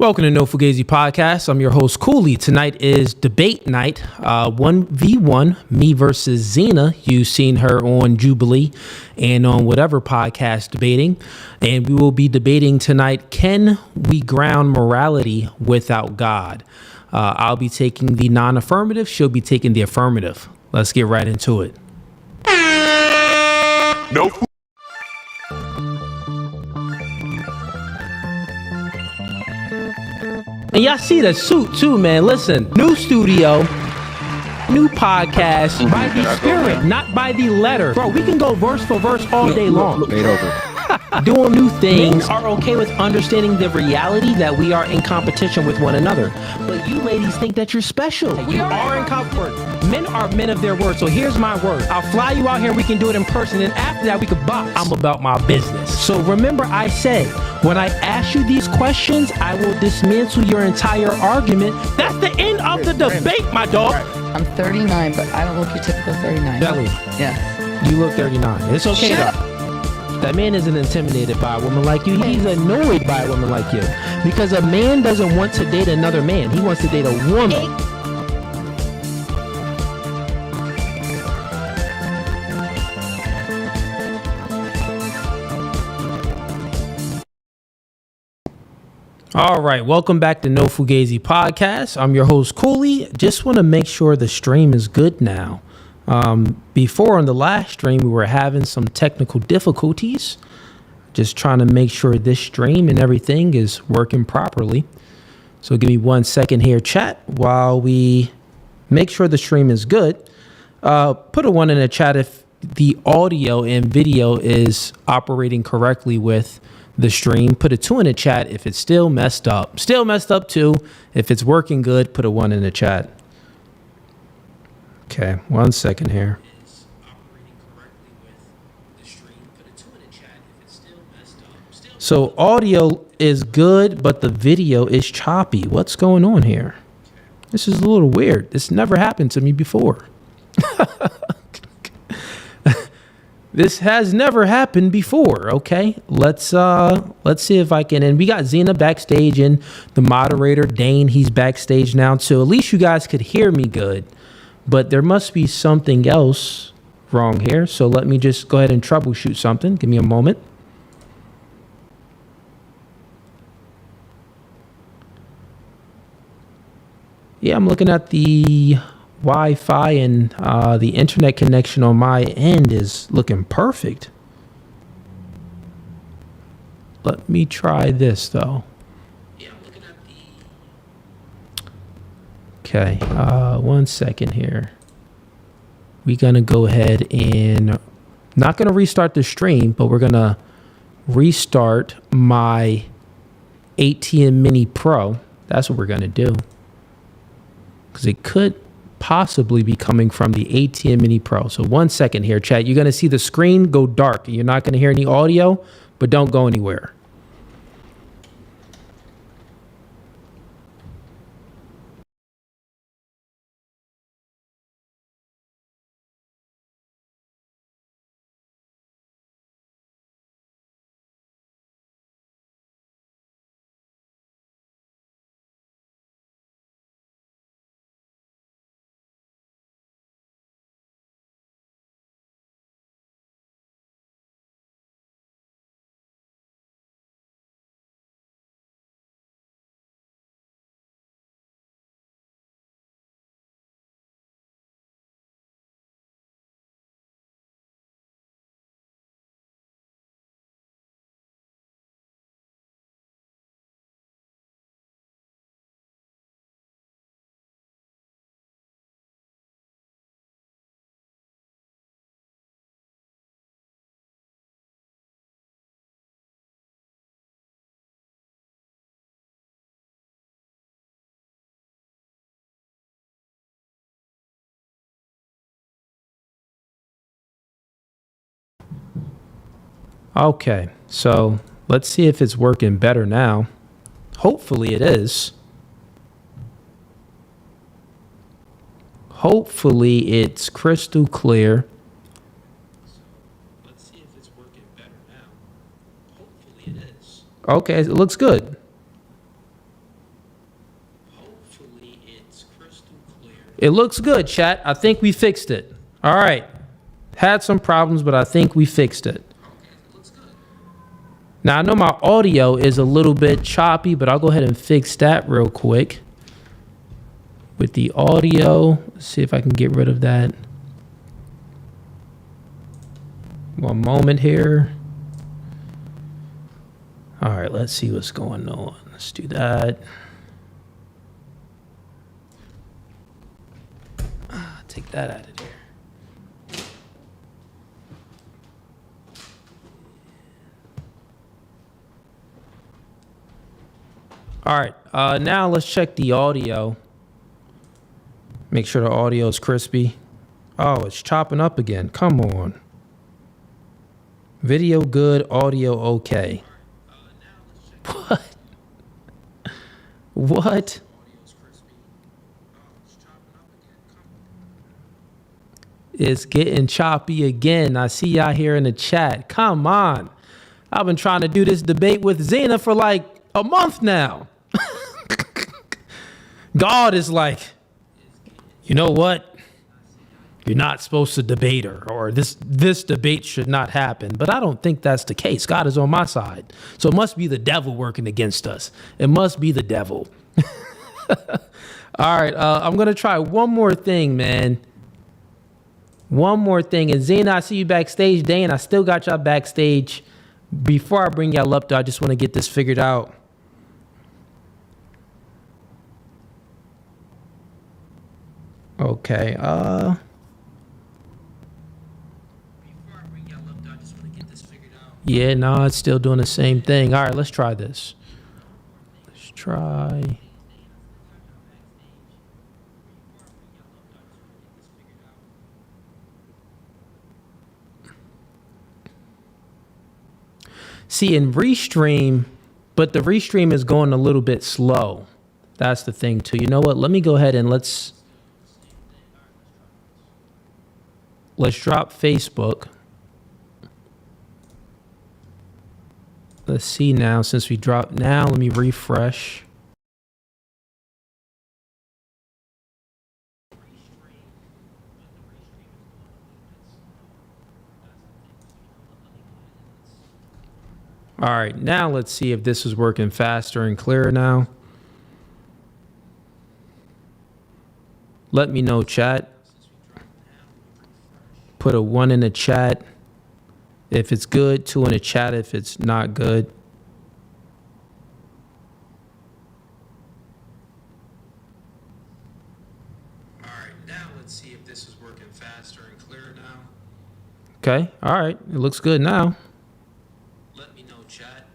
Welcome to No Fugazee Podcast. I'm your host, Cooley. Tonight is debate night, 1v1, me versus Zina. You've seen her on Jubilee and on whatever podcast debating. And we will be debating tonight, can we ground morality without God? I'll be taking the non-affirmative. She'll be taking the affirmative. Let's get right into it. No. And y'all see the suit too, man. Listen, new studio, new podcast by the spirit, not by the letter. Bro, we can go verse for verse all day long. Doing new things are okay with understanding the reality that we are in competition with one another. But you ladies think that you're special. You are in competition. Men are men of their word. So here's my word. I'll fly you out here. We can do it in person. And after that, we could box. I'm about my business. So remember, I said, when I ask you these questions, I will dismantle your entire argument. That's the end of the debate, my dog. I'm 39, but I don't look your typical 39. Belly. Yeah. You look 39. It's okay, though. That man isn't intimidated by a woman like you. He's annoyed by a woman like you. Because a man doesn't want to date another man. He wants to date a woman. All right, welcome back to No Fugazee Podcast. I'm your host, Cooley. Just want to make sure the stream is good now. Before on the last stream, we were having some technical difficulties. Just trying to make sure this stream and everything is working properly. So give me 1 second here, chat, while we make sure the stream is good. Put a 1 in the chat if the audio and video is operating correctly with the stream. Put a 2 in the chat if it's still messed up. Still messed up too. If it's working good, put a 1 in the chat. Okay, 1 second here. So audio is good, but the video is choppy. What's going on here? This is a little weird. This never happened to me before. This has never happened before. Okay, let's see if I can. And we got Zina backstage and the moderator Dane. He's backstage now too. At least you guys could hear me good. But there must be something else wrong here. So let me just go ahead and troubleshoot something. Give me a moment. Yeah, I'm looking at the Wi-Fi and the internet connection on my end is looking perfect. Let me try this though. Okay, 1 second here. We're gonna go ahead and not gonna restart the stream, but we're gonna restart my ATM Mini Pro. That's what we're gonna do. Because it could possibly be coming from the ATM Mini Pro. So 1 second here, chat. You're gonna see the screen go dark. You're not gonna hear any audio, but don't go anywhere. Okay, so let's see if it's working better now. Hopefully it is. Hopefully it's crystal clear. Let's see if it's working better now. Hopefully it is. Okay, it looks good. It looks good, chat. I think we fixed it. All right. Had some problems, but I think we fixed it. Now, I know my audio is a little bit choppy, but I'll go ahead and fix that real quick. With the audio, let's see if I can get rid of that. One moment here. All right, let's see what's going on. Let's do that. Take that out of there. All right, now let's check the audio. Make sure the audio is crispy. Oh, it's chopping up again. Come on. Video good, audio okay. What? What? It's getting choppy again. I see y'all here in the chat. Come on. I've been trying to do this debate with Zina for like a month now. God is like, you know what? You're not supposed to debate her, or this debate should not happen. But I don't think that's the case. God is on my side. So it must be the devil working against us. It must be the devil. All right, I'm going to try one more thing, man. One more thing. And Zina, I see you backstage. Dane, I still got y'all backstage. Before I bring y'all up, though, I just want to get this figured out. Okay. Yeah, no, it's still doing the same thing. All right, let's try this. Let's try. See, in Restream, but the Restream is going a little bit slow. That's the thing, too. You know what? Let me go ahead and let's drop Facebook. Let's see now, since we dropped now, let me refresh. All right, now let's see if this is working faster and clearer now. Let me know, chat. Put a 1 in the chat if it's good, 2 in the chat if it's not good. All right, now let's see if this is working faster and clearer now. Okay, all right, it looks good now. Let me know, chat.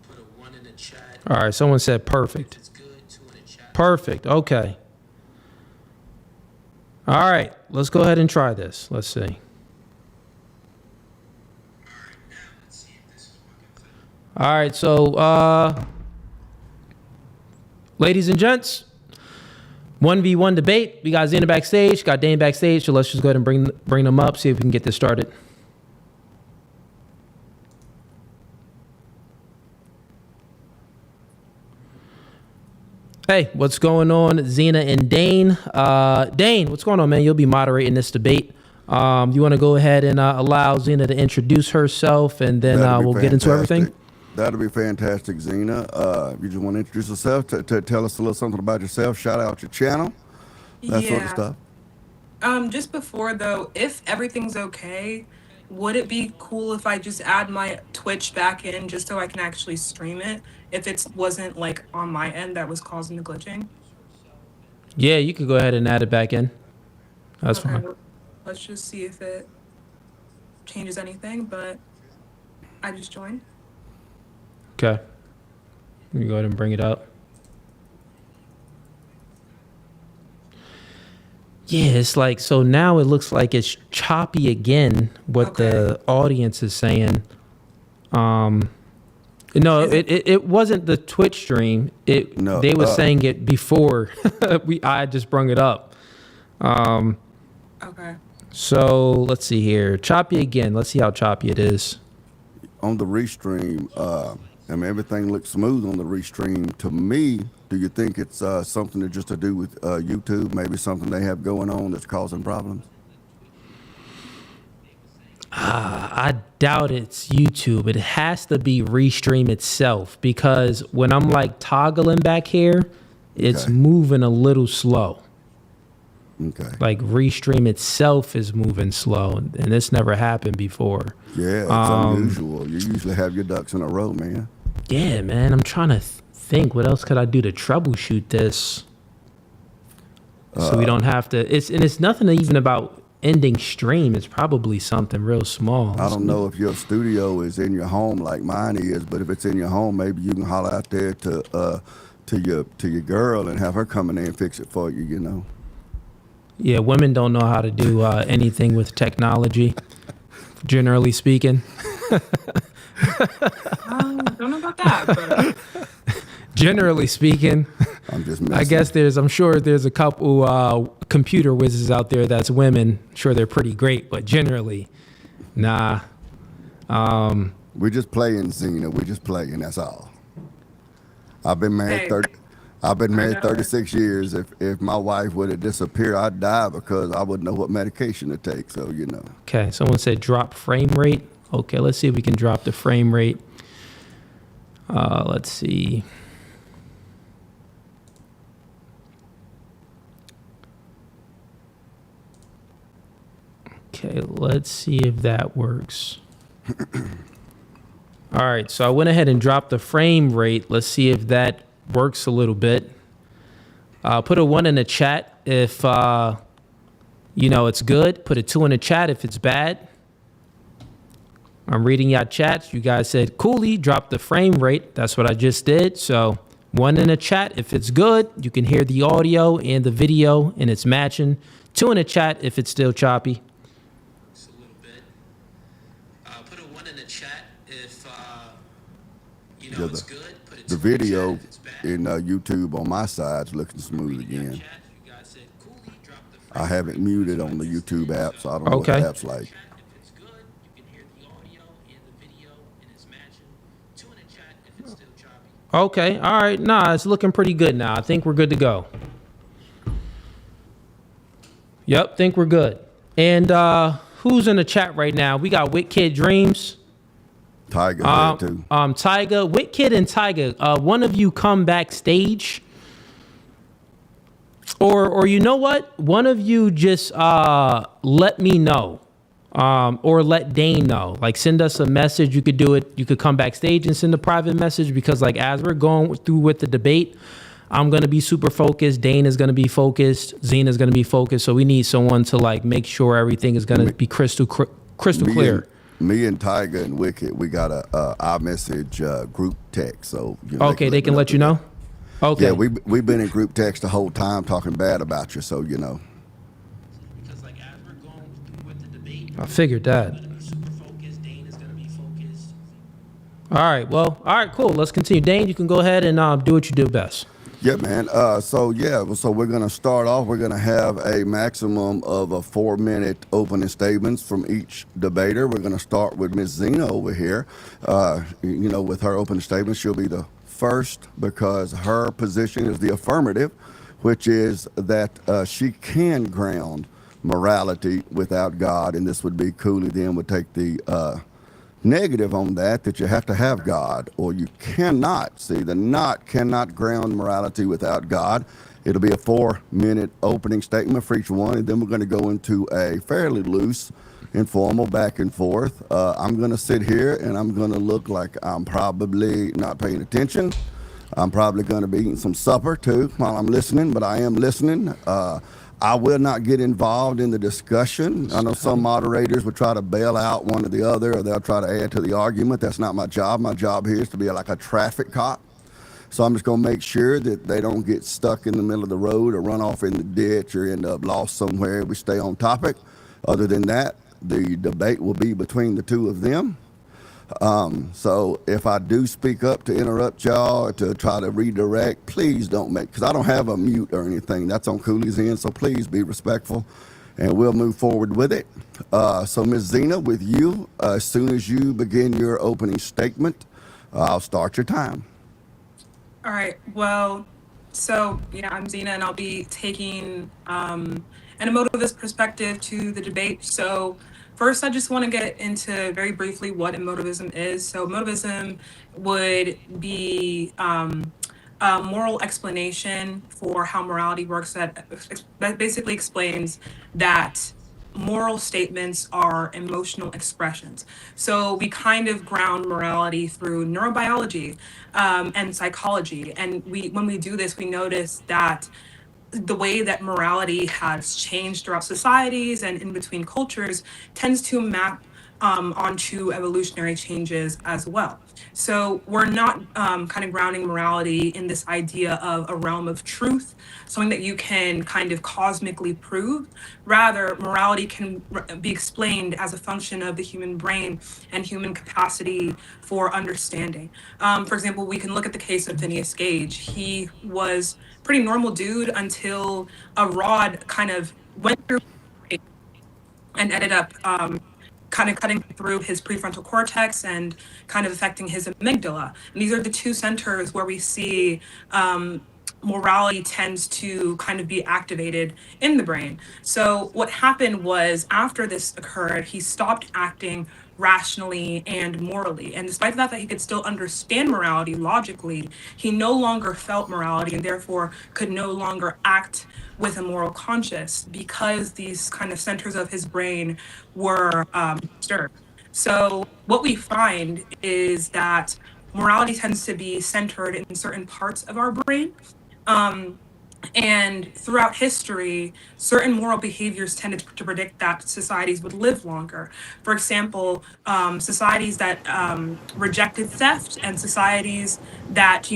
Put a 1 in the chat. All right, someone said perfect. It's good, 2 in the chat. Perfect, okay. All right, let's go ahead and try this. Let's see. All right, so ladies and gents, 1v1 debate. We got Zina backstage, got Dane backstage, so let's just go ahead and bring them up, see if we can get this started. Hey, what's going on, Zina and Dane? Dane, what's going on, man? You'll be moderating this debate. You want to go ahead and allow Zina to introduce herself, and then we'll get into everything? That'll be fantastic, Zina. You just want to introduce yourself, to tell us a little something about yourself, shout out your channel, that sort of stuff. Just before, though, if everything's okay, would it be cool if I just add my Twitch back in just so I can actually stream it if it wasn't like on my end that was causing the glitching? Yeah, you could go ahead and add it back in. That's fine. Let's just see if it changes anything, but I just joined. Okay. Let me go ahead and bring it up. Yeah, it's like, so now it looks like it's choppy again, what the audience is saying. No, it wasn't the Twitch stream. They were saying it before I just brung it up. Okay. So let's see here. Choppy again. Let's see how choppy it is. On the restream, I mean, everything looks smooth on the restream. To me, do you think it's something to just to do with YouTube? Maybe something they have going on that's causing problems? I doubt it's YouTube. It has to be Restream itself because when I'm like toggling back here, it's Okay. moving a little slow. Okay. Like Restream itself is moving slow, and this never happened before. Yeah, it's unusual. You usually have your ducks in a row, man. Yeah, man. I'm trying to think. What else could I do to troubleshoot this? So we don't have to. It's nothing even about ending stream. It's probably something real small. I don't know if your studio is in your home like mine is, but if it's in your home, maybe you can holler out there to your girl and have her come in there and fix it for you. You know. Yeah, women don't know how to do anything with technology, generally speaking. Don't know about that, but Generally speaking, I'm just messing. I guess I'm sure there's a couple computer whizzes out there that's women. Sure, they're pretty great, but generally, nah. We're just playing, Zina. We're just playing. That's all. I've been married Hey. 30. I've been married know. 36 years. If my wife would have disappeared, I'd die because I wouldn't know what medication to take. So you know. Okay, someone said drop frame rate. Okay, let's see if we can drop the frame rate. Let's see. Okay, let's see if that works. All right, so I went ahead and dropped the frame rate. Let's see if that works a little bit. Put a 1 in the chat if it's good. Put a 2 in the chat if it's bad. I'm reading y'all chats. You guys said, Cooley, drop the frame rate. That's what I just did. So 1 in the chat if it's good. You can hear the audio and the video and it's matching. 2 in the chat if it's still choppy. Just a little bit. Put a 1 in the chat if Yeah, it's good. Put a 2 The in video chat if it's bad. in YouTube on my side's looking smooth again. Chat, you guys said, Cooley, drop the frame I haven't muted on the YouTube app, so I don't know Okay. what the app's like. If it's good, you can hear the audio and the video and it's matching. 2 in the chat if it's still choppy. Okay, all right. Nah, it's looking pretty good now. I think we're good to go. Yep, think we're good. And who's in the chat right now? We got Witkid Dreams. Tiger's there too. Tyga, Witkid and Tyga. One of you come backstage. Or you know what? One of you just let me know. Or let Dane know. Like send us a message. You could do it. You could come backstage and send a private message because like as we're going through with the debate, I'm gonna be super focused. Dane is gonna be focused. Zina is gonna be focused. So we need someone to like make sure everything is gonna be crystal clear. Me and Tiger and Wicked, we got a iMessage group text. So Okay, they can let you know. Okay. Yeah, we've been in group text the whole time talking bad about you. So you know. Because like as we're going through with the debate, I figured that. All right. Well, all right, cool. Let's continue. Dane, you can go ahead and do what you do best. Yeah, man. So we're gonna start off. We're gonna have a maximum of a 4-minute opening statements from each debater. We're gonna start with Miss Zina over here. With her opening statement, she'll be the first because her position is the affirmative, which is that she can ground morality without God, and this would be Cooley. Then would take the negative on that you have to have God, or you cannot. See, the not cannot ground morality without God. It'll be a 4-minute opening statement for each one, and then we're going to go into a fairly loose, informal back and forth. I'm going to sit here, and I'm going to look like I'm probably not paying attention. I'm probably going to be eating some supper, too, while I'm listening, but I am listening. I will not get involved in the discussion. I know some moderators would try to bail out one or the other, or they'll try to add to the argument. That's not my job. My job here is to be like a traffic cop. So I'm just going to make sure that they don't get stuck in the middle of the road or run off in the ditch or end up lost somewhere. We stay on topic. Other than that, the debate will be between the two of them. So if I do speak up to interrupt y'all or to try to redirect, please don't because I don't have a mute or anything. That's on Cooley's end, so please be respectful, and we'll move forward with it. So Ms. Zina, with you, as soon as you begin your opening statement, I'll start your time. All right. Well, so yeah, I'm Zina, and I'll be taking an emotivist perspective to the debate. So first, I just want to get into very briefly what emotivism is. So emotivism would be a moral explanation for how morality works that basically explains that moral statements are emotional expressions. So we kind of ground morality through neurobiology and psychology. And when we do this, we notice that the way that morality has changed throughout societies and in between cultures tends to map onto evolutionary changes as well. So we're not kind of grounding morality in this idea of a realm of truth, something that you can kind of cosmically prove. Rather, morality can be explained as a function of the human brain and human capacity for understanding. For example, we can look at the case of Phineas Gage. He was pretty normal dude until a rod kind of went through and ended up kind of cutting through his prefrontal cortex and kind of affecting his amygdala. And these are the two centers where we see morality tends to kind of be activated in the brain. So what happened was after this occurred, he stopped acting rationally and morally. And despite the fact that he could still understand morality logically, he no longer felt morality and therefore could no longer act with a moral conscience because these kind of centers of his brain were disturbed. So what we find is that morality tends to be centered in certain parts of our brain. Um, and throughout history, certain moral behaviors tended to predict that societies would live longer. For example, societies that rejected theft and societies that,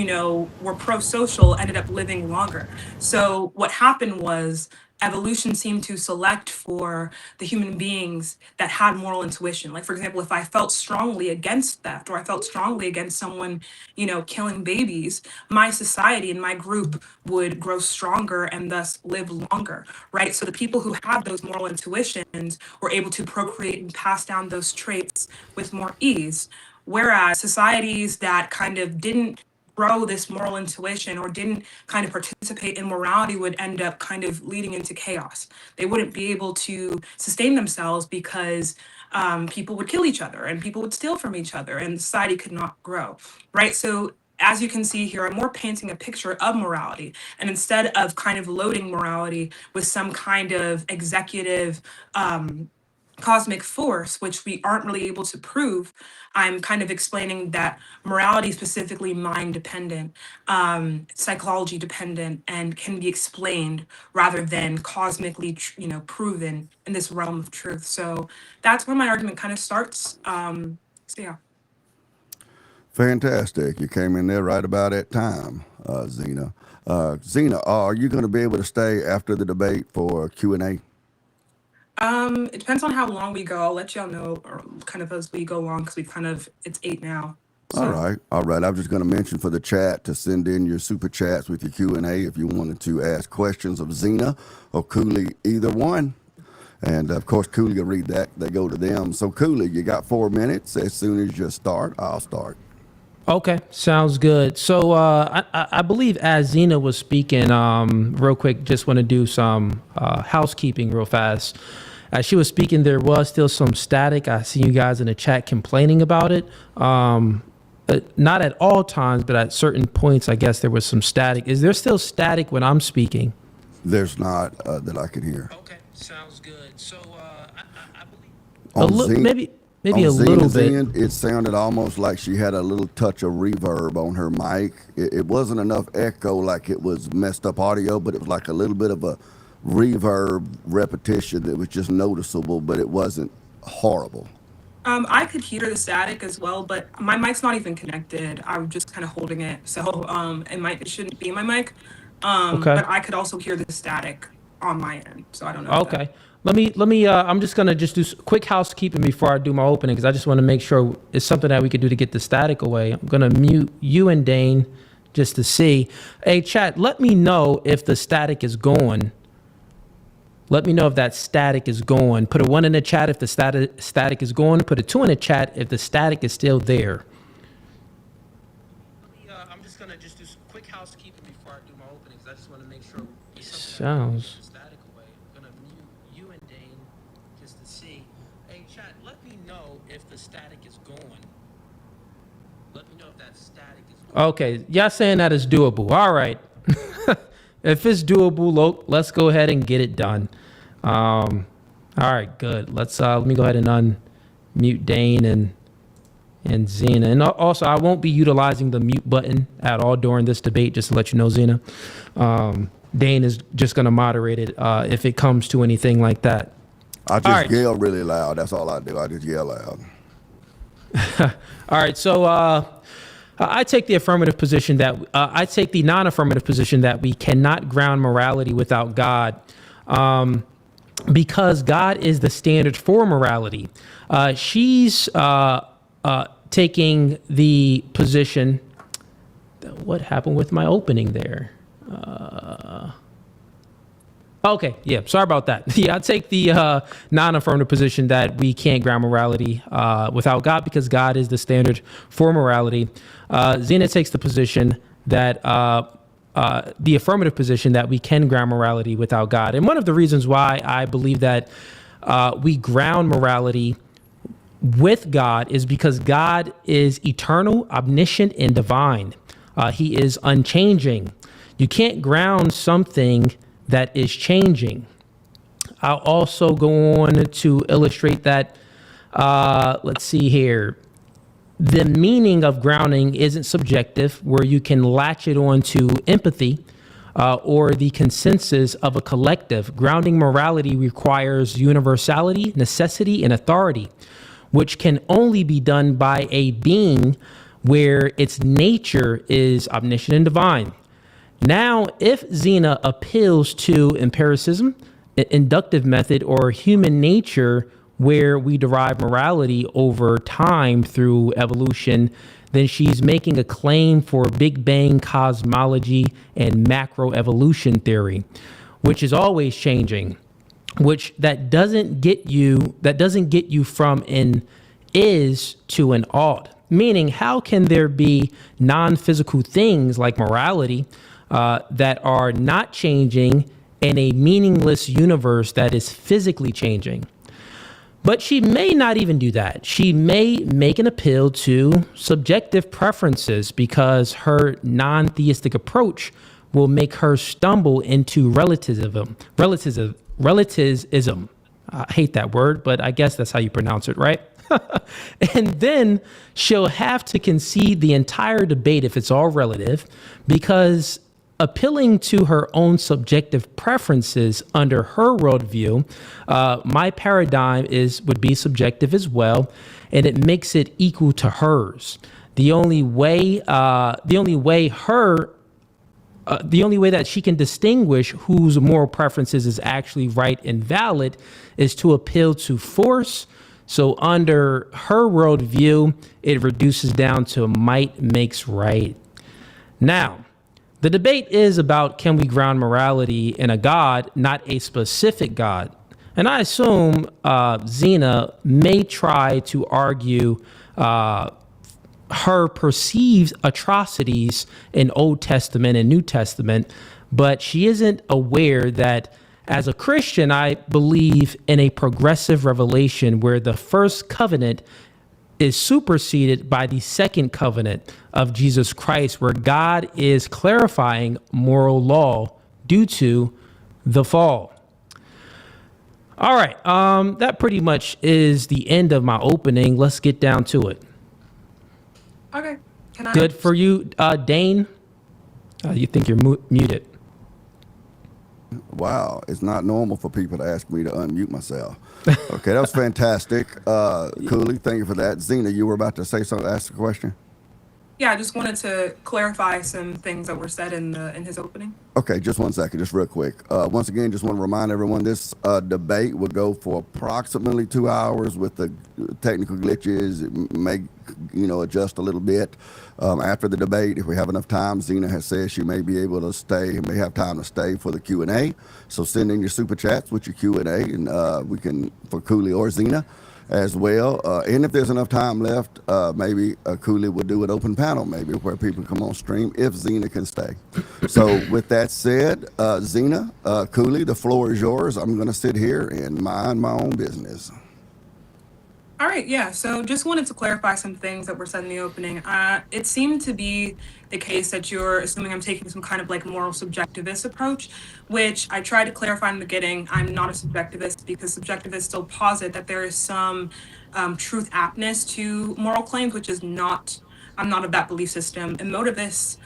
were pro-social ended up living longer. So what happened was evolution seemed to select for the human beings that had moral intuition. Like, for example, if I felt strongly against theft or I felt strongly against someone, killing babies, my society and my group would grow stronger and thus live longer, right? So the people who had those moral intuitions were able to procreate and pass down those traits with more ease. Whereas societies that kind of didn't grow this moral intuition or didn't kind of participate in morality would end up kind of leading into chaos. They wouldn't be able to sustain themselves because people would kill each other and people would steal from each other and society could not grow, right? So as you can see here, I'm more painting a picture of morality. And instead of kind of loading morality with some kind of executive cosmic force, which we aren't really able to prove, I'm kind of explaining that morality is specifically mind dependent, psychology dependent, and can be explained rather than cosmically, proven in this realm of truth. So that's where my argument kind of starts. So yeah. Fantastic. You came in there right about that time, Zina. Zina, are you going to be able to stay after the debate for Q&A? It depends on how long we go. I'll let y'all know, or kind of as we go along, because it's 8 now. So. All right. I'm just going to mention for the chat to send in your super chats with your Q&A if you wanted to ask questions of Zina or Cooley, either one. And of course, Cooley will read that. They go to them. So Cooley, you got 4 minutes. As soon as you start, I'll start. Okay, sounds good. So I believe as Zina was speaking, real quick, just want to do some housekeeping real fast. As she was speaking, there was still some static. I see you guys in the chat complaining about it. Not at all times, but at certain points, I guess there was some static. Is there still static when I'm speaking? There's not that I can hear. Okay, sounds good. So I believe maybe a little Zina's bit. End, it sounded almost like she had a little touch of reverb on her mic. It wasn't enough echo like it was messed up audio, but it was like a little bit of a reverb repetition that was just noticeable, but it wasn't horrible. I could hear the static as well, but my mic's not even connected. I'm just kind of holding it, so it shouldn't be my mic. Okay. But I could also hear the static on my end, so I don't know. Okay. Let me. I'm just gonna do quick housekeeping before I do my opening because I just want to make sure it's something that we could do to get the static away. I'm gonna mute you and Dane just to see. Hey, chat. Let me know if the static is going. Let me know if that static is going. Put a 1 in the chat if the static is going. Put a 2 in the chat if the static is still there. do some quick housekeeping before I do my openings. I just want to make sure Sounds. static away. I'm gonna mute you and Dane just to see. Hey, chat, let me know if the static is going. Let me know if that static is going. Okay, y'all saying that is doable. All right. If it's doable, let's go ahead and get it done. All right, good. Let me go ahead and unmute Dane and Zina. And also, I won't be utilizing the mute button at all during this debate, just to let you know, Zina. Dane is just going to moderate it if it comes to anything like that. I just yell really loud. That's all I do. I just yell loud. All right, so I take the affirmative position that I take the non-affirmative position that we cannot ground morality without God, because God is the standard for morality. She's taking the position. What happened with my opening there? Okay, yeah, sorry about that. Yeah, I take the non-affirmative position that we can't ground morality without God because God is the standard for morality. Zina takes the position that the affirmative position that we can ground morality without God. And one of the reasons why I believe that we ground morality with God is because God is eternal, omniscient, and divine. He is unchanging. You can't ground something that is changing. I'll also go on to illustrate that. Let's see here. The meaning of grounding isn't subjective, where you can latch it on to empathy or the consensus of a collective. Grounding morality requires universality, necessity, and authority, which can only be done by a being where its nature is omniscient and divine. Now, if Zina appeals to empiricism, inductive method, or human nature, where we derive morality over time through evolution, then she's making a claim for Big Bang cosmology and macroevolution theory, which is always changing, which that doesn't get you from an is to an ought. Meaning, how can there be non-physical things like morality that are not changing in a meaningless universe that is physically changing? But she may not even do that. She may make an appeal to subjective preferences because her non-theistic approach will make her stumble into relativism. I hate that word, but I guess that's how you pronounce it, right? And then she'll have to concede the entire debate if it's all relative, because appealing to her own subjective preferences under her worldview, my paradigm would be subjective as well, and it makes it equal to hers. The only way that she can distinguish whose moral preferences is actually right and valid is to appeal to force. So under her worldview, it reduces down to might makes right. Now, the debate is about, can we ground morality in a God, not a specific God? And I assume Zina may try to argue her perceived atrocities in Old Testament and New Testament, but she isn't aware that as a Christian, I believe in a progressive revelation where the first covenant is superseded by the second covenant of Jesus Christ, where God is clarifying moral law due to the fall. All right, that pretty much is the end of my opening. Let's get down to it. Okay. Can I? Good for you, Dane. You think you're muted. Wow, it's not normal for people to ask me to unmute myself. Okay, that was fantastic. Cooley, thank you for that. Zina, you were about to say something, ask a question? Yeah, I just wanted to clarify some things that were said in his opening. Okay, just 1 second, just real quick. Once again, just want to remind everyone this debate will go for approximately 2 hours with the technical glitches. It may, adjust a little bit after the debate. If we have enough time, Zina has said she may be able to stay, may have time to stay for the Q&A. So send in your super chats with your Q&A, and we can, for Cooley or Zina. as well. And if there's enough time left, maybe Cooley will do an open panel, maybe where people come on stream if Zena can stay. So with that said, Zena, Cooley, the floor is yours. I'm going to sit here and mind my own business. All right, yeah. So just wanted to clarify some things that were said in the opening. It seemed to be the case that you're assuming I'm taking some kind of like moral subjectivist approach, which I tried to clarify in the beginning. I'm not a subjectivist because subjectivists still posit that there is some truth aptness to moral claims, which is not. I'm not of that belief system. Emotivists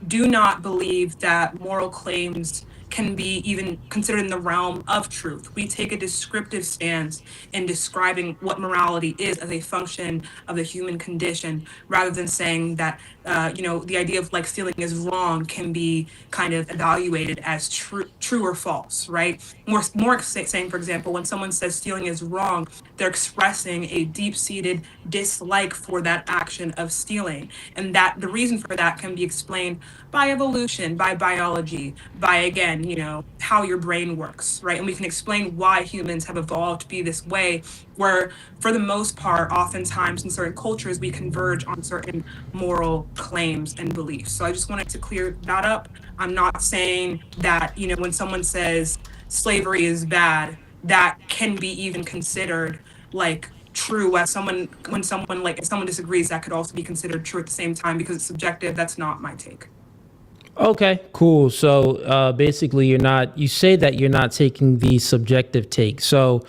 do not believe that moral claims can be even considered in the realm of truth. We take a descriptive stance in describing what morality is as a function of the human condition, rather than saying that, the idea of like stealing is wrong can be kind of evaluated as true or false, right? More saying, for example, when someone says stealing is wrong, they're expressing a deep-seated dislike for that action of stealing, and that the reason for that can be explained by evolution, by biology, by again, how your brain works, right? And we can explain why humans have evolved to be this way, where for the most part, oftentimes in certain cultures, we converge on certain moral claims and beliefs. So I just wanted to clear that up. I'm not saying that, when someone says slavery is bad, that can be even considered like true as someone when someone like if someone disagrees, that could also be considered true at the same time because it's subjective. That's not my take. Okay, cool. So basically, you say that you're not taking the subjective take. So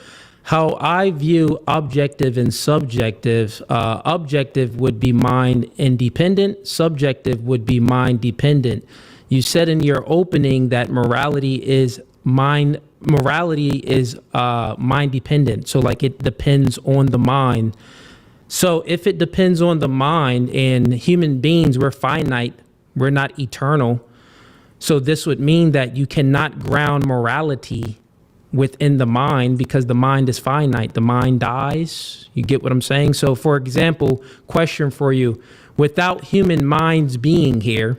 how I view objective and subjective, objective would be mind independent, subjective would be mind dependent. You said in your opening that morality is mind dependent. So like it depends on the mind. So if it depends on the mind, and human beings, we're finite, we're not eternal. So this would mean that you cannot ground morality within the mind because the mind is finite. The mind dies. You get what I'm saying? So for example, question for you, without human minds being here,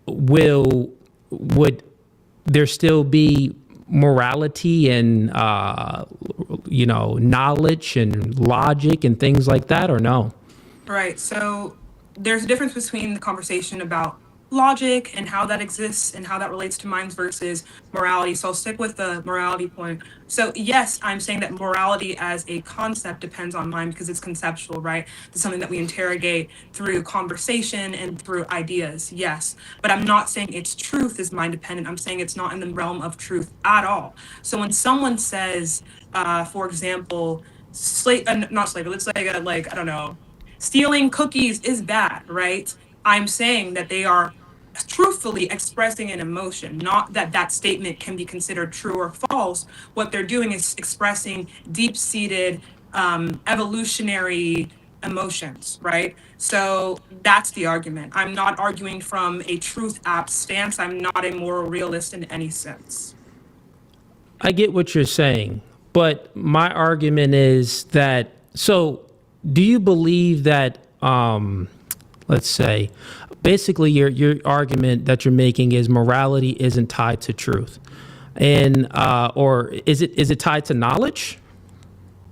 would there still be morality and, knowledge and logic and things like that, or no? Right. So there's a difference between the conversation about logic and how that exists and how that relates to minds versus morality. So I'll stick with the morality point. So yes, I'm saying that morality as a concept depends on mind because it's conceptual, right? It's something that we interrogate through conversation and through ideas. Yes, but I'm not saying its truth is mind dependent. I'm saying it's not in the realm of truth at all. So when someone says, for example, not slavery, let's say like I don't know, stealing cookies is bad, right? I'm saying that they are truthfully expressing an emotion, not that that statement can be considered true or false. What they're doing is expressing deep-seated evolutionary emotions, right? So that's the argument. I'm not arguing from a truth apt stance. I'm not a moral realist in any sense. I get what you're saying, but my argument is that, so do you believe that, let's say, basically your argument that you're making is morality isn't tied to truth, and or is it tied to knowledge?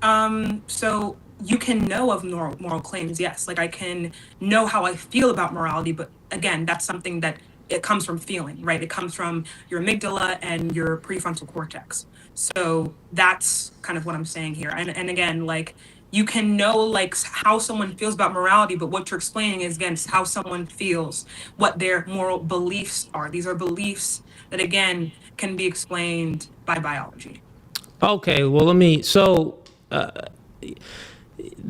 So you can know of moral claims, yes. Like I can know how I feel about morality, but again, that's something that it comes from feeling, right? It comes from your amygdala and your prefrontal cortex. So that's kind of what I'm saying here. And again, like you can know like how someone feels about morality, but what you're explaining is again how someone feels, what their moral beliefs are. These are beliefs that again can be explained by biology. Okay, well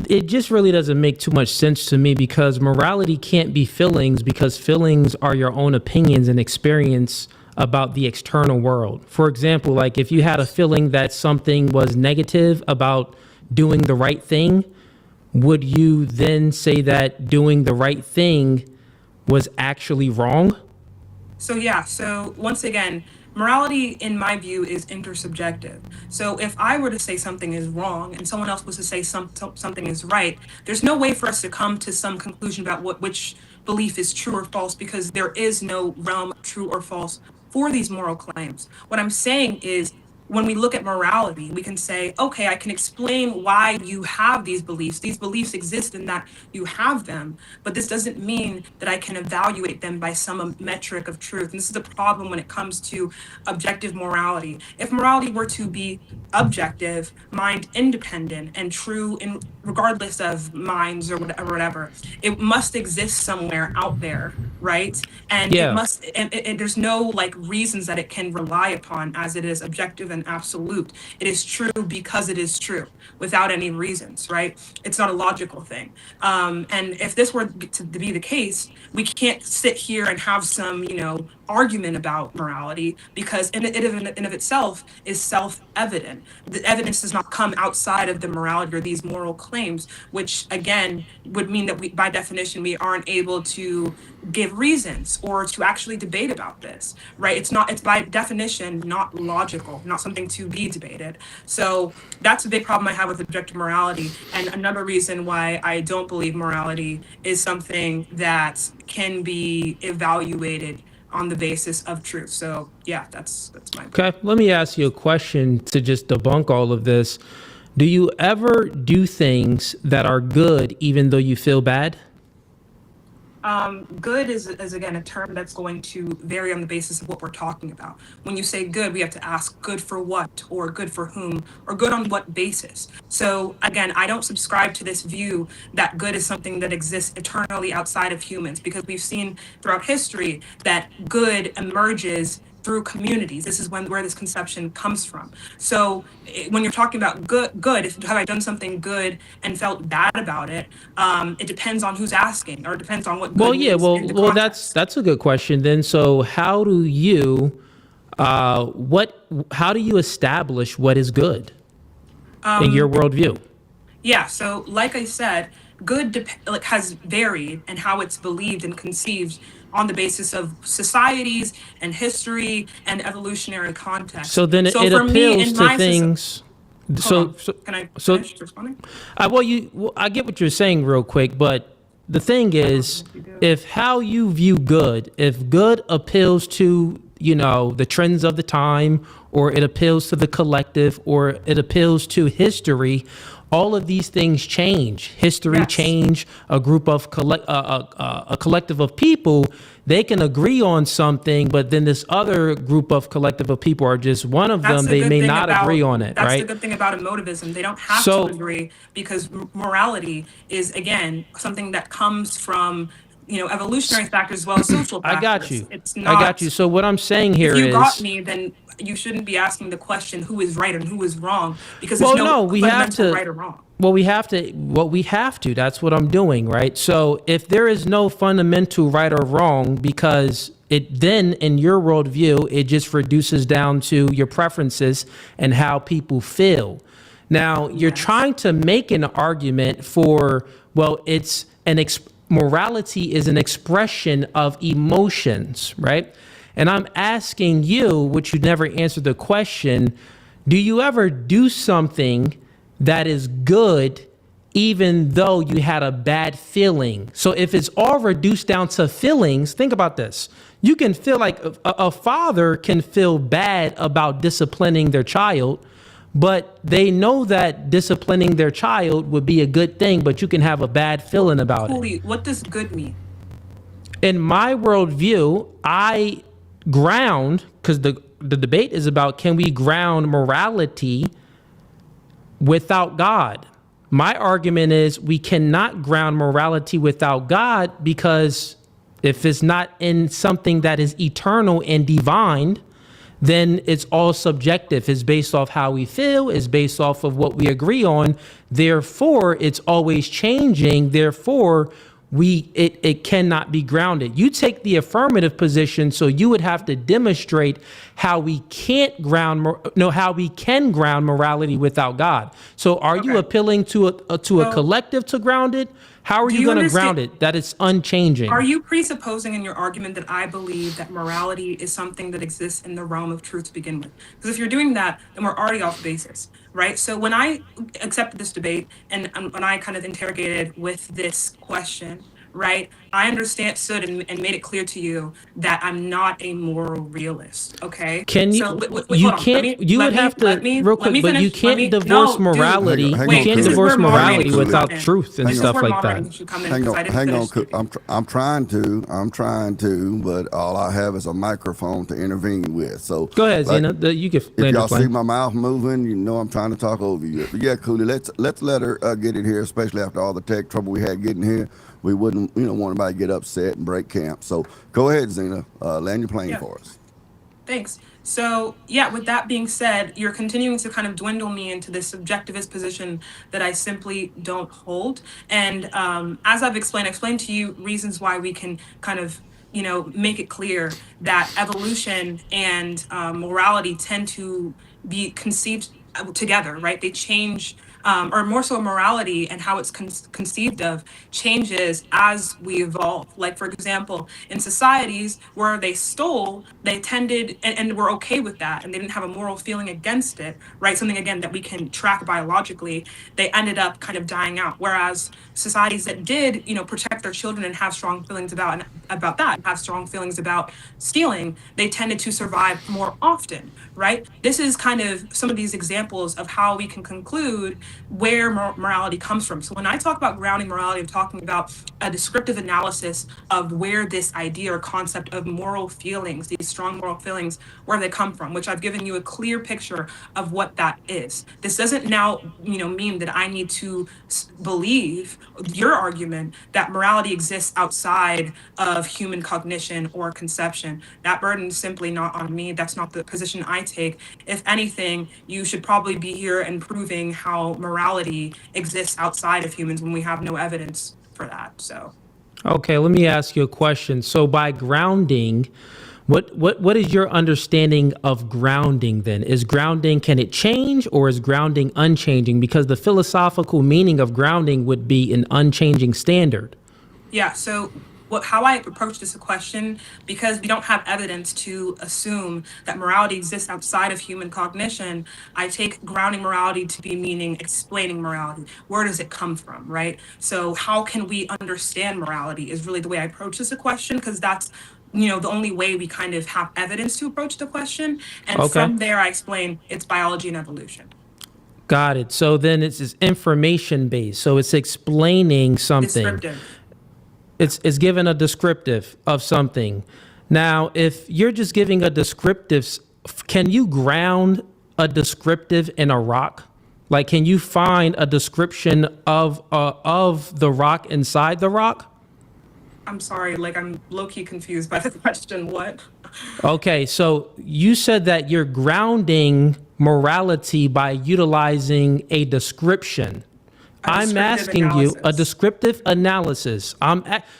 it just really doesn't make too much sense to me because morality can't be feelings because feelings are your own opinions and experience about the external world. For example, like if you had a feeling that something was negative about doing the right thing, would you then say that doing the right thing was actually wrong? So yeah, so once again, morality in my view is intersubjective. So if I were to say something is wrong and someone else was to say something is right, there's no way for us to come to some conclusion about which belief is true or false because there is no realm of true or false for these moral claims. What I'm saying is when we look at morality, we can say, okay, I can explain why you have these beliefs. These beliefs exist in that you have them, but this doesn't mean that I can evaluate them by some metric of truth. And this is a problem when it comes to objective morality. If morality were to be objective, mind independent, and true in regardless of minds or whatever, it must exist somewhere out there, right? And it Yeah. must, and there's no like reasons that it can rely upon, as it is objective and absolute. It is true because it is true without any reasons, right? It's not a logical thing. And if this were to be the case, we can't sit here and have some, argument about morality, because in of itself is self-evident. The evidence does not come outside of the morality or these moral claims, which again would mean that we, by definition, we aren't able to give reasons or to actually debate about this, right? It's by definition not logical, not something to be debated. So that's a big problem I have with objective morality. And another reason why I don't believe morality is something that can be evaluated on the basis of truth. So yeah, that's my opinion. Okay. Let me ask you a question to just debunk all of this. Do you ever do things that are good even though you feel bad? Good is again a term that's going to vary on the basis of what we're talking about. When you say good, we have to ask good for what, or good for whom, or good on what basis. So again, I don't subscribe to this view that good is something that exists eternally outside of humans, because we've seen throughout history that good emerges through communities. This is where this conception comes from. So when you're talking about good, if have I done something good and felt bad about it, it depends on who's asking, or it depends on what Well, good yeah. means Well, in the well, that's context. that's a good question then. So, how do you, how do you establish what is good in your worldview? Yeah. So like I said, good like has varied and how it's believed and conceived on the basis of societies and history and evolutionary context. So then So it for me, appeals in to my society, things. hold So, on, so, can I so finish responding? I get what you're saying real quick, but the thing is, If you do. if how you view good, if good appeals to, the trends of the time, or it appeals to the collective, or it appeals to history, all of these things change. History Yes. change. A group of a collective of people, they can agree on something, but then this other group of collective of people are just one of That's them. the They good may thing not about agree on it, that's the right? good thing about emotivism. They don't have to So agree, because morality is again something that comes from evolutionary factors as well as social I got factors. you. It's I got you. not. So what I'm saying If here you got is, me, then you shouldn't be asking the question who is right and who is wrong, because there's well, no no, we have fundamental to. right or wrong. Well, we have to. What we have to. That's what I'm doing, right? So if there is no fundamental right or wrong, because it then in your worldview, it just reduces down to your preferences and how people feel. Now you're Yes. trying to make an argument for, well, it's morality is an expression of emotions, right? And I'm asking you, which you never answered the question, do you ever do something that is good even though you had a bad feeling? So if it's all reduced down to feelings, think about this. You can feel like a father can feel bad about disciplining their child, but they know that disciplining their child would be a good thing, but you can have a bad feeling about it. Holy, what does good mean? In my worldview, I ground, because the debate is about, can we ground morality without God? My argument is we cannot ground morality without God, because if it's not in something that is eternal and divine, then it's all subjective. It's based off how we feel, it's based off of what we agree on. Therefore, it's always changing. Therefore, it cannot be grounded. You take the affirmative position, so you would have to demonstrate how we can't ground how we can ground morality without God. So are you Okay. appealing to a So, collective to ground it? How are do you you going to understand? ground it that it's unchanging? Are you presupposing in your argument that I believe that morality is something that exists in the realm of truth to begin with? Because if you're doing that, then we're already off basis, right? So when I accepted this debate, and when I kind of interrogated with this question, right, I understood and made it clear to you that I'm not a moral realist. Okay. Can So you? wait, You hold on. can't. You would have to real Let quick, me but you finish. Let can't me divorce no, dude. morality. Hang You on, can't Cooley. divorce where morality Cooley. without in. truth and Hang This on. is stuff where like that. moderating should come in Hang because on, I didn't hang finish on. speaking. I'm trying to, but all I have is a microphone to intervene with. So Go ahead, like, Zena. You can if land your y'all see plane. my mouth moving, you know I'm trying to talk over you. But yeah, Cooley, let's let her get it here, especially after all the tech trouble we had getting here. We wouldn't, want anybody to get upset and break camp. So go ahead, Zena, land your plane Yeah. for us. Thanks. So, yeah, with that being said, you're continuing to kind of dwindle me into this subjectivist position that I simply don't hold. And as I explained to you reasons why we can kind of, make it clear that evolution and morality tend to be conceived together, right? They change, or more so, morality and how it's conceived of changes as we evolve. Like, for example, in societies where they stole, they tended and were okay with that, and they didn't have a moral feeling against it, right? Something again that we can track biologically. They ended up kind of dying out. Whereas societies that did, protect their children and have strong feelings about that, have strong feelings about stealing, they tended to survive more often, right? This is kind of some of these examples of how we can conclude where morality comes from. So when I talk about grounding morality, I'm talking about a descriptive analysis of where this idea or concept of moral feelings, these strong moral feelings, where they come from, which I've given you a clear picture of what that is. This doesn't now, mean that I need to believe your argument that morality exists outside of human cognition or conception. That burden is simply not on me. That's not the position I take. If anything, you should probably be here and proving how morality exists outside of humans when we have no evidence for that. So, Okay, let me ask you a question. So by grounding, what is your understanding of grounding then? Is grounding, can it change, or is grounding unchanging? Because the philosophical meaning of grounding would be an unchanging standard. yeah. So how I approach this question, because we don't have evidence to assume that morality exists outside of human cognition, I take grounding morality to be meaning explaining morality. Where does it come from, right? So how can we understand morality is really the way I approach this question, because that's the only way we kind of have evidence to approach the question. And Okay, from there, I explain it's biology and evolution. got it. So then it's information based. So it's explaining something. Descriptive. It's given a descriptive of something. Now, if you're just giving a descriptive, can you ground a descriptive in a rock? Like, can you find a description of the rock inside the rock? I'm sorry, like I'm low-key confused by the question. What? Okay, so you said that you're grounding morality by utilizing a description. I'm Descriptive asking you a analysis. descriptive analysis.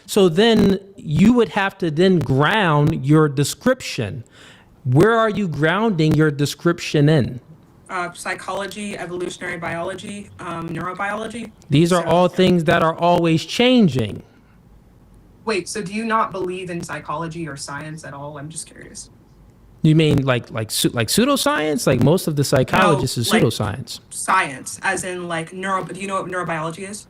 So then you would have to then ground your description. Where are you grounding your description in? Psychology, evolutionary biology, neurobiology. These are So, all yeah. things that are always changing. Wait, so do you not believe in psychology or science at all? I'm just curious. You mean like pseudoscience? Like most of the psychologists is like pseudoscience. science, as in like neuro. Do you know what neurobiology is?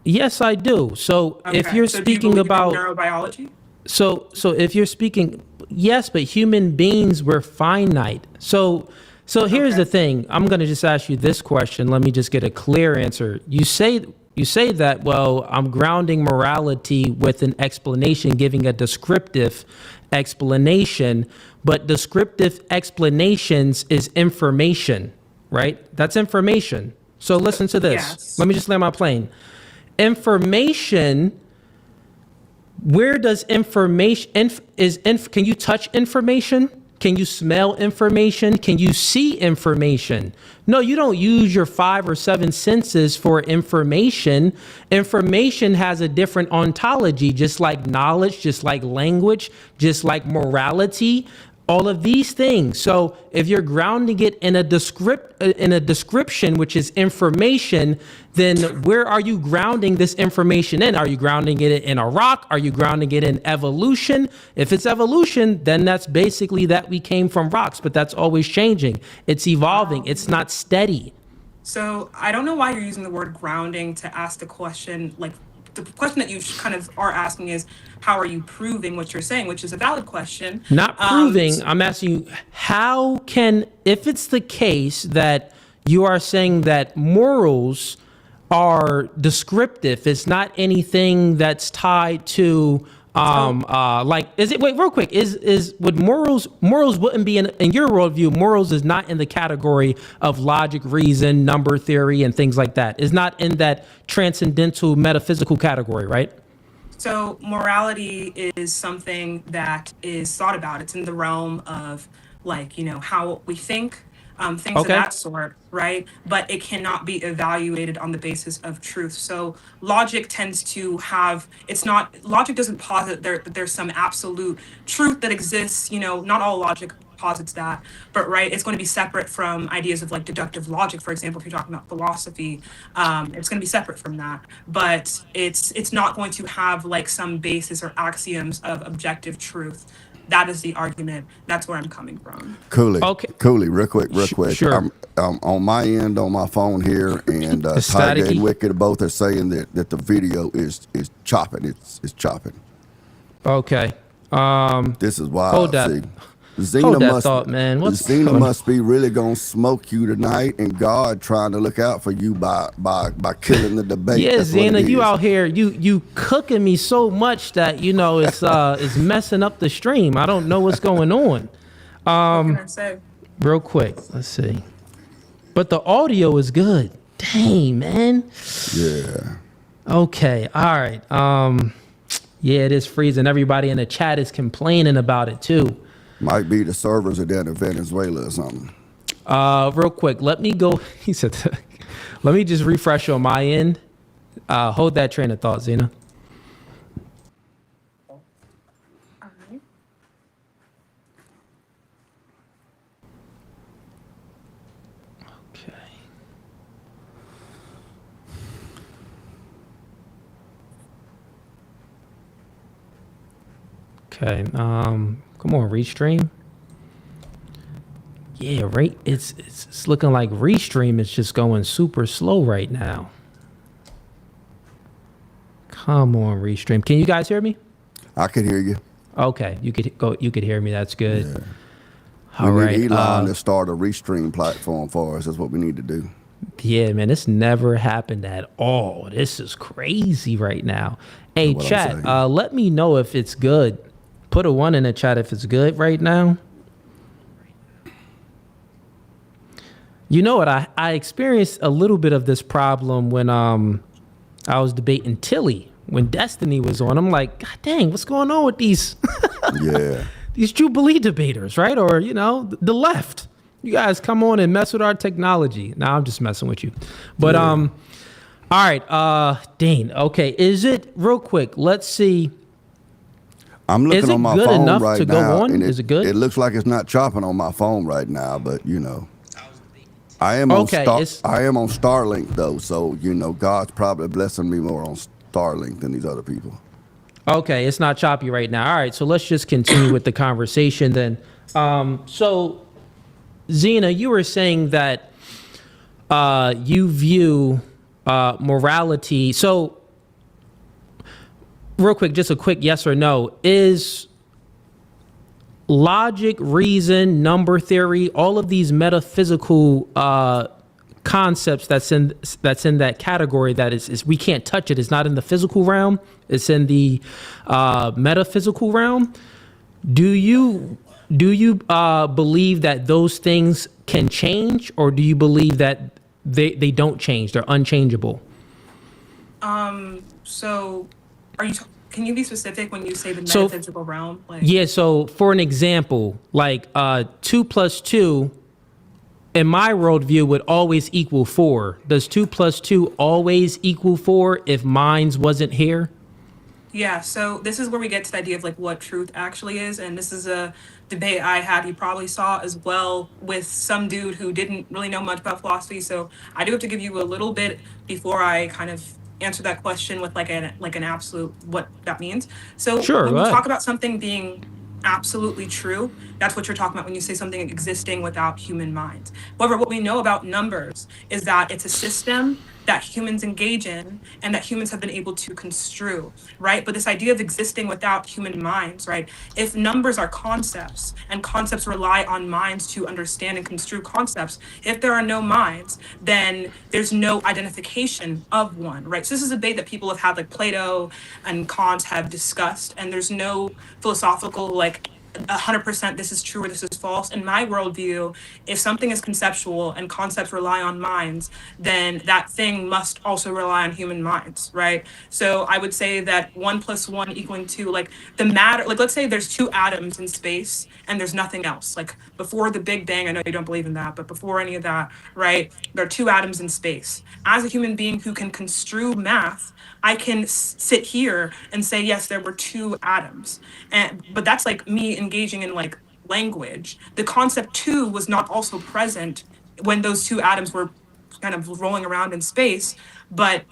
Yes, I do. So if Okay. you're So do you speaking believe in about neurobiology? so if you're speaking, yes, but human beings were finite. So here's Okay. the thing. I'm going to just ask you this question. Let me just get a clear answer. You say that, well, I'm grounding morality with an explanation, giving a descriptive explanation, but descriptive explanations is information, right? That's information. So listen to this. Yes. Let me just land my plane. Information, where does information can you touch information? Can you smell information? Can you see information? No, you don't use your 5 or 7 senses for information. Information has a different ontology, just like knowledge, just like language, just like morality, all of these things. So if you're grounding it in a description, which is information, then where are you grounding this information in? Are you grounding it in a rock? Are you grounding it in evolution? If it's evolution, then that's basically that we came from rocks, but that's always changing. It's evolving. It's not steady. So I don't know why you're using the word grounding to ask the question, like the question that you kind of are asking is, how are you proving what you're saying, which is a valid question. Not proving. I'm asking you, how can, if it's the case that you are saying that morals are descriptive, it's not anything that's tied to like, is it, wait, real quick, would morals wouldn't be in your worldview, morals is not in the category of logic, reason, number theory, and things like that. It's not in that transcendental metaphysical category, right? So morality is something that is thought about. It's in the realm of, like, how we think, things of Okay. that sort, right? But it cannot be evaluated on the basis of truth. So logic tends to have, logic doesn't posit that there's some absolute truth that exists. Not all logic posits that, but right, it's going to be separate from ideas of like deductive logic, for example. If you're talking about philosophy, it's going to be separate from that, but it's not going to have like some basis or axioms of objective truth. That is the argument. That's where I'm coming from. Cooley. Okay. Cooley, real quick. Sure. I'm on my end on my phone here, and Tiger staticky. and Wicked both are saying that the video is chopping. It's chopping. Okay. This is why Hold I that. see. Zina Hold that thought, man. What's Zina going- must be really gonna smoke you tonight, and God trying to look out for you by killing the debate. Yeah, That's what Zina, it you is. out here, you cooking me so much that it's messing up the stream. I don't know what's going on. What can I say? Real quick, let's see. But the audio is good. Dang, man. Yeah. Okay, all right. Yeah, it is freezing. Everybody in the chat is complaining about it too. Might be the servers are down in Venezuela or something. Real quick, let me go. He said, let me just refresh on my end. Hold that train of thought, Zena. Okay. Okay. Come on, restream. Yeah, right. It's looking like restream is just going super slow right now. Come on, restream. Can you guys hear me? I could hear you. Okay, you could go. You could hear me. That's good. Yeah. All We right. need Elon to start a restream platform for us. That's what we need to do. Yeah, man, this never happened at all. This is crazy right now. Hey, What I'm chat, saying. let me know if it's good. Put a 1 in the chat if it's good right now. You know what? I experienced a little bit of this problem when I was debating Tilly when Destiny was on. I'm like, God dang, what's going on with these Yeah. these Jubilee debaters, right? Or the left. You guys come on and mess with our technology. Now I'm just messing with you. But all right, Dane. Okay, is it real quick? Let's see. I'm looking Is it on my good phone enough right to go now. on? And Is it good? It looks like it's not chopping on my phone right now, but I am Okay, on it's- I am on Starlink though, so God's probably blessing me more on Starlink than these other people. Okay, it's not choppy right now. All right, so let's just continue with the conversation then. So, Zena, you were saying that you view morality. So, real quick, just a quick yes or no. Is logic, reason, number theory, all of these metaphysical concepts that's in that category that is we can't touch it. It's not in the physical realm. It's in the metaphysical realm. Do you believe that those things can change, or do you believe that they don't change? They're unchangeable. So can you be specific when you say the So- metaphysical realm? Like, Yeah, so for an example, like 2 plus 2 in my worldview would always equal 4. Does 2 plus 2 always equal 4 if mines wasn't here? Yeah, so this is where we get to the idea of like what truth actually is, and this is a debate I had, you probably saw as well, with some dude who didn't really know much about philosophy. So I do have to give you a little bit before I kind of answer that question with like an absolute what that means. So Sure, when go you ahead. talk about something being absolutely true, that's what you're talking about when you say something existing without human minds. However, what we know about numbers is that it's a system that humans engage in and that humans have been able to construe, right? But this idea of existing without human minds, right? If numbers are concepts and concepts rely on minds to understand and construe concepts, if there are no minds, then there's no identification of one, right? So this is a debate that people have had, like Plato and Kant have discussed, and there's no philosophical, like, 100% this is true or this is false. In my worldview, if something is conceptual and concepts rely on minds, then that thing must also rely on human minds, right? So I would say that 1 + 1 = 2, like the matter, like let's say there's two atoms in space and there's nothing else. Like before the Big Bang, I know you don't believe in that, but before any of that, right? There are two atoms in space. As a human being who can construe math, I can sit here and say, yes, there were two atoms. But that's like me engaging in like language. The concept two was not also present when those two atoms were kind of rolling around in space. But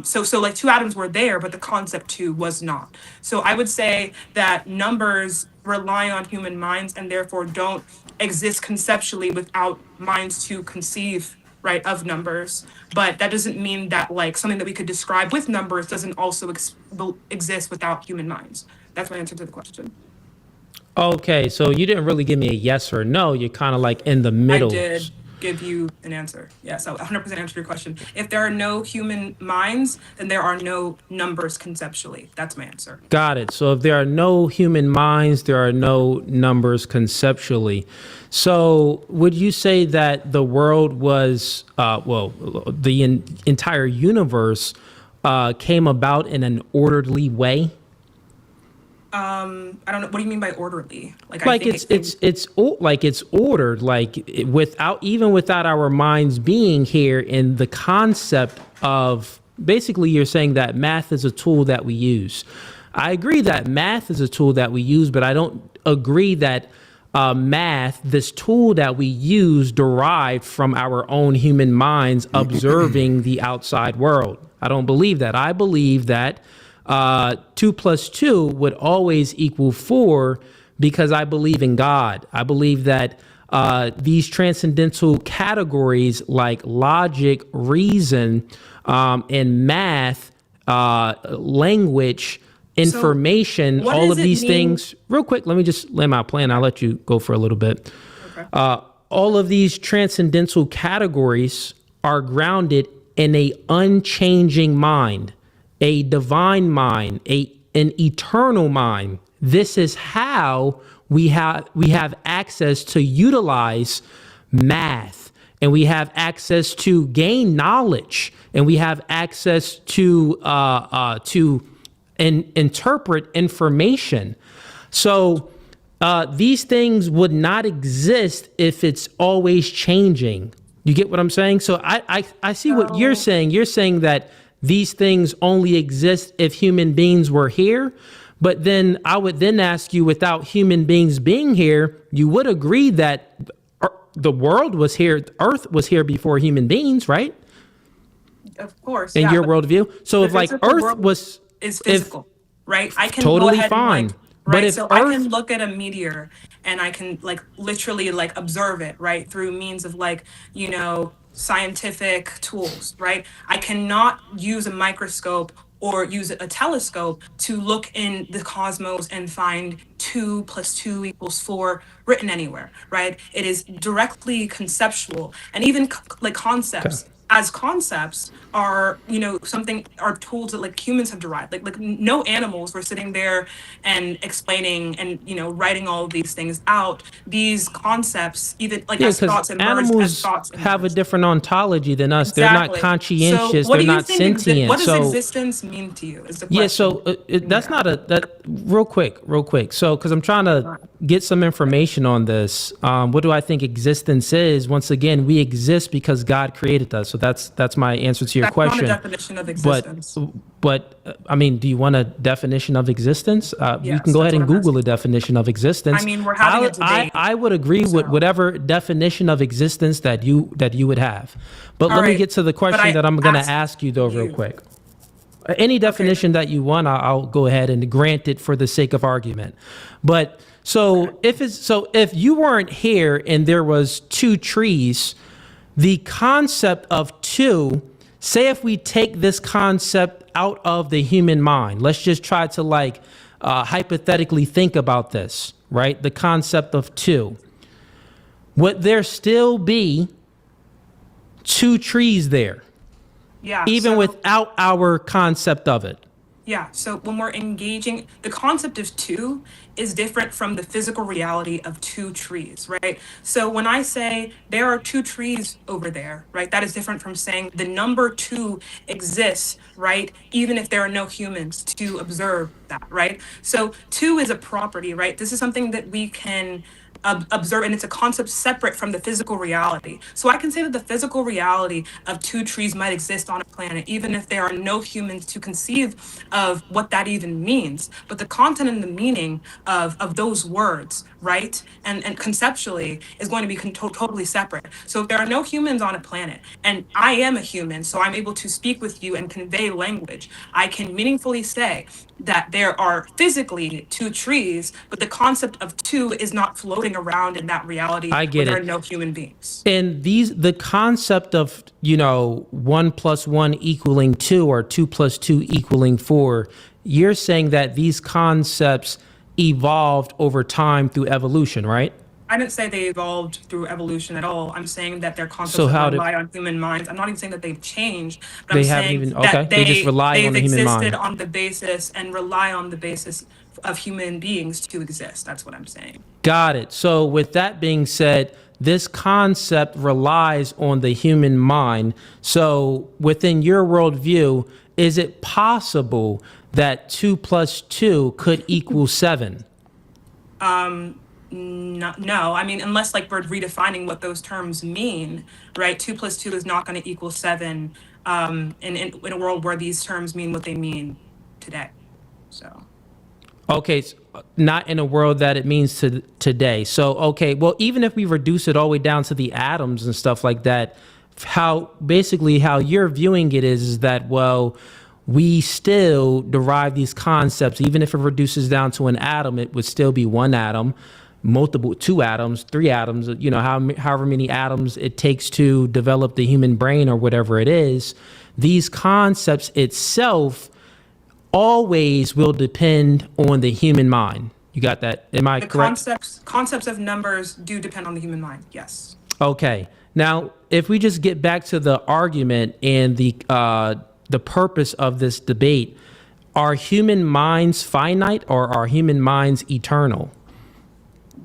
so like two atoms were there, but the concept two was not. So I would say that numbers rely on human minds and therefore don't exist conceptually without minds to conceive, right, of numbers. But that doesn't mean that like something that we could describe with numbers doesn't also exist without human minds. That's my answer to the question. Okay, so you didn't really give me a yes or no. You're kind of like in the middle. I did give you an answer. Yeah, so 100% answered your question. If there are no human minds, then there are no numbers conceptually. That's my answer. Got it. So if there are no human minds, there are no numbers conceptually. So would you say that the world was, the entire universe came about in an orderly way? I don't know. What do you mean by orderly? Like Like it's ordered, without our minds being here, in the concept of, basically you're saying that math is a tool that we use. I agree that math is a tool that we use, but I don't agree that math, this tool that we use, derived from our own human minds observing the outside world. I don't believe that. I believe that 2 + 2 would always equal 4, because I believe in God. I believe that these transcendental categories like logic, reason, and math, language, information, what all does of it these mean- things. Real quick, let me just lay my plan. I'll let you go for a little bit. Okay. All of these transcendental categories are grounded in a unchanging mind, a divine mind, an eternal mind. This is how we have access to utilize math, and we have access to gain knowledge, and we have access to interpret information. So these things would not exist if it's always changing. You get what I'm saying? So I see what you're saying. You're saying that these things only exist if human beings were here. But then I would then ask you, without human beings being here, you would agree that the world was here, Earth was here before human beings, right? Of course. In your worldview. So if like Earth was is physical, right? I can totally go ahead fine. And, like, But right. if So I can look at a meteor and I can like literally like observe it, right, through means of like, scientific tools, right? I cannot use a microscope or use a telescope to look in the cosmos and find 2 + 2 = 4 written anywhere, right? It is directly conceptual, and even like concepts. Okay. As concepts are, are tools that like humans have derived. Like no animals were sitting there and explaining and writing all of these things out. These concepts, even like as thoughts emerge, animals have a different ontology than us. They're not conscientious. So what they're do you not think sentient. what does existence mean to you? Is the question. Yeah. So that's not that. Real quick. So because I'm trying to get some information on this. What do I think existence is? Once again, we exist because God created us. So that's my answer to your question. Not a definition of existence. But I mean, do you want a definition of existence? You Yes, can go ahead that's and what I'm Google a definition of existence. I mean, we're having a debate. I would agree with whatever definition of existence that you would have. But let me get to the question that I'm going to ask you though, real quick. Any definition that you want, I'll go ahead and grant it for the sake of argument. But if you weren't here and there was two trees, the concept of two say if we take this concept out of the human mind, let's just try to like hypothetically think about this, right? The concept of two. Would there still be two trees there, Yeah. even so- without our concept of it? Yeah, so when we're engaging, the concept of two is different from the physical reality of two trees, right? So when I say there are two trees over there, right, that is different from saying the number two exists, right, even if there are no humans to observe that, right? So two is a property, right? This is something that we can observe, and it's a concept separate from the physical reality. So I can say that the physical reality of two trees might exist on a planet, even if there are no humans to conceive of what that even means. But the content and the meaning of those words, right, and conceptually is going to be totally separate. So if there are no humans on a planet, and I am a human, so I'm able to speak with you and convey language, I can meaningfully say that there are physically two trees, but the concept of two is not floating around in that reality I where get there it. are no human beings. And the concept of, 1 + 1 equaling 2 or 2 + 2 equaling 4, you're saying that these concepts evolved over time through evolution, right? I didn't say they evolved through evolution at all. I'm saying that their concepts So how that did rely on human minds. I'm not even saying that they've changed, but they I'm haven't saying even that okay? They just rely on they've the human existed mind. on the basis and rely on the basis of human beings to exist. That's what I'm saying. Got it. So with that being said, this concept relies on the human mind. So within your worldview, is it possible that 2 + 2 could equal 7? No, I mean, unless like we're redefining what those terms mean, right? 2 + 2 is not going to equal 7 in a world where these terms mean what they mean today. So. Okay, not in a world that it means to today. So, okay, well, even if we reduce it all the way down to the atoms and stuff like that, how you're viewing it is that, well, we still derive these concepts, even if it reduces down to an atom, it would still be one atom, multiple, two atoms, three atoms, however many atoms it takes to develop the human brain or whatever it is. These concepts itself always will depend on the human mind. You got that? Am I The correct? concepts of numbers do depend on the human mind. Yes. Okay. Now, if we just get back to the argument and the purpose of this debate, are human minds finite or are human minds eternal?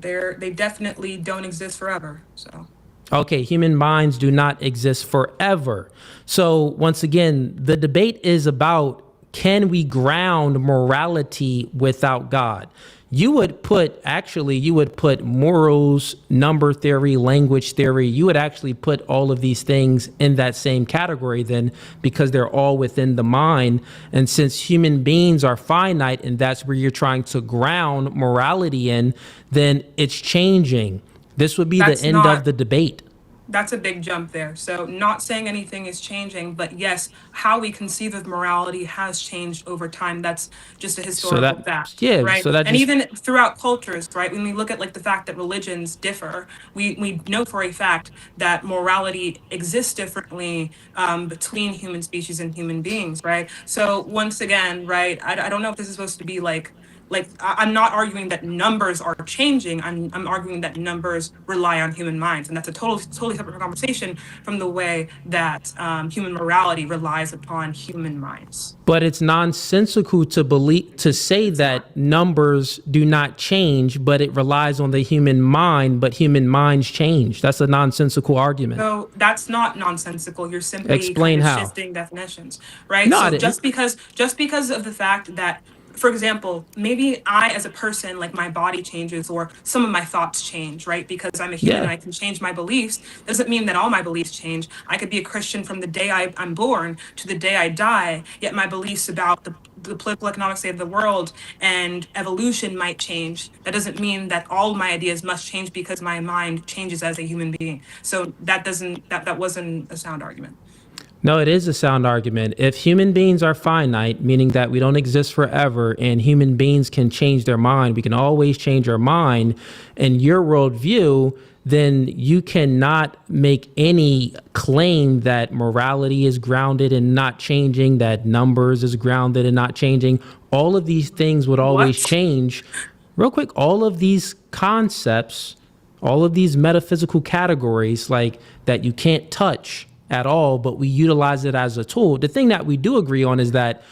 They definitely don't exist forever. So. Okay, human minds do not exist forever. So once again, the debate is about, can we ground morality without God? You would put morals, number theory, language theory. You would actually put all of these things in that same category then, because they're all within the mind. And since human beings are finite and that's where you're trying to ground morality in, then it's changing. This would be That's the end not- of the debate. That's a big jump there. So, not saying anything is changing, but yes, how we conceive of morality has changed over time. That's just a historical fact, right? so that and just- even throughout cultures, right? When we look at like the fact that religions differ, we know for a fact that morality exists differently between human species and human beings, right? So once again, right? I don't know if this is supposed to be like I'm not arguing that numbers are changing. I'm arguing that numbers rely on human minds, and that's a totally separate conversation from the way that human morality relies upon human minds. But it's nonsensical to say that numbers do not change, but it relies on the human mind, but human minds change. That's a nonsensical argument. So that's not nonsensical. You're simply Explain kind of how. shifting definitions, right? No, I So didn't. just because of the fact that, for example, maybe I as a person, like my body changes or some of my thoughts change, right? Because I'm a human and Yeah. I can change my beliefs. Doesn't mean that all my beliefs change. I could be a Christian from the day I'm born to the day I die, yet my beliefs about the political economic state of the world and evolution might change. That doesn't mean that all my ideas must change because my mind changes as a human being. So that wasn't a sound argument. No, it is a sound argument. If human beings are finite, meaning that we don't exist forever, and human beings can change their mind, we can always change our mind, in your worldview, then you cannot make any claim that morality is grounded and not changing, that numbers is grounded and not changing. All of these things would always What? change. Real quick, all of these concepts, all of these metaphysical categories, like that you can't touch at all, but we utilize it as a tool. The thing that we do agree on is that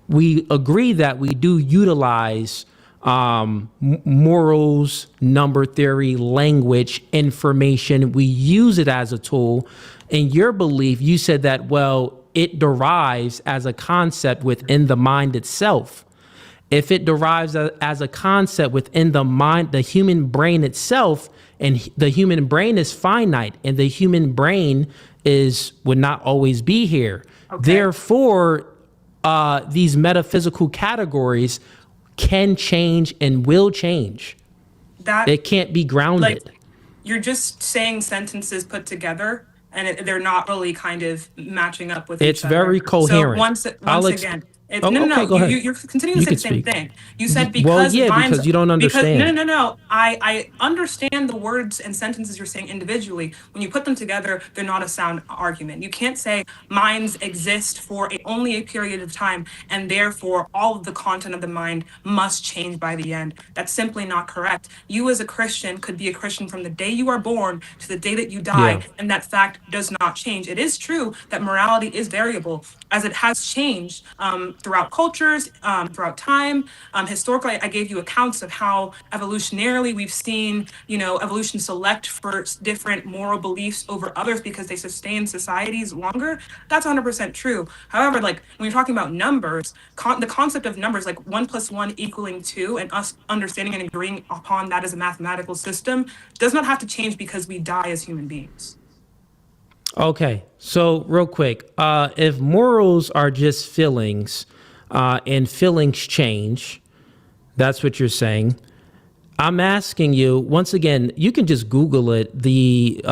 we agree that we do utilize morals, number theory, language, information. We use it as a tool. In your belief, you said that, well, it derives as a concept within the mind itself. If it derives as a concept within the mind, the human brain itself, and the human brain is finite, and the human brain would not always be here. Okay. Therefore, these metaphysical categories can change and will change. That It can't be grounded. like you're just saying sentences put together, and they're not really kind of matching up with It's each other. very coherent. So once I'll again, Oh, okay, go ahead. you're continuing to say You the can same speak. thing. You said Well, because yeah, mine's because you don't understand. no. I understand the words and sentences you're saying individually. When you put them together, they're not a sound argument. You can't say minds exist for only a period of time, and therefore all of the content of the mind must change by the end. That's simply not correct. You as a Christian could be a Christian from the day you are born to the day that you die, Yeah. and that fact does not change. It is true that morality is variable, as it has changed throughout cultures, throughout time. Historically, I gave you accounts of how evolutionarily we've seen, evolution select for different moral beliefs over others because they sustain societies longer. That's 100% true. However, like when you're talking about numbers, the concept of numbers, like 1 + 1 = 2, and us understanding and agreeing upon that as a mathematical system, does not have to change because we die as human beings. Okay, so real quick, if morals are just feelings, and feelings change, that's what you're saying. I'm asking you once again. You can just Google it. The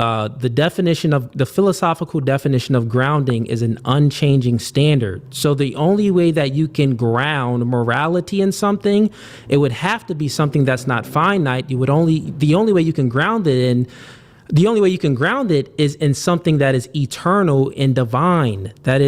definition of the philosophical definition of grounding is an unchanging standard. So the only way that you can ground morality in something, it would have to be something that's not finite. The only way you can ground it in. The only way you can ground it is in something that is eternal and divine, that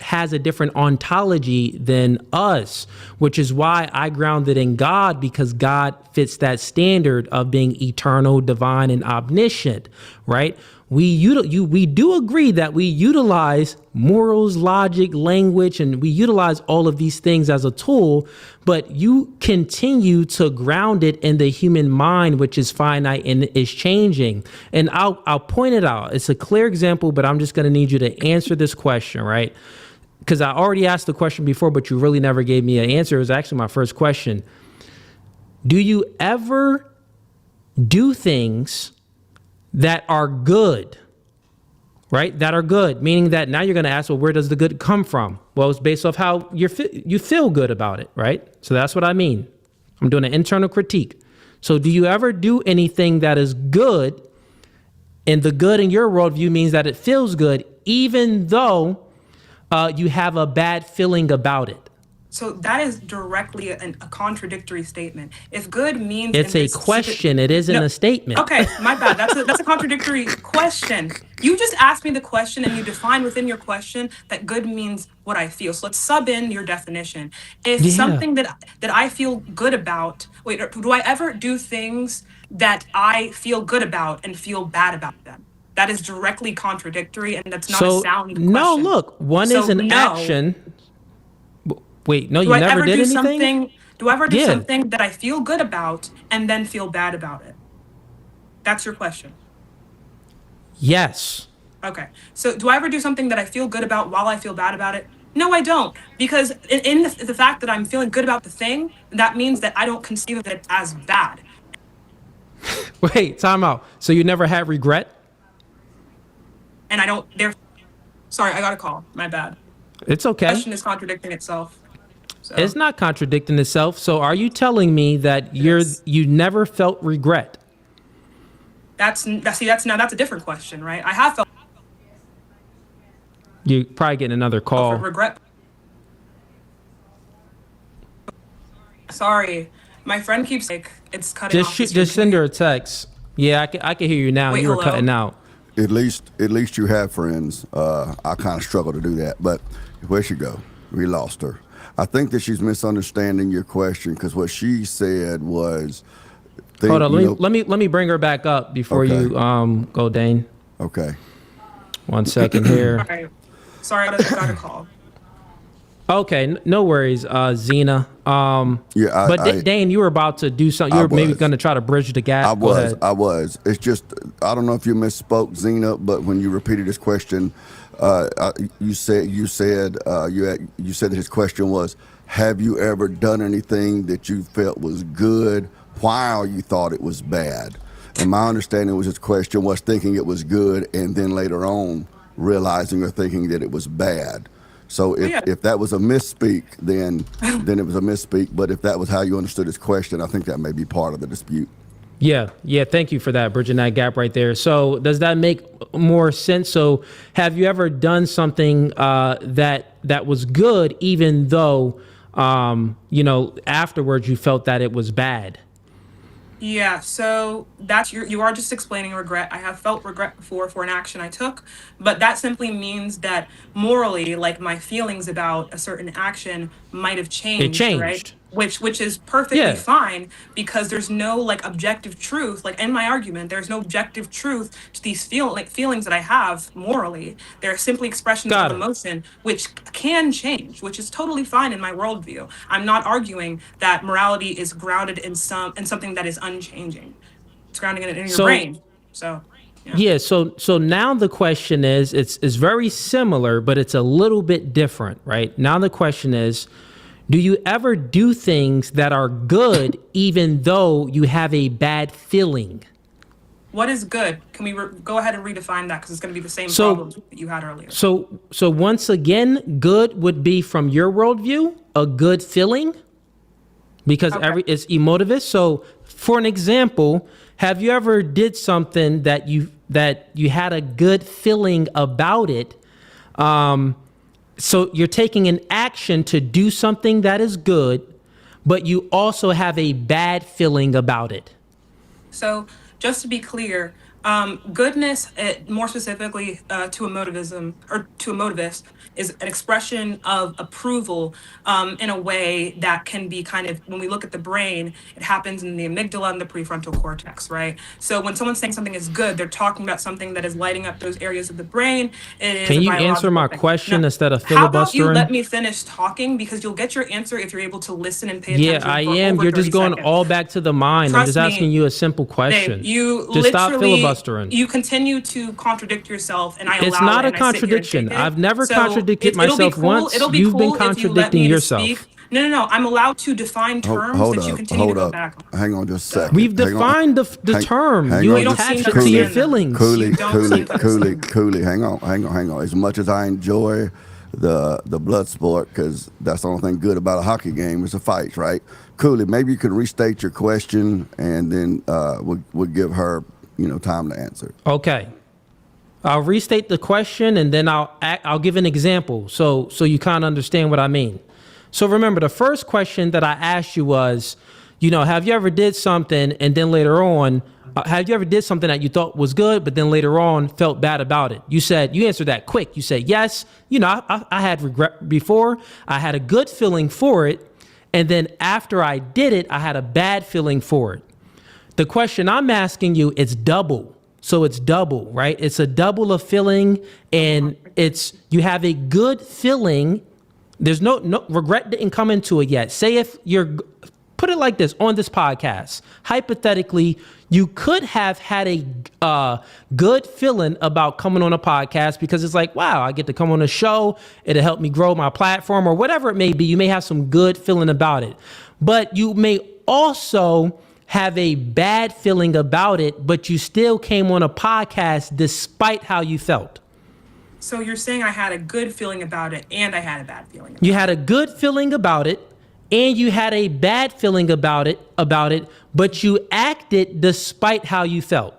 has a different ontology than us, which is why I ground it in God, because God fits that standard of being eternal, divine, and omniscient, right? We do agree that we utilize morals, logic, language, and we utilize all of these things as a tool, but you continue to ground it in the human mind, which is finite and is changing. And I'll point it out. It's a clear example, but I'm just going to need you to answer this question, right? Because I already asked the question before, but you really never gave me an answer. It was actually my first question. Do you ever do things that are good, right? That are good, meaning that now you're going to ask, well, where does the good come from? Well, it's based off how you feel good about it, right? So that's what I mean. I'm doing an internal critique. So do you ever do anything that is good, and the good in your worldview means that it feels good, even though you have a bad feeling about it? So that is directly a contradictory statement. If good means It's a question. It isn't a statement. Okay, my bad. That's a contradictory question. You just asked me the question, and you define within your question that good means what I feel. So let's sub in your definition. If something that I feel good about, do I ever do things that I feel good about and feel bad about them? That is directly contradictory, and that's not a sound question. No, look, one is an action. Wait, no, you never did anything? Do I ever do something that I feel good about and then feel bad about it? That's your question. Yes. Okay. So do I ever do something that I feel good about while I feel bad about it? No, I don't. Because in the fact that I'm feeling good about the thing, that means that I don't conceive of it as bad. Wait, time out. So you never had regret? And I don't, sorry, I got a call. My bad. It's okay. The question is contradicting itself. So. It's not contradicting itself. So are you telling me that you never felt regret? That's a different question, right? I have felt. You're probably getting another call. Regret. Sorry, my friend keeps like it's cutting off. Just send her a text. Yeah, I can hear you now. Wait, You were hello? cutting out. At least you have friends. I kind of struggle to do that, but where'd she go? We lost her. I think that she's misunderstanding your question because what she said was. Hold on, let me bring her back up before Okay. you go, Dane. Okay. 1 second here. All right. Sorry, I got a call. Okay, no worries, Zina. Yeah, But Dane, you were about to do something. You were maybe going to try to bridge the gap. I Go was. ahead. I was. It's just I don't know if you misspoke, Zina, but when you repeated his question, you said that his question was, "Have you ever done anything that you felt was good while you thought it was bad?" And my understanding was his question was thinking it was good and then later on realizing or thinking that it was bad. So if that was a misspeak, then it was a misspeak. But if that was how you understood his question, I think that may be part of the dispute. Yeah. Thank you for that, bridging that gap right there. So does that make more sense? So have you ever done something that was good, even though afterwards you felt that it was bad? Yeah, so that's you are just explaining regret. I have felt regret before for an action I took, but that simply means that morally, like my feelings about a certain action might have changed, It changed. right? Which is perfectly Yeah. fine because there's no like objective truth. Like in my argument, there's no objective truth to these feelings that I have morally. They're simply expressions Got of it. emotion, which can change, which is totally fine in my worldview. I'm not arguing that morality is grounded in something that is unchanging. It's grounding it in your brain. So Yeah, so now the question is, it's very similar, but it's a little bit different, right? Now the question is, do you ever do things that are good even though you have a bad feeling? what is good? Can we go ahead and redefine that because it's going to be the same problems that you had earlier. So once again, good would be from your worldview, a good feeling, because it's emotivist. So for an example, have you ever did something that you had a good feeling about it? So you're taking an action to do something that is good, but you also have a bad feeling about it. So just to be clear, goodness, more specifically to emotivism or to a motivist, is an expression of approval in a way that can be kind of, when we look at the brain, it happens in the amygdala and the prefrontal cortex, right? So when someone's saying something is good, they're talking about something that is lighting up those areas of the brain. Can you answer my question instead of How about you filibustering? let me finish talking, because you'll get your answer if you're able to listen and pay attention. Yeah, I for am. over You're just 30 going seconds. all back to the mind. I'm Trust just me, asking you a simple question. Babe, you Just stop literally, filibustering. You continue to contradict yourself, and I allow It's not it, a and I sit here and contradiction. take it. I've never So contradicted it'll be myself cool- once. It'll be You've been cool if you let contradicting me to yourself. speak. No. I'm allowed to define terms Hold that you up, continue to hold go up. back on. Hang on just a second. We've Hang on. defined the term. hang You on just- attach it Cooley, to your understand that. feelings. Cooley, You don't Cooley, seem to Cooley, understand. Cooley. Hang on. As much as I enjoy the blood sport, because that's the only thing good about a hockey game is the fights, right? Cooley, maybe you could restate your question, and then we'll give her time to answer. Okay. I'll restate the question, and then I'll give an example so you kind of understand what I mean. So remember, the first question that I asked you was, have you ever did something and then later on, have you ever did something that you thought was good, but then later on felt bad about it? You answered that quick. You said, yes, I had regret before. I had a good feeling for it. And then after I did it, I had a bad feeling for it. The question I'm asking you, it's double. So it's double, right? It's a double of feeling, and you have a good feeling. There's no regret didn't come into it yet. Say if put it like this, on this podcast, hypothetically, you could have had a good feeling about coming on a podcast because it's like, wow, I get to come on a show. It'll help me grow my platform or whatever it may be. You may have some good feeling about it, but you may also have a bad feeling about it, but you still came on a podcast despite how you felt. So you're saying I had a good feeling about it and I had a bad feeling about You had a good feeling about it and you had a bad feeling about it, but you acted despite how you felt.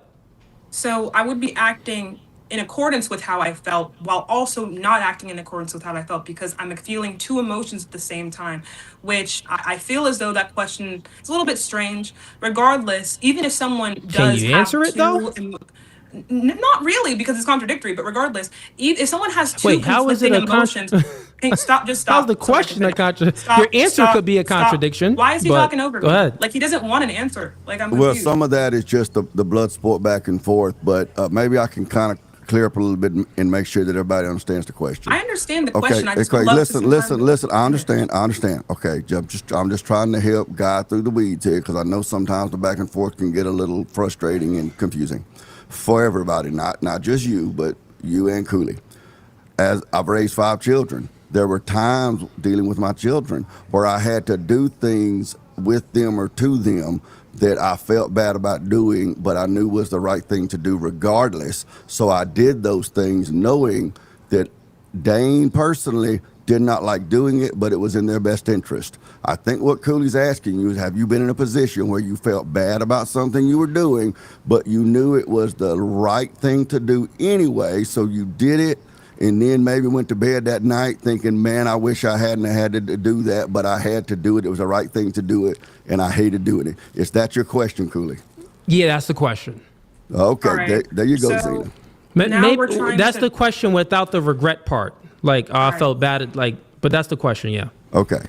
So I would be acting in accordance with how I felt while also not acting in accordance with how I felt because I'm feeling two emotions at the same time, which I feel as though that question is a little bit strange. Regardless, even if someone Can does you have answer it though? not really because it's contradictory, but regardless, if someone has two Wait, how is it conflicting a emotions, hey, stop, just how's the stop so I can question a finish. Your Stop, answer could stop, be a stop. contradiction, Why is he but talking over go me? ahead. Like he doesn't want an answer. Like I'm Well, confused. some of that is just the blood sport back and forth, but maybe I can kind of clear up a little bit and make sure that everybody understands the question. I understand the Okay, question. I just would okay. love to Listen, some time listen, to listen. I finish. understand. I understand. Okay, I'm just trying to help guide through the weeds here because I know sometimes the back and forth can get a little frustrating and confusing for everybody. Not just you, but you and Cooley. As I've raised 5 children, there were times dealing with my children where I had to do things with them or to them that I felt bad about doing, but I knew was the right thing to do regardless. So I did those things knowing that Dane personally did not like doing it, but it was in their best interest. I think what Cooley's asking you is, have you been in a position where you felt bad about something you were doing, but you knew it was the right thing to do anyway, so you did it, and then maybe went to bed that night thinking, man, I wish I hadn't had to do that, but I had to do it. It was the right thing to do it, and I hated doing it. Is that your question, Cooley? Yeah, that's the question. Okay, All right. there you go, So Zina. now Maybe we're trying that's to. the question without the regret part. Like, oh, I right. felt bad. But that's the question. Yeah. Okay,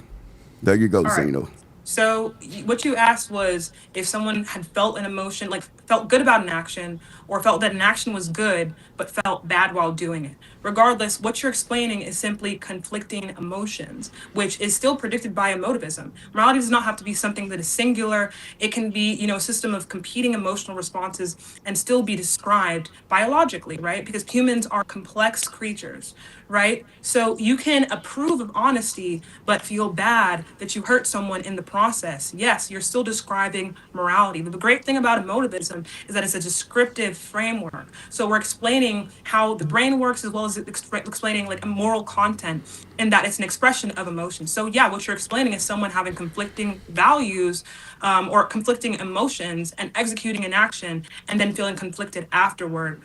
there you go, All right. Zina. So what you asked was if someone had felt an emotion, like felt good about an action, or felt that an action was good but felt bad while doing it. Regardless, what you're explaining is simply conflicting emotions, which is still predicted by emotivism. Morality does not have to be something that is singular. It can be, a system of competing emotional responses and still be described biologically, right? Because humans are complex creatures, right? So you can approve of honesty, but feel bad that you hurt someone in the process. Yes, you're still describing morality. But the great thing about emotivism is that it's a descriptive framework. So we're explaining how the brain works as well as explaining like a moral content and that it's an expression of emotion. So yeah, what you're explaining is someone having conflicting values or conflicting emotions and executing an action and then feeling conflicted afterward.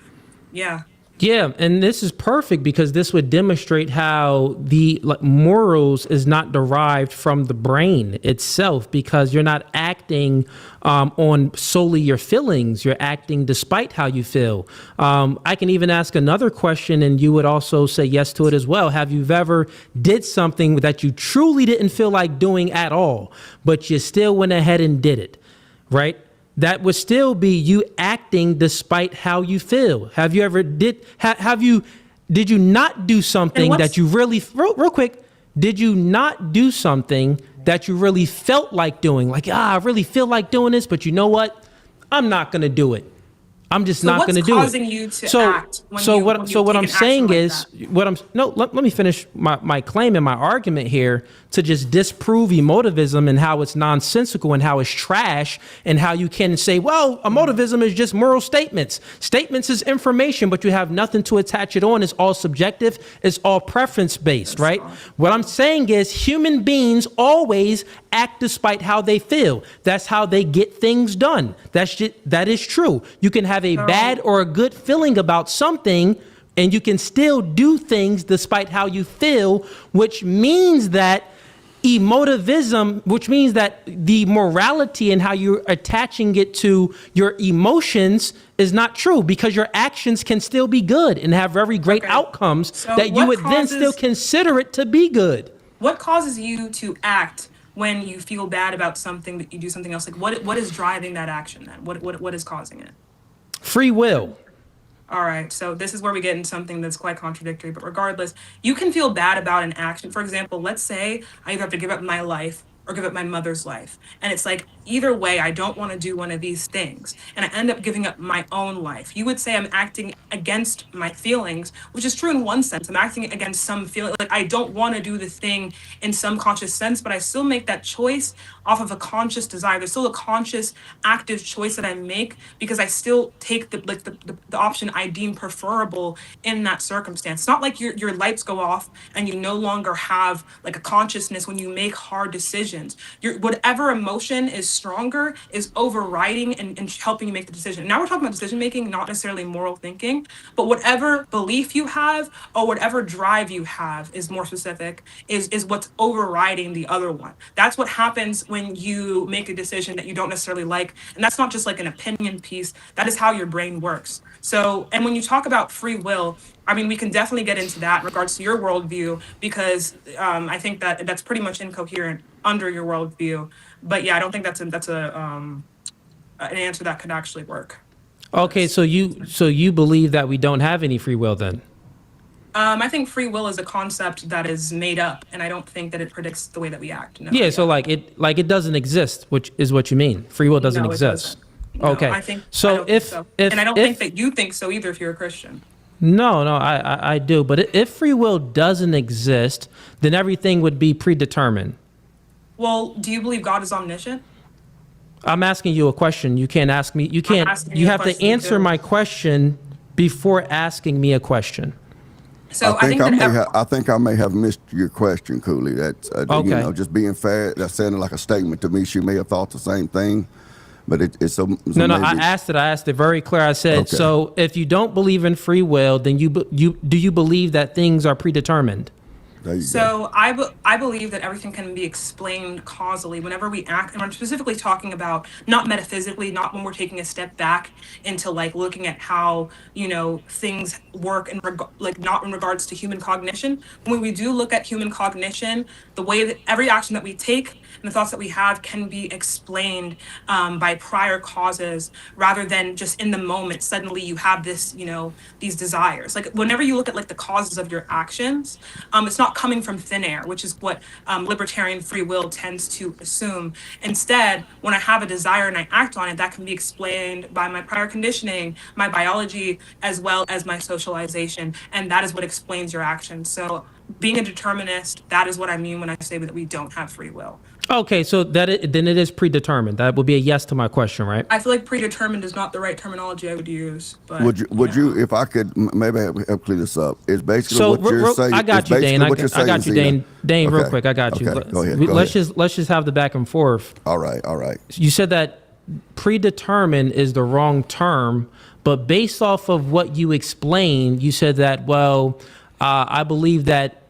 Yeah. Yeah, and this is perfect because this would demonstrate how the morals is not derived from the brain itself because you're not acting on solely your feelings. You're acting despite how you feel. I can even ask another question and you would also say yes to it as well. Have you ever did something that you truly didn't feel like doing at all, but you still went ahead and did it, right? That would still be you acting despite how you feel. Have you ever did you not do something that you really, real quick, did you not do something that you really felt like doing? Like, I really feel like doing this, but you know what? I'm not going to do it. I'm just not going to do it. What's causing you to act when what I'm take an saying action is like that? let me finish my claim and my argument here to just disprove emotivism and how it's nonsensical and how it's trash and how you can say, well, emotivism is just moral statements. Statements is information, but you have nothing to attach it on. It's all subjective. It's all preference based, right? What I'm saying is human beings always act despite how they feel. That's how they get things done. That is true. You can have a bad or a good feeling about something and you can still do things despite how you feel, which means that emotivism, which means that the morality and how you're attaching it to your emotions is not true because your actions can still be good and have very great outcomes So that you would then still consider it to be good. What causes you to act when you feel bad about something that you do something else? Like what is driving that action then? What is causing it? Free will. All right, so this is where we get into something that's quite contradictory, but regardless, you can feel bad about an action. For example, let's say I either have to give up my life or give up my mother's life. And it's like, either way, I don't want to do one of these things. And I end up giving up my own life. You would say I'm acting against my feelings, which is true in one sense. I'm acting against some feeling. Like I don't want to do the thing in some conscious sense, but I still make that choice off of a conscious desire. There's still a conscious, active choice that I make because I still take the option I deem preferable in that circumstance. It's not like your lights go off and you no longer have like a consciousness when you make hard decisions. Your whatever emotion is stronger is overriding and helping you make the decision. Now we're talking about decision making, not necessarily moral thinking, but whatever belief you have or whatever drive you have is more specific, is what's overriding the other one. That's what happens when you make a decision that you don't necessarily like. And that's not just like an opinion piece, that is how your brain works. So, and when you talk about free will, I mean, we can definitely get into that in regards to your worldview, because I think that that's pretty much incoherent under your worldview. But yeah, I don't think that's an answer that could actually work. Okay, so you believe that we don't have any free will then? I think free will is a concept that is made up, and I don't think that it predicts the way that we act. No, Yeah, so like it doesn't exist, which is what you mean. Free will doesn't No, it exist. doesn't. No, Okay. I think So I don't if- think so. if- and I don't if- think that you think so either if you're a Christian. No, I do. But if free will doesn't exist, then everything would be predetermined. Well, do you believe God is omniscient? I'm asking you a question. You can't ask me. You can't. asking You you a have to question, answer too. my question before asking me a question. So I think that I think I may have missed your question, Cooley. That's Okay. you know, just being fair. That sounded like a statement to me. She may have thought the same thing, but it's so No, maybe, I asked it very clear. I said, Okay. so if you don't believe in free will, then do you believe that things are predetermined? There you go. So I believe that everything can be explained causally whenever we act, and I'm specifically talking about not metaphysically, not when we're taking a step back into like looking at how things work in like not in regards to human cognition. When we do look at human cognition, the way that every action that we take and the thoughts that we have can be explained by prior causes, rather than just in the moment suddenly you have this these desires. Like whenever you look at like the causes of your actions, it's not coming from thin air, which is what libertarian free will tends to assume. Instead, when I have a desire and I act on it, that can be explained by my prior conditioning, my biology, as well as my socialization, and that is what explains your actions. So being a determinist, that is what I mean when I say that we don't have free will. Okay, so then it is predetermined. That would be a yes to my question, right? I feel like predetermined is not the right terminology I would use. But Would you, if I could, maybe help clear this up? It's basically So what you're saying. I got it's you, basically Dane. I what you're got you, saying, Dane. Zina. Dane, real Okay. quick, I got you. Okay, go ahead. Let's just have the back and forth. All right. You said that predetermined is the wrong term, but based off of what you explained, you said that, I believe that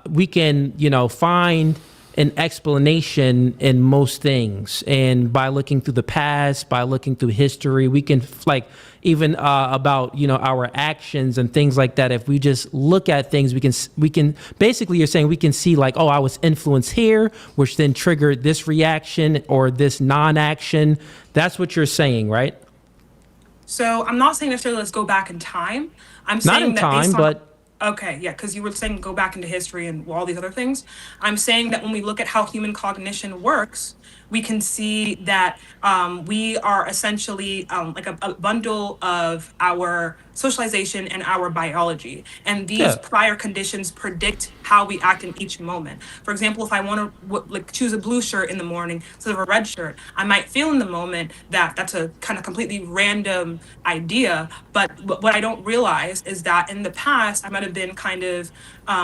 we can, find an explanation in most things. And by looking through the past, by looking through history, we can even about, our actions and things like that. If we just look at things, we can basically, you're saying we can see like, oh, I was influenced here, which then triggered this reaction or this non-action. That's what you're saying, right? So I'm not saying necessarily let's go back in time. I'm Not saying in that time, based on, but okay, yeah, because you were saying go back into history and all these other things. I'm saying that when we look at how human cognition works, we can see that we are essentially like a bundle of our socialization and our biology. And these prior conditions predict how we act in each moment. For example, if I want to choose a blue shirt in the morning instead of a red shirt, I might feel in the moment that that's a kind of completely random idea. But what I don't realize is that in the past, I might have been kind of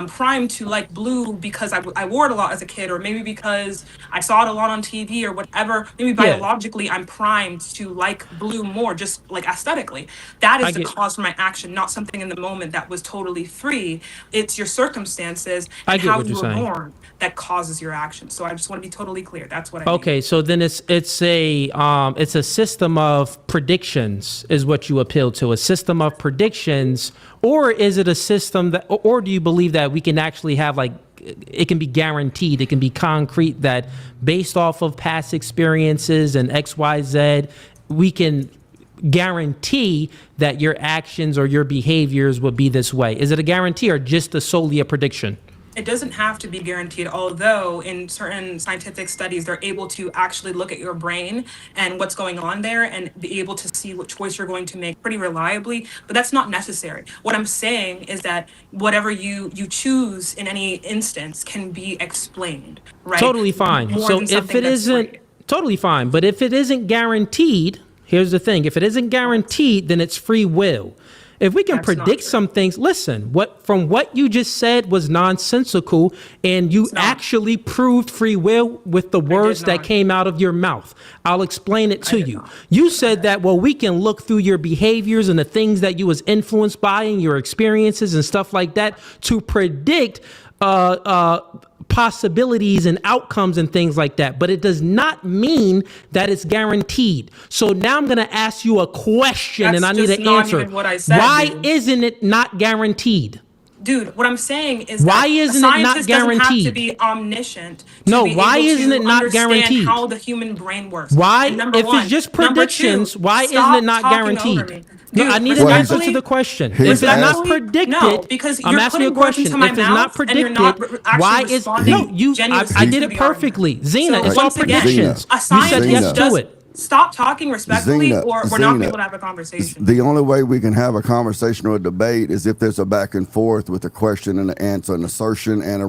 primed to like blue because I wore it a lot as a kid, or maybe because I saw it a lot on TV or whatever. Maybe biologically, I'm primed to like blue more, just like aesthetically. That is the cause for my action, not something in the moment that was totally free. It's your circumstances and how you were born that causes your action. So I just want to be totally clear. That's what I mean. Okay, so then it's a system of predictions is what you appeal to, a system of predictions, or is it a system that, or do you believe that we can actually have like, it can be guaranteed, it can be concrete, that based off of past experiences and X, Y, Z, we can guarantee that your actions or your behaviors would be this way? Is it a guarantee or just solely a prediction? It doesn't have to be guaranteed, although in certain scientific studies, they're able to actually look at your brain and what's going on there and be able to see what choice you're going to make pretty reliably, but that's not necessary. What I'm saying is that whatever you choose in any instance can be explained, right? Totally fine. More So than if something it that's isn't, free. totally fine, but if it isn't guaranteed, here's the thing, if it isn't guaranteed, then it's free will. if we can That's not predict true. some things, listen, what you just said was nonsensical, and you It's not. actually proved free will with the words that not. came out of your mouth. I'll explain it to did you. not. You said that, well, we can look through your behaviors and the things that you was influenced by and your experiences and stuff like that to predict possibilities and outcomes and things like that, but it does not mean that it's guaranteed. So now I'm going to ask you a question, That's and I need just an not answer. even what I said, Why dude. isn't it not guaranteed? Dude, what I'm saying is Why that isn't a it not scientist doesn't have to guaranteed? be omniscient to No, be why able isn't to it not understand guaranteed? how the human brain works. Why, And number if one. it's just Number predictions, two, why isn't stop it not talking over guaranteed? me. No, Dude, I need an answer to respectfully- the question. If He's it's not asked- predicted, No, because I'm you're asking you a putting words question. into my If it's not mouth and you're predicted, not actually why is responding no? You, genuinely I did to it the perfectly. argument. Zina, So it's all once again, predictions. a You said scientist yes to just it. stop talking respectfully, Zina, or we're not Zina, able to have a conversation. The only way we can have a conversation or a debate is if there's a back and forth with a question and an answer, an assertion and a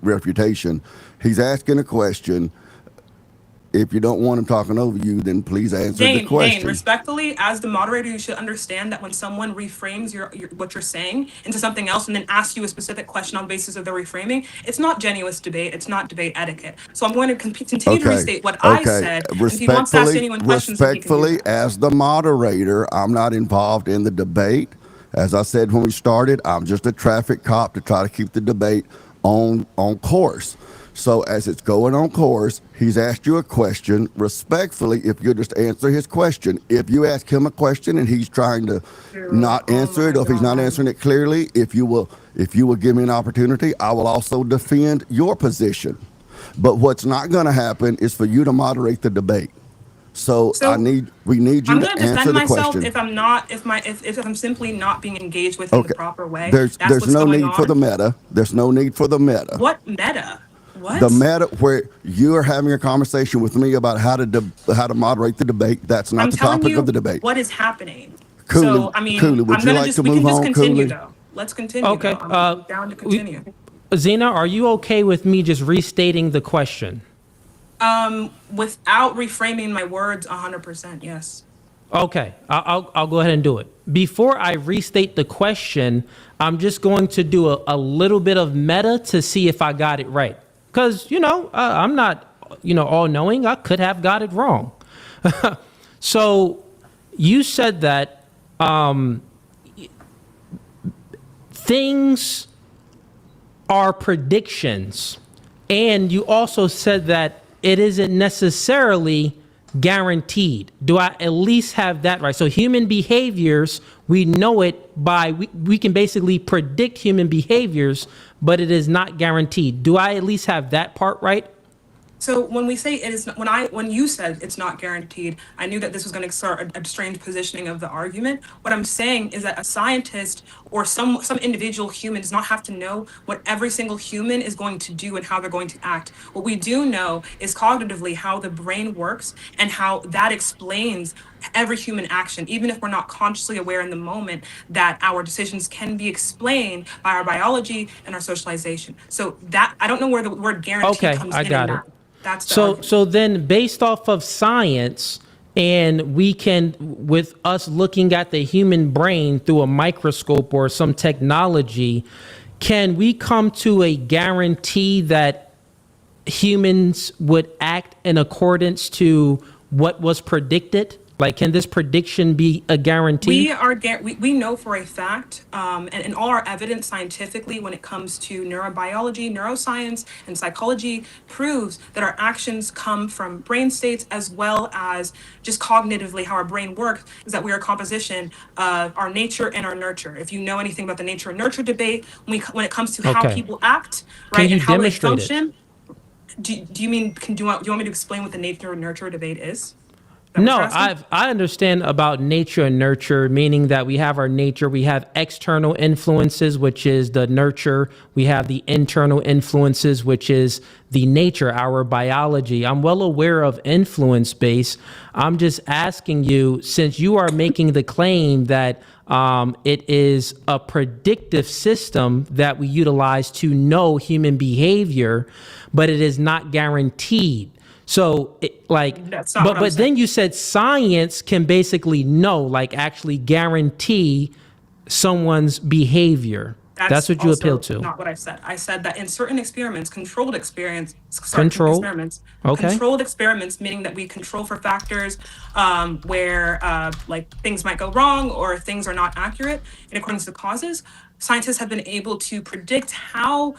refutation. He's asking a question. If you don't want him talking over you, then please answer the Dane, question. respectfully, as the moderator, you should understand that when someone reframes your what you're saying into something else and then asks you a specific question on the basis of the reframing, it's not genuine debate. It's not debate etiquette. So I'm going to continue to restate what I said. And if he wants to ask anyone questions, then he can do Respectfully, that. as the moderator, I'm not involved in the debate. As I said when we started, I'm just a traffic cop to try to keep the debate on course. So as it's going on course, he's asked you a question. Respectfully, if you just answer his question. If you ask him a question and he's trying to not answer it, or if he's not answering it clearly, if you will give me an opportunity, I will also defend your position. But what's not going to happen is for you to moderate the debate. So we need you I'm to going to answer defend the myself question. if I'm simply not being engaged with in the proper way. There's That's what's no going need for on. the meta. There's no need for the meta. What meta? What? The meta where you are having a conversation with me about how to moderate the debate. That's not I'm the telling topic you of the debate. what is happening. Cooley, So I mean, Cooley, would I'm you gonna like just to we can move just on, continue Cooley? though. Let's continue. Okay, Though. I'm down to continue. Zina, are you okay with me just restating the question? Without reframing my words, 100%. Yes. Okay, I'll go ahead and do it. Before I restate the question, I'm just going to do a little bit of meta to see if I got it right. Because, I'm not, all knowing. I could have got it wrong. So you said that things are predictions. And you also said that it isn't necessarily guaranteed. Do I at least have that right? So human behaviors, we know it by, we can basically predict human behaviors, but it is not guaranteed. Do I at least have that part right? So when we say it is, when you said it's not guaranteed, I knew that this was going to start a strange positioning of the argument. What I'm saying is that a scientist or some individual human does not have to know what every single human is going to do and how they're going to act. What we do know is cognitively how the brain works and how that explains every human action, even if we're not consciously aware in the moment that our decisions can be explained by our biology and our socialization. So that I don't know where the word guarantee comes I in. got in it. that. That's the So argument. so then based off of science, and we can, with us looking at the human brain through a microscope or some technology, can we come to a guarantee that humans would act in accordance to what was predicted? Like, can this prediction be a guarantee? We know for a fact, and all our evidence scientifically when it comes to neurobiology, neuroscience, and psychology proves that our actions come from brain states as well as just cognitively how our brain works, is that we are a composition of our nature and our nurture. If you know anything about the nature and nurture debate, when it comes to how Okay. people act, Can right, you and how they demonstrate it? function, do you mean, do you want me to explain what the nature and nurture debate is? That what No, you're asking? I understand about nature and nurture, meaning that we have our nature, we have external influences, which is the nurture, we have the internal influences, which is the nature, our biology. I'm well aware of influence base. I'm just asking you, since you are making the claim that it is a predictive system that we utilize to know human behavior, but it is not guaranteed. So, That's not what I'm but saying. then you said science can basically know, like actually guarantee someone's behavior. That's what you also appeal to. not what I said. I said that in certain experiments, Control. Okay. controlled experiments, meaning that we control for factors where like things might go wrong or things are not accurate in accordance to causes. Scientists have been able to predict how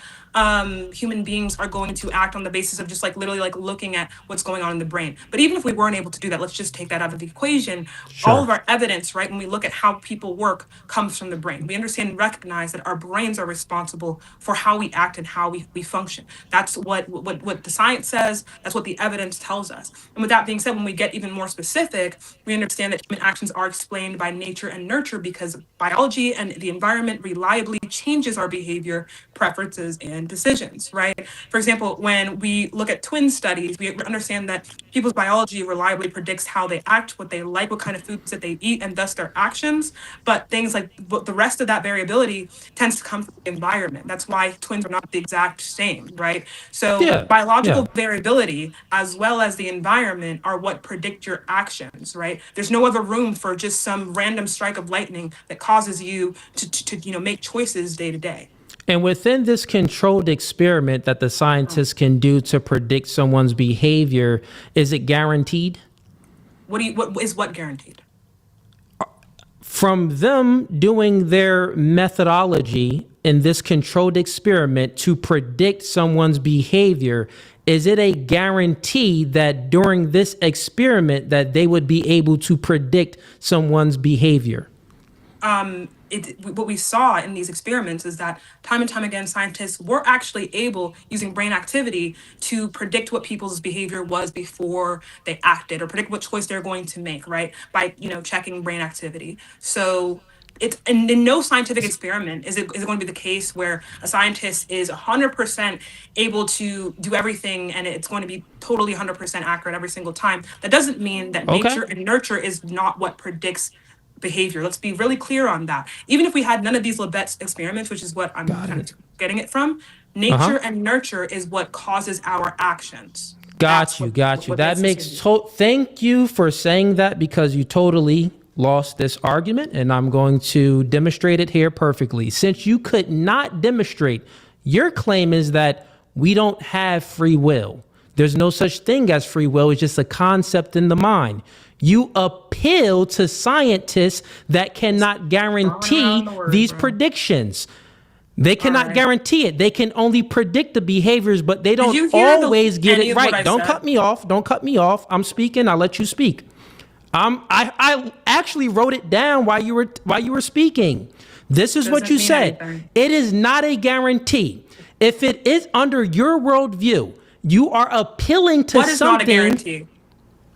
human beings are going to act on the basis of just like literally like looking at what's going on in the brain. But even if we weren't able to do that, let's just take that out of the equation. All of our evidence, right, when we look at how people work, comes from the brain. We understand and recognize that our brains are responsible for how we act and how we function. That's what the science says. That's what the evidence tells us. And with that being said, when we get even more specific, we understand that human actions are explained by nature and nurture because biology and the environment reliably changes our behavior, preferences, and decisions, right? For example, when we look at twin studies, we understand that people's biology reliably predicts how they act, what they like, what kind of foods that they eat, and thus their actions. But things like the rest of that variability tends to come from the environment. That's why twins are not the exact same, right? So Yeah. biological Yeah. variability as well as the environment are what predict your actions, right? There's no other room for just some random strike of lightning that causes you to make choices day to day. And within this controlled experiment that the scientists can do to predict someone's behavior, is it guaranteed? What guaranteed? From them doing their methodology in this controlled experiment to predict someone's behavior, is it a guarantee that during this experiment that they would be able to predict someone's behavior? What we saw in these experiments is that time and time again, scientists were actually able, using brain activity, to predict what people's behavior was before they acted, or predict what choice they're going to make, right? By checking brain activity. So it's and in no scientific experiment is it going to be the case where a scientist is 100% able to do everything and it's going to be totally 100% accurate every single time. That doesn't mean that Okay. nature and nurture is not what predicts behavior. Let's be really clear on that. Even if we had none of these Lebet's experiments, which is what I'm kind of getting it from, nature and nurture is what causes our actions. Got you. That makes thank you for saying that, because you totally lost this argument, and I'm going to demonstrate it here perfectly. Since you could not demonstrate, your claim is that we don't have free will. There's no such thing as free will. It's just a concept in the mind. You appeal to scientists that cannot guarantee these predictions. They cannot guarantee it. They can only predict the behaviors, but they don't always get it right. Don't cut me off. Don't cut me off. I'm speaking. I'll let you speak. I actually wrote it down while you were speaking. This is what you said. It is not a guarantee. If it is under your worldview, you are appealing to something. What is not a guarantee?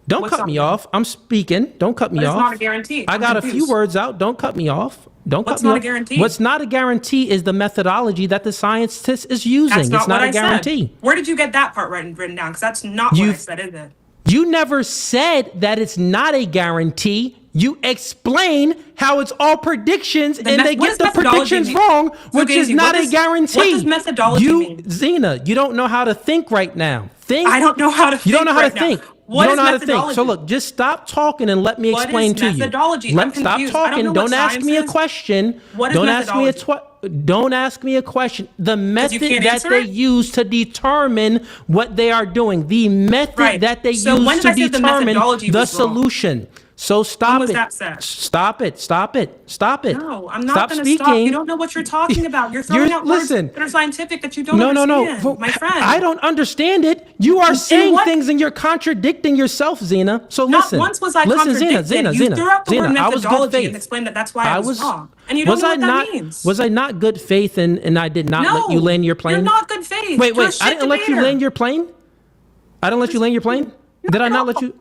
Don't cut me off. I'm speaking. Don't cut me off. It's not a guarantee. I got a few words out. Don't cut me off. Don't cut me off. What's not a guarantee? What's not a guarantee is the methodology that the scientist is using. That's not It's not what a guarantee. said. Where did you get that part written down? Because that's not what I said, is it? You never said that it's not a guarantee. You explain how it's all predictions and they get the predictions wrong, which is not a guarantee. What does methodology mean? Zina, you don't know how to think right now. I don't know how to think. You don't know how to right think. Now. What you don't know how to methodology? think. So look, just stop talking and let me explain to you. Methodology? I'm Stop confused. talking. Don't ask me a question. What is methodology? Don't ask me a question. The method that they it? use to determine what they are doing. The method that they use to determine the solution. So stop when was it. That said? Stop it. Stop it. Stop it. No, I'm not going to stop. You don't know what you're talking about. You're throwing out words that are scientific that you don't understand. No. My friend. I don't understand it. You are saying things and you're contradicting yourself, Zina. So listen. Not once was I contradicted. Zina. You threw out the word methodology and explained that that's why I was wrong. And you don't know what that means. Was I not good faith and I did not let you land your plane? You're not good faith. Wait. I didn't let you land your plane? I didn't let you land your plane? Did I not let you?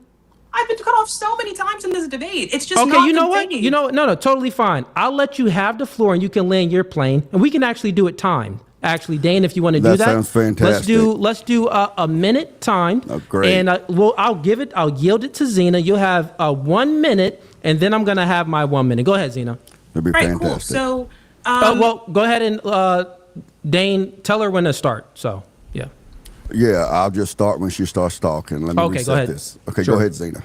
I've been cut off so many times in this debate. It's just okay. Not You know contained. what? You know, no, totally fine. I'll let you have the floor and you can land your plane, and we can actually do it timed. Actually, Dane, if you want to do that, sounds fantastic. Let's do a minute time. Oh, great. And I'll yield it to Zina. You'll have 1 minute, and then I'm gonna have my 1 minute. Go ahead, Zina. That'd be fantastic. Cool. So, well, go ahead and Dane, tell her when to start. So, yeah. Yeah, I'll just start when she starts talking. Let me reset go ahead. this. Okay, Sure. Go ahead, Zina.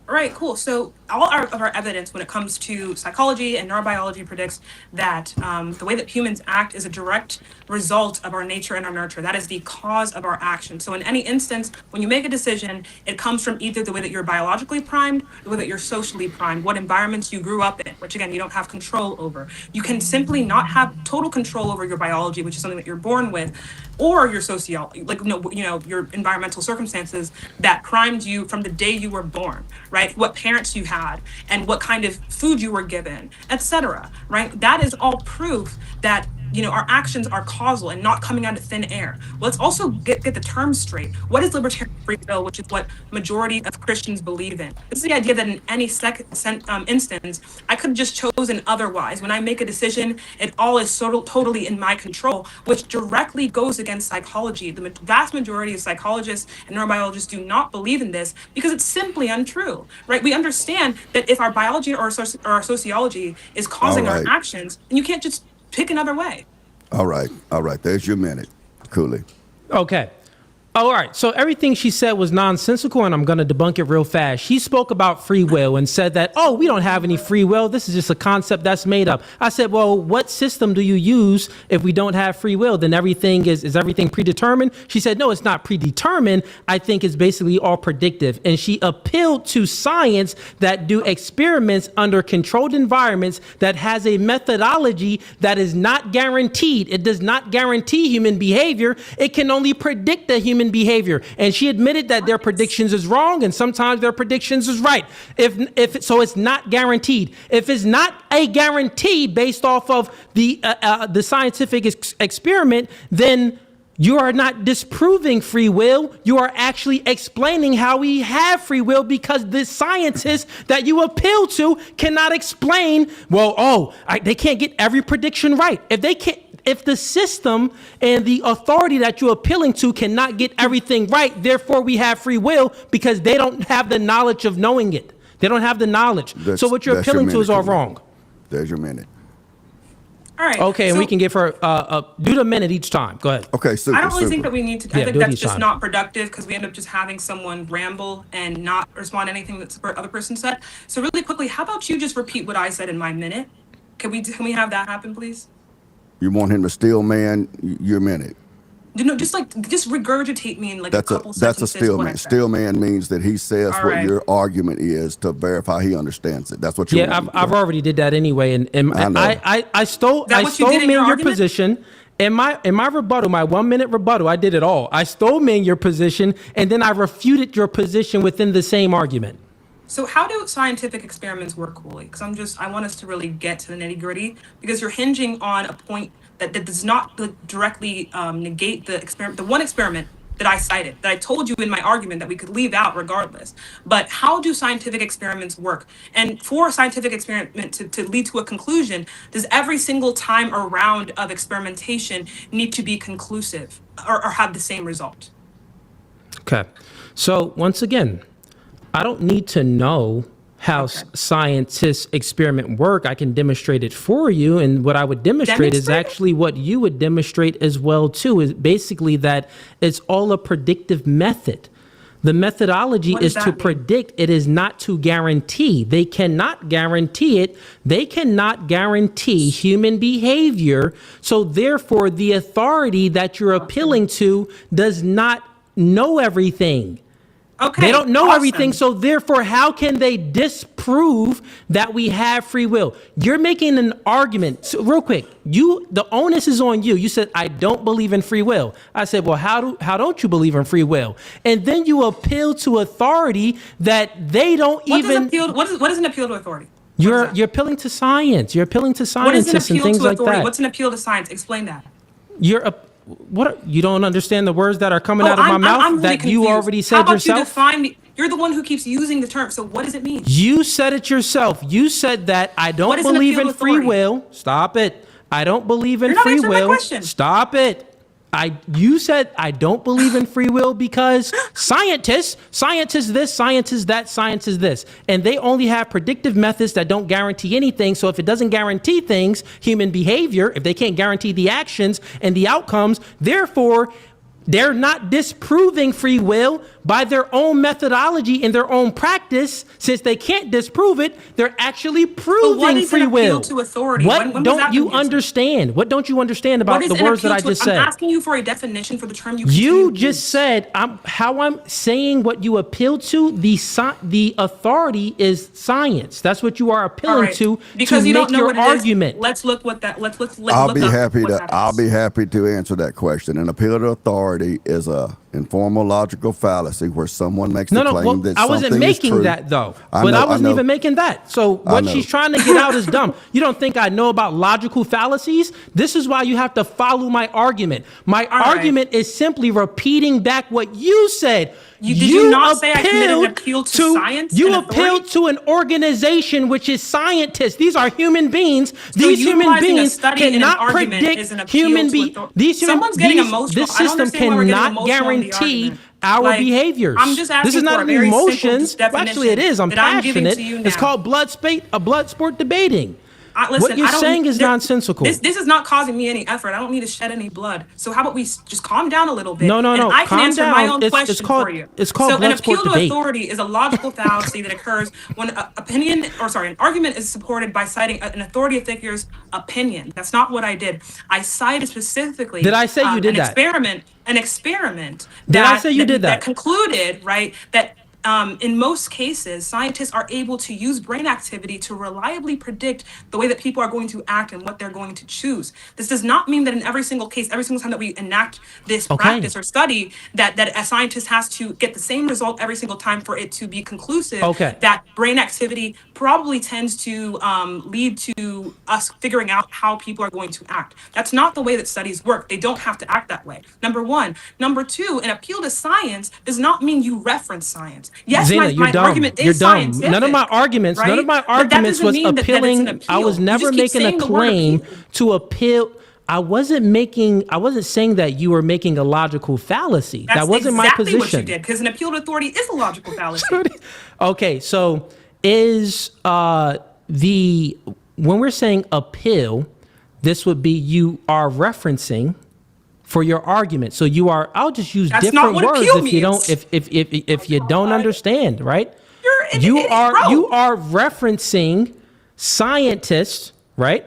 All right, cool. So of our evidence when it comes to psychology and neurobiology predicts that the way that humans act is a direct result of our nature and our nurture. That is the cause of our action. So in any instance, when you make a decision, it comes from either the way that you're biologically primed, the way that you're socially primed, what environments you grew up in, which again, you don't have control over. You can simply not have total control over your biology, which is something that you're born with, or your sociology, like your environmental circumstances that primed you from the day you were born, right? What parents you had and what kind of food you were given, etc. Right? That is all proof that our actions are causal and not coming out of thin air. Well, let's also get the terms straight. What is libertarian free will, which is what majority of Christians believe in? This is the idea that in any instance, I could have just chosen otherwise. When I make a decision, it all is totally in my control, which directly goes against psychology. The vast majority of psychologists and neurobiologists do not believe in this because it's simply untrue, right? We understand that if our biology or our sociology is causing our actions, then you can't just pick another way. All right. There's your minute, Cooley. Okay. All right. So everything she said was nonsensical, and I'm going to debunk it real fast. She spoke about free will and said that, oh, we don't have any free will. This is just a concept that's made up. I said, well, what system do you use if we don't have free will? Then everything is everything predetermined? She said, no, it's not predetermined. I think it's basically all predictive. And she appealed to science that do experiments under controlled environments that has a methodology that is not guaranteed. It does not guarantee human behavior. It can only predict the human behavior. And she admitted that their predictions is wrong and sometimes their predictions is right. So it's not guaranteed. If it's not a guarantee based off of the scientific experiment, then you are not disproving free will. You are actually explaining how we have free will, because the scientists that you appeal to cannot explain, they can't get every prediction right. If the system and the authority that you're appealing to cannot get everything right, therefore we have free will, because they don't have the knowledge of knowing it. They don't have the knowledge. So what you're appealing to is all wrong. There's your minute. All right. Okay, and we can give her do the minute each time. Go ahead. Okay, super. I don't really think that we need to. I think that's just time. not productive, because we end up just having someone ramble and not respond to anything that the other person said. So really quickly, how about you just repeat what I said in my minute? Can we have that happen, please? You want him to steal man your minute? Just regurgitate me in like a couple sentences. That's a steal man. Steal man means that he says All what right. your argument is to verify he understands it. That's what you want. Yeah, I've already did that anyway, and I stole man your position. In my rebuttal, my 1 minute rebuttal, I did it all. I stole man your position, and then I refuted your position within the same argument. So how do scientific experiments work, Cooley? Because I want us to really get to the nitty gritty, because you're hinging on a point that does not directly negate the experiment, the one experiment that I cited, that I told you in my argument that we could leave out regardless. But how do scientific experiments work? And for a scientific experiment to lead to a conclusion, does every single time a round of experimentation need to be conclusive or have the same result? Okay. So once again, I don't need to know how scientists experiment work. I can demonstrate it for you. And what I would demonstrate is actually what you would demonstrate as well, too, is basically that it's all a predictive method. The methodology is to predict. It is not to guarantee. They cannot guarantee it. They cannot guarantee human behavior. So therefore, the authority that you're appealing to does not know everything. Okay, they don't know everything, so therefore, how can they disprove that we have free will? You're making an argument. So real quick, the onus is on you. You said, I don't believe in free will. I said, well, how don't you believe in free will? And then you appeal to authority that they don't what is an appeal to authority? You're appealing to science. You're appealing to scientists and things like that. What's an appeal to science? Explain that. You don't understand the words that are coming out of my mouth I'm really that confused. you already said yourself? You define? You're the one who keeps using the term. So what does it mean? You said it yourself. You said that I don't believe in free will. Stop it. I don't believe in free will. Stop it. You said I don't believe in free will because scientists this, scientists that, science is this. And they only have predictive methods that don't guarantee anything. So if it doesn't guarantee things, human behavior, if they can't guarantee the actions and the outcomes, therefore, They're not disproving free will by their own methodology and their own practice. Since they can't disprove it, they're actually proving free will. To authority? What when don't you understand? What don't you understand about the words that I just said? I'm asking you for a definition for the term you just said. How I'm saying what you appeal to. The authority is science. That's what you are appealing to because you make don't know your what it argument. Is. Let's look what that. Let's I'll be happy to answer that question. An appeal to authority is a informal logical fallacy where someone makes the claim that I wasn't something is making true. that though. I wasn't even making that. So what she's trying to get out is dumb. You don't think I know about logical fallacies? This is why you have to follow my argument. My argument is simply repeating back what you said. Did you not say I committed an appeal to science? You appealed to an organization which is scientists. These are human beings. So these human beings cannot predict human beings. This system cannot guarantee our behaviors. I'm just asking this is not for a very emotions. Well, actually, it is. I'm passionate. It's called blood sport debating. Listen, what you're saying is nonsensical. This is not causing me any effort. I don't need to shed any blood. So how about we just calm down a little bit? No. And I can answer my own question for you. It's called blood sport debate. So an appeal to authority is a logical fallacy that occurs when an argument is supported by citing an authority figure's opinion. That's not what I did. I cited specifically. Did I say you did that? An experiment. Did I say you did that? That concluded, right, that in most cases, scientists are able to use brain activity to reliably predict the way that people are going to act and what they're going to choose. This does not mean that in every single case, every single time that we enact this practice or study, that a scientist has to get the same result every single time for it to be conclusive. That brain activity probably tends to lead to us figuring out how people are going to act. That's not the way that studies work. They don't have to act that way. Number one. Number two, an appeal to science does not mean you reference science. Yes, Zina, my argument is scientific. None of my arguments was appealing. I was never making a claim to appeal. I wasn't saying that you were making a logical fallacy. That wasn't my position. That's exactly what you did, because an appeal to authority is a logical fallacy. Okay, so is when we're saying appeal, this would be you are referencing for your argument. So you are, I'll just use different words if you don't understand, right? You are referencing scientists, right?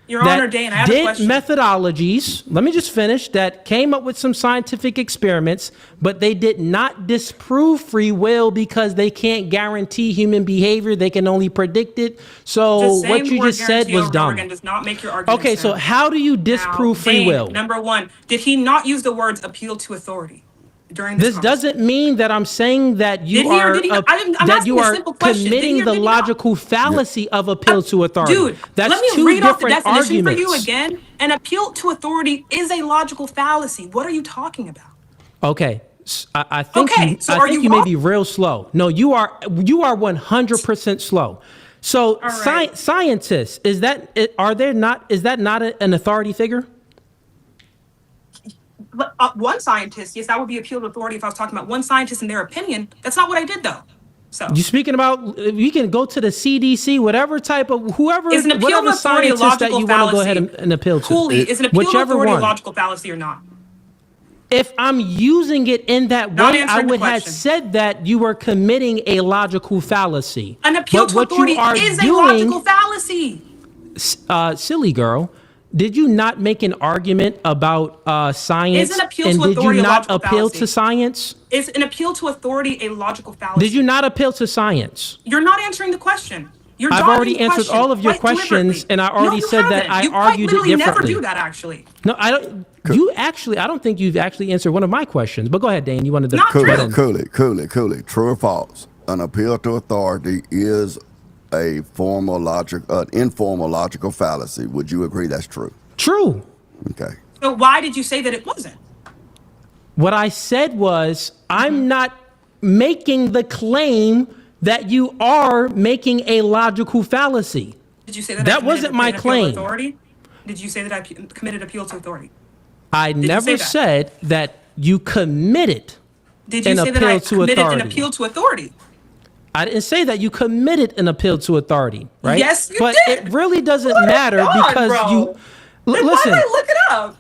Your Honor, Dan, I have a question. Methodologies, let me just finish, that came up with some scientific experiments, but they did not disprove free will because they can't guarantee human behavior. They can only predict it. So what you just said was dumb. Does not make your argument okay, so how do you disprove free will? Number one, did he not use the words appeal to authority? This doesn't mean that I'm saying that you are committing the logical fallacy of appeal to authority. Dude, let me read off the definition for you again. An appeal to authority is a logical fallacy. What are you talking about? Okay. I think you may be real slow. No, you are 100% slow. So scientists, is that not an authority figure? One scientist, yes, that would be appeal to authority if I was talking about one scientist and their opinion. That's not what I did, though. So you speaking about, you can go to the CDC, whatever type of, whatever scientist that you want to go ahead and appeal to. Cooley, is an appeal to authority a logical fallacy or not? If I'm using it in that way, I would have said that you were committing a logical fallacy. An appeal to authority is a logical fallacy. Silly girl. Did you not make an argument about science? Is an appeal to authority a logical fallacy? Appeal to science? Is an appeal to authority a logical fallacy? Did you not appeal to science? You're not answering the question. I've already answered all of your questions, and I already said that I argued it differently. You never do that, actually. No, I don't. I don't think you've actually answered one of my questions. But go ahead, Dan. You wanted to. Cooley. True or false? An appeal to authority is a informal logical fallacy. Would you agree that's true? True. Okay. So why did you say that it wasn't? What I said was, I'm not making the claim that you are making a logical fallacy. Did you say that? That wasn't my claim. Authority? Did you say that I committed appeal to authority? I never said that you committed an appeal to authority. An appeal to authority? I didn't say that you committed an appeal to authority, right? Yes, you did. But it really doesn't matter because you... Listen. Why did I look it up?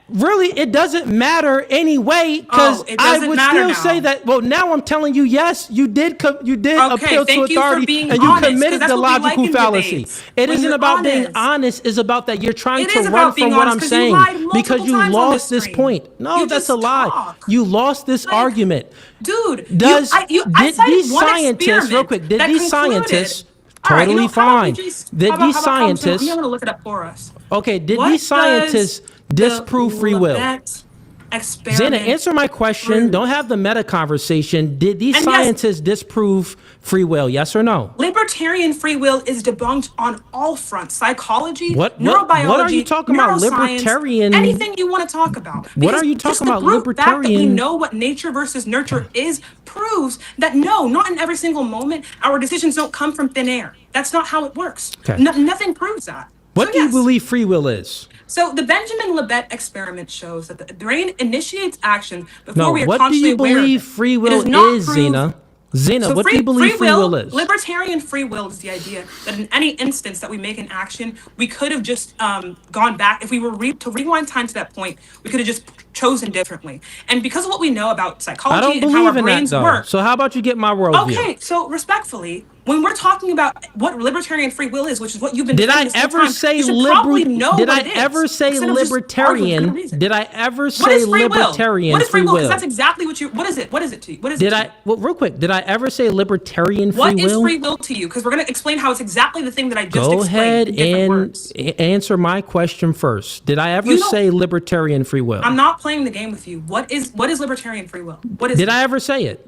really, it doesn't matter anyway, because it I doesn't would matter still now. say that. Well, now I'm telling you, yes, you did appeal to thank you for authority, being and you honest, 'cause committed that's the what we like logical in fallacy. debates, It when isn't you're about being honest. honest. It's about that you're trying It to is run about being from what honest, I'm 'cause you saying lied multiple because you times on lost this this stream. point. No, You that's just a lie. talk. You lost this Like, argument. Dude, Does I did cited these one scientists real experiment quick? Did that these concluded- scientists All right, totally how about we fine? just- Did how about- these how about- I'm scientists? gonna look it up for us. Okay, did What these scientists does disprove the free will? Lebet experiment Zena, answer my question. prove? Don't have the meta conversation. Did these And yes- scientists disprove free will? Yes or no? Libertarian free will is debunked on all fronts: psychology, What neurobiology. are you talking about? neuroscience, Libertarian- Anything you want to talk about. What are Because you just talking about? The brute fact that we Libertarian- know what nature versus nurture is proves that no, not in every single moment, our decisions don't come from thin air. That's not how it works. Okay. Nothing proves that. What So do you yes. believe free will is? So the Benjamin Libet experiment shows that the brain initiates action before No, we are what do consciously you aware of believe it. free It will not is, proved- Zena? Zena, So what do you believe free will is? Libertarian free will is the idea that in any instance that we make an action, we could have just gone back. If we were to rewind time to that point, we could have just chosen differently. And because of what we know about I psychology don't and how believe our in that brains though. work. So how about you get my worldview? Okay, so respectfully, when we're talking about what libertarian free will is, which is what you've been Did saying I this whole ever time, say you should probably liberal? know Did what I it is, ever say instead of just arguing for no libertarian? reason. Did I ever What say is free will? libertarian What is free will? will? Because that's exactly what you. What is it? What is it to you? What is it Did to I? you? Well, real quick, did I ever say libertarian free What will? is free will to you? Because we're going to explain how it's exactly the thing that I just Go explained ahead in different and words. answer my question first. Did I ever You don't- say libertarian free will? I'm not playing the game with you. What is libertarian free will? What is Did it? I ever say it?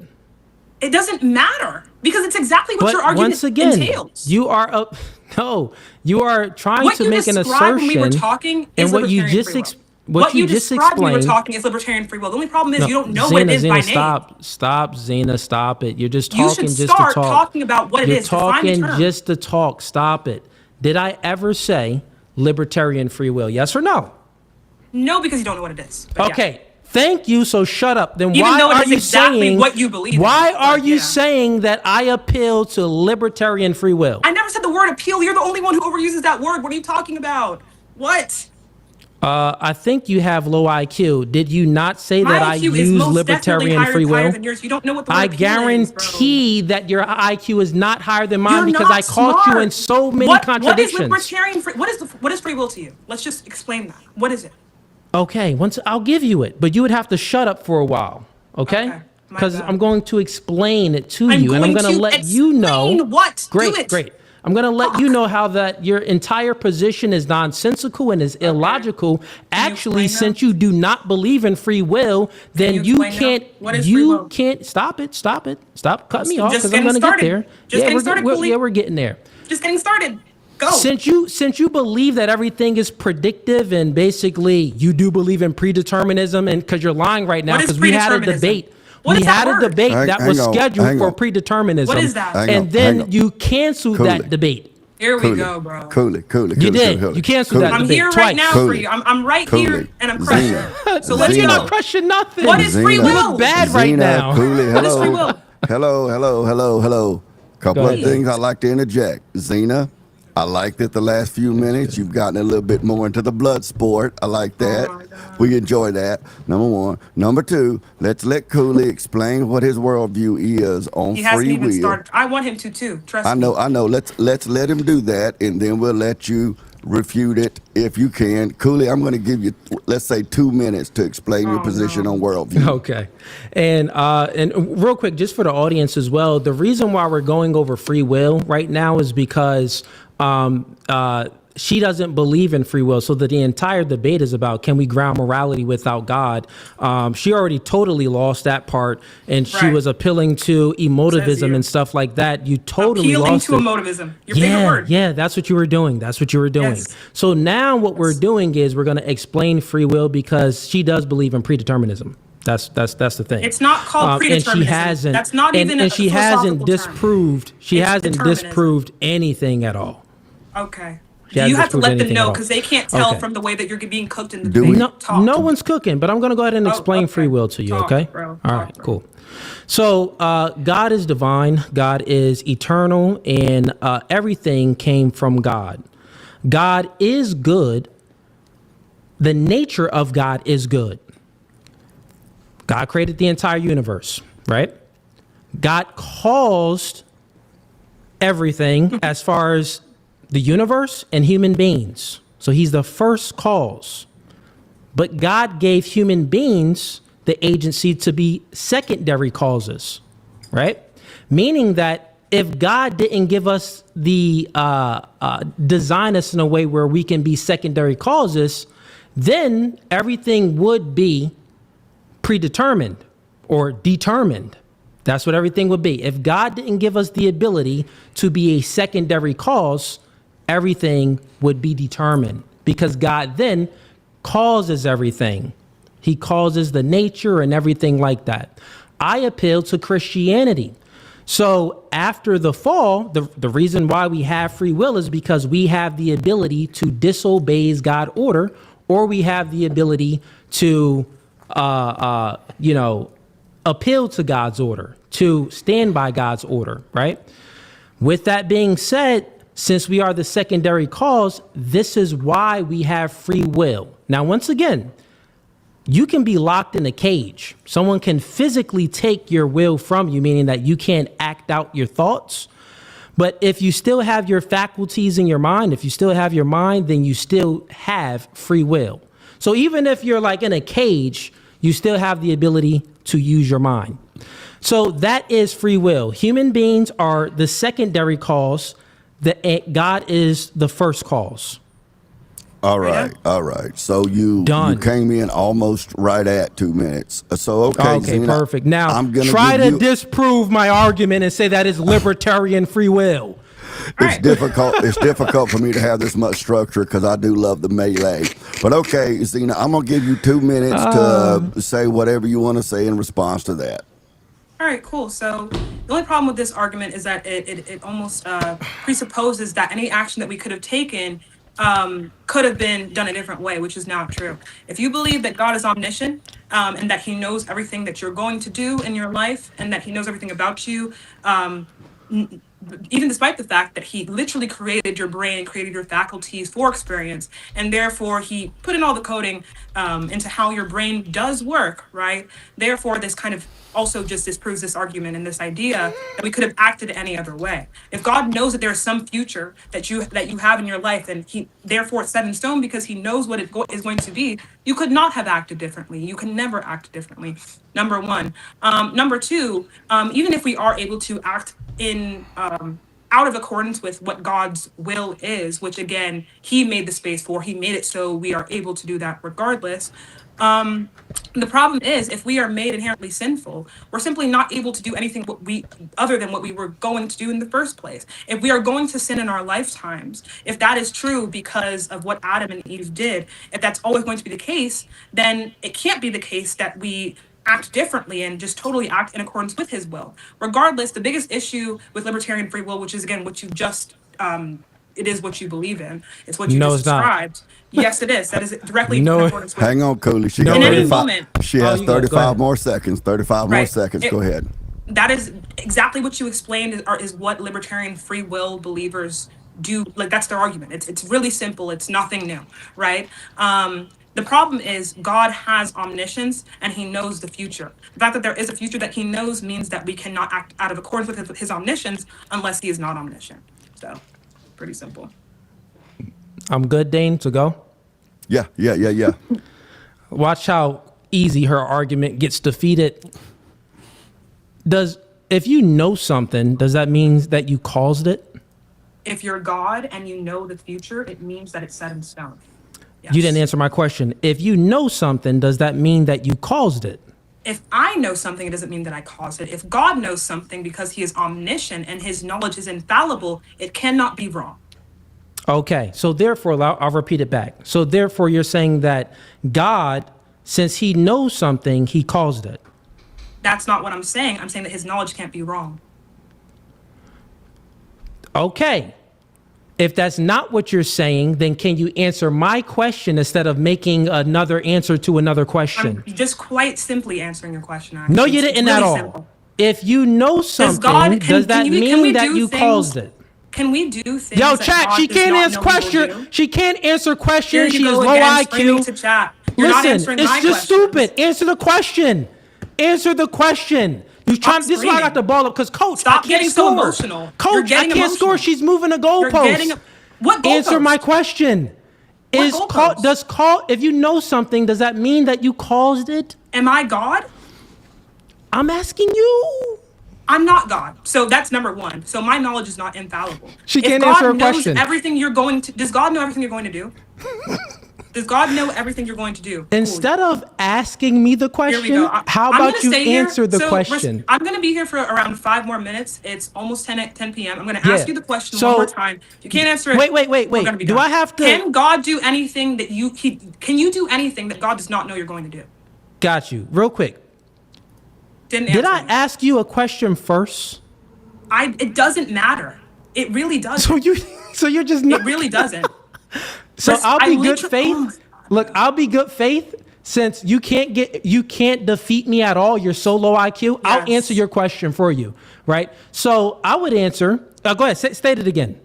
It doesn't matter because it's exactly what But your argument once again, entails. you are up. No, you are trying What to you make an described assertion. when we were talking and is what you libertarian just free ex- will. what you just described when we were explained. talking is libertarian free will. The only problem is No, you don't know Zena, what it is Zena, by stop, Zena, stop it. You're just name. You talking should just start to talk. talking about what it You're is. Define the talking term. just to talk. Stop it. Did I ever say libertarian free will? Yes or no? No, because you don't know what it is. But yeah. Okay. Thank you. So shut up. Then Even why though it are is you exactly saying what you believe in, Why are but you yeah. saying that I appeal to libertarian free will? I never said the word appeal. You're the only one who overuses that word. What are you talking about? What? I think you have low IQ. Did you not say My that I IQ is use most definitely libertarian free higher will? than yours. You don't know what the word I appeal is, bro. guarantee that your IQ is not higher than mine You're because not I caught you smart. in so many What is contradictions. libertarian free? What is free will to you? Let's just explain that. What is it? Okay, once I'll give you it, but you would have to shut up for a while, okay? Okay, my Because bad. I'm going to explain it to I'm you, and I'm going going to to let you know. explain what? Do Great, it. great. I'm going to let you know how that your entire position is nonsensical and is illogical. Actually, explain since you do not believe in free will, then you you explain can't. that? What is free will? Can't stop it. Stop it. Stop cutting me off Just because I'm getting going to get started. there. Just getting started, Cooley. we're getting there. Just getting started. Go. Since you believe that everything is predictive and basically you do believe in predeterminism, and because you're lying right now What is because we had a predeterminism? debate. What We is that had a word? debate Hang- that hang was on, scheduled hang for on. predeterminism. What is that? Hang And on, then hang on. you canceled Cooley. that debate. Here we Cooley, go, bro. Cooley. You did. You canceled that I'm debate here twice. right now Cooley. for you. I'm right Cooley. here and I'm crushing. Zina. So let's You're Zina. not go. crushing nothing. What is free Zina. will? You look bad right Zina, now. Cooley, What is free hello. will? Hello. Couple Go of ahead. things I'd like to interject. Zina, I like that the last few minutes you've gotten a little bit more into the blood sport. I like that. my God. We enjoy that. Number one. Number two, let's let Cooley explain what his worldview is on He hasn't free even will. started. I want him to too. Trust I me. know. Let's let him do that, and then we'll let you refute it if you can. Cooley, I'm going to give you, let's say, 2 minutes to explain your position on worldview. Okay. And real quick, just for the audience as well, the reason why we're going over free will right now is because she doesn't believe in free will. So that the entire debate is about, can we ground morality without God? She already totally lost that part, and she Right. was appealing to emotivism you. and stuff like that. You totally Appealing lost to it. emotivism. Your favorite Yeah, word. yeah, that's what you were doing. Yes. So now what we're doing is we're going to explain free will because she does believe in predeterminism. That's the thing. It's not called And she predeterminism. hasn't. That's not and, even and a she hasn't philosophical term. disproved. She It's hasn't determinism. disproved anything at all. Okay. She hasn't You have to disproved let them anything at know all. because they can't tell Okay. from the way that you're being cooked in the Do debate. we- No, Talk. no one's cooking, but I'm going to go ahead and explain okay. free will to you, Talk, okay? bro. All Talk, right, bro. cool. So God is divine. God is eternal, and everything came from God. God is good. the nature of God is good. God created the entire universe, right? God caused everything as far as the universe and human beings. So he's the first cause. But God gave human beings the agency to be secondary causes, right? Meaning that if God didn't give us the design us in a way where we can be secondary causes, then everything would be predetermined or determined. That's what everything would be. If God didn't give us the ability to be a secondary cause, everything would be determined, because God then causes everything. He causes the nature and everything like that. I appeal to Christianity. So after the fall, the reason why we have free will is because we have the ability to disobey God's order, or we have the ability to, appeal to God's order, to stand by God's order, right? With that being said, since we are the secondary cause, this is why we have free will. Now, once again, you can be locked in a cage. Someone can physically take your will from you, meaning that you can't act out your thoughts. But if you still have your faculties in your mind, if you still have your mind, then you still have free will. So even if you're like in a cage, you still have the ability to use your mind. So that is free will. Human beings are the secondary cause. God is the first cause. All right. So you came in almost right at 2 minutes. So okay, Zina, perfect. Now I'm gonna try to disprove my argument and say that is libertarian free will. It's difficult. It's difficult for me to have this much structure because I do love the melee. But okay, Zina, I'm gonna give you 2 minutes to say whatever you want to say in response to that. All right, cool. So the only problem with this argument is that it almost presupposes that any action that we could have taken could have been done a different way, which is not true. If you believe that God is omniscient and that he knows everything that you're going to do in your life and that he knows everything about you, even despite the fact that he literally created your brain, created your faculties for experience, and therefore he put in all the coding into how your brain does work, right? Therefore, this kind of also just disproves this argument and this idea that we could have acted any other way. If God knows that there's some future that you have in your life, and he therefore it's set in stone because he knows what it is going to be, you could not have acted differently. You can never act differently. Number one. Number two, even if we are able to act in out of accordance with what God's will is, which again, he made the space for, he made it so we are able to do that regardless. The problem is, if we are made inherently sinful, we're simply not able to do anything other than what we were going to do in the first place. If we are going to sin in our lifetimes, if that is true because of what Adam and Eve did, if that's always going to be the case, then it can't be the case that we act differently and just totally act in accordance with his will. Regardless, the biggest issue with libertarian free will, which is again what you just it is what you believe in. It's what you just described. Yes, it is. That is directly in accordance with. Hang on, Cooley. She got 35. She has 35 more seconds. 35 more seconds. Go ahead. That is exactly what you explained is what libertarian free will believers do. Like, that's their argument. It's really simple. It's nothing new, right? The problem is God has omniscience and he knows the future. The fact that there is a future that he knows means that we cannot act out of accordance with his omniscience unless he is not omniscient. So, pretty simple. I'm good, Dane, to go? Yeah. Watch how easy her argument gets defeated. If you know something, does that mean that you caused it? If you're God and you know the future, it means that it's set in stone. Yes. You didn't answer my question. If you know something, does that mean that you caused it? If I know something, it doesn't mean that I caused it. If God knows something because he is omniscient and his knowledge is infallible, it cannot be wrong. Okay, so therefore, I'll repeat it back. So therefore, you're saying that God, since he knows something, he caused it. That's not what I'm saying. I'm saying that his knowledge can't be wrong. Okay. If that's not what you're saying, then can you answer my question instead of making another answer to another question? I'm just quite simply answering your question, actually. No, you didn't really at all. Simple. If you know something, does that mean that you caused it? Can we do things? Yo, that chat. God She does can't not answer know we will question. do? She can't answer Here questions. you She is go low again, screaming IQ. to chat. You're not Listen, answering my it's just questions. stupid. Answer the question. Answer the question. You trying? This is why I got screaming. the ball up because coach, Stop I can't getting score. so emotional. You're Coach, I getting can't score. emotional. She's moving the You're getting goalpost. what Answer my goalpost? question. What Is goalpost? if you know something, does that mean that you caused it? Am I God? I'm asking you. I'm not God. So that's number one. So my knowledge is not infallible. She If can't God answer a knows question. everything you're going to, does God know everything you're going to do? Does God know everything you're going to do? Instead of asking me the Cool. Here we question, go. how I'm about gonna you stay here. answer the So, question? I'm going to be here for around 5 more minutes. It's almost 10 p.m. I'm going to Yeah. ask you the question So- one more time. If you can't answer it, Wait. we're going to be Do done. I have to- Can God do anything that can you do anything that God does not know you're going to do? Got you. Real quick. Didn't Did answer I me. ask you a question first? It doesn't matter. It really doesn't. So you're just not. It really doesn't. So Listen, I'll I be good literally- faith. oh my God. Look, I'll be good faith since you can't defeat me at all. You're so low IQ. I'll Yes. answer your question for you, right? So I would answer. Go ahead. State it again.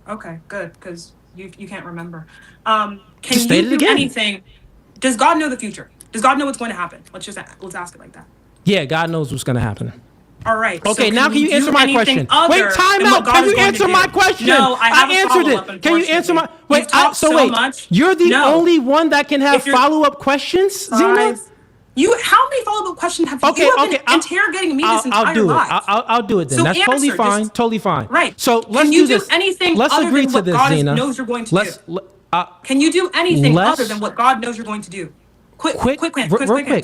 Okay, good, because you can't remember. Can Just you state it do again. anything? Does God know the future? Does God know what's going to happen? Let's ask it like that. Yeah, God knows what's gonna happen. All right. Okay, so now can you do answer my anything question? other Wait, time than what out. God Can is you going to answer do? my question? No, I have a answered follow-up, it. Can you answer my? unfortunately. Wait, You've talked so wait. much. You're the No. only one that can have If you're- follow-up questions, Zina. How many follow-up questions have Okay, you have okay. been interrogating me this entire I'll do life? it. I'll do it then. So That's totally answer, fine. just- Totally fine. Right. So let's Can you do do this. anything Let's other agree than to what this, God Zina. knows you're going to let's, do? Can you do anything other than what God knows you're going to do?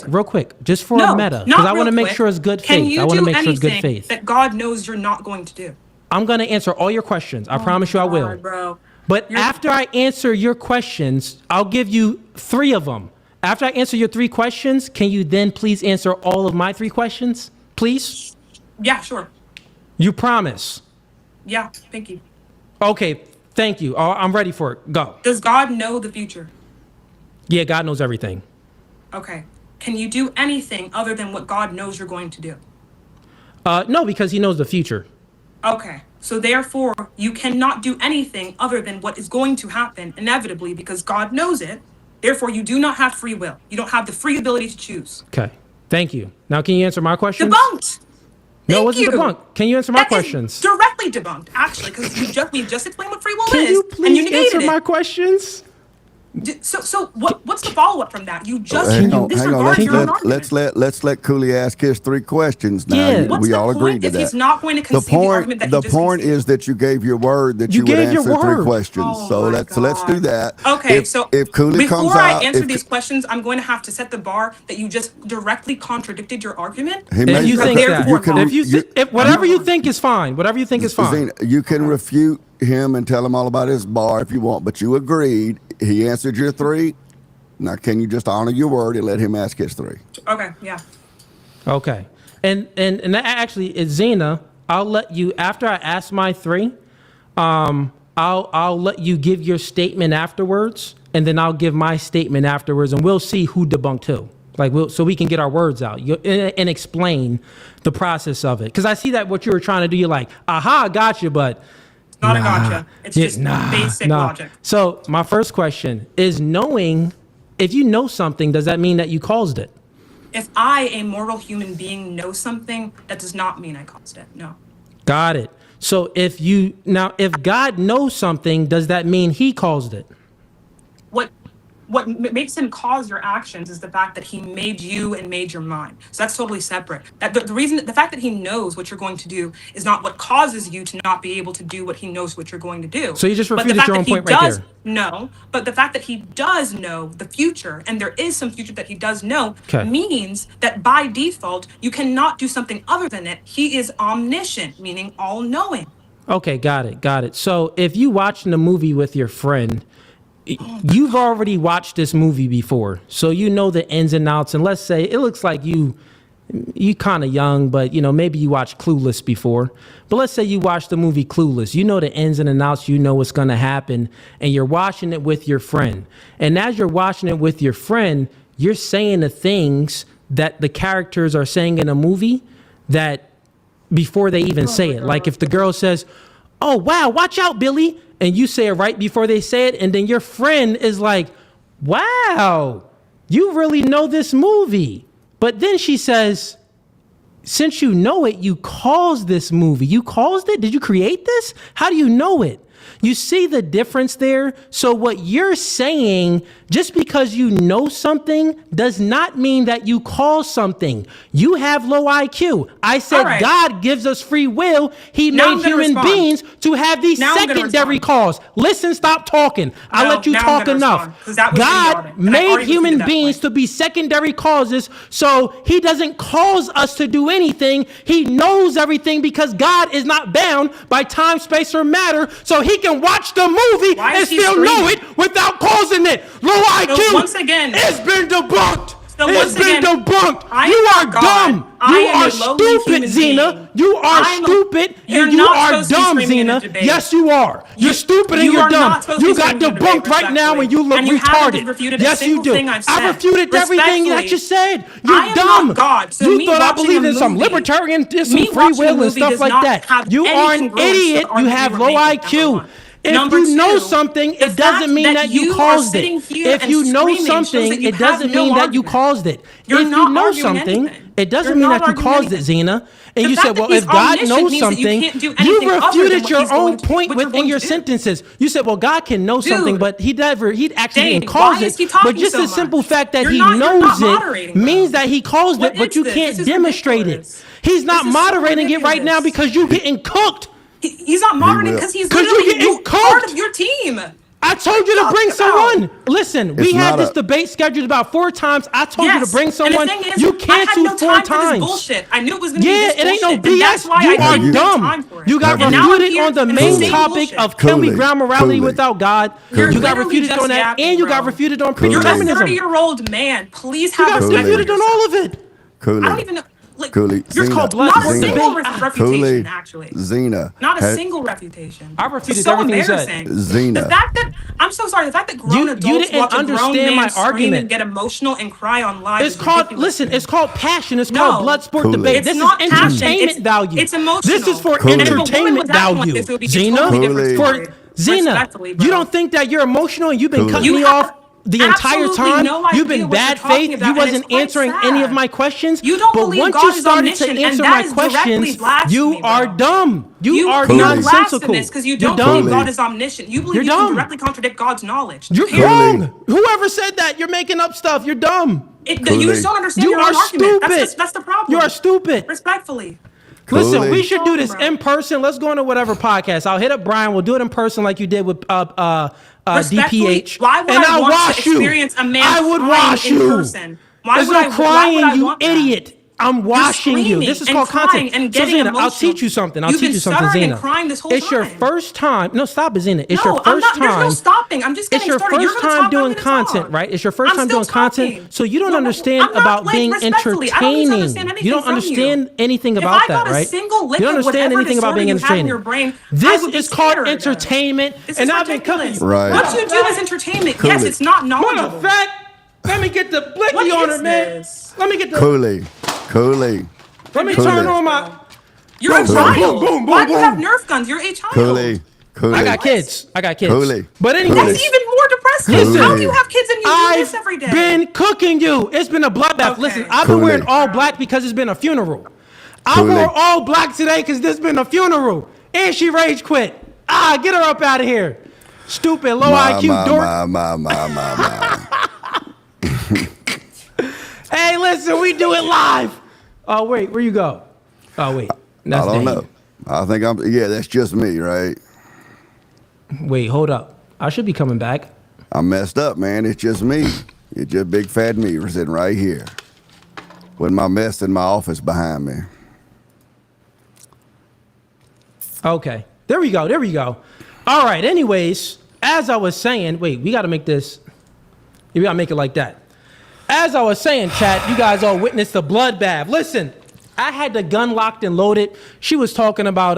Real quick, just for No, a meta, not because I want to real make quick. sure it's good Can faith. you I want to do make sure it's good anything faith. that God knows you're not going to do? I'm going to answer all your questions. I promise you I will. God, bro. But after I answer your questions, I'll give you 3 of them. After I answer your 3 questions, can you then please answer all of my 3 questions? Please? Yeah, sure. You promise? Yeah, thank you. Okay, thank you. I'm ready for it. Go. Does God know the future? Yeah, God knows everything. Okay. Can you do anything other than what God knows you're going to do? No, because he knows the future. Okay. So therefore, you cannot do anything other than what is going to happen inevitably because God knows it. Therefore, you do not have free will. You don't have the free ability to choose. Okay, thank you. Now, can you answer my questions? Debunked. No, it Thank wasn't you. debunked. Can you answer my That is questions? directly debunked, actually, because we just explained what free will Can is, you and you please negated answer it. my questions? So what's the follow up from that? You just Hang on. disregarded your own argument. Let's let Cooley ask his 3 questions now. Yeah. What's We the all point agreed to if he's that. not going to The concede the argument that point, he the just point conceded? is that you gave your word that You you would gave your answer 3 word. questions. Oh So my let's do God. that. Okay, If Cooley before comes I out, answer these questions, I'm going to have to set the bar that you just directly contradicted your argument. He If may- you think Therefore, that, you can- if whatever you think is fine, whatever you think is fine. Zina, you can refute him and tell him all about his bar if you want, but you agreed. He answered your 3. Now, can you just honor your word and let him ask his 3? Okay, yeah. Okay, and that actually is Zina. I'll let you after I ask my 3. I'll let you give your statement afterwards, and then I'll give my statement afterwards, and we'll see who debunked who. So we can get our words out and explain the process of it. Because I see that what you were trying to do, you're like, aha, I got you, but Not a gotcha. It's just basic logic. So my first question is knowing, if you know something, does that mean that you caused it? If I, a mortal human being, know something, that does not mean I caused it. No. Got it. So if God knows something, does that mean he caused it? What makes him cause your actions is the fact that he made you and made your mind. So that's totally separate. That the fact that he knows what you're going to do is not what causes you to not be able to do what he knows what you're going to do. So you just But the refuted fact your that own he point right does there. know, but the fact that he does know the future, and there is some future that he does know, Okay. means that by default you cannot do something other than it. He is omniscient, meaning all-knowing. Okay, got it. So if you watching a movie with your friend, you've already watched this movie before, so you know the ins and outs. And let's say it looks like you kind of young, but maybe you watched Clueless before. But let's say you watched the movie Clueless. You know the ins and outs. You know what's going to happen, and you're watching it with your friend. And as you're watching it with your friend, you're saying the things that the characters are saying in a movie that before they even say it. Like if the girl says, oh, wow, watch out, Billy. And you say it right before they say it. And then your friend is like, wow, you really know this movie. But then she says, since you know it, you caused this movie. You caused it? Did you create this? How do you know it? You see the difference there? So what you're saying, just because you know something does not mean that you cause something. You have low IQ. I said right. God gives us free will. He Now made I'm gonna human respond. beings to have these Now I'm gonna secondary respond. cause. Listen, stop talking. I'll No, let you now I'm talk gonna enough. respond, 'cause that was God idiotic, and I made already human conceded that beings point. to be secondary causes, so he doesn't cause us to do anything. He knows everything because God is not bound by time, space, or matter, so he can watch the movie Why and is he still know screaming? it without causing it. Low IQ. once again- it's been debunked. So It's once been again, debunked. I You am are not God. dumb. I You am are a lowly stupid, human Zina. being. You are I'm a- stupid You're and you not are supposed to be dumb, screaming in a Zina. debate. Yes, you are. You're stupid and You you're are dumb. not supposed to You be got screaming in a debate, debunked right now and you look and you haven't retarded. refuted a Yes, you single do. thing I've I said. refuted everything that you said. You're I am dumb. not God, so you me thought I watching believed a in some movie- libertarian, some me free watching a will and movie stuff does like not that. have You any are an congruence to the idiot. You argument have we low were making, IQ. number one. If Number you know two, something, the it doesn't fact mean that that you you are caused sitting it. here If and you know screaming shows something, that you it doesn't have no mean that you argument. caused it. You're If you not know arguing something, anything. it doesn't You're mean not that you arguing caused it, anything. Zina. And The you fact said, that well, he's if God omniscient knows means that you something, can't do you anything other than refuted what your he's going own to- point what you're within going your to do. sentences. You said, well, God can know something, Dude. but he actually Dang, didn't cause why it. is he talking But just so the simple much? fact that You're he not knows moderating, it bro. means that he caused What it, but is you this? can't This is demonstrate ridiculous. it. He's not This is so moderating it right now ridiculous. because you're getting cooked. He's not moderating will. because he's 'Cause you're literally getting part cooked. of your team. I told you to What bring are you talking someone. Listen, we It's had not this a- debate scheduled about 4 times. I told you to Yes. bring someone. And the thing is, You I had canceled no 4 time for this times. bullshit. I knew it was going to be Yeah, this it ain't no bullshit, and that's BS. why You I are didn't make dumb. time for it. You got Have you- refuted on the and main same topic bullshit. of can we Cooley, ground morality Cooley. without God. You're You got literally refuted just on that, yapping, and you got bro. refuted on Cooley. You're a predeterminism. 30-year-old man. Please You have got Cooley. respect for refuted on yourself. all of it. Cooley. I don't even know. Like, Cooley. you're Zina. called blood not a sport Zina. single debate. refutation, Cooley. actually. Zina. Not a Ha- single refutation. I refuted It's so everything you said. embarrassing. Zina. The fact that I'm so sorry. The fact that grown You adults didn't watch a grown understand my man scream argument. and get emotional and cry on live. It's is called, ridiculous listen, to me. it's called passion. It's No. called blood sport Cooley. debate. It's This not is passion. entertainment It's- value. it's emotional. This is for Cooley. And if a woman entertainment was acting like value. this, it would be a Zina, totally different Cooley. for story. Zina, Respectfully, bro. you don't think that you're emotional and you've been Cooley. cutting You me have off the entire absolutely time? no You've idea been what you're bad talking faith. about, You and wasn't it's quite answering any of sad. my questions. You don't but believe once God you is started to omniscient, and answer that my is directly questions, blasphemy, you are bro. dumb. You are Cooley. You're nonsensical. blasphemous because you You're don't dumb. believe God is omniscient. You believe You're you dumb. can directly contradict God's knowledge. You're Cooley. wrong. Whoever said that, you're making up stuff. You're dumb. You Cooley. just don't understand You your are own argument. stupid. That's the problem. You are stupid. Respectfully. Listen, Cooley. we should do this Bro. in person. Let's go into whatever podcast. I'll hit up Brian. We'll do it in person like you did with Respectfully, DPH. why would and I I'll want wash to you. experience a man I would crying wash in you. person? Why There's would no I, why crying, would I you want that? idiot. I'm washing you. screaming This is and called crying content. and So getting Zina, I'll emotional. teach you something. I'll You've teach been you something, stuttering Zina. and crying this whole It's your time. first time. No, stop it, Zina. It's No, your I'm first not, time. there's no stopping. I'm just It's getting your started. You're first gonna time talk, doing I'm gonna content, talk. right? It's your first I'm time still doing content. talking. So you don't No, understand I'm not, about like, being respectfully, I don't need to understand entertaining. anything You don't from understand anything If about I got that, a right? single You liquid, don't understand whatever anything about being disorder you have in entertaining. your brain, This I would be is called scared. entertainment, This and is I've been cooking ridiculous. you. Right. What you do is entertainment. Yes, Cooley. it's not Matter knowledgeable. of fact, let me get the blicky What on is her, man. this? Let me get the. Cooley. Cooley. Let me Cooley. turn on my. You're a Boom, child. boom, boom, Why do you boom. have Nerf guns? You're a child. Cooley. Cooley. I got kids. I got kids. Cooley. But Cooley. anyways, That's even more depressing. Cooley. How do you have kids and you do this every day? I've been cooking you. It's been a bloodbath. Okay. Listen, I've been Cooley. wearing all black because it's been a funeral. I Cooley. wore all black today because this been a funeral. And she rage quit. Get her up out of here. Stupid, low IQ dork. Hey, listen, we do it live. Oh, wait, where you go? Oh, wait. I That's don't Dave. know. I think yeah, that's just me, right? Wait, hold up. I should be coming back. I messed up, man. It's just me. It's just big fat me sitting right here with my mess in my office behind me. Okay. There we go. There we go. All right. Anyways, as I was saying, wait, we got to make this. We got to make it like that. As I was saying, chat, you guys all witnessed the bloodbath. Listen, I had the gun locked and loaded. She was talking about,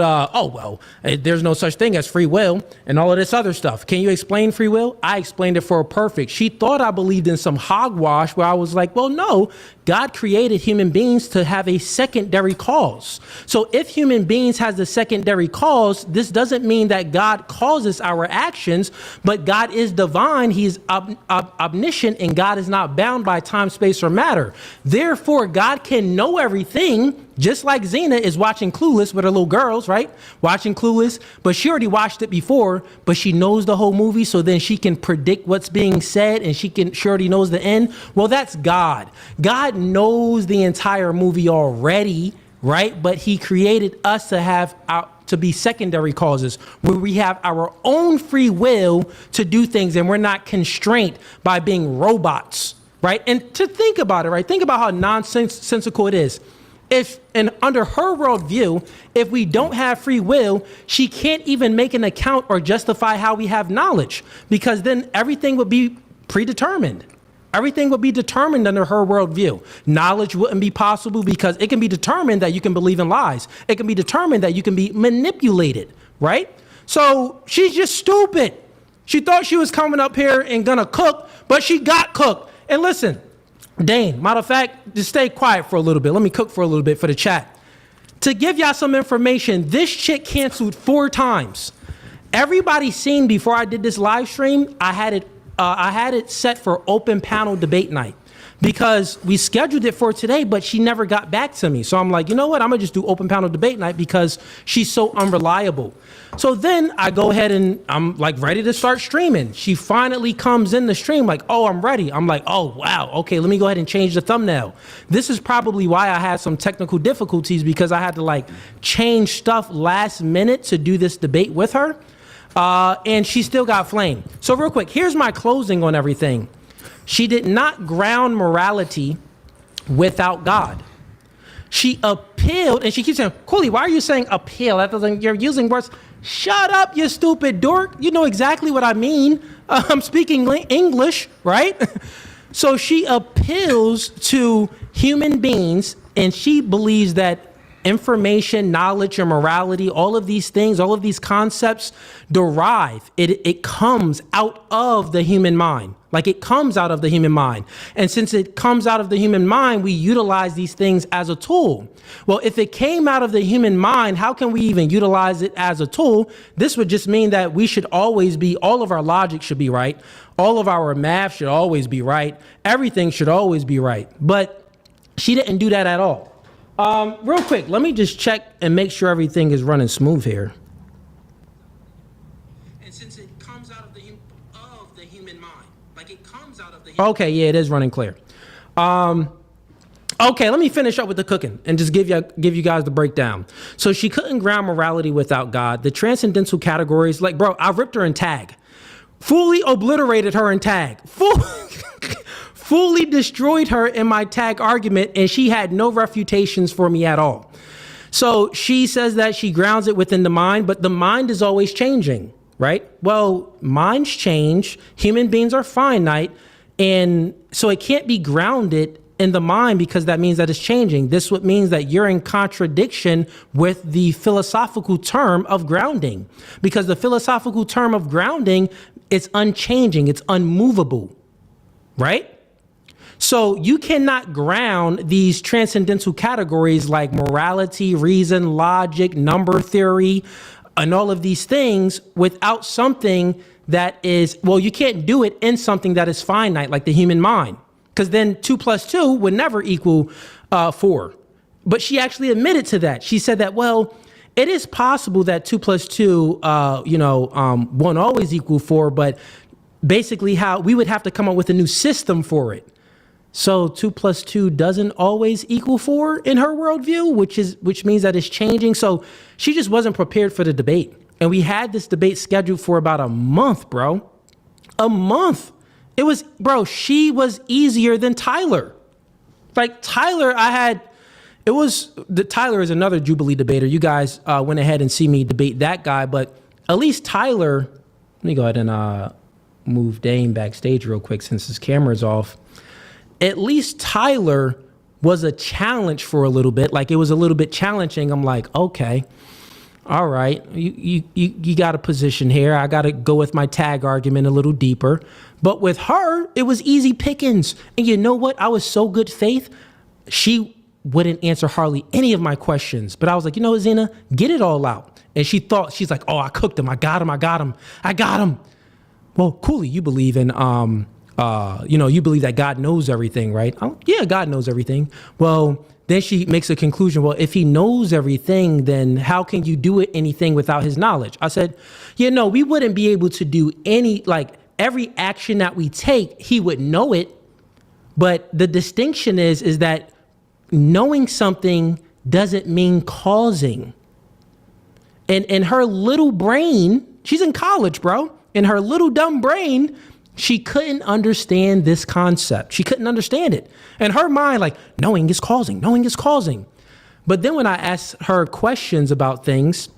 there's no such thing as free will and all of this other stuff. Can you explain free will? I explained it for her perfect. She thought I believed in some hogwash where I was like, well, no, God created human beings to have a secondary cause. So if human beings has a secondary cause, this doesn't mean that God causes our actions, but God is divine. He's omniscient, and God is not bound by time, space, or matter. Therefore, God can know everything, just like Zina is watching Clueless with her little girls, right? Watching Clueless, but she already watched it before, but she knows the whole movie, so then she can predict what's being said, and she already knows the end. Well, that's God. God knows the entire movie already, right? But he created us to be secondary causes where we have our own free will to do things, and we're not constrained by being robots, right? And to think about it, right? Think about how nonsensical it is. Under her worldview, if we don't have free will, she can't even make an account or justify how we have knowledge, because then everything would be predetermined. Everything would be determined under her worldview. Knowledge wouldn't be possible because it can be determined that you can believe in lies. It can be determined that you can be manipulated, right? So she's just stupid. She thought she was coming up here and gonna cook, but she got cooked. And listen, Dane, matter of fact, just stay quiet for a little bit. Let me cook for a little bit for the chat. To give y'all some information, this chick canceled 4 times. Everybody seen before I did this live stream, I had it set for open panel debate night because we scheduled it for today, but she never got back to me. So I'm like, you know what? I'm gonna just do open panel debate night because she's so unreliable. So then I go ahead and I'm like ready to start streaming. She finally comes in the stream like, oh, I'm ready. I'm like, oh, wow. Okay, let me go ahead and change the thumbnail. This is probably why I had some technical difficulties, because I had to like change stuff last minute to do this debate with her. And she still got flamed. So real quick, here's my closing on everything. She did not ground morality without God. She appealed, and she keeps saying, Cooley, why are you saying appeal? That doesn't, you're using words. Shut up, you stupid dork. You know exactly what I mean. I'm speaking English, right? So she appeals to human beings, and she believes that information, knowledge, and morality, all of these things, all of these concepts it comes out of the human mind. Like it comes out of the human mind. And since it comes out of the human mind, we utilize these things as a tool. Well, if it came out of the human mind, how can we even utilize it as a tool? This would just mean that we should always be, all of our logic should be right. All of our math should always be right. Everything should always be right. But she didn't do that at all. Real quick, let me just check and make sure everything is running smooth here. And since it comes out of the human mind, like it comes out of the human Okay, yeah, it is running clear. Okay, let me finish up with the cooking and just give you guys the breakdown. So she couldn't ground morality without God. The transcendental categories, like, bro, I ripped her in tag. Fully obliterated her in tag. Fully destroyed her in my tag argument, and she had no refutations for me at all. So she says that she grounds it within the mind, but the mind is always changing, right? Well, minds change, human beings are finite, and so it can't be grounded in the mind because that means that it's changing. This would means that you're in contradiction with the philosophical term of grounding, because the philosophical term of grounding is unchanging, it's unmovable, right? So you cannot ground these transcendental categories like morality, reason, logic, number theory, and all of these things without something that is, well, you can't do it in something that is finite, like the human mind, because then 2 + 2 would never equal 4. But she actually admitted to that. She said that, well, it is possible that 2 + 2, won't always equal 4, but basically how we would have to come up with a new system for it. So 2 + 2 doesn't always equal 4 in her worldview, which means that it's changing. So she just wasn't prepared for the debate. And we had this debate scheduled for about a month, bro. A month. She was easier than Tyler. Like Tyler, Tyler is another Jubilee debater. You guys went ahead and see me debate that guy, but at least Tyler, let me go ahead and move Dane backstage real quick since his camera's off. At least Tyler was a challenge for a little bit. Like it was a little bit challenging. I'm like, okay, all right, you got a position here. I got to go with my tag argument a little deeper. But with her, it was easy pickings. And you know what? I was so good faith. She wouldn't answer hardly any of my questions. But I was like, you know what, Zina, get it all out. And she's like, oh, I cooked him. I got him. Well, Cooley, you believe in, you believe that God knows everything, right? Yeah, God knows everything. Well, then she makes a conclusion. Well, if he knows everything, then how can you do anything without his knowledge? I said, we wouldn't be able to do every action that we take, he would know it. But the distinction is that knowing something doesn't mean causing. And in her little brain, she's in college, bro. In her little dumb brain, she couldn't understand this concept. She couldn't understand it. In her mind, like, knowing is causing. But then when I asked her questions about things,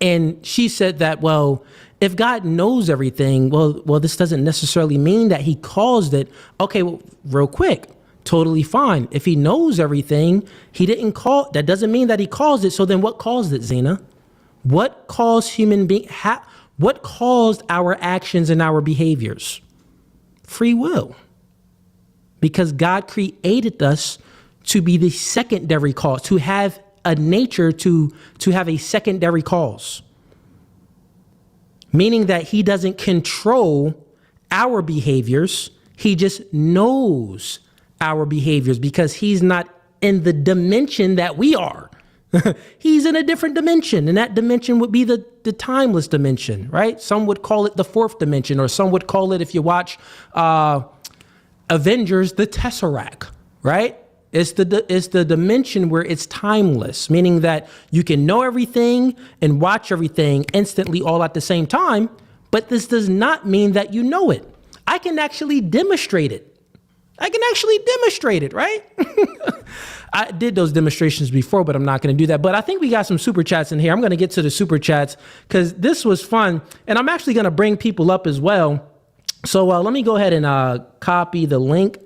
and she said that, well, if God knows everything, well, this doesn't necessarily mean that he caused it. Okay, well, real quick, totally fine. If he knows everything, that doesn't mean that he caused it. So then what caused it, Zina? What caused what caused our actions and our behaviors? Free will. Because God created us to be the secondary cause, to have a nature to have a secondary cause. Meaning that he doesn't control our behaviors. He just knows our behaviors because he's not in the dimension that we are. He's in a different dimension, and that dimension would be the timeless dimension, right? Some would call it the fourth dimension, or some would call it, if you watch Avengers, the Tesseract, right? It's the dimension where it's timeless, meaning that you can know everything and watch everything instantly all at the same time, but this does not mean that you know it. I can actually demonstrate it. Right? I did those demonstrations before, but I'm not going to do that. But I think we got some super chats in here. I'm going to get to the super chats because this was fun. And I'm actually going to bring people up as well. So let me go ahead and copy the link.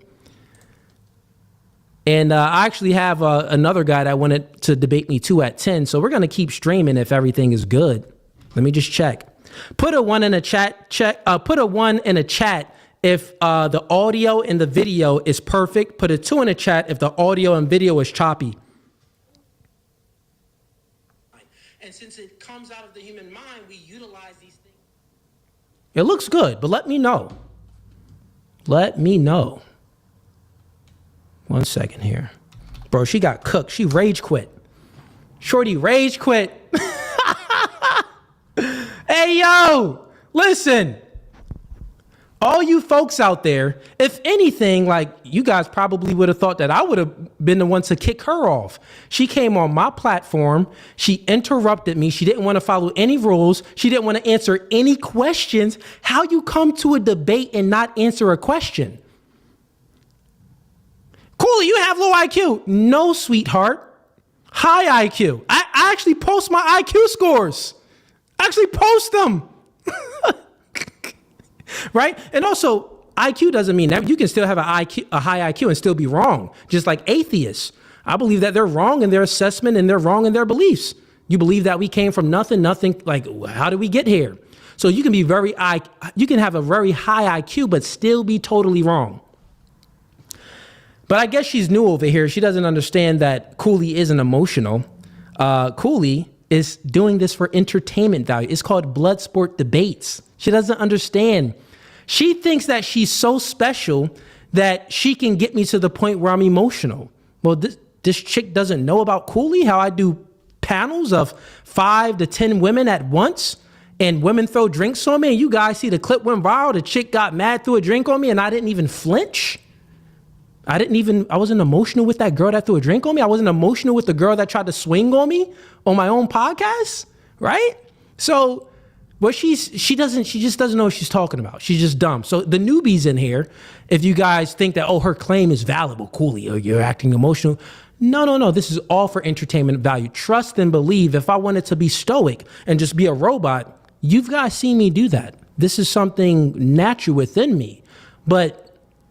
And I actually have another guy that wanted to debate me too at 10. So we're going to keep streaming if everything is good. Let me just check. Put a 1 in the chat. Put a 1 in the chat if the audio and the video is perfect. Put a 2 in the chat if the audio and video is choppy. And since it comes out of the human mind, we utilize these things. It looks good, but let me know. Let me know. 1 second here. Bro, she got cooked. She rage quit. Shorty rage quit. Hey, yo, listen. All you folks out there, if anything, like you guys probably would have thought that I would have been the one to kick her off. She came on my platform. She interrupted me. She didn't want to follow any rules. She didn't want to answer any questions. How you come to a debate and not answer a question? Cool, you have low IQ. No, sweetheart. High IQ. I actually post my IQ scores. I actually post them. Right? And also, IQ doesn't mean that you can still have a high IQ and still be wrong. Just like atheists. I believe that they're wrong in their assessment and they're wrong in their beliefs. You believe that we came from nothing, like, how did we get here? So you can you can have a very high IQ, but still be totally wrong. But I guess she's new over here. She doesn't understand that Cooley isn't emotional. Cooley is doing this for entertainment value. It's called blood sport debates. She doesn't understand. She thinks that she's so special that she can get me to the point where I'm emotional. Well, this chick doesn't know about Cooley, how I do panels of 5 to 10 women at once, and women throw drinks on me, and you guys see the clip went viral. The chick got mad, threw a drink on me, and I didn't even flinch. I wasn't emotional with that girl that threw a drink on me. I wasn't emotional with the girl that tried to swing on me on my own podcast, right? So what she just doesn't know what she's talking about. She's just dumb. So the newbies in here, if you guys think that, her claim is valuable, Cooley, or you're acting emotional. No. This is all for entertainment value. Trust and believe. If I wanted to be stoic and just be a robot, you've guys seen me do that. This is something natural within me. But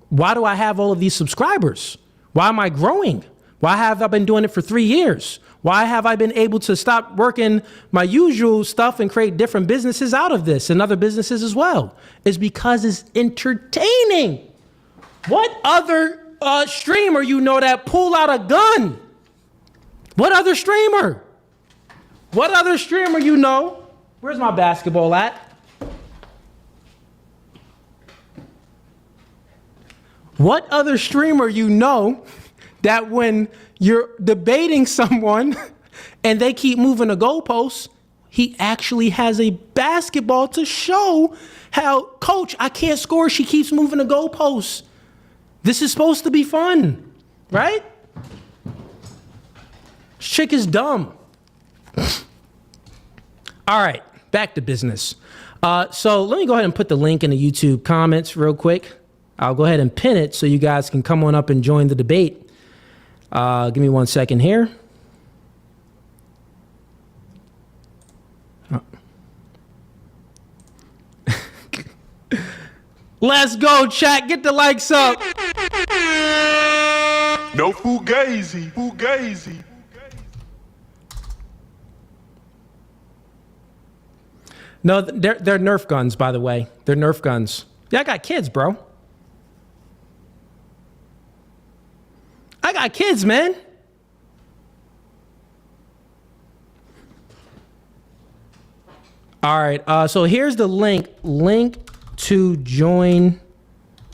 why do I have all of these subscribers? Why am I growing? Why have I been doing it for 3 years? Why have I been able to stop working my usual stuff and create different businesses out of this and other businesses as well? It's because it's entertaining. What other streamer you know that pull out a gun? What other streamer? What other streamer you know? Where's my basketball at? What other streamer you know that when you're debating someone and they keep moving the goalposts, he actually has a basketball to show how, coach, I can't score. She keeps moving the goalposts. This is supposed to be fun, right? This chick is dumb. All right, back to business. So let me go ahead and put the link in the YouTube comments real quick. I'll go ahead and pin it so you guys can come on up and join the debate. Give me 1 second here. Let's go, chat. Get the likes up. No Fugazee. Fugazee. No, they're Nerf guns, by the way. They're Nerf guns. Yeah, I got kids, bro. I got kids, man. All right, so here's the link. Link to join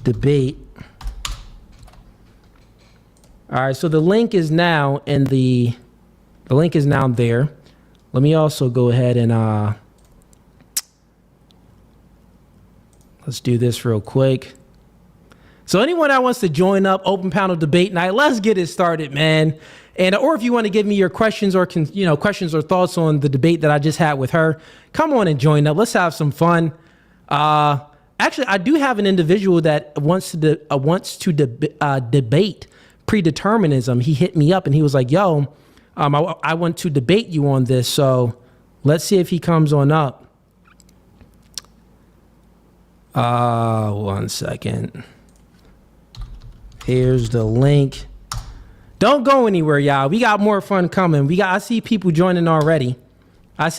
debate. All right, so the link is now in the link is now there. Let me also go ahead and let's do this real quick. So anyone that wants to join up, open panel debate night, let's get it started, man. And or if you want to give me your questions or questions or thoughts on the debate that I just had with her, come on and join up. Let's have some fun. Actually, I do have an individual that wants to debate predeterminism. He hit me up and he was like, "Yo, I want to debate you on this." So let's see if he comes on up. 1 second. Here's the link. Don't go anywhere, y'all. We got more fun coming. I see people joining already. The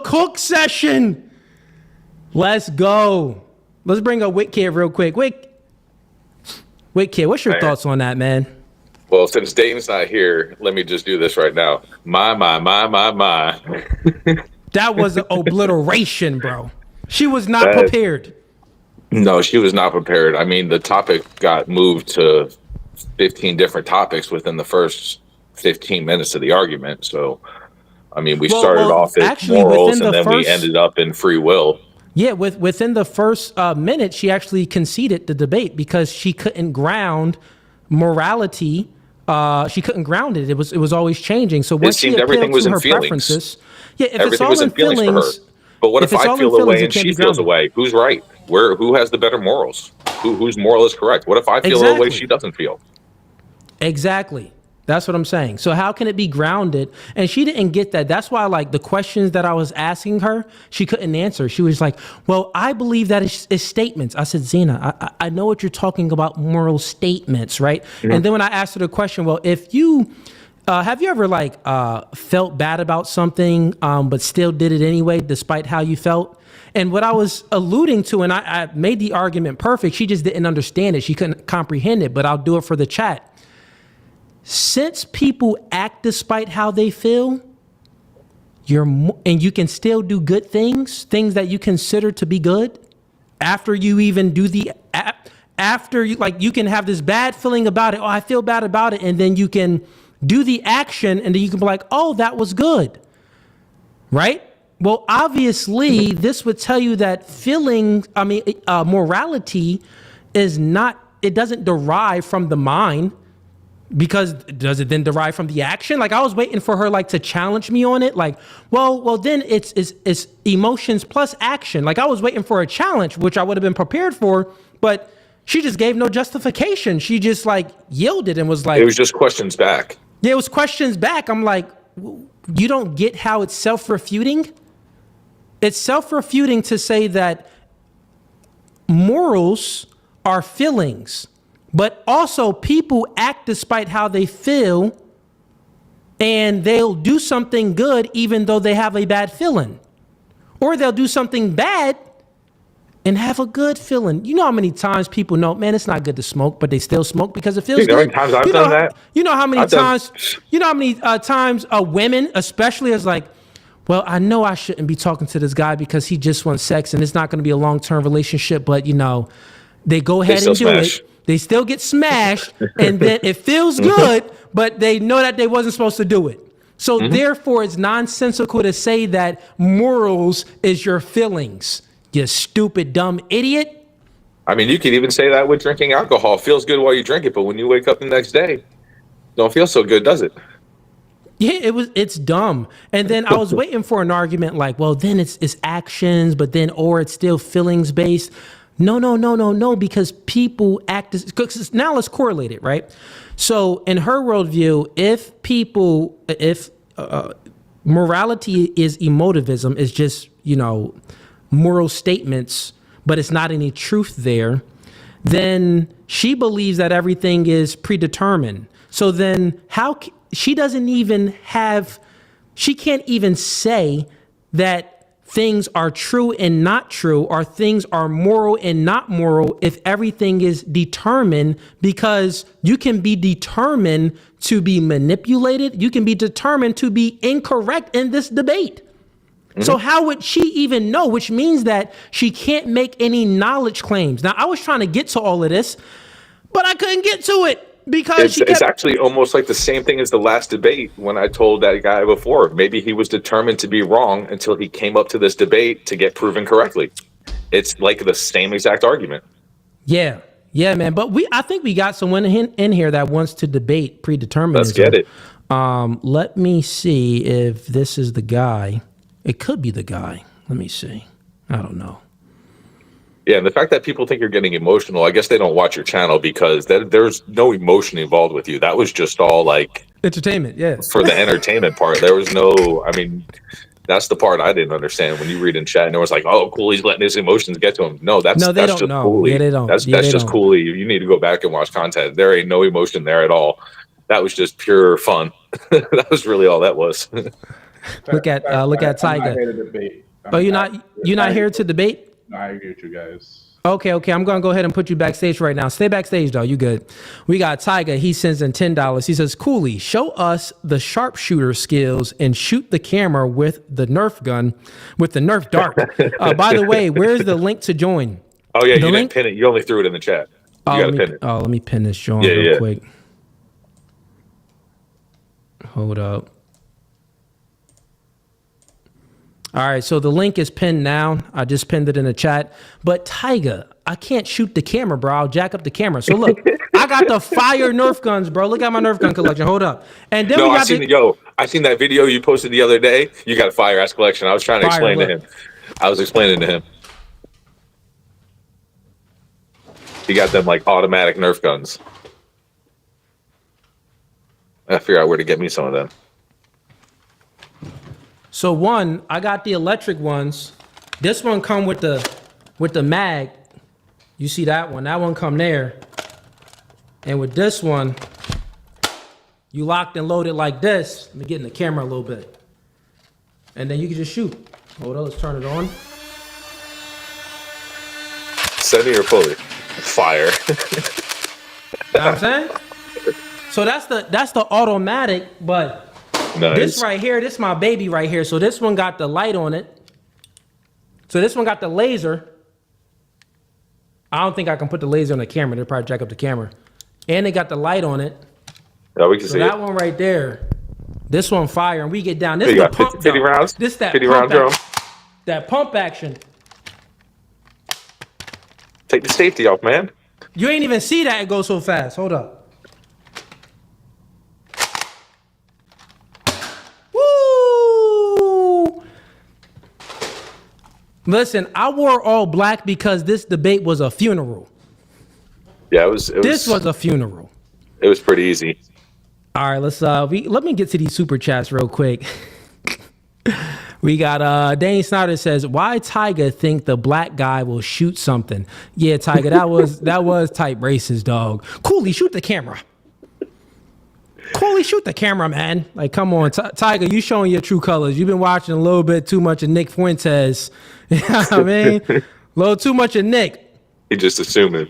cook session. Let's go. Let's bring up Wick Kid real quick. Wick Kid, what's your thoughts on that, man? Well, since Dayton's not here, let me just do this right now. My. That was an obliteration, bro. She was not prepared. No, she was not prepared. I mean, the topic got moved to 15 different topics within the first 15 minutes of the argument. So, I mean, we started off at morals and then we ended up in free will. Yeah, within the first minute, she actually conceded the debate because she couldn't ground morality. She couldn't ground it. It was always changing. So once she appealed to her preferences, yeah, if it's all in feelings. But what if I feel a way and she feels a way? Who's right? Who has the better morals? Whose moral is correct? What if I feel a way she doesn't feel? Exactly. That's what I'm saying. So how can it be grounded? And she didn't get that. That's why, like, the questions that I was asking her, she couldn't answer. She was like, well, I believe that is statements. I said, Zina, I know what you're talking about, moral statements, right? Mm-hmm. And then when I asked her the question, well, if you... have you ever felt bad about something, but still did it anyway, despite how you felt? And what I was alluding to, and I made the argument perfect, she just didn't understand it. She couldn't comprehend it, but I'll do it for the chat. Since people act despite how they feel, and you can still do good things that you consider to be good, after you even do after you can have this bad feeling about it. Oh, I feel bad about it, and then you can do the action, and then you can be like, oh, that was good, right? Well, obviously, this would tell you that morality is not, it doesn't derive from the mind, because does it then derive from the action? Like, I was waiting for her, to challenge me on it. Like, well, then it's emotions plus action. Like, I was waiting for a challenge, which I would have been prepared for, but she just gave no justification. She just, yielded and was like... It was just questions back. Yeah, it was questions back. I'm like, you don't get how it's self-refuting? It's self-refuting to say that morals are feelings, But also people act despite how they feel, and they'll do something good even though they have a bad feeling. Or they'll do something bad and have a good feeling. You know how many times people know, man, it's not good to smoke, but they still smoke because it feels good. Times I've done that. You know how many times women, especially, is like, well, I know I shouldn't be talking to this guy because he just wants sex and it's not going to be a long-term relationship, but they go ahead and do it. They still get smashed and then it feels good, but they know that they wasn't supposed to do it. So therefore it's nonsensical to say that morals is your feelings. You stupid, dumb idiot. I mean, you could even say that with drinking alcohol. It feels good while you drink it, but when you wake up the next day, don't feel so good, does it? Yeah, it's dumb. And then I was waiting for an argument like, well, then it's actions, but then, or it's still feelings based. No, because people act because now let's correlate it, right? So in her worldview, if morality is emotivism, is just, moral statements, but it's not any truth there, then she believes that everything is predetermined. So then she can't even say that things are true and not true, or things are moral and not moral if everything is determined, because you can be determined to be manipulated. You can be determined to be incorrect in this debate. So how would she even know? Which means that she can't make any knowledge claims. Now, I was trying to get to all of this, but I couldn't get to it because it's actually almost like the same thing as the last debate when I told that guy before. Maybe he was determined to be wrong until he came up to this debate to get proven correctly. It's like the same exact argument. Yeah, man. But I think we got someone in here that wants to debate predeterminism. Let's get it. Let me see if this is the guy. It could be the guy. Let me see. I don't know. Yeah, and the fact that people think you're getting emotional, I guess they don't watch your channel because there's no emotion involved with you. That was just all like entertainment, yeah. For the entertainment part, there was no. I mean, that's the part I didn't understand when you read in chat and it was like, "Oh, cool, he's letting his emotions get to him." No, that's just Cooley. Yeah, they don't. That's just Cooley. You need to go back and watch content. There ain't no emotion there at all. That was just pure fun. That was really all that was. Look at Tyga. Oh, you're not here to debate? No, I agree with you guys. Okay. I'm going to go ahead and put you backstage right now. Stay backstage, though. You good. We got Tyga. He sends in $10. He says, Cooley, show us the sharpshooter skills and shoot the camera with the Nerf gun, with the Nerf dart. By the way, where's the link to join? Oh, yeah, you didn't pin it. You only threw it in the chat. Let me pin this join real quick. Hold up. All right, so the link is pinned now. I just pinned it in the chat. But Tyga, I can't shoot the camera, bro. I'll jack up the camera. So look, I got the fire Nerf guns, bro. Look at my Nerf gun collection. Hold up. And then I seen that video you posted the other day. You got a fire ass collection. I was trying to explain to him. I was explaining to him. He got them like automatic Nerf guns. I figure out where to get me some of them. So one, I got the electric ones. This one come with the mag. You see that one? That one come there. And with this one, you locked and loaded like this. Let me get in the camera a little bit. And then you can just shoot. Hold on, let's turn it on. Semi or fully? Fire. You know what I'm saying? So that's the automatic, but nice. This right here, this is my baby right here. So this one got the light on it. So this one got the laser. I don't think I can put the laser on the camera. They'll probably jack up the camera. And they got the light on it. Yeah, we can see that one right there. This one fire, and we get down. This is the pump. 50 rounds. This that 50 pump round drum. That pump action. Take the safety off, man. You ain't even see that it goes so fast. Hold up. Woo! Listen, I wore all black because this debate was a funeral. Yeah, This was a funeral. It was pretty easy. All right, let me get to these super chats real quick. We got Dane Snyder says, why Tyga think the black guy will shoot something? Yeah, Tyga, that was type racist, dog. Cooley, shoot the camera. Cooley, shoot the camera, man. Like, come on, Tyga, you showing your true colors. You've been watching a little bit too much of Nick Fuentes. You know what I mean? A little too much of Nick. He just assuming.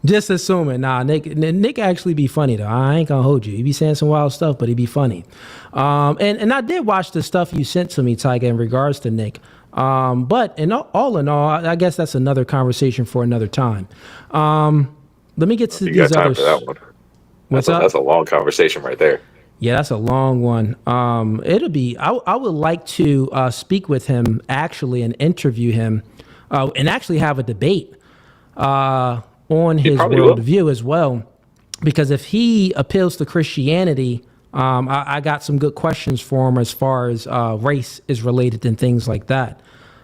Just assuming. Nah, Nick actually be funny, though. I ain't gonna hold you. He be saying some wild stuff, but he be funny. And I did watch the stuff you sent to me, Tyga, in regards to Nick. But all in all, I guess that's another conversation for another time. Let me get to You these got time others. for that one. What's up? That's a long conversation right there. Yeah, that's a long one. It'll be. I would like to speak with him actually and interview him, and actually have a debate on his worldview as well. Because if he appeals to Christianity, I got some good questions for him as far as race is related and things like that.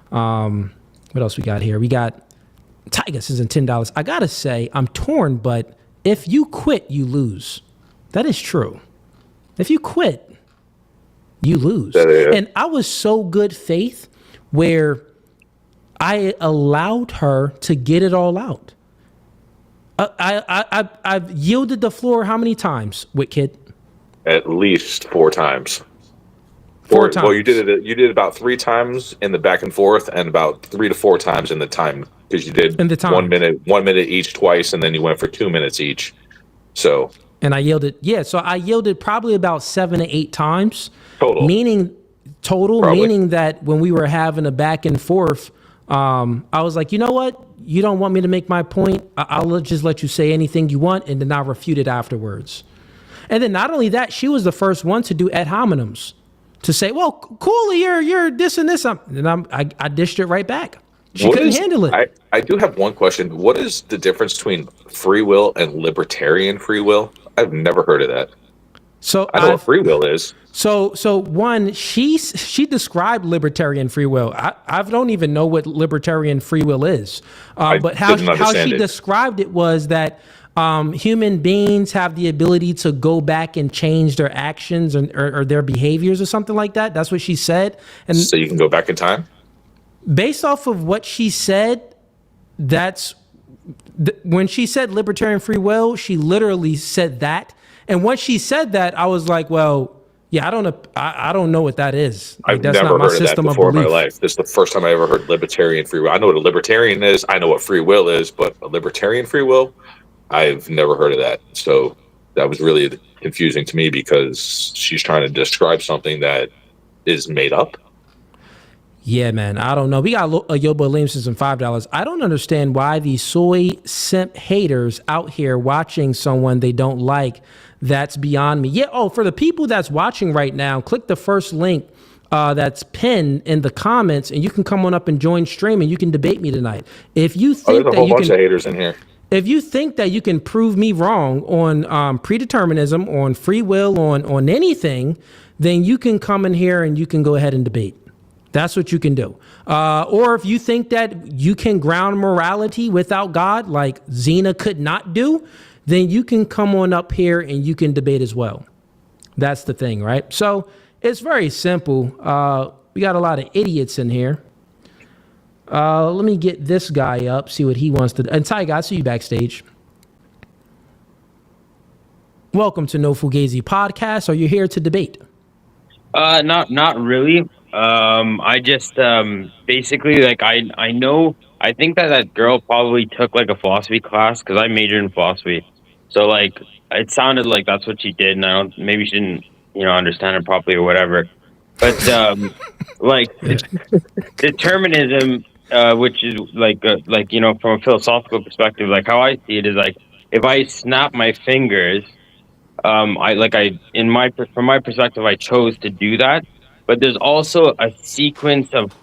What else we got here? We got Tyga says in $10. I gotta say, I'm torn, but if you quit, you lose. That is true. If you quit, you lose. And I was so good faith where I allowed her to get it all out. I've yielded the floor how many times, Witkid? At least 4 times. Four times. Well, you did it about 3 times in the back and forth, and about 3 to 4 times in the time, because you did in the time. 1 minute each twice, and then you went for 2 minutes each. So. And I yielded, so I yielded probably about 7 to 8 times. Total. Meaning that when we were having a back and forth, I was like, you know what? You don't want me to make my point. I'll just let you say anything you want, and then I'll refute it afterwards. And then not only that, she was the first one to do ad hominems, to say, well, Cooley, you're this and this. And I dished it right back. She couldn't handle it. I do have one question. What is the difference between free will and libertarian free will? I've never heard of that. So I know what free will is. So one, she described libertarian free will. I don't even know what libertarian free will is. But how she described it was that human beings have the ability to go back and change their actions or their behaviors or something like that. That's what she said. And so you can go back in time? Based off of what she said, when she said libertarian free will, she literally said that. And once she said that, I was like, well, yeah, I don't know what that is. Like, I've never heard of that before in my life. This is the first time I ever heard libertarian free will. I know what a libertarian is. I know what free will is, but a libertarian free will, I've never heard of that. So that was really confusing to me because she's trying to describe something that is made up. Yeah, man, I don't know. We got Yoba Williamson and $5. I don't understand why these soy simp haters out here watching someone they don't like. That's beyond me. Yeah. Oh, for the people that's watching right now, click the first link that's pinned in the comments, and you can come on up and join stream, and you can debate me tonight. If you think there's a whole bunch of haters in here. If you think that you can prove me wrong on predeterminism, on free will, on anything, then you can come in here and you can go ahead and debate. That's what you can do. Or if you think that you can ground morality without God, like Zina could not do, then you can come on up here and you can debate as well. That's the thing, right? So it's very simple. We got a lot of idiots in here. Let me get this guy up, see what he wants to do. And Tyga, I see you backstage. Welcome to No Fugazee Podcast. Are you here to debate? Not really. I just basically, like, I know, I think that girl probably took like a philosophy class, because I majored in philosophy. So like it sounded like that's what she did, and maybe she didn't understand it properly or whatever. But like determinism, which is like from a philosophical perspective, like how I see it is like, if I snap my fingers, from my perspective, I chose to do that. But there's also a sequence of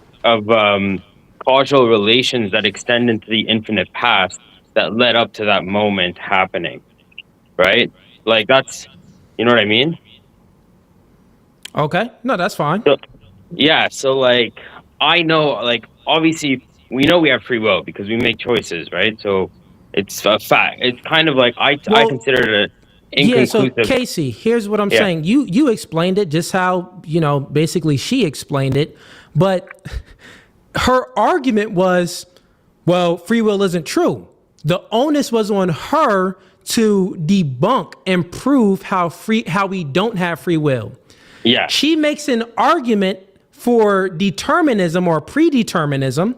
causal relations that extend into the infinite past that led up to that moment happening, right? Like, that's, you know what I mean? Okay, no, that's fine. So, yeah, so like, I know, like, obviously we know we have free will because we make choices, right? So it's a fact. It's kind of like, I consider it inconclusive. Yeah, so Casey, here's what I'm saying. You explained it just how, basically she explained it. But her argument was, well, free will isn't true. The onus was on her to debunk and prove how we don't have free will. Yeah. She makes an argument for determinism or predeterminism.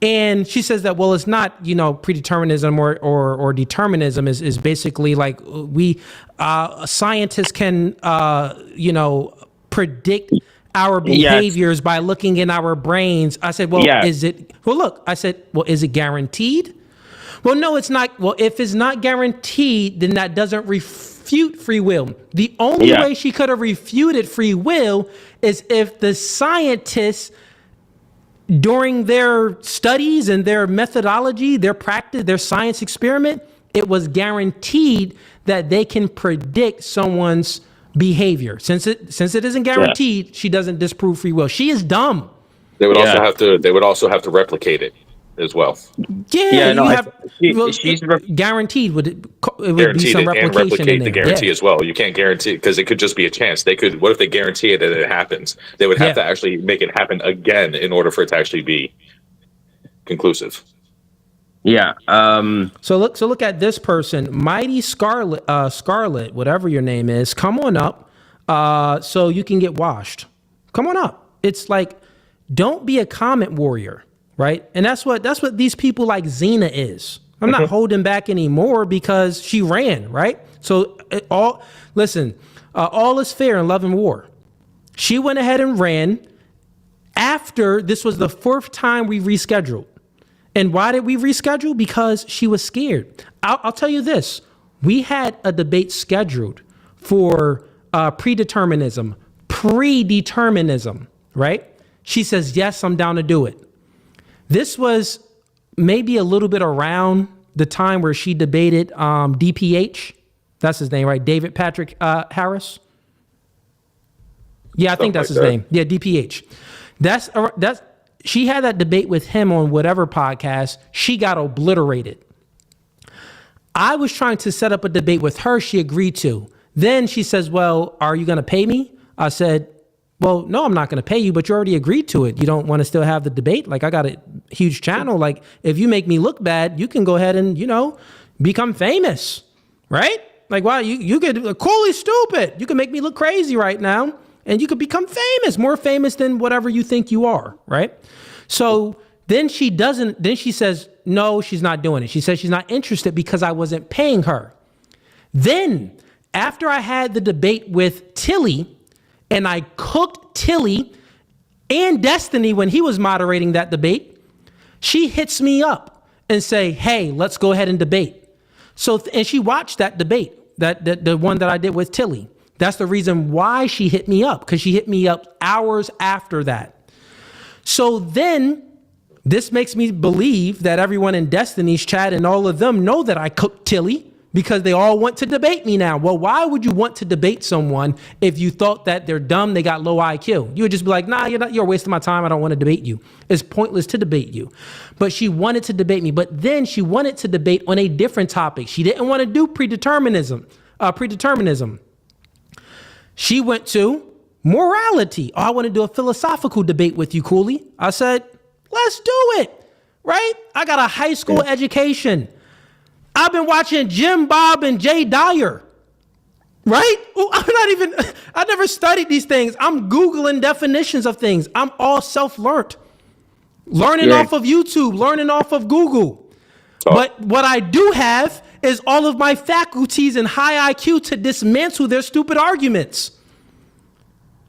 And she says that, well, it's not, predeterminism or determinism is basically like scientists can, predict our behaviors by looking in our brains. I said, well, is it guaranteed? Well, no, it's not. Well, if it's not guaranteed, then that doesn't refute free will. The only way she could have refuted free will is if the scientists, during their studies and their methodology, their practice, their science experiment, it was guaranteed that they can predict someone's behavior. Since it isn't guaranteed, she doesn't disprove free will. She is dumb. They would also have to replicate it as well. She's guaranteed. It would be some replication and replicate in there. The guarantee as well. You can't guarantee, because it could just be a chance. What if they guarantee it and it happens? They would have to actually make it happen again in order for it to actually be conclusive. Yeah. So look at this person, Mighty Scarlet, whatever your name is. Come on up, so you can get washed. Come on up. It's like, don't be a comment warrior. Right. And that's what these people like Zina is. I'm not holding back anymore because she ran. Right. So all is fair in love and war. She went ahead and ran after this was the fourth time we rescheduled. And why did we reschedule? Because she was scared. I'll tell you this. We had a debate scheduled for predeterminism. Right. She says, yes, I'm down to do it. This was maybe a little bit around the time where she debated DPH. That's his name, right? David Patrick Harris. Yeah, I think that's his name. Yeah, DPH. That's she had that debate with him on whatever podcast. She got obliterated. I was trying to set up a debate with her. She agreed to. Then she says, well, are you going to pay me? I said, well, no, I'm not going to pay you, but you already agreed to it. You don't want to still have the debate? Like, I got a huge channel. Like, if you make me look bad, you can go ahead and, become famous, right? Like, wow, you could, Cooley stupid. You can make me look crazy right now, and you could become famous, more famous than whatever you think you are, right? So then she says, no, she's not doing it. She says she's not interested because I wasn't paying her. Then, after I had the debate with Tilly, and I cooked Tilly and Destiny when he was moderating that debate, she hits me up and say, hey, let's go ahead and debate. So, and she watched that debate, the one that I did with Tilly. That's the reason why she hit me up, because she hit me up hours after that. So then this makes me believe that everyone in Destiny's chat and all of them know that I cooked Tilly, because they all want to debate me now. Well, why would you want to debate someone if you thought that they're dumb, they got low IQ? You would just be like, nah, you're wasting my time. I don't want to debate you. It's pointless to debate you. But she wanted to debate me. But then she wanted to debate on a different topic. She didn't want to do predeterminism. She went to morality. Oh, I want to do a philosophical debate with you, Cooley. I said, let's do it. Right? I got a high school education. I've been watching Jim Bob and Jay Dyer, right? I never studied these things. I'm Googling definitions of things. I'm all self-learned. Learning off of YouTube, learning off of Google. But what I do have is all of my faculties and high IQ to dismantle their stupid arguments.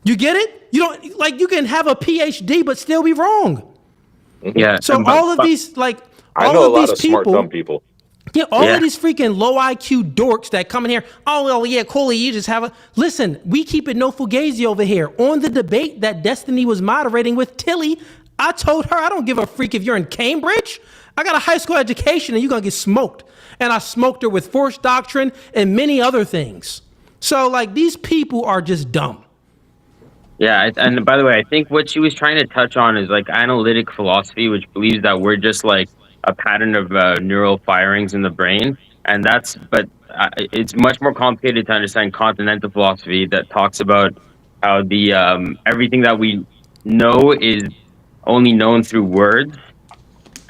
You get it? You don't, like, you can have a PhD but still be wrong. Yeah. So all of these, like, I know a lot of smart dumb people. Yeah, all of these freaking low IQ dorks that come in here. Oh, well, yeah, Cooley, you just have a... Listen, we keep it no Fugazi over here. On the debate that Destiny was moderating with Tilly, I told her, I don't give a freak if you're in Cambridge. I got a high school education and you're going to get smoked. And I smoked her with forced doctrine and many other things. So, like, these people are just dumb. Yeah, and by the way, I think what she was trying to touch on is, like, analytic philosophy, which believes that we're just, like, a pattern of neural firings in the brain, and it's much more complicated to understand continental philosophy that talks about how the everything that we know is only known through words.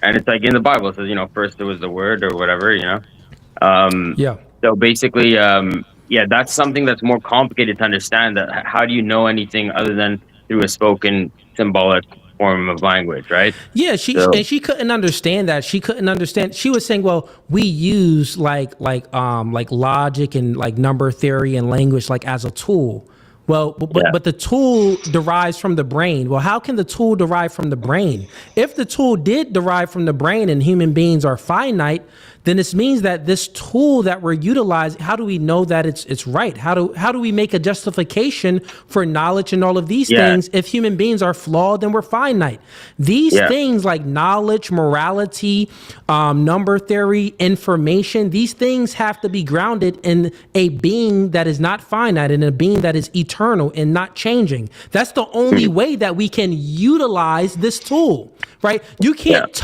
And it's like in the Bible, it says, first there was the word or whatever, Yeah. So basically, that's something that's more complicated to understand. That how do you know anything other than through a spoken symbolic form of language, right? Yeah, she couldn't understand that. She couldn't understand. She was saying, "Well, we use like logic and like number theory and language like as a tool." Well, but the tool derives from the brain. Well, how can the tool derive from the brain? If the tool did derive from the brain and human beings are finite, then this means that this tool that we're utilizing, how do we know that it's right? How do we make a justification for knowledge and all of these things if human beings are flawed and we're finite? These things like knowledge, morality, number theory, information, these things have to be grounded in a being that is not finite and a being that is eternal and not changing. That's the only way that we can utilize this tool, right? You can't,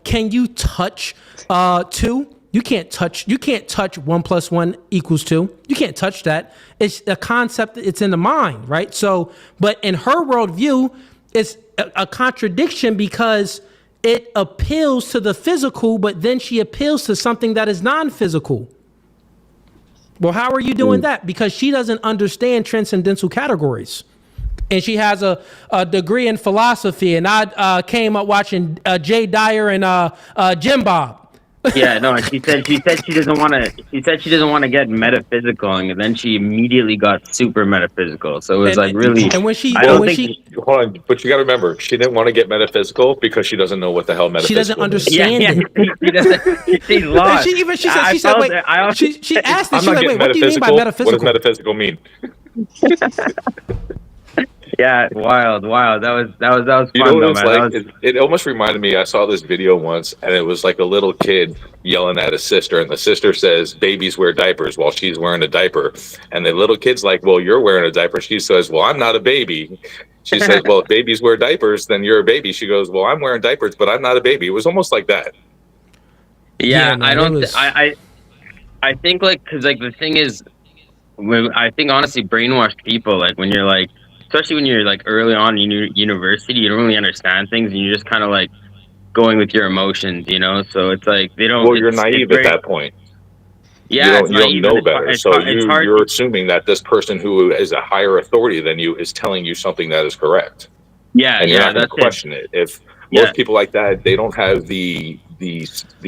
can you touch 2? You can't touch 1 + 1 = 2. You can't touch that. It's a concept. It's in the mind, right? So, but in her worldview, it's a contradiction because it appeals to the physical, but then she appeals to something that is non-physical. Well, how are you doing that? Because she doesn't understand transcendental categories. And she has a degree in philosophy. And I came up watching Jay Dyer and Jim Bob. Yeah, no, she said she doesn't want to. She said she doesn't want to get metaphysical, and then she immediately got super metaphysical. So it was really. And when she, hold on, but you got to remember, she didn't want to get metaphysical because she doesn't know what the hell metaphysical. She doesn't understand it. She doesn't. She's lost. She said, wait. She asked it. She's like, wait, what do you mean by metaphysical? What does metaphysical mean? Yeah, wild. That was fun. You know what it's like? It almost reminded me. I saw this video once, and it was like a little kid yelling at his sister, and the sister says, "Babies wear diapers," while she's wearing a diaper, and the little kid's like, "Well, you're wearing a diaper." She says, "Well, I'm not a baby." She says, "Well, if babies wear diapers, then you're a baby." She goes, "Well, I'm wearing diapers, but I'm not a baby." It was almost like that. Yeah, man, I think because the thing is, I think honestly, brainwashed people when you're especially when you're early on in university, you don't really understand things, and you're just kind of going with your emotions, So it's they don't. Well, you're naive at that point. Yeah, you don't know better, so you're assuming that this person who is a higher authority than you is telling you something that is correct. Yeah, and you're not going to question it. If most people like that, they don't have the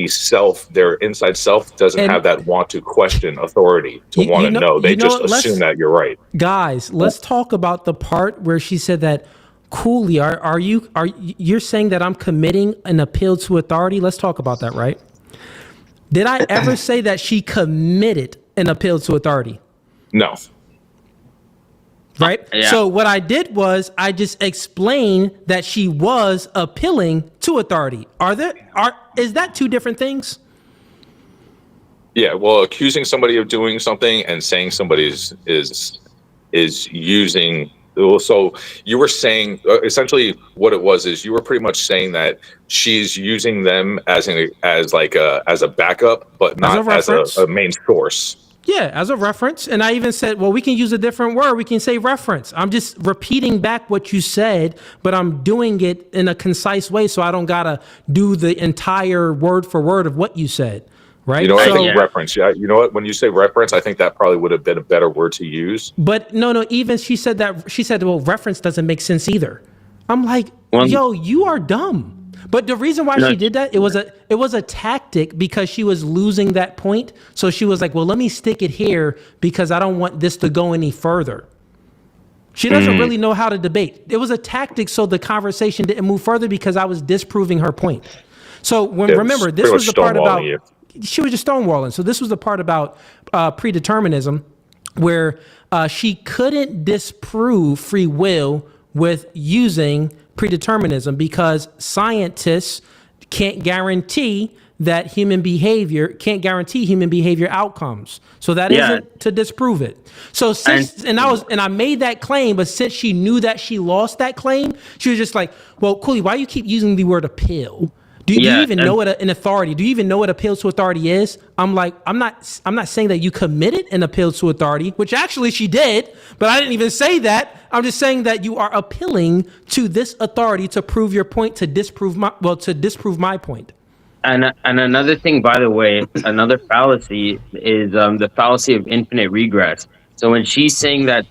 self, their inside self doesn't have that want to question authority, to want to know. They just assume that you're right. Guys, let's talk about the part where she said that, Cooley, you're saying that I'm committing an appeal to authority? Let's talk about that, right? Did I ever say that she committed an appeal to authority? No. Right? Yeah. So what I did was I just explained that she was appealing to authority. Is that two different things? Yeah, well, accusing somebody of doing something and saying somebody is using. So you were saying essentially what it was is you were pretty much saying that she's using them as a backup, but not as a main source. Yeah, as a reference. And I even said, well, we can use a different word. We can say reference. I'm just repeating back what you said, but I'm doing it in a concise way so I don't got to do the entire word for word of what you said. Right? You know, I think reference. Yeah, you know what? When you say reference, I think that probably would have been a better word to use. But no, even she said, well, reference doesn't make sense either. I'm like, yo, you are dumb. But the reason why she did that, it was a tactic because she was losing that point. So she was like, well, let me stick it here because I don't want this to go any further. She doesn't really know how to debate. It was a tactic so the conversation didn't move further because I was disproving her point. So remember, this was the part about, she was just stonewalling. So this was the part about predeterminism where she couldn't disprove free will with using predeterminism because scientists can't guarantee human behavior outcomes. So that isn't to disprove it. So I made that claim, but since she knew that she lost that claim, she was just like, well, Cooley, why you keep using the word appeal? Do you even know what an authority? Do you even know what appeals to authority is? I'm not saying that you committed an appeal to authority, which actually she did, but I didn't even say that. I'm just saying that you are appealing to this authority to prove your point, to disprove my point. And another thing, by the way, another fallacy is the fallacy of infinite regress. So when she's saying that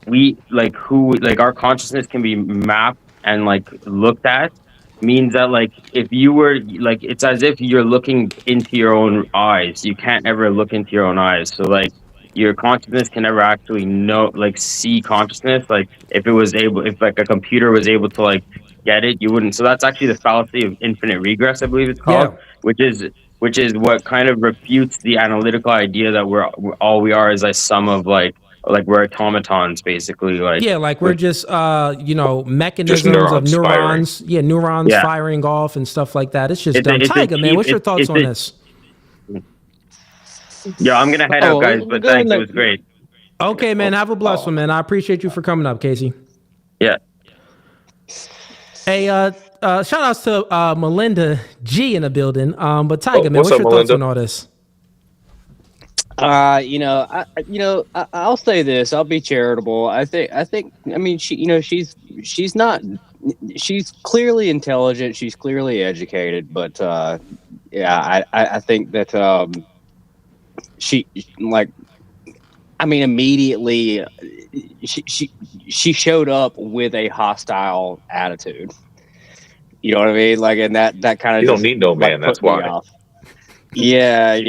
our consciousness can be mapped and like looked at, means that like if you were like, it's as if you're looking into your own eyes. You can't ever look into your own eyes. So like your consciousness can never actually see consciousness. Like if like a computer was able to like get it, you wouldn't. So that's actually the fallacy of infinite regress, I believe it's called, which is what kind of refutes the analytical idea that we're all we are is a sum of like we're automatons, basically. We're just mechanisms of neurons. Firing. Neurons firing off and stuff like that. It's just dumb. Tiger, man, what's your thoughts on this? Yeah, I'm gonna head out, guys, but thanks. It was great. Okay, man, have a blessed one, man. I appreciate you for coming up, Casey. Yeah. Hey, shout outs to Melinda G in the building. But Tiger, man, what's your thoughts on all this? I'll say this. I'll be charitable. I mean, she's not. She's clearly intelligent. She's clearly educated. But I think that immediately she showed up with a hostile attitude. You know what I mean? Like, and that kind of, you don't need no man. That's why. Yeah,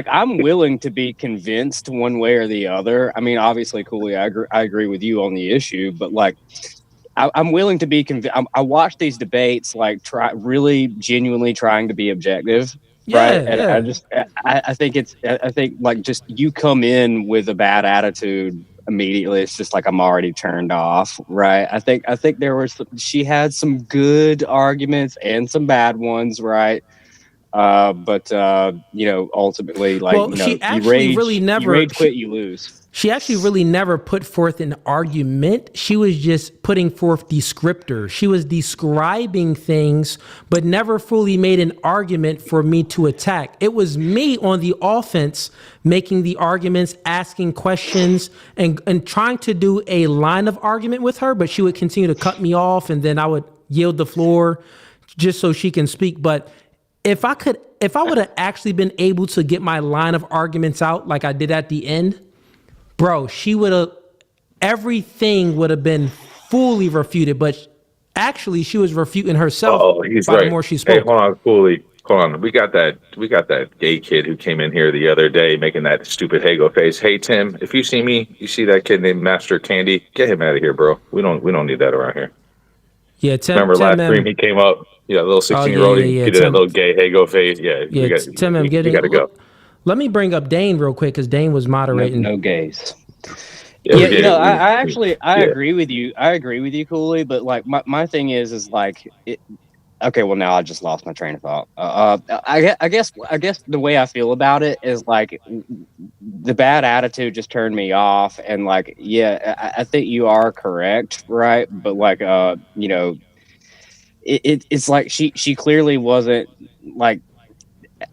I'm willing to be convinced one way or the other. I mean, obviously, Cooley, I agree with you on the issue, but like, I'm willing to be convinced. I watch these debates, like, really genuinely trying to be objective, right? And I think like just you come in with a bad attitude immediately, it's just like I'm already turned off, right? I think she had some good arguments and some bad ones, right? But ultimately, she actually really never you rage quit, you lose. She actually really never put forth an argument. She was just putting forth descriptors. She was describing things, but never fully made an argument for me to attack. It was me on the offense making the arguments, asking questions, and trying to do a line of argument with her, but she would continue to cut me off, and then I would yield the floor just so she can speak. But if I would have actually been able to get my line of arguments out like I did at the end, bro, everything would have been fully refuted, but actually she was refuting herself the more she spoke. Hey, hold on, Cooley. Hold on. We got that gay kid who came in here the other day making that stupid Hago face. Hey, Tim, if you see me, you see that kid named Master Candy, get him out of here, bro. We don't need that around here. Yeah, Tim. Remember last stream he came up, little 16-year-old, he did that little gay Hago face. Tim, you got to go. Let me bring up Dane real quick because Dane was moderating. No gays. I agree with you. I agree with you, Cooley. But like my thing is like, okay. Well, now I just lost my train of thought. I guess the way I feel about it is like the bad attitude just turned me off, and like, I think you are correct, right? But like, it's like she clearly wasn't like.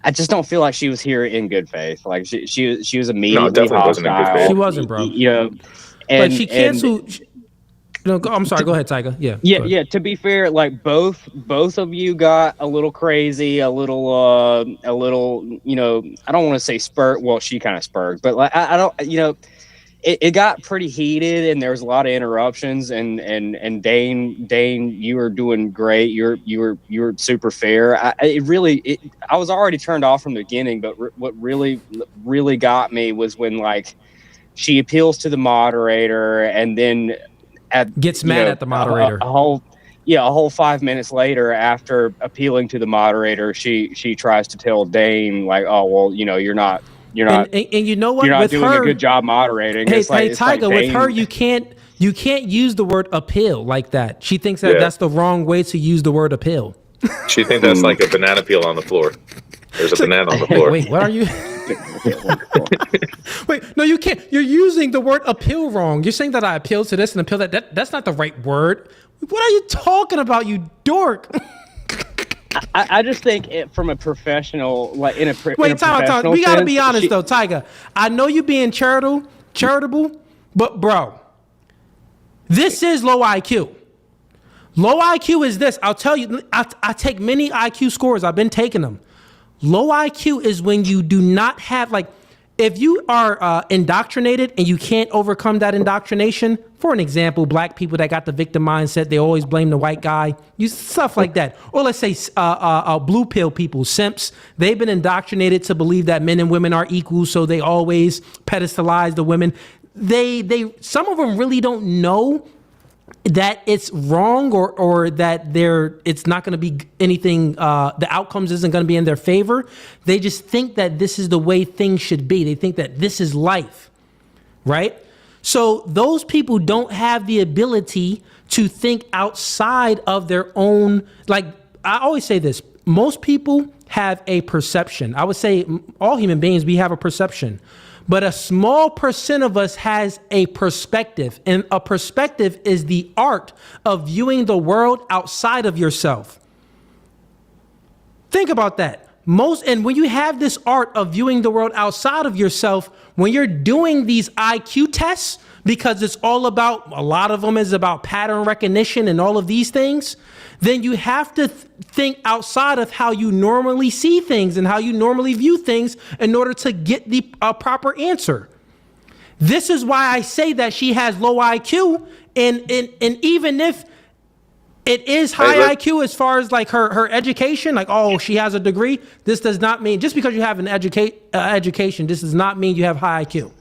I just don't feel like she was here in good faith. Like she was immediately hostile. She wasn't, bro. But she canceled. I'm sorry. Go ahead, Tyga. Yeah. To be fair, like both of you got a little crazy, a little. I don't want to say spurt. Well, she kind of spurred, but like I don't. It got pretty heated, and there was a lot of interruptions. And Dane, you were doing great. You were super fair. I was already turned off from the beginning, but what really got me was when like she appeals to the moderator, and then gets mad at the moderator. A whole 5 minutes later, after appealing to the moderator, she tries to tell Dane like, oh well, you're not. And you know what? You're not with doing her, a good job moderating. Hey, Tyga, with her, you can't use the word appeal like that. She thinks that's the wrong way to use the word appeal. She thinks that's like a banana peel on the floor. There's a banana on the floor. Wait, what are you? Wait, no, you can't. You're using the word appeal wrong. You're saying that I appeal to this and appeal that. That's not the right word. What are you talking about, you dork? I just think from a professional, like in a Wait, time. We got to be honest, though, Tiger. I know you being charitable, but, bro, this is low IQ. Low IQ is this. I'll tell you, I take many IQ scores. I've been taking them. Low IQ is when you do not have, like, if you are indoctrinated and you can't overcome that indoctrination, for an example, black people that got the victim mindset, they always blame the white guy, stuff like that. Or let's say blue pill people, simps, they've been indoctrinated to believe that men and women are equal, so they always pedestalize the women. Some of them really don't know that it's wrong or that it's not going to be anything, the outcomes isn't going to be in their favor. They just think that this is the way things should be. They think that this is life, right? So those people don't have the ability to think outside of their own, like I always say this, most people have a perception. I would say all human beings, we have a perception. But a small percent of us has a perspective, and a perspective is the art of viewing the world outside of yourself. Think about that. And when you have this art of viewing the world outside of yourself, when you're doing these IQ tests, because it's all about, a lot of them is about pattern recognition and all of these things, then you have to think outside of how you normally see things and how you normally view things in order to get the proper answer. This is why I say that she has low IQ, and even if it is high IQ as far as like her education, like, oh, she has a degree, this does not mean, just because you have an education, this does not mean you have high IQ.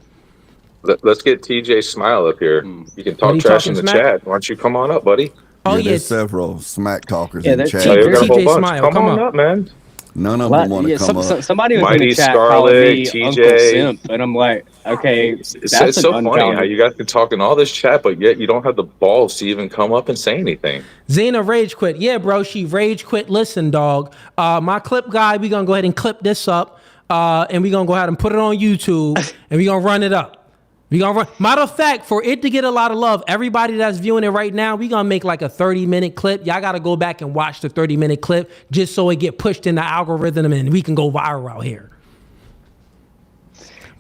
Let's get TJ Smile up here. You can talk trash in the chat. Why don't you come on up, buddy? Oh, yeah, there's several smack talkers in the chat. TJ Smile, come on up, man. None of them want to come up. Somebody was Mighty in the chat Scarlet, calling me TJ. Uncle Simp, and I'm like, okay, It's so funny how you guys been talking all this chat, but yet you don't have the balls to even come up and say anything. Zina rage quit. Yeah, bro, she rage quit. Listen, dog, my clip guy, we gonna go ahead and clip this up, and we gonna go ahead and put it on YouTube, and we gonna run it up. Matter of fact, for it to get a lot of love, everybody that's viewing it right now, we gonna make like a 30-minute clip. Y'all gotta go back and watch the 30-minute clip just so it get pushed in the algorithm and we can go viral out here.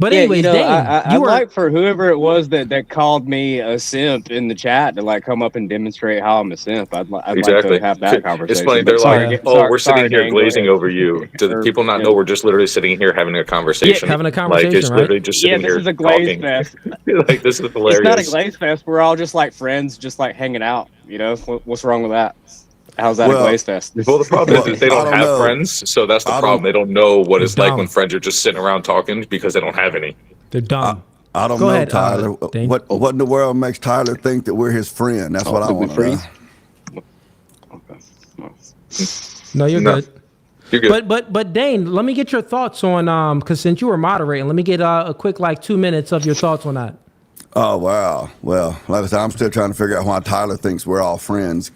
But anyways, I'd like for whoever it was that called me a simp in the chat to like come up and demonstrate how I'm a simp. I'd like to have that conversation. It's funny. They're like, we're sitting here glazing over you. Do the people not know we're just literally sitting here having a conversation? Yeah, having a conversation, like, it's literally just sitting here this is a glaze talking. fest. Like, this is hilarious. It's not a glaze fest. We're all just like friends, just like hanging out. You know, what's wrong with that? How's that a glaze fest? Well, the problem is they don't have friends, so that's the problem. They don't know what it's like when friends are just sitting around talking because they don't have any. They're dumb. I don't know, Tyler. What in the world makes Tyler think that we're his friend? That's what I want to know. No, you're good. You're good. But Dane, let me get your thoughts on because since you were moderating, let me get a quick like 2 minutes of your thoughts on that. Oh, wow. Well, like I said, I'm still trying to figure out why Tyler thinks we're all friends,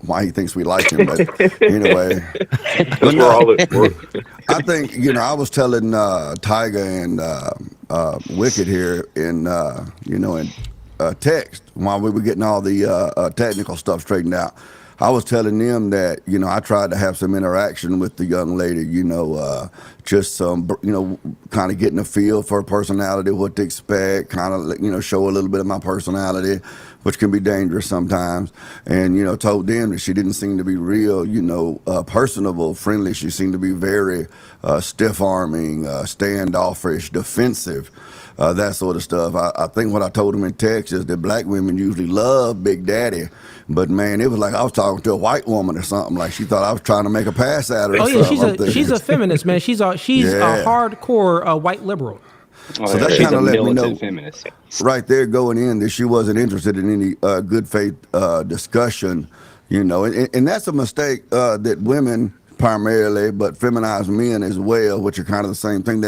why he thinks we like him. But anyway, I think, I was telling Tiger and Wicked here in text while we were getting all the technical stuff straightened out. I was telling them that, I tried to have some interaction with the young lady, just some, kind of getting a feel for her personality, what to expect, kind of, show a little bit of my personality, which can be dangerous sometimes. And, told them that she didn't seem to be real, personable, friendly. She seemed to be very stiff-arming, standoffish, defensive. That sort of stuff. I think what I told him in text is that black women usually love Big Daddy, but man, it was like I was talking to a white woman or something. Like she thought I was trying to make a pass at her. Oh yeah, she's a feminist, man. She's a hardcore white liberal. So that kind of let me know right there going in that she wasn't interested in any good faith discussion, and that's a mistake that women primarily, but feminized men as well, which are kind of the same thing.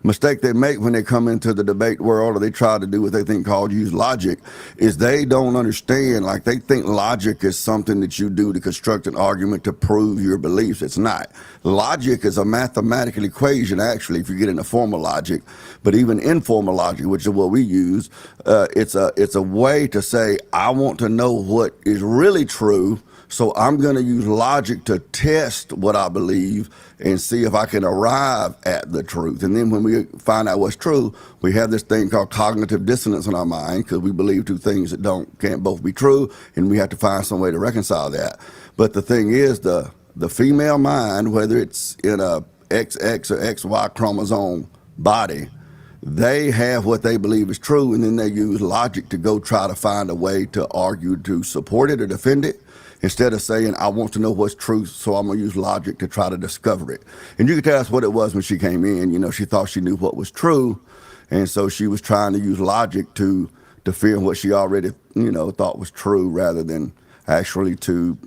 Mistake they make when they come into the debate world, or they try to do what they think called use logic, is they don't understand. Like, they think logic is something that you do to construct an argument to prove your beliefs. It's not. Logic is a mathematical equation, actually, if you get into formal logic. But even informal logic, which is what we use, it's a way to say, I want to know what is really true, so I'm going to use logic to test what I believe and see if I can arrive at the truth. And then when we find out what's true, we have this thing called cognitive dissonance in our mind, because we believe two things that can't both be true, and we have to find some way to reconcile that. But the thing is, the female mind, whether it's in a XX or XY chromosome body, they have what they believe is true, and then they use logic to go try to find a way to argue to support it or defend it, instead of saying, I want to know what's true, so I'm going to use logic to try to discover it. And you can tell us what it was when she came in. You know, she thought she knew what was true, and so she was trying to use logic to defend what she already, thought was true, rather than actually to,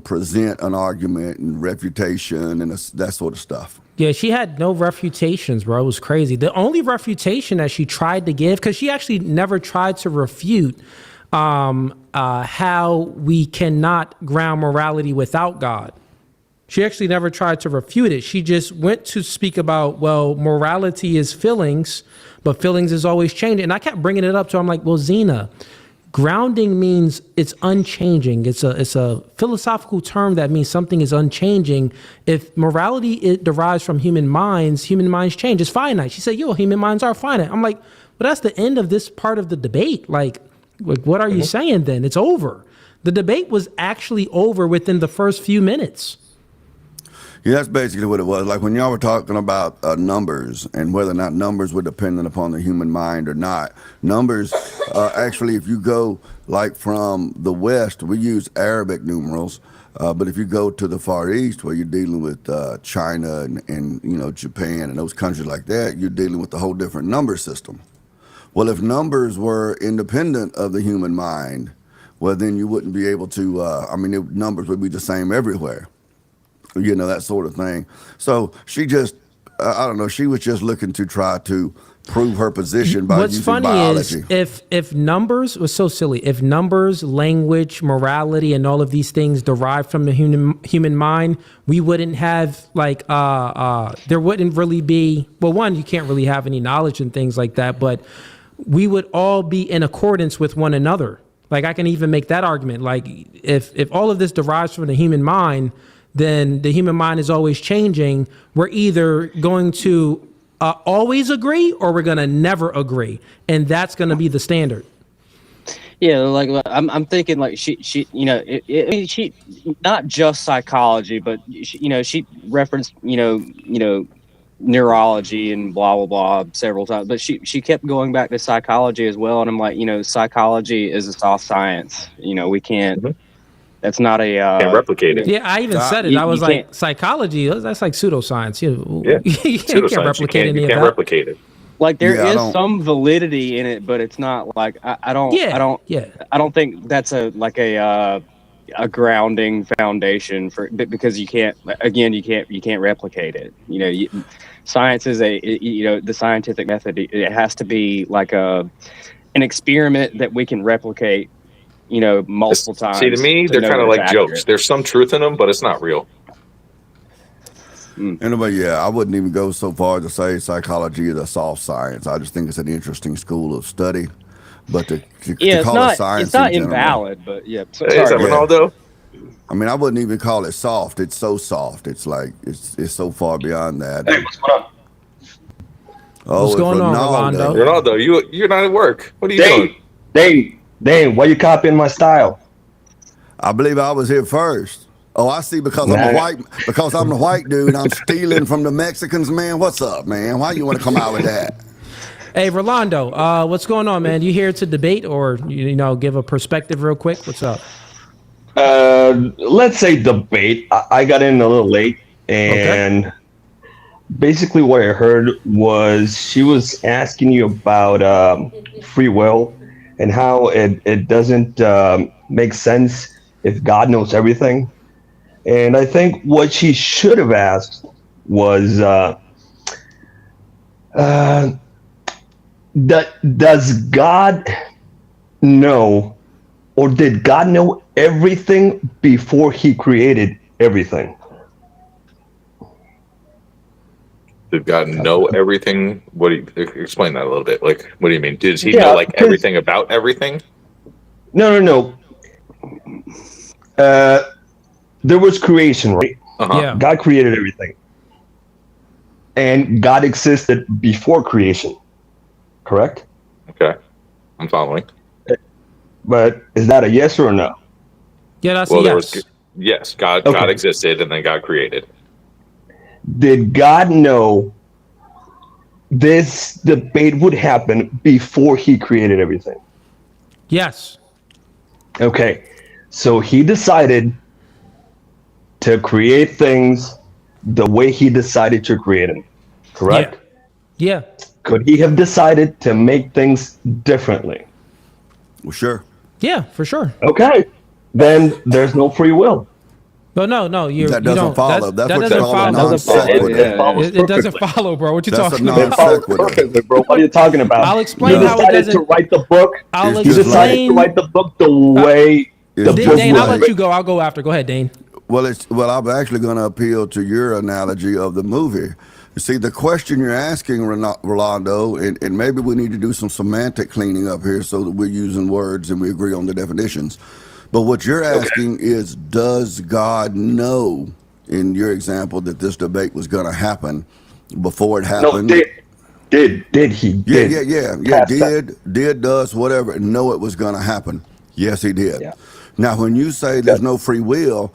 present an argument and refutation and that sort of stuff. Yeah, she had no refutations, bro. It was crazy. The only refutation that she tried to give, because she actually never tried to refute how we cannot ground morality without God. She actually never tried to refute it. She just went to speak about, well, morality is feelings, but feelings is always changing. And I kept bringing it up to her. I'm like, well, Zina, grounding means it's unchanging. It's a philosophical term that means something is unchanging. If morality, it derives from human minds change. It's finite. She said, human minds are finite. I'm like, well, that's the end of this part of the debate. Like, what are you saying then? It's over. The debate was actually over within the first few minutes. Yeah, that's basically what it was. Like, when y'all were talking about numbers and whether or not numbers were dependent upon the human mind or not. Numbers, actually, if you go, like, from the West, we use Arabic numerals. But if you go to the Far East, where you're dealing with China and Japan and those countries like that, you're dealing with a whole different number system. Well, if numbers were independent of the human mind, well, then you wouldn't be able to, numbers would be the same everywhere, that sort of thing. So she just, she was just looking to try to prove her position by using biology. What's funny is if numbers was so silly, if numbers, language, morality, and all of these things derived from the human mind, we wouldn't have there wouldn't really be, well, one, you can't really have any knowledge and things like that, but we would all be in accordance with one another. Like, I can even make that argument. Like, if all of this derives from the human mind, then the human mind is always changing. We're either going to always agree, or we're going to never agree. And that's going to be the standard. Yeah, like I'm thinking, like she not just psychology, but she referenced neurology and blah blah blah several times, but she kept going back to psychology as well, and I'm like, psychology is a soft science. We can't. Mm-hmm. That's not a can't replicate it. Yeah, I even said it. I was like, psychology, that's like pseudoscience. You can't replicate any of that. Replicate it. Like, there is some validity in it, but it's not like I don't think that's a grounding foundation for, because you can't replicate it. Science is the scientific method. It has to be like an experiment that we can replicate, multiple times. See, to me, they're kind of like jokes. There's some truth in them, but it's not real. Anyway, I wouldn't even go so far to say psychology is a soft science. I just think it's an interesting school of study. But to call it science, it's not invalid. But yeah, is that Ronaldo? I mean, I wouldn't even call it soft. It's so soft. It's like it's so far beyond that. Hey, what's going on? Oh, what's going on, Rolando? Ronaldo, you're not at work. What are you doing? Dane, why you copying my style? I believe I was here first. Oh, I see. Because I'm the white dude, I'm stealing from the Mexicans, man. What's up, man? Why you want to come out with that? Hey, Rolando, what's going on, man? You here to debate or give a perspective real quick? What's up? Let's say debate. I got in a little late, and basically what I heard was she was asking you about free will and how it doesn't make sense if God knows everything. And I think what she should have asked was, does God know, or did God know everything before he created everything? Did God know everything? What do you explain that a little bit? Like, what do you mean? Did he Yeah, know like 'cause- everything about everything? No. There was creation, right? Uh-huh. Yeah. God created everything. And God existed before creation, correct? Okay. I'm following. But is that a yes or a no? Yeah, that's Well, a there yes. was yes, God Okay. existed and then God created. Did God know this debate would happen before he created everything? Yes. Okay. So he decided to create things the way he decided to create them, correct? Yeah. Could he have decided to make things differently? Well, sure. Yeah, for sure. Okay. Then there's no free will. But no, you That you doesn't don't. follow. That's that what you doesn't call a follow. non Doesn't follow, sequitur. yeah. It doesn't follow, bro. What you That's a talking non about? sequitur. Perfectly, bro. What are you talking about? I'll explain He how it decided to doesn't. write the book. I'll It's He just decided explain. to write the book the way the It's book Dane, was I'll let written. you go. I'll go after. Go ahead, Dane. Well, I'm actually going to appeal to your analogy of the movie. You see, the question you're asking, Rolando, and maybe we need to do some semantic cleaning up here so that we're using words and we agree on the definitions. But what you're asking is, does God know, in your example, that this debate was going to happen before it No, happened? did he? Yeah, Did. yeah. Past tense. Does, whatever, know it was going to happen. Yes, he did. Yeah. Now, when you say there's no free will,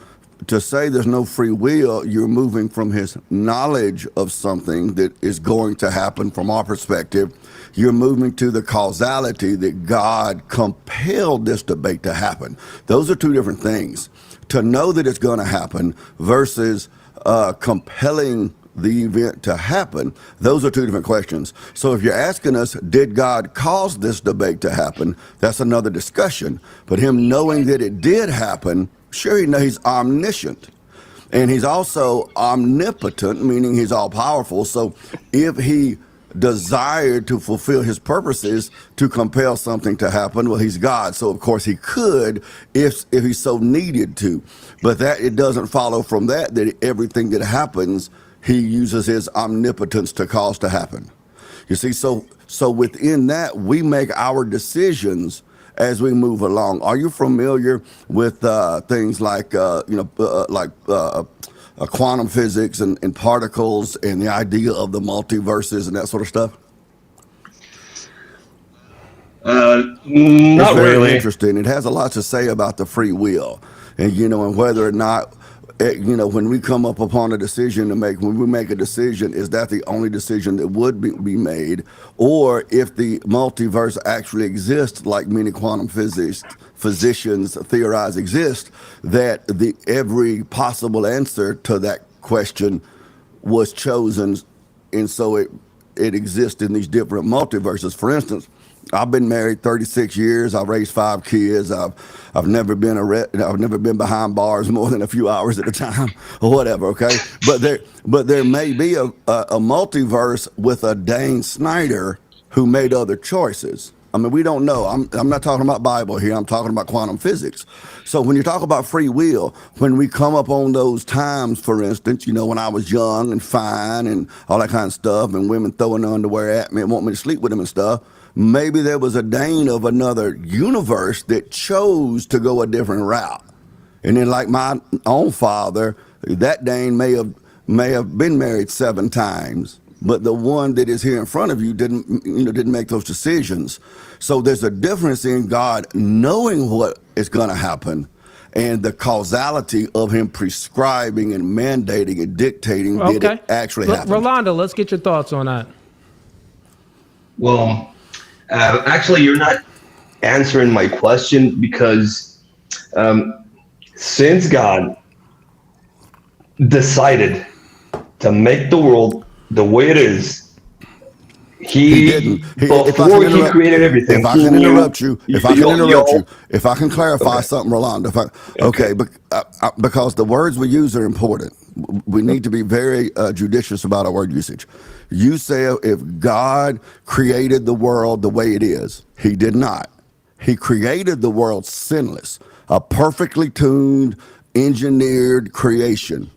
to say there's no free will, you're moving from his knowledge of something that is going to happen from our perspective. You're moving to the causality that God compelled this debate to happen. Those are two different things. To know that it's going to happen versus compelling the event to happen, those are two different questions. So if you're asking us, did God cause this debate to happen? That's another discussion. But him knowing that it did happen, sure, he's omniscient. And he's also omnipotent, meaning he's all powerful. So if he desired to fulfill his purposes to compel something to happen, well, he's God. So of course he could if he so needed to. But that it doesn't follow from that everything that happens he uses his omnipotence to cause to happen. You see, so within that, we make our decisions as we move along. Are you familiar with things like, quantum physics and particles and the idea of the multiverses and that sort of stuff? Not It's very really. interesting. It has a lot to say about the free will, and and whether or not when we come up upon a decision to make, when we make a decision, is that the only decision that would be made, or if the multiverse actually exists, like many quantum physicians theorize exist, that every possible answer to that question was chosen, and so it exists in these different multiverses. For instance, I've been married 36 years. I've raised 5 kids. I've never been I've never been behind bars more than a few hours at a time, or whatever. Okay, but there may be a multiverse with a Dane Snyder who made other choices. I mean, we don't know. I'm not talking about Bible here. I'm talking about quantum physics. So when you talk about free will, when we come up on those times, for instance, when I was young and fine and all that kind of stuff, and women throwing their underwear at me and want me to sleep with them and stuff, maybe there was a Dane of another universe that chose to go a different route. And then, like my own father, that Dane may have been married 7 times, but the one that is here in front of you didn't make those decisions. So there's a difference in God knowing what is going to happen and the causality of him prescribing and mandating and dictating did it actually happen. Rolando, let's get your thoughts on that. Well, actually, you're not answering my question, because since God decided to make the world the way it is, He didn't. Before he created everything, if I he can knew. interrupt you, if I can clarify something, Rolando. Because the words we use are important. We need to be very judicious about our word usage. You say if God created the world the way it is, he did not. He created the world sinless, a perfectly tuned, engineered creation.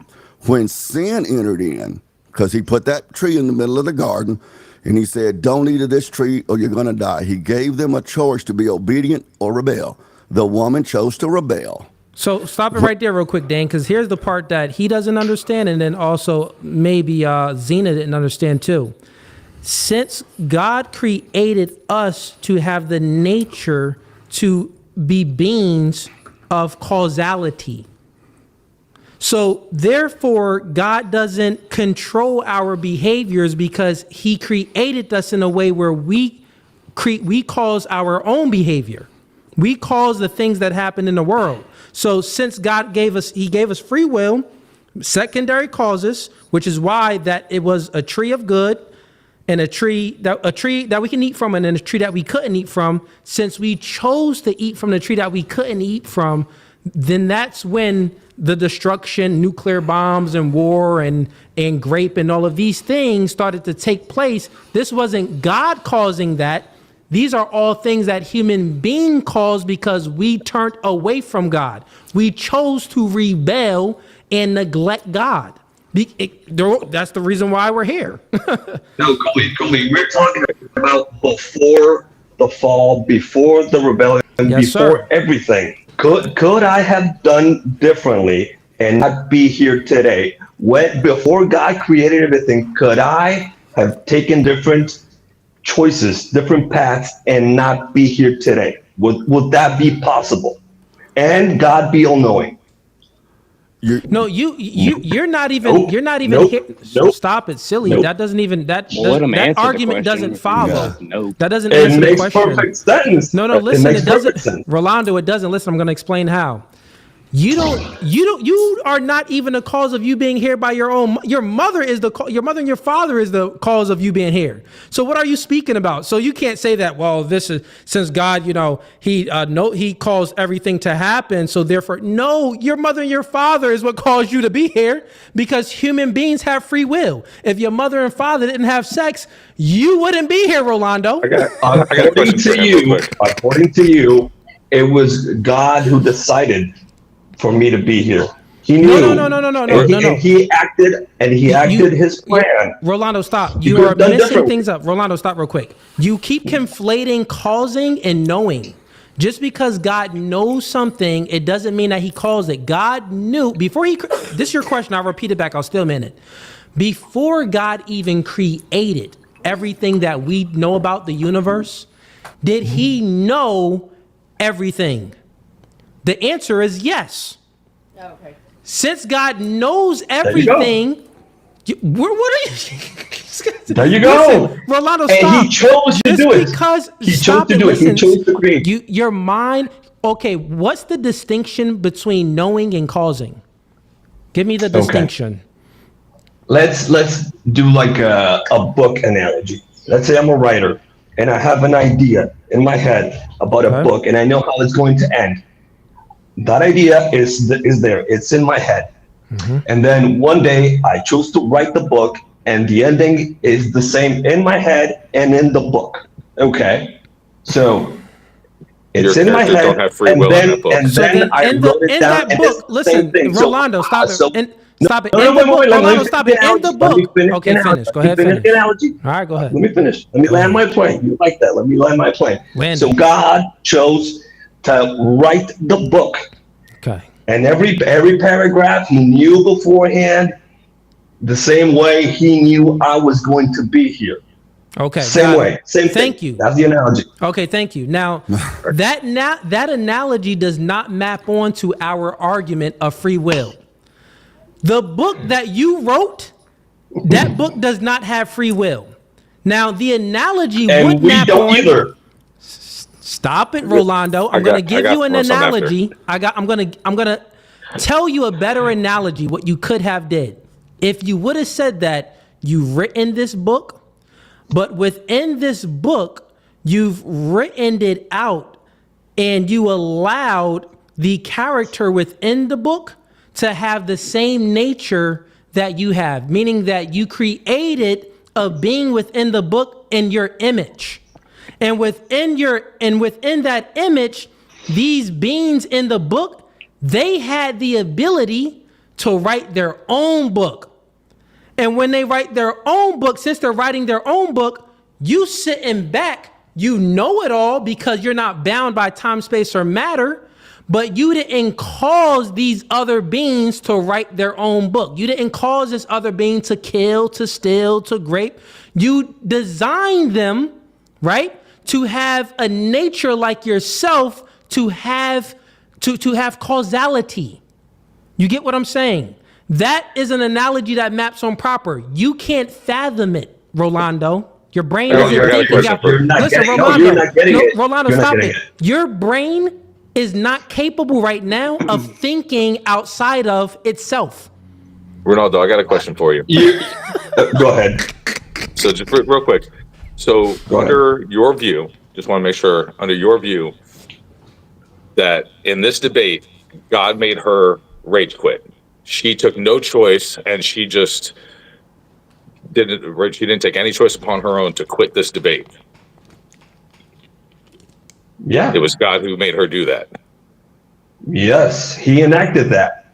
When sin entered in, because he put that tree in the middle of the garden, and he said, don't eat of this tree or you're going to die. He gave them a choice to be obedient or rebel. The woman chose to rebel. So stop it right there real quick, Dan, because here's the part that he doesn't understand, and then also maybe Zina didn't understand too. Since God created us to have the nature to be beings of causality, so therefore God doesn't control our behaviors because he created us in a way where we cause our own behavior. We cause the things that happen in the world. So since God gave us free will, secondary causes, which is why that it was a tree of good and a tree that we can eat from and then a tree that we couldn't eat from. Since we chose to eat from the tree that we couldn't eat from, then that's when the destruction, nuclear bombs and war and grape and all of these things started to take place. This wasn't God causing that. These are all things that human being caused because we turned away from God. We chose to rebel and neglect God. That's the reason why we're here. No, Cooley, we're talking about before the fall, before the rebellion, before everything. Could I have done differently and not be here today? Before God created everything, could I have taken different choices, different paths, and not be here today? Would that be possible? And God be all-knowing. You're not even here. Stop it, silly. That doesn't even that argument doesn't follow. That doesn't answer the question. It makes perfect sense. No, listen, it doesn't. Rolando, it doesn't. Listen, I'm going to explain how. You are not even the cause of you being here by your own. Your mother and your father is the cause of you being here. So what are you speaking about? So you can't say that, well, this is since God, he caused everything to happen. So therefore, no, your mother and your father is what caused you to be here because human beings have free will. If your mother and father didn't have sex, you wouldn't be here, Rolando. According to you, it was God who decided for me to be here. He knew. No. And he acted his plan. Rolando, stop. You are messing things up. Rolando, stop real quick. You keep conflating causing and knowing. Just because God knows something, it doesn't mean that he caused it. God knew before this is your question. I'll repeat it back. I'll still mean it. Before God even created everything that we know about the universe, did he know everything? The answer is yes. Oh, okay. Since God knows everything, what are you? There you go. Listen, Rolando, stop. And he chose to do it. He chose to do it. He chose to create. Your mind. Okay, what's the distinction between knowing and causing? Give me the distinction. Let's do like a book analogy. Let's say I'm a writer and I have an idea in my head about a book and I know how it's going to end. That idea is there. It's in my head. Mm-hmm. And then one day I chose to write the book and the ending is the same in my head and in the book. Okay. So it's in my head. And then I wrote it down. That book, listen, Rolando, stop it. Stop it. Rolando, stop it. In the book. Okay, finish. Go ahead. Finish. Analogy. All right, go ahead. Let me finish. Let me land my plane. You like that? Let me land my plane. So God chose to write the book. Okay. And every paragraph he knew beforehand, the same way he knew I was going to be here. Okay. Same way. Same thing. Thank you. That's the analogy. Okay, thank you. Now, that analogy does not map onto our argument of free will. The book that you wrote, that book does not have free will. Now, the analogy would map on. Either. Stop it, Rolando. I'm going to give you an analogy. I'm going to tell you a better analogy what you could have did. If you would have said that you've written this book, But within this book, you've written it out and you allowed the character within the book to have the same nature that you have, meaning that you created a being within the book in your image. And within that image, these beings in the book, they had the ability to write their own book. And when they write their own book, since they're writing their own book, you sitting back, you know it all because you're not bound by time, space, or matter, but you didn't cause these other beings to write their own book. You didn't cause this other being to kill, to steal, to rape. You designed them, right, to have a nature like yourself, to have causality. You get what I'm saying? That is an analogy that maps on proper. You can't fathom it, Rolando. Your brain isn't thinking out. Listen, Rolando, stop it. Your brain is not capable right now of thinking outside of itself. Ronaldo, I got a question for you. Go ahead. So just real quick. So under your view, just want to make sure, under your view, that in this debate, God made her rage quit. She took no choice, and she just didn't. She didn't take any choice upon her own to quit this debate. Yeah, it was God who made her do that. Yes, He enacted that.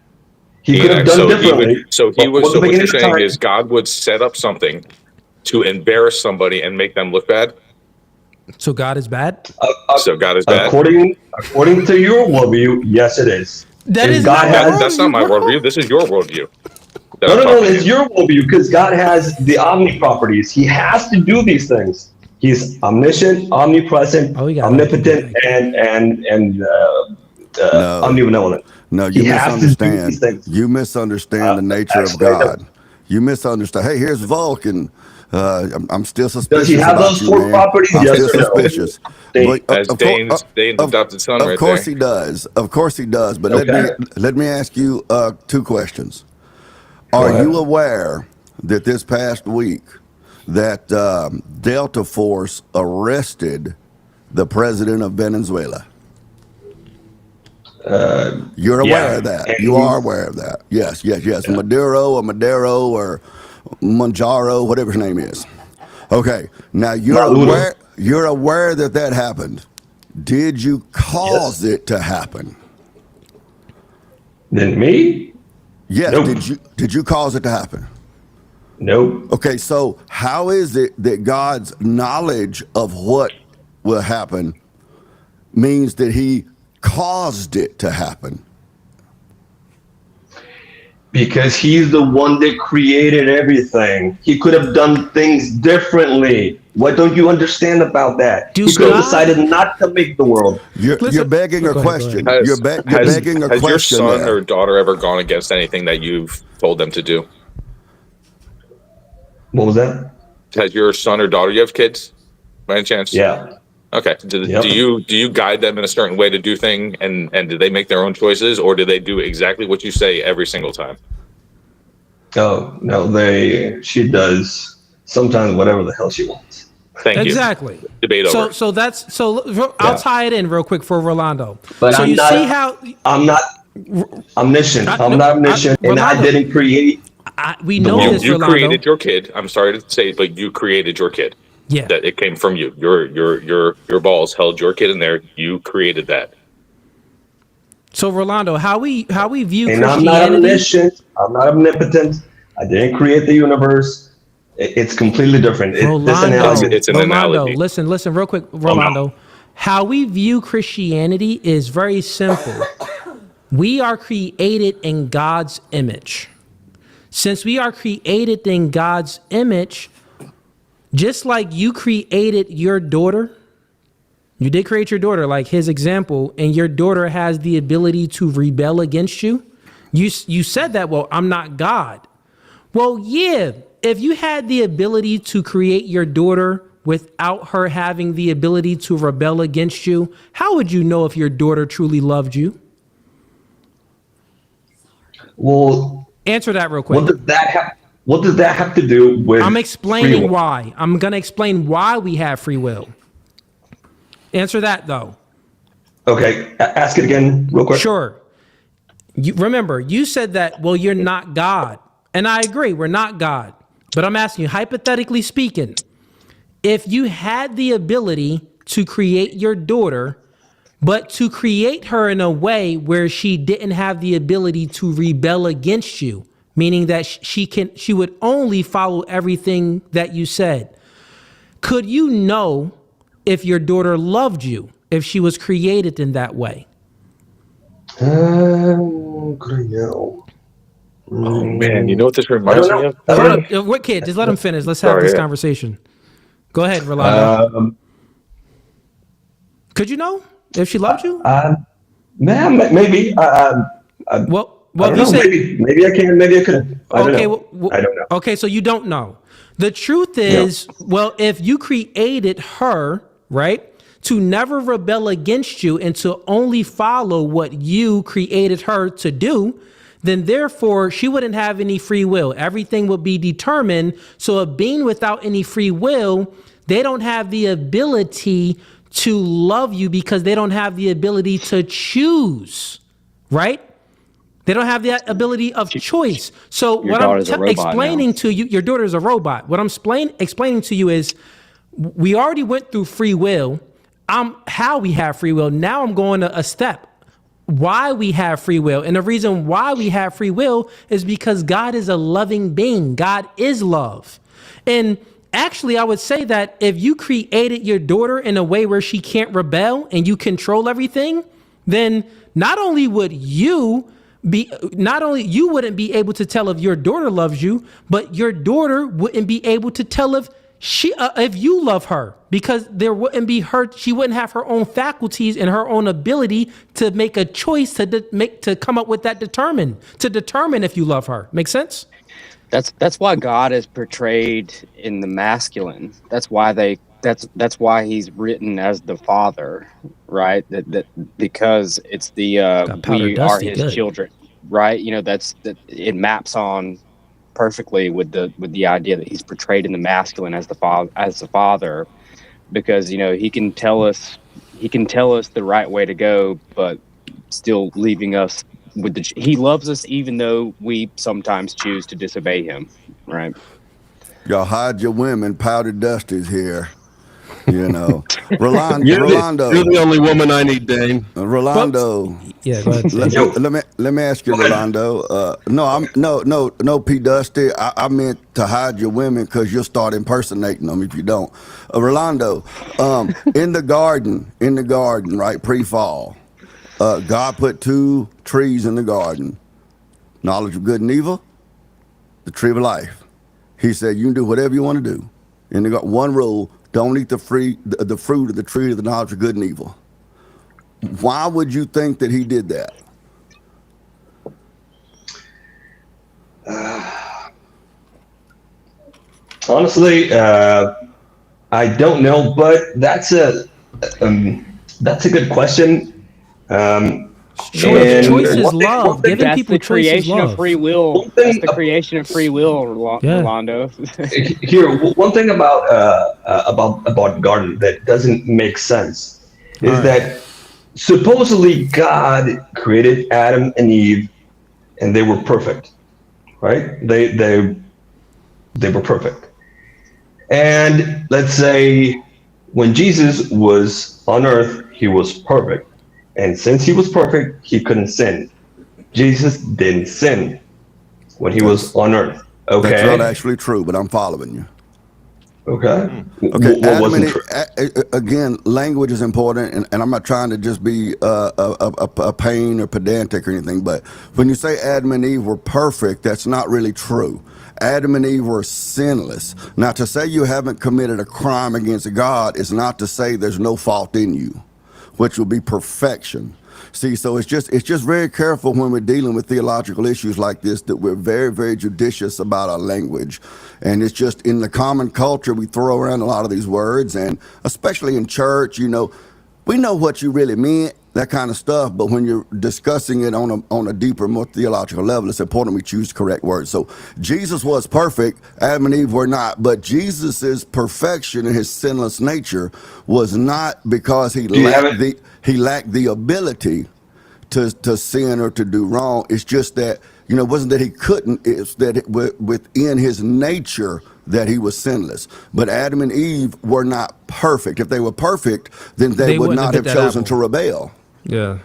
He could have done differently. So what you're saying is God would set up something to embarrass somebody and make them look bad. So God is bad. So God is bad. According to your worldview, yes, it is. That's not my worldview. This is your worldview. No, it's your worldview because God has the omni properties. He has to do these things. He's omniscient, omnipresent, omnipotent, and omnibenevolent. No, you misunderstand. You misunderstand the nature of God. You misunderstand. Hey, here's Vulcan. I'm still suspicious. Does he have those four properties? I'm yes still suspicious. That's Dane's adopted son right there. Of course he does. Of course he does. But let me ask you two questions. Are you aware that this past week that Delta Force arrested the president of Venezuela? You're aware of that. You are aware of that. Yes. Yeah. Maduro or Manjaro, whatever his name is. Okay. Now you're aware that happened. Did you cause it to happen? Then me? Yes. Nope. Did you cause it to happen? Nope. Okay, so how is it that God's knowledge of what will happen means that He caused it to happen? Because He's the one that created everything. He could have done things differently. What don't you understand about that? He could have decided not to make the world. You're begging a question. You're begging a question. Has your son or daughter ever gone against anything that you've told them to do? What was that? Has your son or daughter, you have kids by any chance? Yeah. Okay. Do you guide them in a certain way to do things, and do they make their own choices, or do they do exactly what you say every single time? Oh, no, she does sometimes whatever the hell she wants. Thank you. Exactly. Debate over. I'll tie it in real quick for Rolando. But so I'm not omniscient. I'm not omniscient, and I didn't create. We know this, You Rolando. created your kid. I'm sorry to say, but you created your kid. Yeah. That it came from you. Your balls held your kid in there. You created that. So Rolando, how we view and Christianity. I'm not omniscient. I'm not omnipotent. I didn't create the universe. It's completely different. It's an analogy. Listen, real quick, Rolando. How we view Christianity is very simple. We are created in God's image. Since we are created in God's image, just like you created your daughter, you did create your daughter, like his example, and your daughter has the ability to rebel against you. You said that, well, I'm not God. Well, yeah, if you had the ability to create your daughter without her having the ability to rebel against you, how would you know if your daughter truly loved you? Well, answer that real quick. what does that have to do with I'm free explaining will? why. I'm going to explain why we have free will. Answer that, though. Okay, ask it again real quick. Sure. Remember, you said that, well, you're not God. And I agree, we're not God. But I'm asking you, hypothetically speaking, if you had the ability to create your daughter, but to create her in a way where she didn't have the ability to rebel against you, meaning that she would only follow everything that you said, could you know if your daughter loved you if she was created in that way? Could I know? Oh man, you know what this I reminds don't me know. of? I don't know. What kid? Just let him finish. Let's have Sorry, this yeah. conversation. Go ahead, Rolando. Um, Could you know if she loved you? Man, maybe. Well, I don't you know. say Maybe I can. Maybe I couldn't. I don't okay. know. I don't know. Okay, so you don't know. The truth No. is, well, if you created her, right, to never rebel against you and to only follow what you created her to do, then therefore she wouldn't have any free will. Everything would be determined. So a being without any free will, they don't have the ability to love you because they don't have the ability to choose, right? They don't have that ability of choice. So Your what I'm daughter's a robot explaining now. to you, your daughter is a robot. What I'm explaining to you is we already went through free will. How we have free will. Now I'm going to a step. Why we have free will. And the reason why we have free will is because God is a loving being. God is love. And actually, I would say that if you created your daughter in a way where she can't rebel and you control everything, then not only you wouldn't be able to tell if your daughter loves you, but your daughter wouldn't be able to tell if you love her, because she wouldn't have her own faculties and her own ability to make a choice to come up with that to determine if you love her. Make sense? That's why God is portrayed in the masculine. That's why he's written as the father, right? That because it's the we are his children, right? You know, that it maps on perfectly with the idea that he's portrayed in the masculine as the father, because you know he can tell us the right way to go, but still leaving us with he loves us even though we sometimes choose to disobey him, right? Y'all hide your women, powdered dusty's here. You know, Rolando. You're the only woman I need, Dane. Rolando. Yeah, go ahead. Let me ask you, Rolando. No, P. Dusty. I meant to hide your women because you'll start impersonating them if you don't. Rolando, in the garden, right, pre-fall, God put two trees in the garden: knowledge of good and evil, the tree of life. He said, you can do whatever you want to do. And they got one rule: don't eat the fruit of the tree of the knowledge of good and evil. Why would you think that he did that? Honestly, I don't know, but that's a good question. Choice is love. Giving people choice is love. Of free will. That's the creation of free will, Rolando. Here, one thing about garden that doesn't make sense is that supposedly God created Adam and Eve, and they were perfect, right? They were perfect. And let's say when Jesus was on earth, he was perfect. And since he was perfect, he couldn't sin. Jesus didn't sin when he was on earth. Okay. That's not actually true, but I'm following you. Okay. Okay. What wasn't true? Again, language is important, and I'm not trying to just be a pain or pedantic or anything, but when you say Adam and Eve were perfect, that's not really true. Adam and Eve were sinless. Now, to say you haven't committed a crime against God is not to say there's no fault in you, which will be perfection. See, so it's just very careful when we're dealing with theological issues like this, that we're very, very judicious about our language. And it's just in the common culture, we throw around a lot of these words, and especially in church, you know, we know what you really meant. that kind of stuff. But when you're discussing it on a deeper, more theological level, it's important we choose the correct words. So Jesus was perfect, Adam and Eve were not, but Jesus's perfection and his sinless nature was not because he lacked the ability to sin or to do wrong. It's just that, it wasn't that he couldn't, it's that within his nature that he was sinless. But Adam and Eve were not perfect. If they were perfect, then they would not have chosen to rebel. Yeah.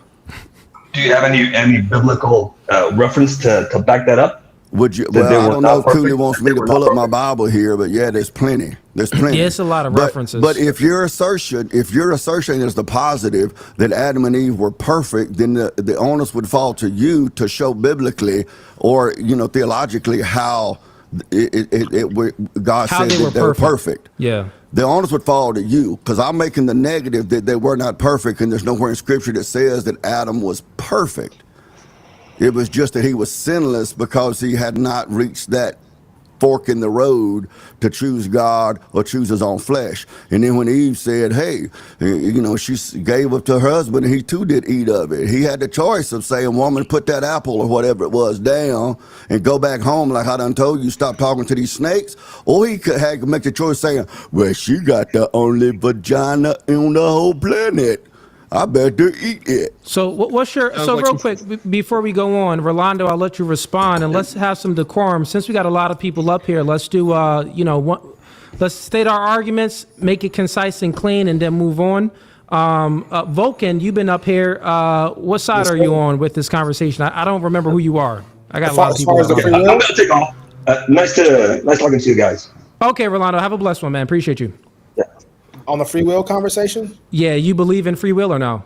Do you have any biblical reference to back that up? Would you? Well, I don't know if Cooley wants me to pull up my Bible here, but yeah, there's plenty. There's plenty. Yeah, it's a lot of references. But if your assertion is the positive that Adam and Eve were perfect, then the onus would fall to you to show biblically or theologically how God said that they were perfect. Yeah. The onus would fall to you, because I'm making the negative that they were not perfect, and there's nowhere in Scripture that says that Adam was perfect. It was just that he was sinless because he had not reached that fork in the road to choose God or choose his own flesh. And then when Eve said, hey, she gave up to her husband, and he too did eat of it. He had the choice of saying, woman, put that apple or whatever it was down and go back home like I done told you, stop talking to these snakes. Or he could make the choice saying, well, she got the only vagina on the whole planet. I better eat it. So what's your, real quick, before we go on, Rolando, I'll let you respond, and let's have some decorum. Since we got a lot of people up here, let's do, let's state our arguments, make it concise and clean, and then move on. Vulcan, you've been up here. What side are you on with this conversation? I don't remember who you are. I got a lot of people. I'm going to take off. Nice talking to you guys. Okay, Rolando, have a blessed one, man. Appreciate you. On the free will conversation? Yeah, you believe in free will or no?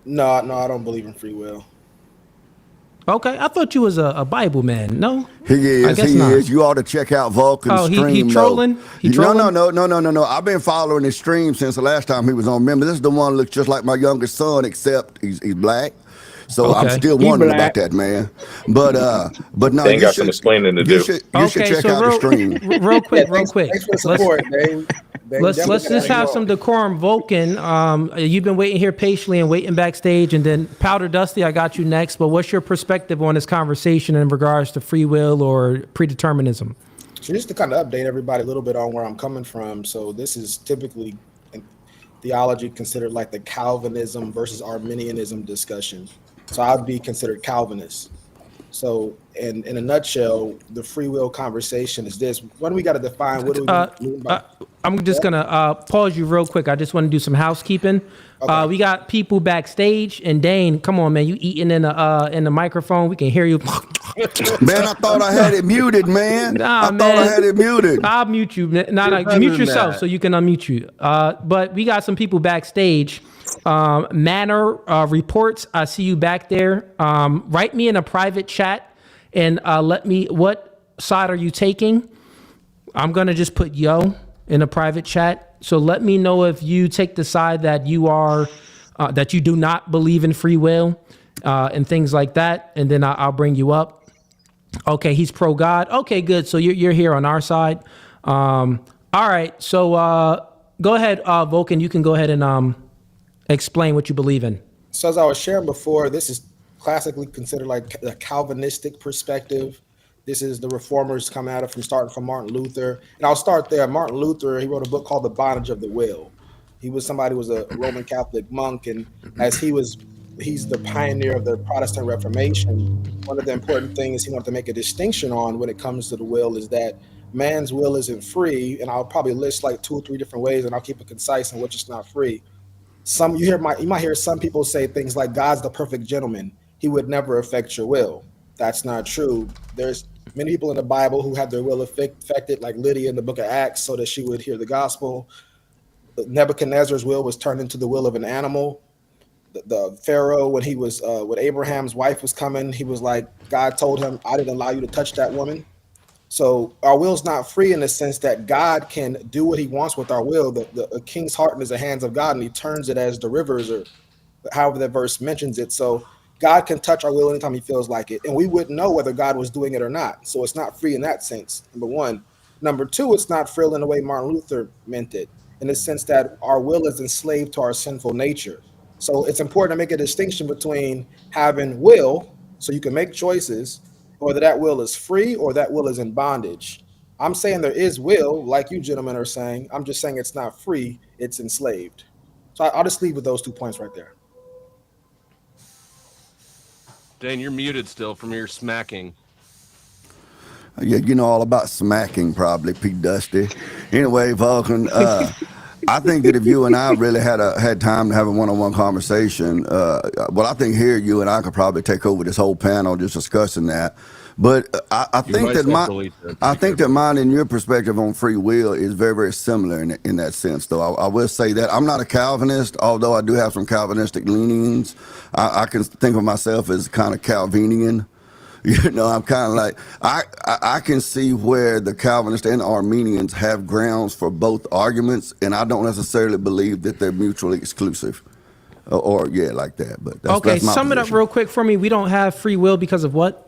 No, I don't believe in free will. Okay, I thought you was a Bible man. No, he is. You ought to check out Vulcan's stream. He trolling. No. I've been following his stream since the last time he was on. Remember, this is the one that looks just like my youngest son, except he's black. So I'm still wondering about that, man. But no, they got some explaining to do. You should check out the stream. Real quick. Thanks for the support, Dave. Let's just have some decorum. Vulcan, you've been waiting here patiently and waiting backstage, and then Powder Dusty, I got you next. But what's your perspective on this conversation in regards to free will or predeterminism? So just to kind of update everybody a little bit on where I'm coming from. So this is typically in theology considered like the Calvinism versus Arminianism discussion. So I'd be considered Calvinist. So in a nutshell, the free will conversation is this. When we got to define what do we mean by... I'm just going to pause you real quick. I just want to do some housekeeping. Okay. We got people backstage, and Dane, come on, man. You eating in the microphone. We can hear you. Man, I thought I had it muted, man. I thought I had it muted. I'll mute you. Mute yourself so you can unmute you. But we got some people backstage. Manor Reports, I see you back there. Write me in a private chat and what side are you taking? I'm going to just put yo in a private chat. So let me know if you take the side that you are, that you do not believe in free will and things like that. And then I'll bring you up. Okay, he's pro God. Okay, good. So you're here on our side. All right. So go ahead, Vulcan. You can go ahead and explain what you believe in. So as I was sharing before, this is classically considered like a Calvinistic perspective. This is the reformers coming at it starting from Martin Luther. And I'll start there. Martin Luther, he wrote a book called The Bondage of the Will. He was somebody who was a Roman Catholic monk. And as he's the pioneer of the Protestant Reformation, one of the important things he wanted to make a distinction on when it comes to the will is that man's will isn't free. And I'll probably list like 2 or 3 different ways, and I'll keep it concise on which is not free. You might hear some people say things like God's the perfect gentleman. He would never affect your will. That's not true. There's many people in the Bible who had their will affected, like Lydia in the book of Acts, so that she would hear the gospel. Nebuchadnezzar's will was turned into the will of an animal. The Pharaoh, when he was when Abraham's wife was coming, he was like, God told him, I didn't allow you to touch that woman. So our will's not free in the sense that God can do what he wants with our will. The king's heart is the hands of God, and he turns it as the rivers, or however that verse mentions it. So God can touch our will anytime he feels like it. And we wouldn't know whether God was doing it or not. So it's not free in that sense, number one. Number two, it's not free in the way Martin Luther meant it, in the sense that our will is enslaved to our sinful nature. So it's important to make a distinction between having will, so you can make choices, whether that will is free or that will is in bondage. I'm saying there is will, like you gentlemen are saying. I'm just saying it's not free, it's enslaved. So I'll just leave with those 2 points right there. Dan, you're muted still from your smacking. Yeah, you know all about smacking, probably, Pete Dusty. Anyway, Vulcan, I think that if you and I really had time to have a one-on-one conversation, well, I think here you and I could probably take over this whole panel just discussing that. But I think that mine and your perspective on free will is very, very similar in that sense, though. I will say that I'm not a Calvinist, although I do have some Calvinistic leanings. I can think of myself as kind of Calvinian. You know, I'm kind of like, I can see where the Calvinists and Armenians have grounds for both arguments, and I don't necessarily believe that they're mutually exclusive. Or like that. But that's, okay, that's my sum it up position. real quick for me. We don't have free will because of what?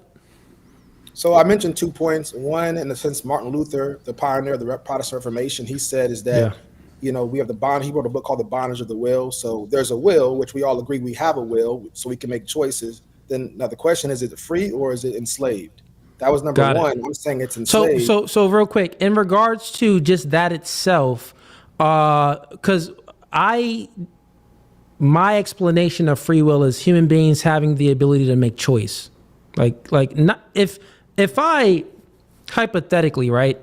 So I mentioned 2 points. One, in the sense, Martin Luther, the pioneer of the Protestant Reformation, he said is that, you know, we have the bond. He wrote a book called The Bondage of the Will. So there's a will, which we all agree we have a will, so we can make choices. Then now the question is it free or is it enslaved? That was number one. I'm saying it's enslaved. So real quick, in regards to just that itself, because my explanation of free will is human beings having the ability to make choice. Like not if I hypothetically, right?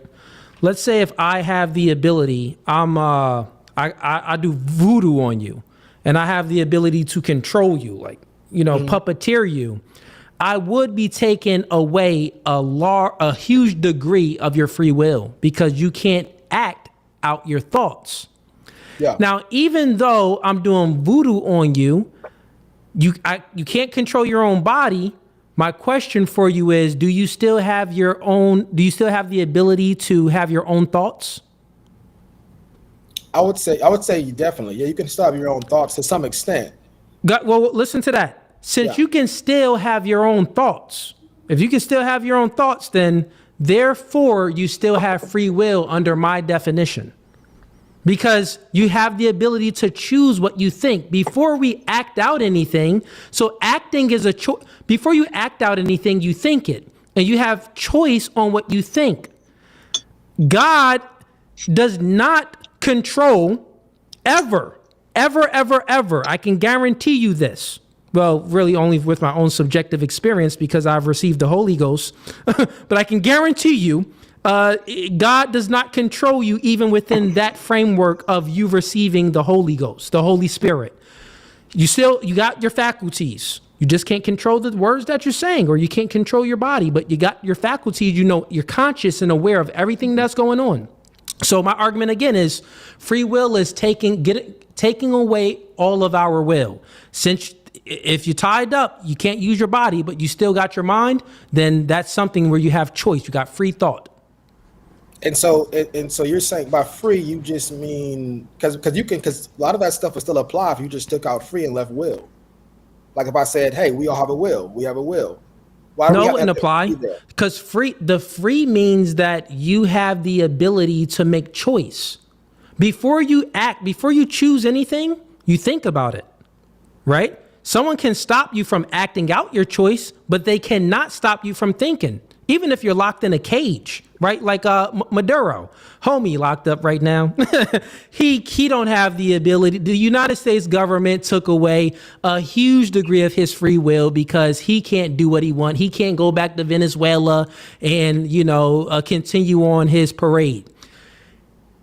Let's say if I have the ability, I do voodoo on you, and I have the ability to control you, like, you know, puppeteer you. I would be taking away a huge degree of your free will because you can't act out your thoughts. Yeah. Now, even though I'm doing voodoo on you, you can't control your own body. My question for you is, do you still have the ability to have your own thoughts? I would say definitely. Yeah, you can still have your own thoughts to some extent. Well, listen to that. Since you can still have your own thoughts, if you can still have your own thoughts, then therefore you still have free will under my definition. Because you have the ability to choose what you think before we act out anything. So acting is a choice. Before you act out anything, you think it, and you have choice on what you think. God does not control ever. I can guarantee you this. Well, really only with my own subjective experience because I've received the Holy Ghost. But I can guarantee you, God does not control you even within that framework of you receiving the Holy Ghost, the Holy Spirit. You got your faculties. You just can't control the words that you're saying, or you can't control your body, but you got your faculties. You know, you're conscious and aware of everything that's going on. So my argument again is free will is taking away all of our will. Since if you're tied up, you can't use your body, but you still got your mind, then that's something where you have choice. You got free thought. And so you're saying by free, you just mean because a lot of that stuff would still apply if you just took out free and left will. Like if I said, hey, we all have a will. We have a will. Why no, it wouldn't apply because the free means that you have the ability to make choice. Before you act, before you choose anything, you think about it, right? Someone can stop you from acting out your choice, but they cannot stop you from thinking. Even if you're locked in a cage, right? Like Maduro, homie locked up right now. he don't have the ability. The United States government took away a huge degree of his free will because he can't do what he wants. He can't go back to Venezuela and, continue on his parade.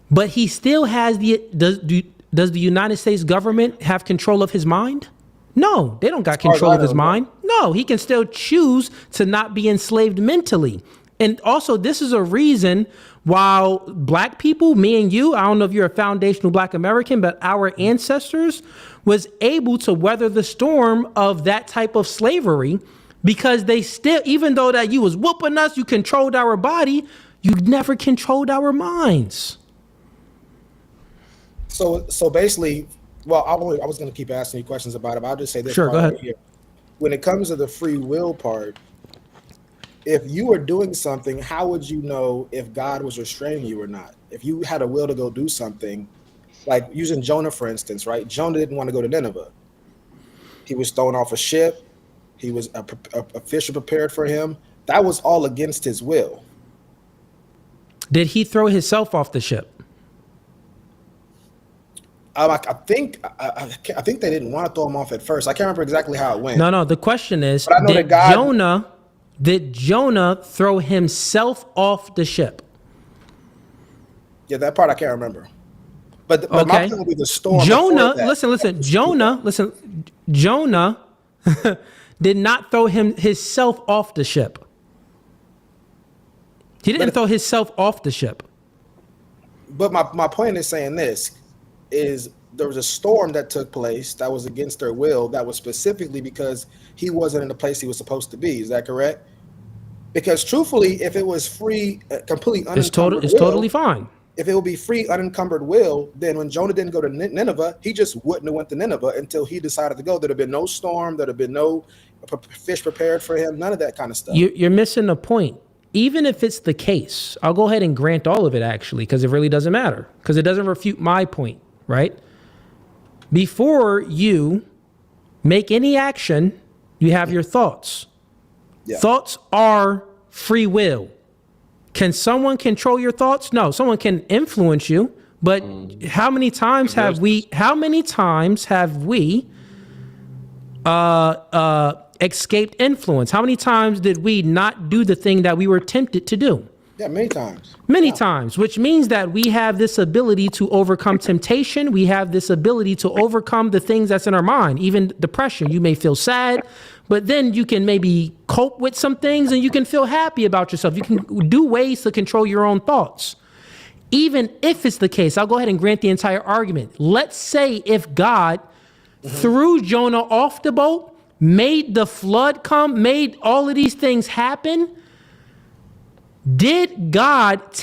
But he still has does the United States government have control of his mind? No, they don't got control of his mind. No, he can still choose to not be enslaved mentally. And also, this is a reason why black people, me and you, I don't know if you're a foundational black American, but our ancestors was able to weather the storm of that type of slavery because they still, even though that you was whooping us, you controlled our body, you never controlled our minds. So basically, well, I was going to keep asking you questions about it, but I'll just say this. Sure, go ahead. Right here. When it comes to the free will part, if you were doing something, how would you know if God was restraining you or not? If you had a will to go do something, like using Jonah, for instance, right? Jonah didn't want to go to Nineveh. He was thrown off a ship. He was a fisher prepared for him. That was all against his will. Did he throw himself off the ship? I think they didn't want to throw him off at first. I can't remember exactly how it went. No. The question is, But I know did that God- Jonah throw himself off the ship? Yeah, that part I can't remember. But my Okay. point would be the storm. Jonah, before that. Jonah did not throw himself off the ship. He didn't throw himself off the ship. But my point is saying this is there was a storm that took place that was against their will, that was specifically because he wasn't in the place he was supposed to be. Is that correct? Because truthfully, if it was free, completely unencumbered It's will, totally fine. if it would be free, unencumbered will, then when Jonah didn't go to Nineveh, he just wouldn't have went to Nineveh until he decided to go. There'd have been no storm. There'd have been no fish prepared for him. None of that kind of stuff. You're missing the point. Even if it's the case, I'll go ahead and grant all of it actually, because it really doesn't matter, because it doesn't refute my point, right? Before you make any action, you have your thoughts. Yeah. Thoughts are free will. Can someone control your thoughts? No, someone can influence you, but how many times have we escaped influence? How many times did we not do the thing that we were tempted to do? Yeah, many times. Many times, which means that we have this ability to overcome temptation. We have this ability to overcome the things that's in our mind, even depression. You may feel sad, but then you can maybe cope with some things and you can feel happy about yourself. You can do ways to control your own thoughts. Even if it's the case, I'll go ahead and grant the entire argument. Let's say if God threw Jonah off the boat, made the flood come, made all of these things happen, did God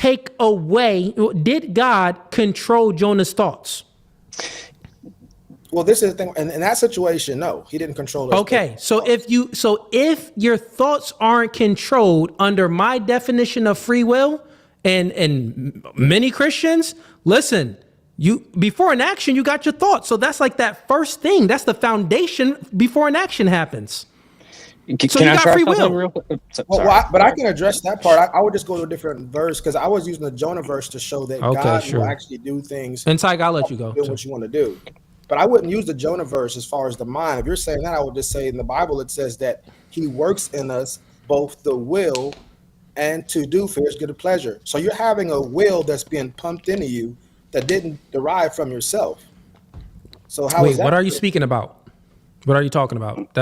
control Jonah's thoughts? Well, this is the thing. In that situation, no, he didn't control it. Okay, so if your thoughts aren't controlled under my definition of free will, and many Christians, listen, before an action, you got your thoughts. So that's like that first thing. That's the foundation before an action happens. So you got free will. But I can address that part. I would just go to a different verse because I was using the Jonah verse to show that God will actually do things. And Tyke, I'll let you go. Do what you want to do. But I wouldn't use the Jonah verse as far as the mind. If you're saying that, I would just say in the Bible it says that he works in us both the will and to do for his good pleasure. So you're having a will that's being pumped into you that didn't derive from yourself. So how is that? What are you speaking about? What are you talking about?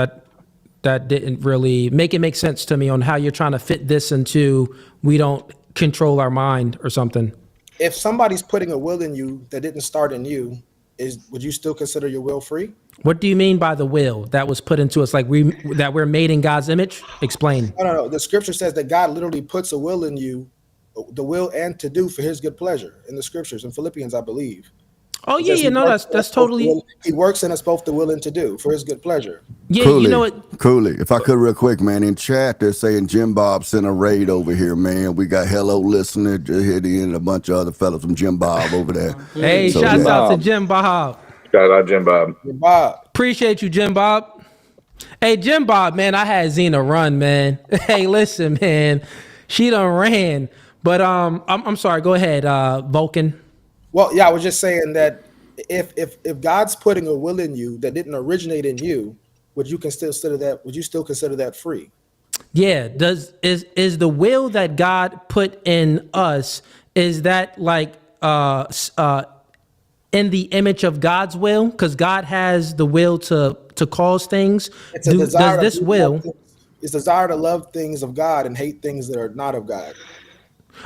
That didn't really make sense to me on how you're trying to fit this into we don't control our mind or something. If somebody's putting a will in you that didn't start in you, would you still consider your will free? What do you mean by the will that was put into us? Like that we're made in God's image? Explain. No. The scripture says that God literally puts a will in you, the will and to do for his good pleasure in the scriptures in Philippians, I believe. Oh yeah, no, that's totally. He works in us both the will and to do for his good pleasure. Yeah, Cooley, you know what? Cooley, if I could real quick, man, in chat they're saying Jim Bob sent a raid over here, man. We got hello listener, Jahidi, and a bunch of other fellas from Jim Bob over there. Hey, so, shouts out to Jim Bob. Shout out Jim Bob. Jim Bob. Appreciate you, Jim Bob. Hey, Jim Bob, man, I had Zina run, man. Hey, listen, man, she done ran. But I'm sorry. Go ahead, Vulcan. Well, yeah, I was just saying that if God's putting a will in you that didn't originate in you, would you still consider that free? Yeah. Is the will that God put in us, is that like in the image of God's will? Because God has the will to cause things. It's a desire. Does this will? It's desire to love things of God and hate things that are not of God.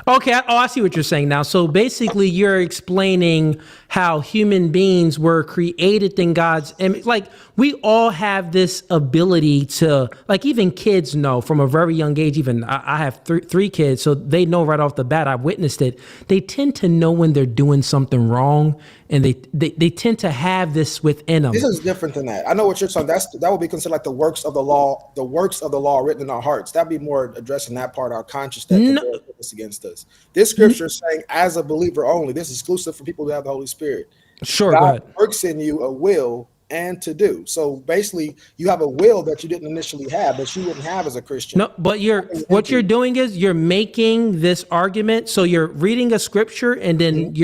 Okay. I see what you're saying now. So basically you're explaining how human beings were created in God's image. Like we all have this ability to, like even kids know from a very young age, even I have three kids, so they know right off the bat, I've witnessed it. They tend to know when they're doing something wrong, and they tend to have this within them. This is different than that. I know what you're saying. That would be considered like the works of the law written in our hearts. That'd be more addressing that part of our conscience that can bear witness against us. This scripture is saying as a believer only. This is exclusive for people who have the Holy Spirit. Sure, God go ahead. works in you a will and to do. So basically, you have a will that you didn't initially have, that you wouldn't have as a Christian. No, but what you're doing is you're making this argument. So you're reading a scripture, and then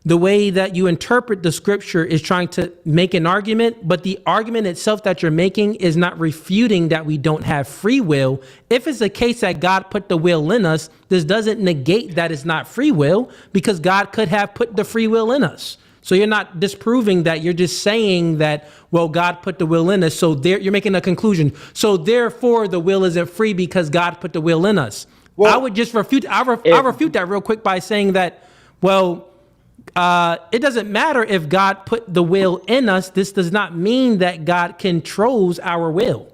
the way that you interpret the scripture is trying to make an argument, but the argument itself that you're making is not refuting that we don't have free will. If it's the case that God put the will in us, this doesn't negate that it's not free will, because God could have put the free will in us. So you're not disproving that. You're just saying that, well, God put the will in us. So there, you're making a conclusion. So therefore, the will isn't free because God put the will in us. Well, I would just refute. I refute that real quick by saying that, well, it doesn't matter if God put the will in us. This does not mean that God controls our will.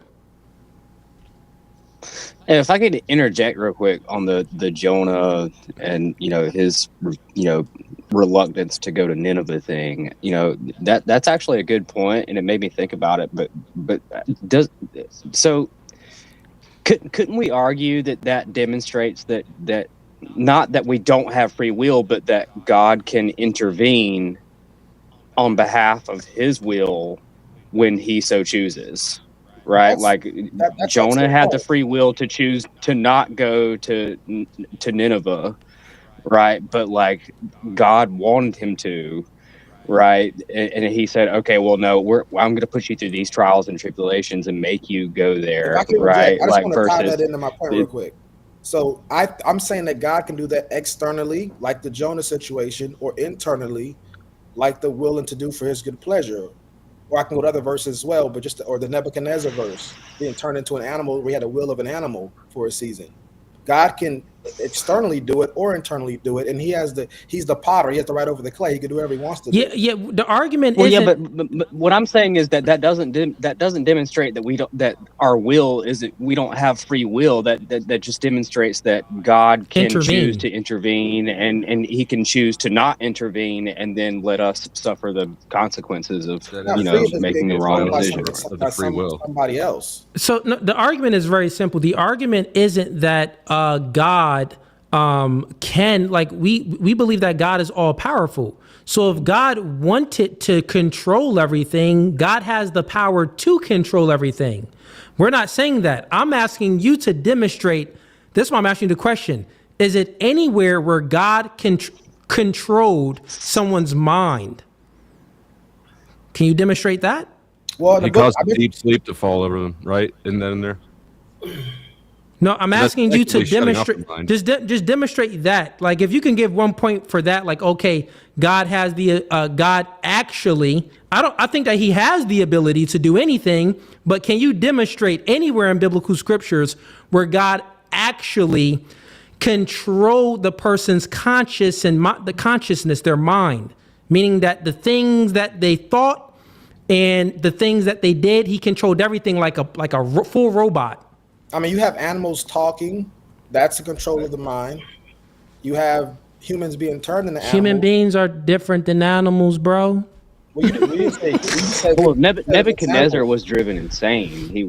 If I could interject real quick on the Jonah and his reluctance to go to Nineveh thing, that's actually a good point, and it made me think about it. But couldn't we argue that demonstrates that not that we don't have free will, but that God can intervene on behalf of His will when He so chooses? Right, that's Jonah had the free will to choose to not go to Nineveh, right? But God wanted him to, right? And He said, "Okay, well, no, I'm going to put you through these trials and tribulations and make you go there." Right? I just want to tie that into my point real quick. So I'm saying that God can do that externally, like the Jonah situation, or internally, like the willing to do for His good pleasure. Or I can go to other verses as well, but or the Nebuchadnezzar verse, being turned into an animal, we had a will of an animal for a season. God can externally do it or internally do it, and he's the potter. He has the right over the clay. He can do whatever he wants to do. Yeah. The argument is but what I'm saying is that doesn't demonstrate that our will isn't. We don't have free will. That just demonstrates that God can choose to intervene, and He can choose to not intervene, and then let us suffer the consequences of making the wrong decision. By free will, somebody else. So no, the argument is very simple. The argument isn't that God can, we believe that God is all powerful. So if God wanted to control everything, God has the power to control everything. We're not saying that. I'm asking you to demonstrate. This is why I'm asking you the question. Is it anywhere where God controlled someone's mind? Can you demonstrate that? Well, He caused deep sleep to fall over them, right? Isn't that in there? No, I'm asking you to demonstrate. Just demonstrate that. If you can give 1 point for that, okay, God has God actually. I think that He has the ability to do anything, but can you demonstrate anywhere in biblical scriptures where God actually controlled the person's the consciousness, their mind, meaning that the things that they thought and the things that they did, He controlled everything like a full robot. I mean, you have animals talking. That's the control of the mind. You have humans being turned into animals. Human beings are different than animals, bro. Nebuchadnezzar was driven insane.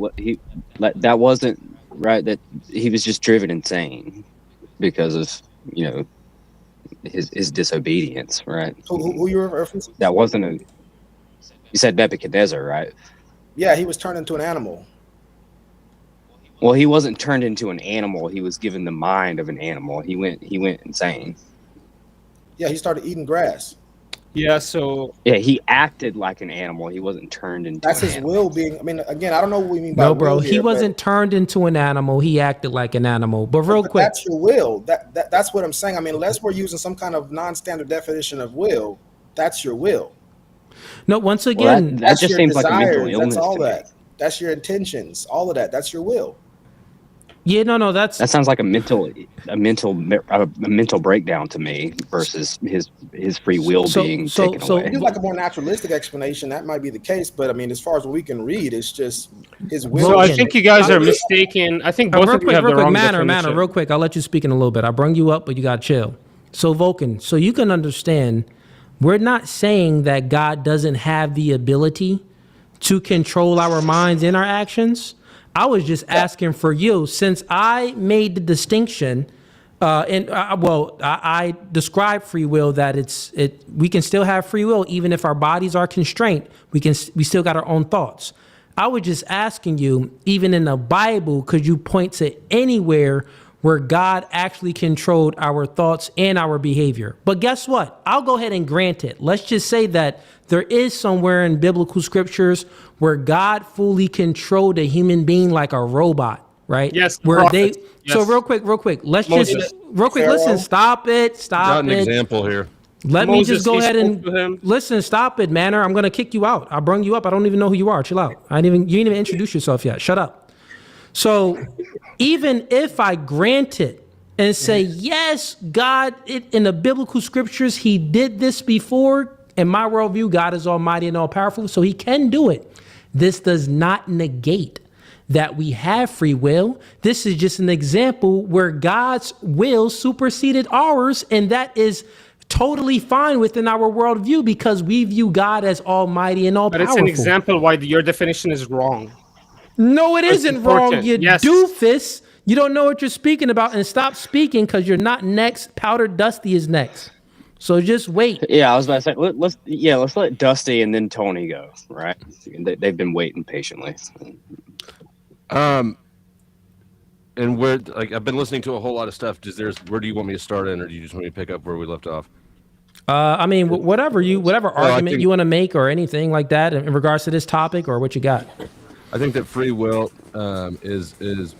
That wasn't right. That he was just driven insane because of his disobedience, right? Who you referencing? That wasn't you said Nebuchadnezzar, right? Yeah, he was turned into an animal. Well, he wasn't turned into an animal. He was given the mind of an animal. He went insane. Yeah, he started eating grass. Yeah, he acted like an animal. He wasn't turned into. That's his will being. I mean, again, I don't know what we mean by. No, bro, he wasn't turned into an animal. He acted like an animal. But quick, that's your will. That's what I'm saying. I mean, unless we're using some kind of non-standard definition of will, that's your will. No, once again, that just seems like a mental illness. That's all that. That's your intentions. All of that. That's your will. Yeah, no, that sounds like a mental breakdown to me versus his free will being taken away. If you like a more naturalistic explanation, that might be the case. But I mean, as far as what we can read, it's just his will. So I think you guys are mistaken. I think both of you have the wrong definition. Real quick, I'll let you speak in a little bit. I brung you up, but you got to chill. So Vulcan, so you can understand, we're not saying that God doesn't have the ability to control our minds and our actions. I was just asking for you, since I made the distinction I describe free will that we can still have free will even if our bodies are constrained. We still got our own thoughts. I was just asking you, even in the Bible, could you point to anywhere where God actually controlled our thoughts and our behavior? But guess what? I'll go ahead and grant it. Let's just say that there is somewhere in biblical scriptures where God fully controlled a human being like a robot, right? Yes. Where prophets. they. So real quick. Let's Moses. listen. Stop it. Got an example here. Let me just go ahead and him. listen. Stop it, Manor. I'm gonna kick you out. I brung you up. I don't even know who you are. Chill out. You didn't even introduce yourself yet. Shut up. So even if I grant it and say, yes, God, in the biblical scriptures, he did this before. In my worldview, God is almighty and all powerful, so he can do it. This does not negate that we have free will. This is just an example where God's will superseded ours, and that is totally fine within our worldview because we view God as almighty and all powerful. But it's an example why your definition is wrong. No, it isn't wrong, you Yes. doofus. You don't know what you're speaking about, and stop speaking because you're not next. Powder Dusty is next. So just wait. Yeah, I was about to say let's let Dusty and then Tony go. Right? They've been waiting patiently. And where, like, I've been listening to a whole lot of stuff. Where do you want me to start in, or do you just want me to pick up where we left off? I mean, whatever argument you want to make or anything like that in regards to this topic or what you got. I think that free will is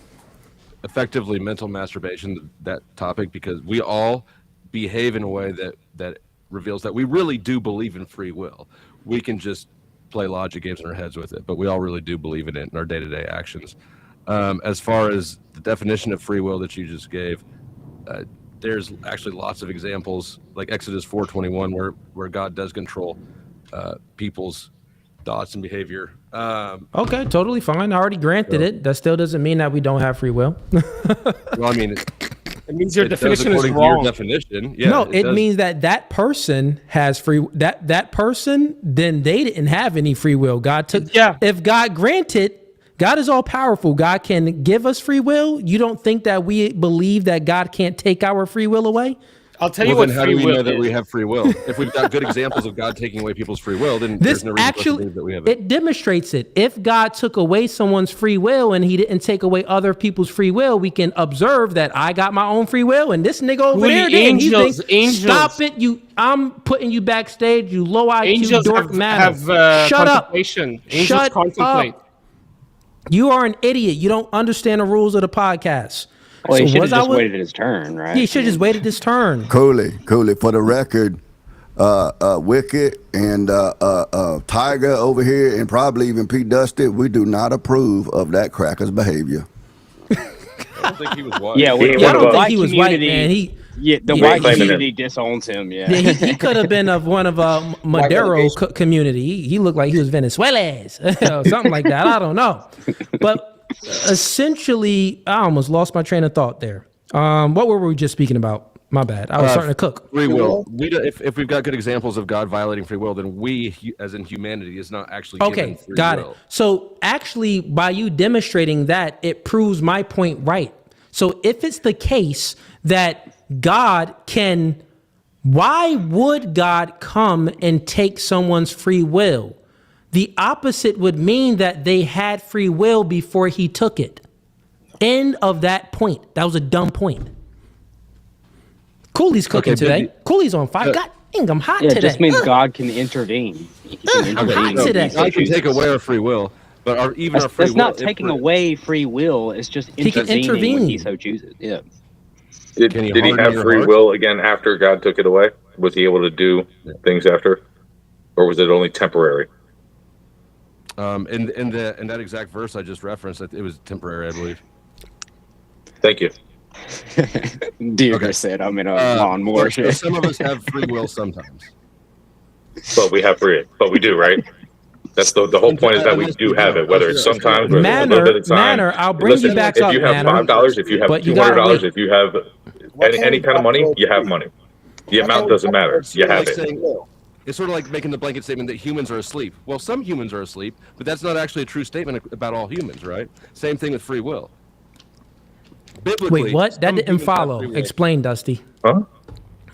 effectively mental masturbation, that topic, because we all behave in a way that reveals that we really do believe in free will. We can just play logic games in our heads with it, but we all really do believe in it in our day-to-day actions. As far as the definition of free will that you just gave, there's actually lots of examples, like Exodus 4:21, where God does control people's thoughts and behavior. Okay, totally fine. I already granted it. That still doesn't mean that we don't have free will. Well, I mean, it means your definition is according to wrong. your definition. Yeah, no, it means that person has free. That person, then they didn't have any free will. God took. Yeah. If God granted, God is all powerful. God can give us free will. You don't think that we believe that God can't take our free will away? I'll tell you what then how free do we will know that is. we have free will? If we've got good examples of God taking away people's free will, then This there's no reason for us to actually, believe that we have it. it demonstrates it. If God took away someone's free will and he didn't take away other people's free will, we can observe that I got my own free will and this nigga over there didn't. He thinks, stop it, I'm putting you backstage, you low IQ Angels dork manner. have Shut up. contemplation. Angels Shut contemplate. up. You are an idiot. You don't understand the rules of the podcast. Well, he should have was I just with- waited his turn, right? He should have just waited his turn. Cooley. For the record, Wicked and Tiger over here, and probably even Pete Dusty, we do not approve of that cracker's behavior. I don't think he was white. Yeah, I don't think he was white, man. The white community disowns him. Yeah, he could have been of one of Madero community. He looked like he was Venezuelans, something like that. I don't know, but essentially, I almost lost my train of thought there. What were we just speaking about? My bad. I was starting to cook. Free will. If we've got good examples of God violating free will, then we, as in humanity, is not actually given Okay, free got will. it. So actually, by you demonstrating that, it proves my point right. So if it's the case that God can, why would God come and take someone's free will? The opposite would mean that they had free will before he took it. End of that point. That was a dumb point. Cooley's cooking today. Cooley's on fire. God dang, I'm hot today. It just means God can intervene. He can I'm hot today. God can take away our free will, but our free will. That's not taking away free will. It's just He can intervene when he so chooses. Yeah. Did he have free will again after God took it away? Was he able to do things after, or was it only temporary? In that exact verse I just referenced, it was temporary, I believe. Thank you. Dear said, I'm in a lawnmower. So some of us have free will sometimes. But we have free. But we do, right? That's the whole point, is that we do have it, whether it's sometimes or a little bit of time. I'll bring you back up, If you have $5, if you have $200, if you have any kind of money, you have money. The amount doesn't matter. You have it. It's sort of like making the blanket statement that humans are asleep. Well, some humans are asleep, but that's not actually a true statement about all humans, right? Same thing with free will. Biblically, Wait, what? That some didn't humans have follow. free will. Explain, Dusty. Huh?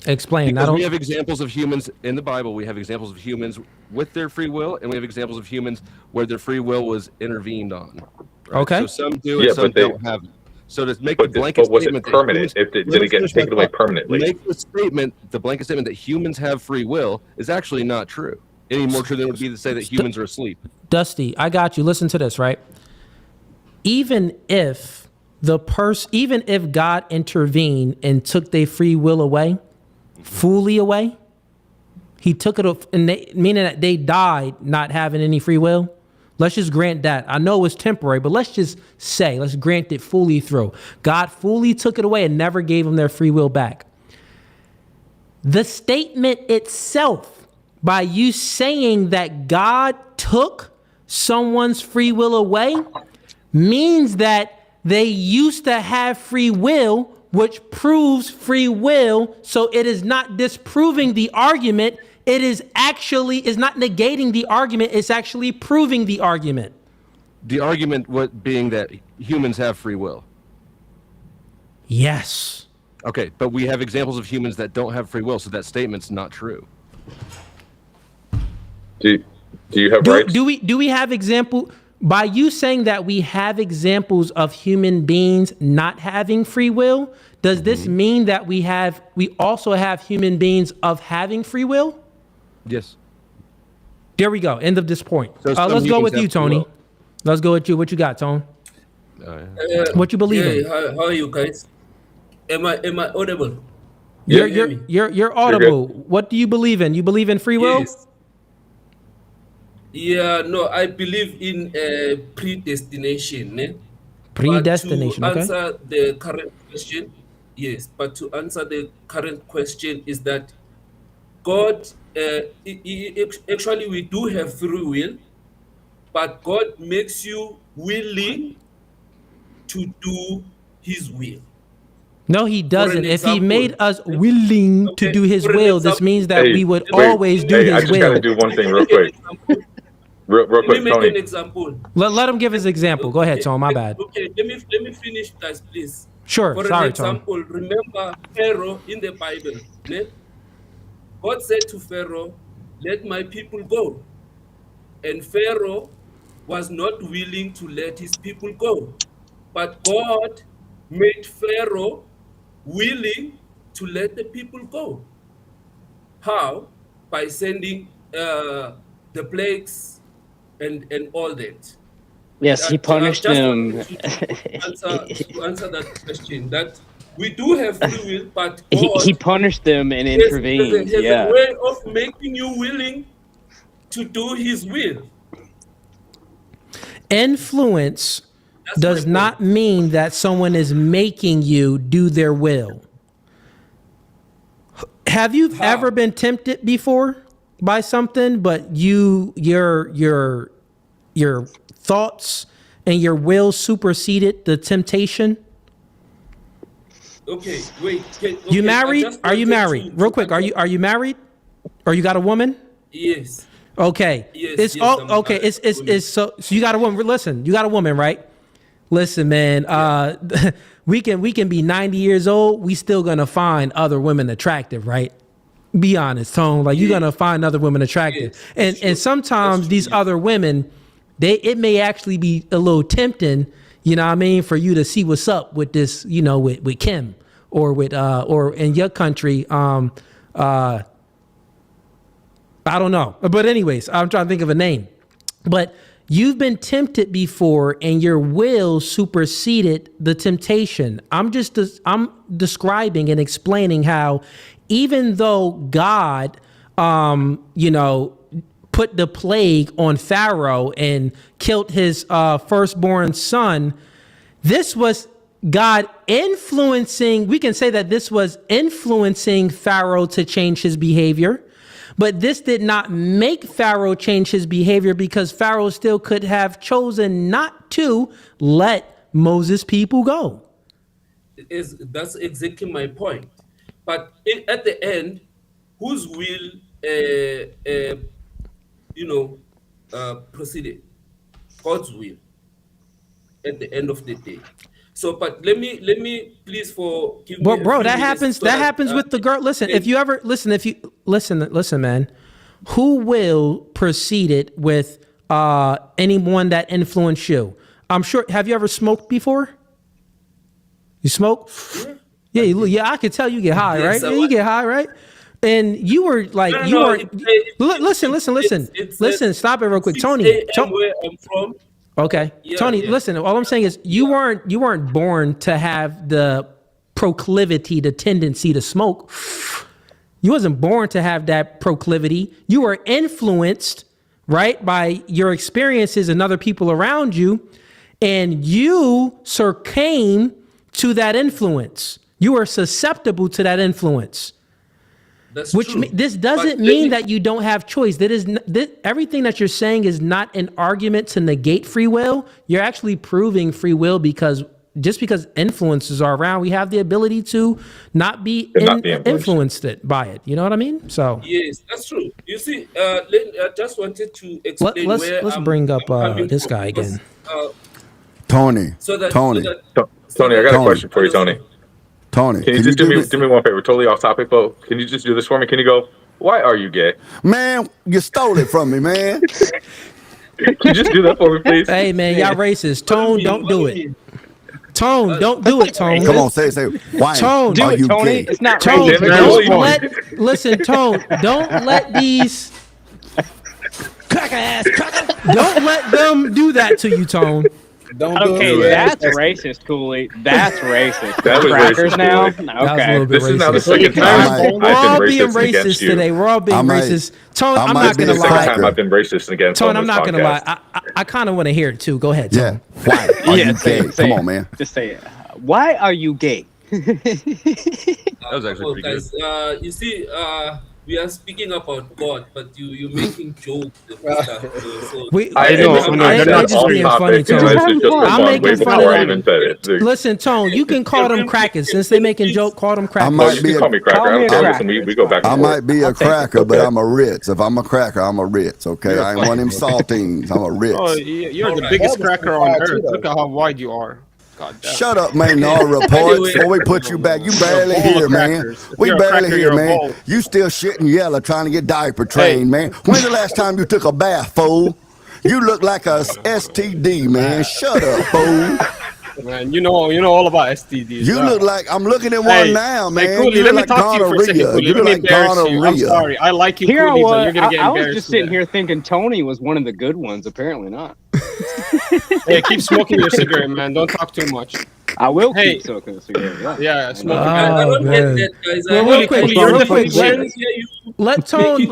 Explain. Because I we don't. have examples of humans in the Bible. We have examples of humans with their free will, and we have examples of humans where their free will was intervened on. Right? Okay. So some do Yeah, and some but they- don't have it. So to make the blanket But was it statement that permanent? humans- Did it get finish my taken away thought. permanently? Make the statement, the blanket statement that humans have free will is actually not true. Any more true than it would be to say that humans are asleep. Dusty, I got you. Listen to this, right? Even if God intervened and took their free will away, fully away, he took it, meaning that they died not having any free will. Let's just grant that. I know it's temporary, but let's grant it fully through. God fully took it away and never gave them their free will back. The statement itself, by you saying that God took someone's free will away, means that they used to have free will, which proves free will. So it is not disproving the argument. It is not negating the argument. It's actually proving the argument. The argument being that humans have free will. Yes. Okay, but we have examples of humans that don't have free will, so that statement's not true. Do you have rights? Do we have example? By you saying that we have examples of human beings not having free will, does this mean that we also have human beings of having free will? Yes. There we go. End of this point. So Let's go with you, Tony. Let's go with you. What you got, Tone? What you believe in? How are you guys? Am I audible? You're audible. What do you believe in? You believe in free will? Yes. Yeah, no, I believe in predestination. Predestination, but to okay. answer the current question, yes, but to answer the current question is that God, actually we do have free will, but God makes you willing to do his will. No, he doesn't. If he example, made us willing to do his for an will, this example- means that we would always do I his just got will. to do one thing real quick. Real Let me quick, make Tony. an example. Let him give his example. Go ahead, Tone. My bad. Okay, let me finish, guys, please. Sure. For Sorry, an Tone. example, remember Pharaoh in the Bible. Ne? God said to Pharaoh, "Let my people go," and Pharaoh was not willing to let his people go, but God made Pharaoh willing to let the people go. How? By sending the plagues and all that. Yes, he punished Just them. to answer that question, that we do have free will, but He God punished them and has intervened. a Yeah. way of making you willing to do his will. Influence does not mean that someone is making you do their will. Have you ever been tempted before by something, but your thoughts and your will superseded the temptation? Okay, wait. You married? Are you married? Real quick, are you married? Or you got a woman? Yes. Okay. Yes, okay. It's so you got a woman. Listen, you got a woman, right? Listen, man. We can be 90 years old. We still gonna find other women attractive, right? Be honest, Tone. Like you're gonna find other women attractive, and sometimes these other women, it may actually be a little tempting. You know what I mean? For you to see what's up with this, with Kim or or in your country, I don't know. But anyways, I'm trying to think of a name. But you've been tempted before and your will superseded the temptation. I'm describing and explaining how even though God, put the plague on Pharaoh and killed his firstborn son, this was God influencing, we can say that this was influencing Pharaoh to change his behavior. But this did not make Pharaoh change his behavior because Pharaoh still could have chosen not to let Moses' people go. That's exactly my point. But at the end, whose will, proceeded? God's will. At the end of the day. So, but let me please give Well, me. bro, that happens. That happens with the girl. Listen, if you ever listen, man. Who will precede it with anyone that influenced you? I'm sure. Have you ever smoked before? You smoke? Yeah. I could tell you get high, right? Yeah, you get high, right? And you were like, listen. Stop it real quick, Tony. Where I'm from. Okay, Tony. Listen. All I'm saying is you weren't born to have the proclivity, the tendency to smoke. You wasn't born to have that proclivity. You were influenced, right, by your experiences and other people around you, and you succumbed to that influence. You are susceptible to that influence. That's true. This doesn't mean that you don't have choice. Everything that you're saying is not an argument to negate free will. You're actually proving free will because just because influences are around, we have the ability to not be influenced by it. You know what I mean? So yes, that's true. You see, I just wanted to explain let's bring up this guy again. Tony. Tony, I got a question for you, Tony. Tony, can you just do me one favor? Totally off topic, but can you just do this for me? Can you go, why are you gay? Man, you stole it from me, man. Can you just do that for me, please? Hey, man, y'all racist. Tone, don't do it. Tone, don't do it, Tone. Come on, say. Why Tone, are you Tony. gay? It's not Tone, racist. listen, Tone, don't let these don't let them do that to you, Tone. That's racist, Cooley. That's racist. That was Crackers racist, now? Cooley. Okay. This is now the second time We're all I've been being racist against racist you. today. We're all being racist. Tone, I'm not going to Second lie. time I've been racist against Tone, on I'm this not going to lie. podcast. I kind of want to hear it too. Go ahead, Tone. Yeah. Why are you gay? Come on, man. Just say it. Why are you gay? That was actually pretty guys, you see, we are speaking about God, but you're making jokes and stuff. I'm just being funny, Tone. I'm making fun of them. Listen, Tone, you can call them crackers. Since they making joke, call them crackers. I might be call me cracker. We go back and I forth. might be a cracker, but I'm a Ritz. If I'm a cracker, I'm a Ritz, okay? I ain't one of them saltines. I'm a Ritz. Oh, you're the biggest cracker on earth. Look at how wide you are. Shut up, man. No reports. Before we put you back, you barely here, man. We barely here, man. You still shitting yellow trying to get diaper trained, man. When's the last time you took a bath, fool? You look like a STD, man. Shut up, fool. Man, you know all about STDs. You look like, I'm looking at one now, man. Hey, Cooley, you let me like talk to you for a second, Cooley. You look like gonorrhea. I'm sorry. I like you, Here Cooley, but you're going to get I embarrassed. was just sitting here thinking Tony was one of the good ones. Apparently not. Hey, keep smoking your cigarette, man. Don't talk too much. I will keep smoking a cigarette. Yeah, smoking. I don't get that, guys. Real quick. Let Tone.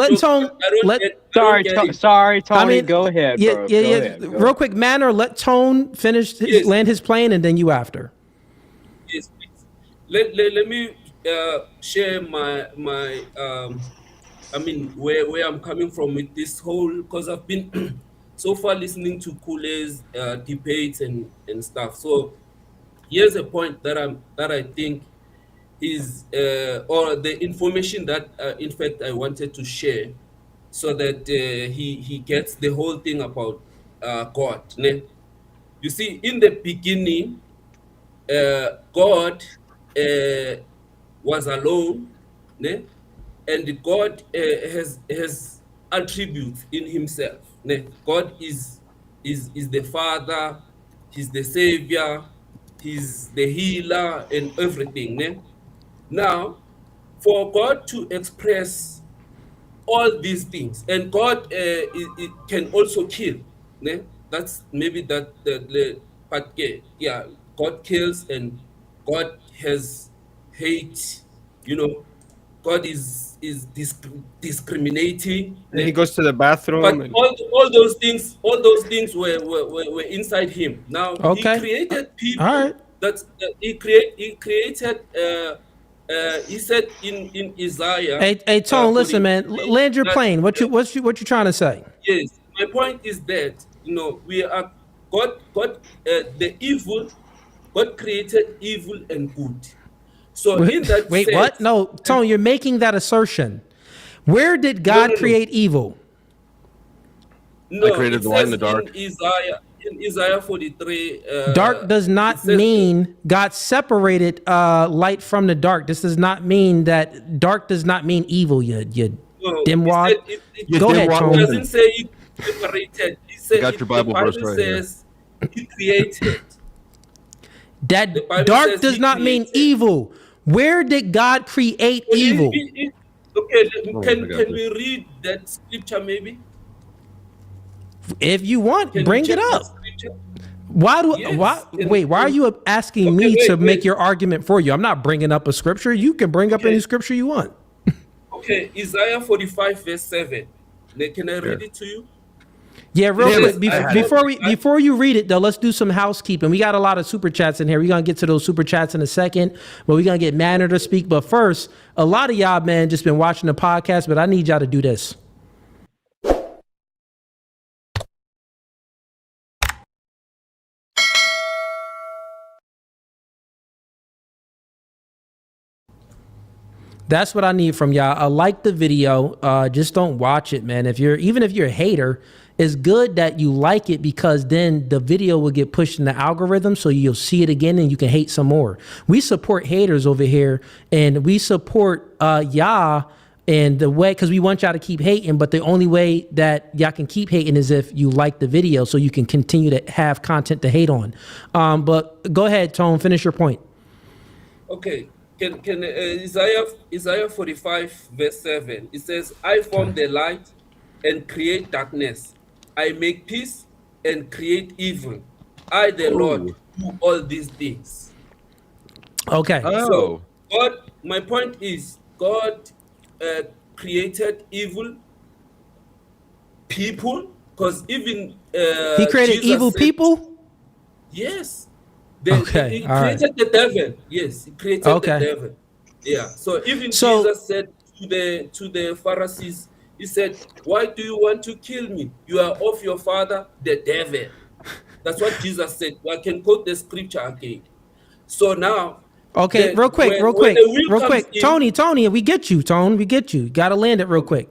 Sorry, Tony. Go ahead, bro. Yeah. Real quick, Manor. Let Tone finish land his plane, and then you after. Yes, please. Let me share my I mean where I'm coming from with this whole, because I've been so far listening to Kule's debates and stuff. So here's a point that I think is or the information that in fact I wanted to share, so that he gets the whole thing about God. Ne? You see, in the beginning, God was alone, ne? And God has attributes in himself. Ne? God is the Father, he's the Savior, he's the healer and everything. Ne? Now, for God to express all these things, and God it can also kill. Ne? That's maybe the part. Yeah, God kills and God has hate. You know, God is discriminating. And he goes to the bathroom. But all those things were inside him. Now he created people. All right. He created. He said in Isaiah. Hey, Tone, listen, man. Land your plane. What you trying to say? Yes, my point is that we are God. The evil. God created evil and good. So in that wait, sense, what? No, Tone, you're making that assertion. Where did God create evil? No, I created the light in the dark. In Isaiah, in Isaiah 43. Dark does not mean God separated light from the dark. This does not mean that dark does not mean evil. You dimwad. Go ahead, Tone. It doesn't say it separated. It said got your Bible verse right here. says he created. That dark does not mean evil. Where did God create evil? Okay, can we read that scripture maybe? If you want, bring it up. Why are you asking me to make your argument for you? I'm not bringing up a scripture. You can bring up any scripture you want. Okay, Isaiah 45 verse 7. Can I read it to you? Yeah, real quick. Before you read it, though, let's do some housekeeping. We got a lot of super chats in here. We're going to get to those super chats in a second, but we're going to get Manor to speak. But first, a lot of y'all, man, just been watching the podcast, but I need y'all to do this. That's what I need from y'all. I like the video. Just don't watch it, man. Even if you're a hater, it's good that you like it because then the video will get pushed in the algorithm so you'll see it again and you can hate some more. We support haters over here and we support y'all and the way, because we want y'all to keep hating, but the only way that y'all can keep hating is if you like the video so you can continue to have content to hate on. But go ahead, Tone, finish your point. Okay. Can Isaiah 45 verse 7, it says, I form the light and create darkness. I make peace and create evil. I, the Lord, do all these things. Okay. So God, my point is, God created evil people, because even He created Jesus evil said, people? Yes. He created the devil. Yes, he created the devil. Yeah. So even Jesus said to the Pharisees, he said, why do you want to kill me? You are of your father, the devil. That's what Jesus said. I can quote the scripture again. So now. Okay, real quick. Tony, we get you, Tone. We get you. Got to land it real quick.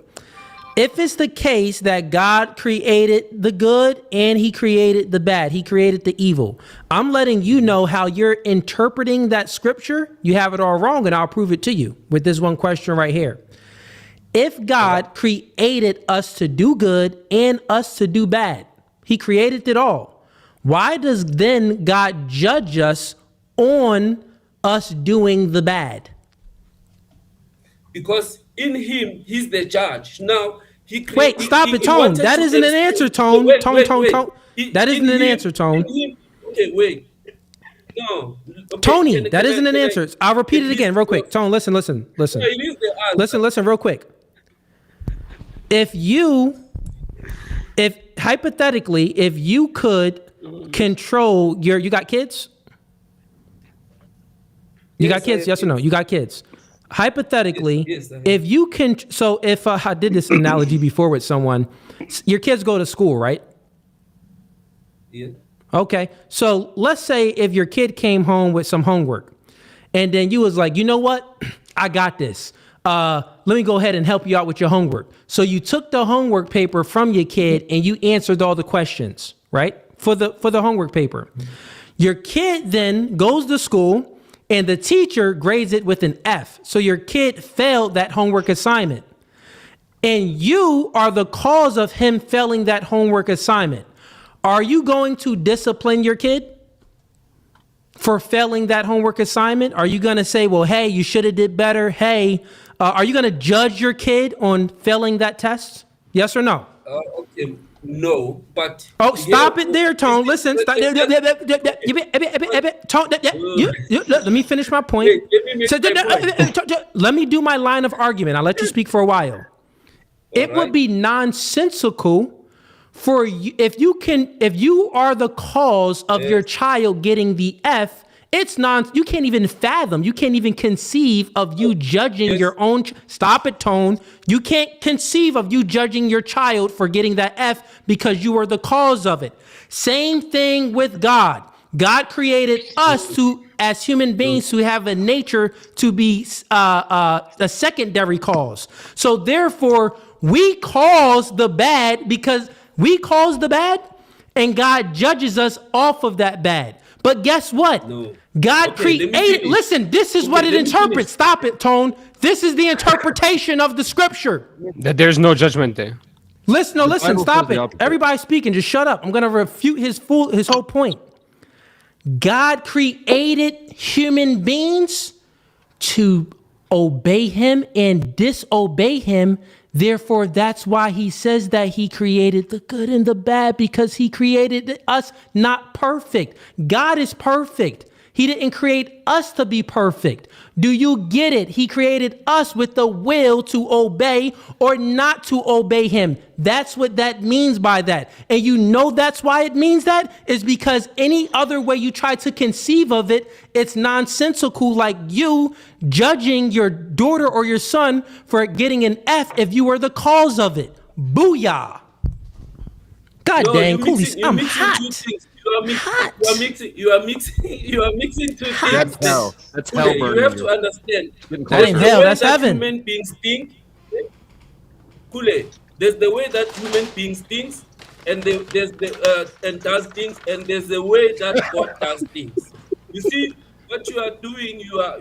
If it's the case that God created the good and he created the bad, he created the evil, I'm letting you know how you're interpreting that scripture. You have it all wrong, and I'll prove it to you with this one question right here. If God created us to do good and us to do bad, he created it all. Why does then God judge us on us doing the bad? Because in him, he's the judge. Now, stop it, Tone. That isn't an answer, Tone. Tone. That isn't an answer, Tone. Okay, wait. No. Okay, Tony, that isn't an answer. I'll repeat it again real quick. Tone, listen. Listen real quick. If hypothetically, if you could control you got kids? You got kids? Yes or no? You got kids. Hypothetically, if you can, so if I did this analogy before with someone, your kids go to school, right? Yeah. Okay. So let's say if your kid came home with some homework and then you was like, you know what? I got this. Let me go ahead and help you out with your homework. So you took the homework paper from your kid and you answered all the questions, right? For the homework paper. Your kid then goes to school and the teacher grades it with an F. So your kid failed that homework assignment. And you are the cause of him failing that homework assignment. Are you going to discipline your kid for failing that homework assignment? Are you going to say, well, hey, you should have did better? Hey, are you going to judge your kid on failing that test? Yes or no? Okay. No, but stop it there, Tone. Listen, stop. Tone, let me finish my point. Let me do my line of argument. I'll let you speak for a while. It would be nonsensical for you if you are the cause of your child getting the F. You can't even fathom. You can't even conceive of you judging your own. Stop it, Tone. You can't conceive of you judging your child for getting that F because you are the cause of it. Same thing with God. God created us as human beings to have a nature to be a secondary cause. So therefore, we cause the bad because we cause the bad. and God judges us off of that bad. But guess what? No. God Okay, let me created. finish. Listen, this is Okay, what it let me interprets. finish. Stop it, Tone. This is the interpretation of the scripture. That there's no judgment there. Listen, no, listen, Bible stop says it. the opposite. Everybody speaking, just shut up. I'm gonna refute his whole point. God created human beings to obey him and disobey him. Therefore, that's why he says that he created the good and the bad, because he created us not perfect. God is perfect. He didn't create us to be perfect. Do you get it? He created us with the will to obey or not to obey him. That's what that means by that. And you know that's why it means that is because any other way you try to conceive of it, it's nonsensical, like you judging your daughter or your son for getting an F if you were the cause of it. Booyah. God No, dang, you're Cooley, mixing, you're I'm mixing hot. two things. You are mixing two things. That's hell. That's hell Okay, you burning have to you. understand. Getting That ain't closer. hell, The way that's that heaven. human beings think. Kule, there's the way that human beings thinks, and there's the and does things, and there's the way that God does things. You see, what you are doing, you are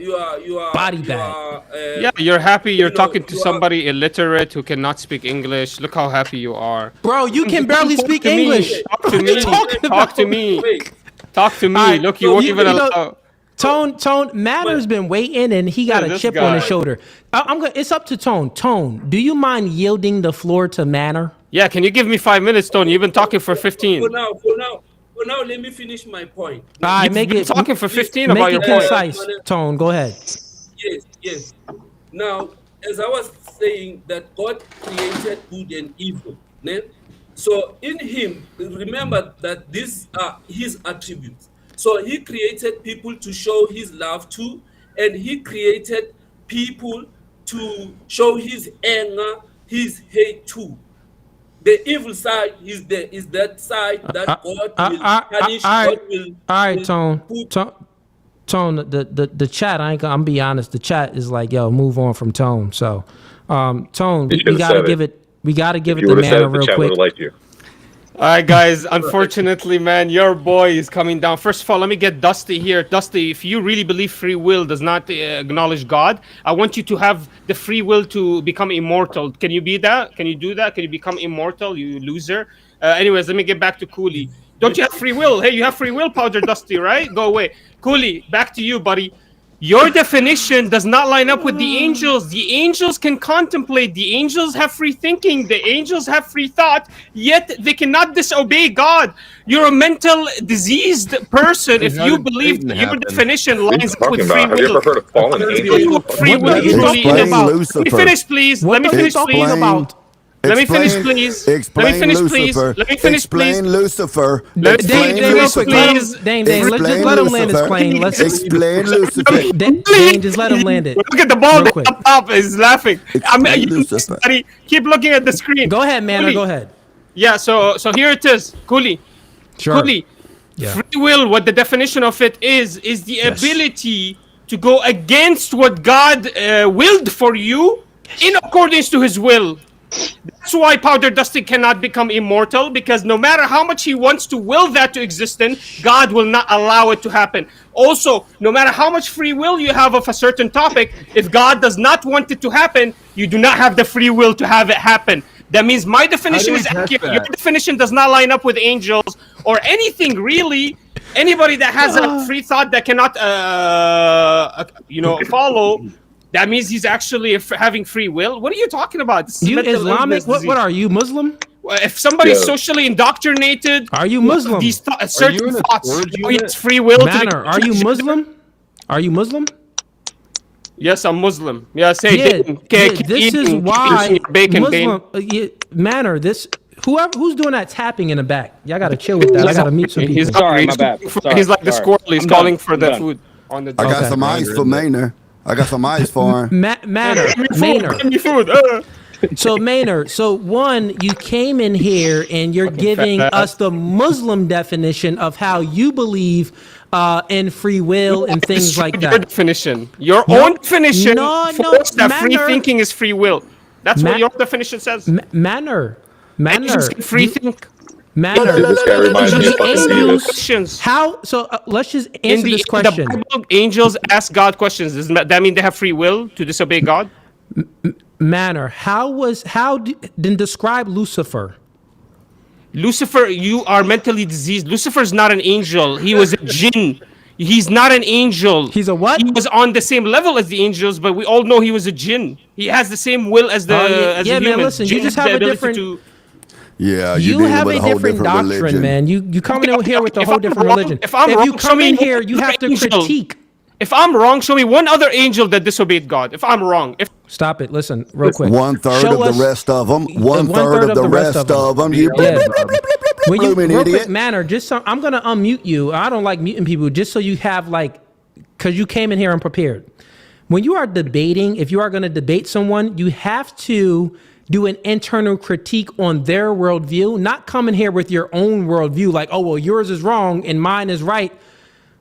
Body you bag. are, Yeah, you're happy you're you know, talking to you are- somebody illiterate who cannot speak English. Look how happy you are. Bro, you can barely Talk speak to me. English. Talk What to are you me. talking Talk to about? me. Wait, Talk to me. All right, Look, you won't you even know, allow. Tone, Matter's been waiting and he got Yeah, a this chip on his guy. shoulder. I'm gonna. It's up to Tone. Tone, do you mind yielding the floor to Manor? Yeah, can you give me 5 minutes, Tony? You've been talking for 15. for now, let me finish my point. All right, You've make been it talking for 15 make about it your point. concise. Tone, go ahead. Yes. Now, as I was saying, that God created good and evil. Ne? So in him, remember that these are his attributes. So he created people to show his love to, and he created people to show his anger, his hate to. The evil side is that side that God will punish. God will. All right, will Tone. put- Tone, the chat, I'm be honest, the chat is like, yo, move on from Tone. So, Tone, You we should've gotta said give it. we gotta give If it you to would have said Manor it, the real chat would quick. have liked you. All right, guys. Unfortunately, man, your boy is coming down. First of all, let me get Dusty here. Dusty, if you really believe free will does not acknowledge God, I want you to have the free will to become immortal. Can you be that? Can you do that? Can you become immortal, you loser? Anyways, let me get back to Cooley. Don't you have free will? Hey, you have free will, Powder Dusty, right? Go away. Cooley, back to you, buddy. Your definition does not line up with the angels. The angels can contemplate. The angels have free thinking. The angels have free thought, yet they cannot disobey God. You're a mental diseased person if How you did believe Satan that your happen? definition What are you lines up talking with free about? Have you will. ever heard of fallen What angels? What free will What are you you talking talking about? about? Let me finish, please. What Let me are you finish, talking please. about? Let me finish, please. Let me Explain finish, please. Lucifer. Let me finish, please. Explain Lucifer. Let me Explain Dane, real quick, let him, Lucifer. Dane, let's just let him land his plane. Let's Explain Lucifer. Dane, just let him land it. Look at the ball Real quick. up top. He's laughing. Explain You, Lucifer. buddy, keep looking at the screen. Go ahead, Manor, Cooley. go ahead. Yeah, so here it is. Cooley. Sure. Cooley. Yeah. Free will, what the definition of it is the ability to go against what God willed for you in accordance to his will. That's why Powder Dusty cannot become immortal, because no matter how much he wants to will that to existence, God will not allow it to happen. Also, no matter how much free will you have of a certain topic, if God does not want it to happen, you do not have the free will to have it happen. That means my definition we is test accurate. that? Your definition does not line up with angels or anything really. Anybody that has a free thought that cannot, follow, that means he's actually having free will. What are you talking about? This is You mental Islamic? illness What are you, Muslim? If somebody's Yeah. socially indoctrinated, Are you Muslim? These certain in a thoughts, storage he unit? has free will. Manor, are you Muslim? Are you Muslim? Yes, I'm Muslim. Yes, hey, Yeah, this is why Muslim Manor. Who's doing that tapping in the back? Y'all gotta chill with that. I gotta mute some people. He's Sorry, my bad. Sorry, He's like the sorry. squirrel. He's I'm calling done. for I'm the done. food on the. I got Okay. some ice for Maynard. I got some ice for him. Manor. Give me food. So Maynard, one, you came in here and you're giving us the Muslim definition of how you believe in free will and things like Your that. definition, your No, own definition, no, forced that free Manor. thinking is free will. That's what Ma- your definition says. Manor. And you said free think. Manner. Dude, this guy reminds me of fucking Angels. Beavis. How? So let's just answer this question. In the Bible, angels ask God questions. Does that mean they have free will to disobey God? Manner. Then describe Lucifer. Lucifer, you are mentally diseased. Lucifer's not an angel. He was a jinn. He's not an angel. He's a what? He was on the same level as the angels, but we all know he was a jinn. He has the same will as the as the man. humans. Listen, you Jinn just has have the a ability different. Yeah, you have a different doctrine, religion. man. You coming in here with a whole different religion. If I'm wrong, you come in here, you have to critique. If I'm wrong, show me one other angel that disobeyed God. If I'm wrong, Stop it. Listen, real quick. 1/3 Show of us- the rest of them. 1/3 of the rest of them. You When you blooming real idiot. quick manner, I'm gonna unmute you. I don't like muting people, just so you have because you came in here unprepared. When you are debating, if you are going to debate someone, you have to do an internal critique on their worldview, not come in here with your own worldview, like, oh well, yours is wrong and mine is right.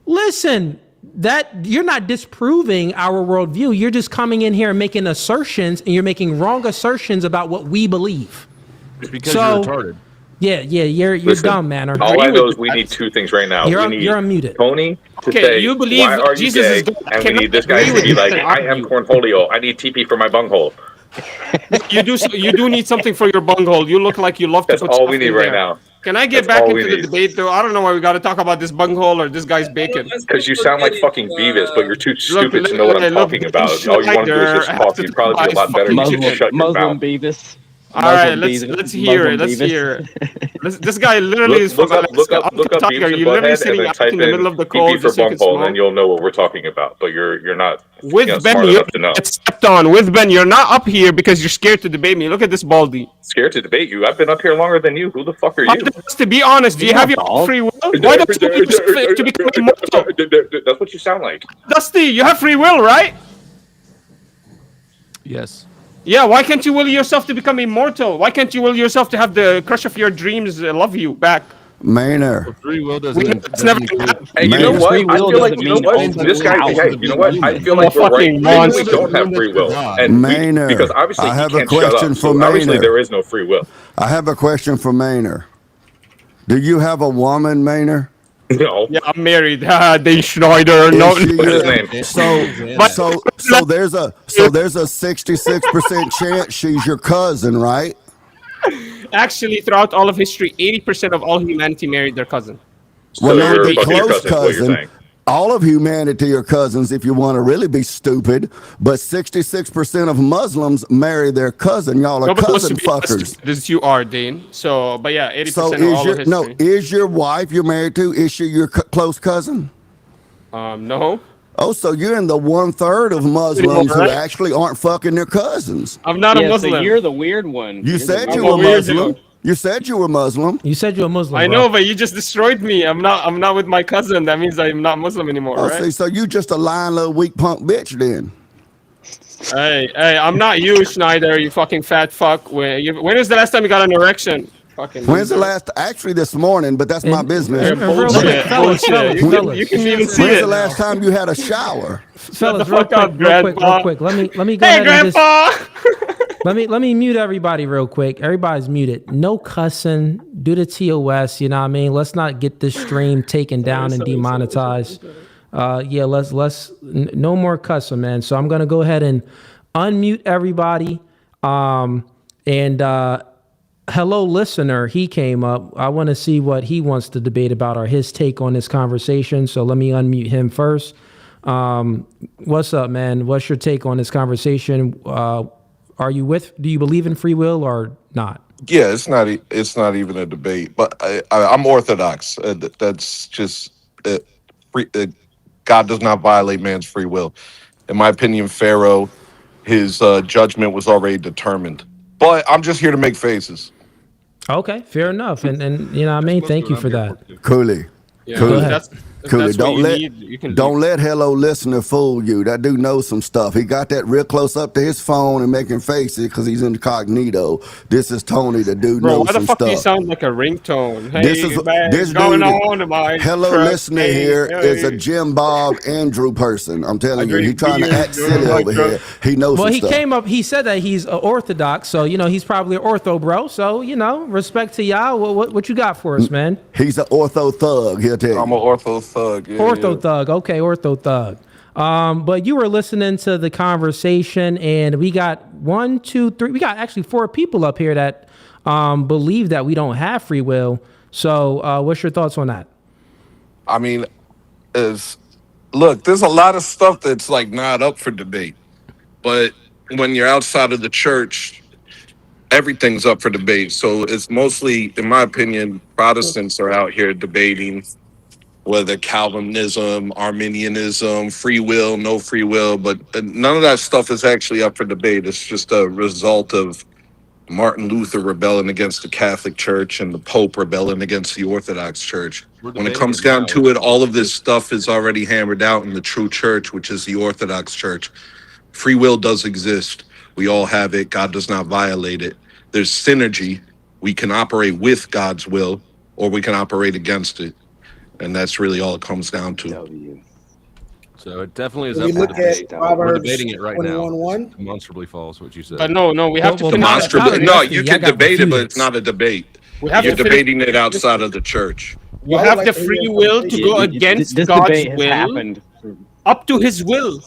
Listen, that you're not disproving our worldview. You're just coming in here and making assertions, and you're making wrong assertions about what we believe. Because you're retarded. Yeah, you're Listen, dumb, Manner. All I know is we need two things right now. You're we need unmuted. Tony to Okay, say, you believe why are Jesus you is gay? God. And we Cannot need this guy agree to be with like, you. I am cornholio. I need TP for my bunghole. You do need something for your bunghole. You look like you love to That's put all stuff we need in right there. now. Can I get That's back all we into the need. debate though? I don't know why we got to talk about this bunghole or this guy's bacon. Because you sound like fucking Beavis, but you're too stupid to know what I'm talking about. All you want to do is just talk. You'd probably be a lot better if you just shut your mouth. Beavis. All right, let's hear it. Let's hear it. This guy literally is from Look up Alaska. Beavis and You're literally Butthead sitting and then out type in the middle in of the cold TP for just so you can bunghole, and smoke. then you'll know what we're talking about. But you're not With Ben, smart you enough to know. get stepped on. With Ben, you're not up here because you're scared to debate me. Look at this baldy. Scared to debate you? I've been up here longer than you. Who the fuck are you? To be honest, do you have your own free will? Why don't you want yourself to become immortal? That's what you sound like. Dusty, you have free will, right? Yes. Yeah, why can't you will yourself to become immortal? Why can't you will yourself to have the crush of your dreams love you back? Manor. Free will doesn't. It's never gonna happen. Hey, you know what? I feel like, you know what? This guy, hey, you know what? I feel like we're right. Maybe we don't have free will. And Maynard, because obviously I he have a can't shut question up. for So obviously Maynard. there is no free will. I have a question for Maynard. Do you have a woman, Maynard? No. Yeah, I'm married. Dave Schneider. No. Is she What's his your- name? So there's a 66% chance she's your cousin, right? Actually, throughout all of history, 80% of all humanity married their cousin. Well, not you're the fucking your close cousin, is what you're cousin. saying. All of humanity are cousins if you want to really be stupid. But 66% of Muslims marry their cousin. Y'all are Nobody wants cousin to be as fuckers. stupid as you are, Dane. So, but yeah, 80% So of all of history. is your wife you're married to? Is she your close cousin? No. Oh, so you're in the 1/3 of Muslims who Right. actually aren't fucking their cousins. I'm not a Muslim. So you're the weird one. You You're said the you weird were one. Muslim. You said you were Muslim. You said you're a Muslim. I bro. know, but you just destroyed me. I'm not with my cousin. That means I'm not Muslim anymore, Oh, right? see, so you just a lying little weak punk bitch then. Hey, I'm not you, Schneider. You fucking fat fuck. When is the last time you got an erection? Fucking. When's the loser. last? Actually, this morning, but that's my business. and real quick, fellas, You can even see When's it. the last time you had a shower? fellas, the real fuck up, quick, real quick, Grandpa. real quick. Let me go Hey, ahead and just Grandpa. let me mute everybody real quick. Everybody's muted. No cussing. Do the TOS. You know what I mean? Let's not get this stream taken down and demonetized. Yeah, let's no more cussing, man. So I'm gonna go ahead and unmute everybody. Hello, listener. He came up. I want to see what he wants to debate about or his take on this conversation. So let me unmute him first. What's up, man? What's your take on this conversation? Do you believe in free will or not? Yeah, it's not even a debate. But I'm Orthodox. That's just God does not violate man's free will. In my opinion, Pharaoh, his judgment was already determined. But I'm just here to make faces. Okay, fair enough. And you know what I mean? Thank you for that. Cooley. Yeah, Go ahead. If Cooley, that's what you need, you can don't leave. let Hello Listener fool you. That dude knows some stuff. He got that real close up to his phone and making faces because he's incognito. This is Tony. The dude Bro, knows why the some fuck do you stuff. sound like a ringtone? This Hey, is man, this going dude. on in my Hello truck. Listener Hey, here is a hey. Jim Bob Andrew person. I'm I telling you, drink he's trying to beer act during silly my over truck. here. He knows Well, some he stuff. came up. He said that he's Orthodox, so he's probably an ortho bro. So respect to y'all. What you got for us, man? He's an ortho thug. He'll tell I'm you. an ortho thug. Yeah, Ortho yeah. thug. Okay, ortho thug. But you were listening to the conversation, and we got 1, 2, 3. We got actually 4 people up here that believe that we don't have free will. So, what's your thoughts on that? I mean, look, there's a lot of stuff that's like not up for debate. But when you're outside of the church, everything's up for debate. So it's mostly, in my opinion, Protestants are out here debating whether Calvinism, Arminianism, free will, no free will, but none of that stuff is actually up for debate. It's just a result of Martin Luther rebelling against the Catholic Church and the Pope rebelling against the Orthodox Church. We're When it debating comes it down now. to it, all of this stuff is already hammered out in the true church, which is the Orthodox Church. Free will does exist. We all have it. God does not violate it. There's synergy. We can operate with God's will, or we can operate against it. And that's really all it comes down to. So it definitely is When up we for look debate. at We're Proverbs debating it right now. 21:1. Demonstrably false, what you said. But no, we have to finish. No, you can debate it, but it's not a debate. We have You're to finish. debating it outside of the church. You have the free will to go against This God's debate has will, happened. up to His will.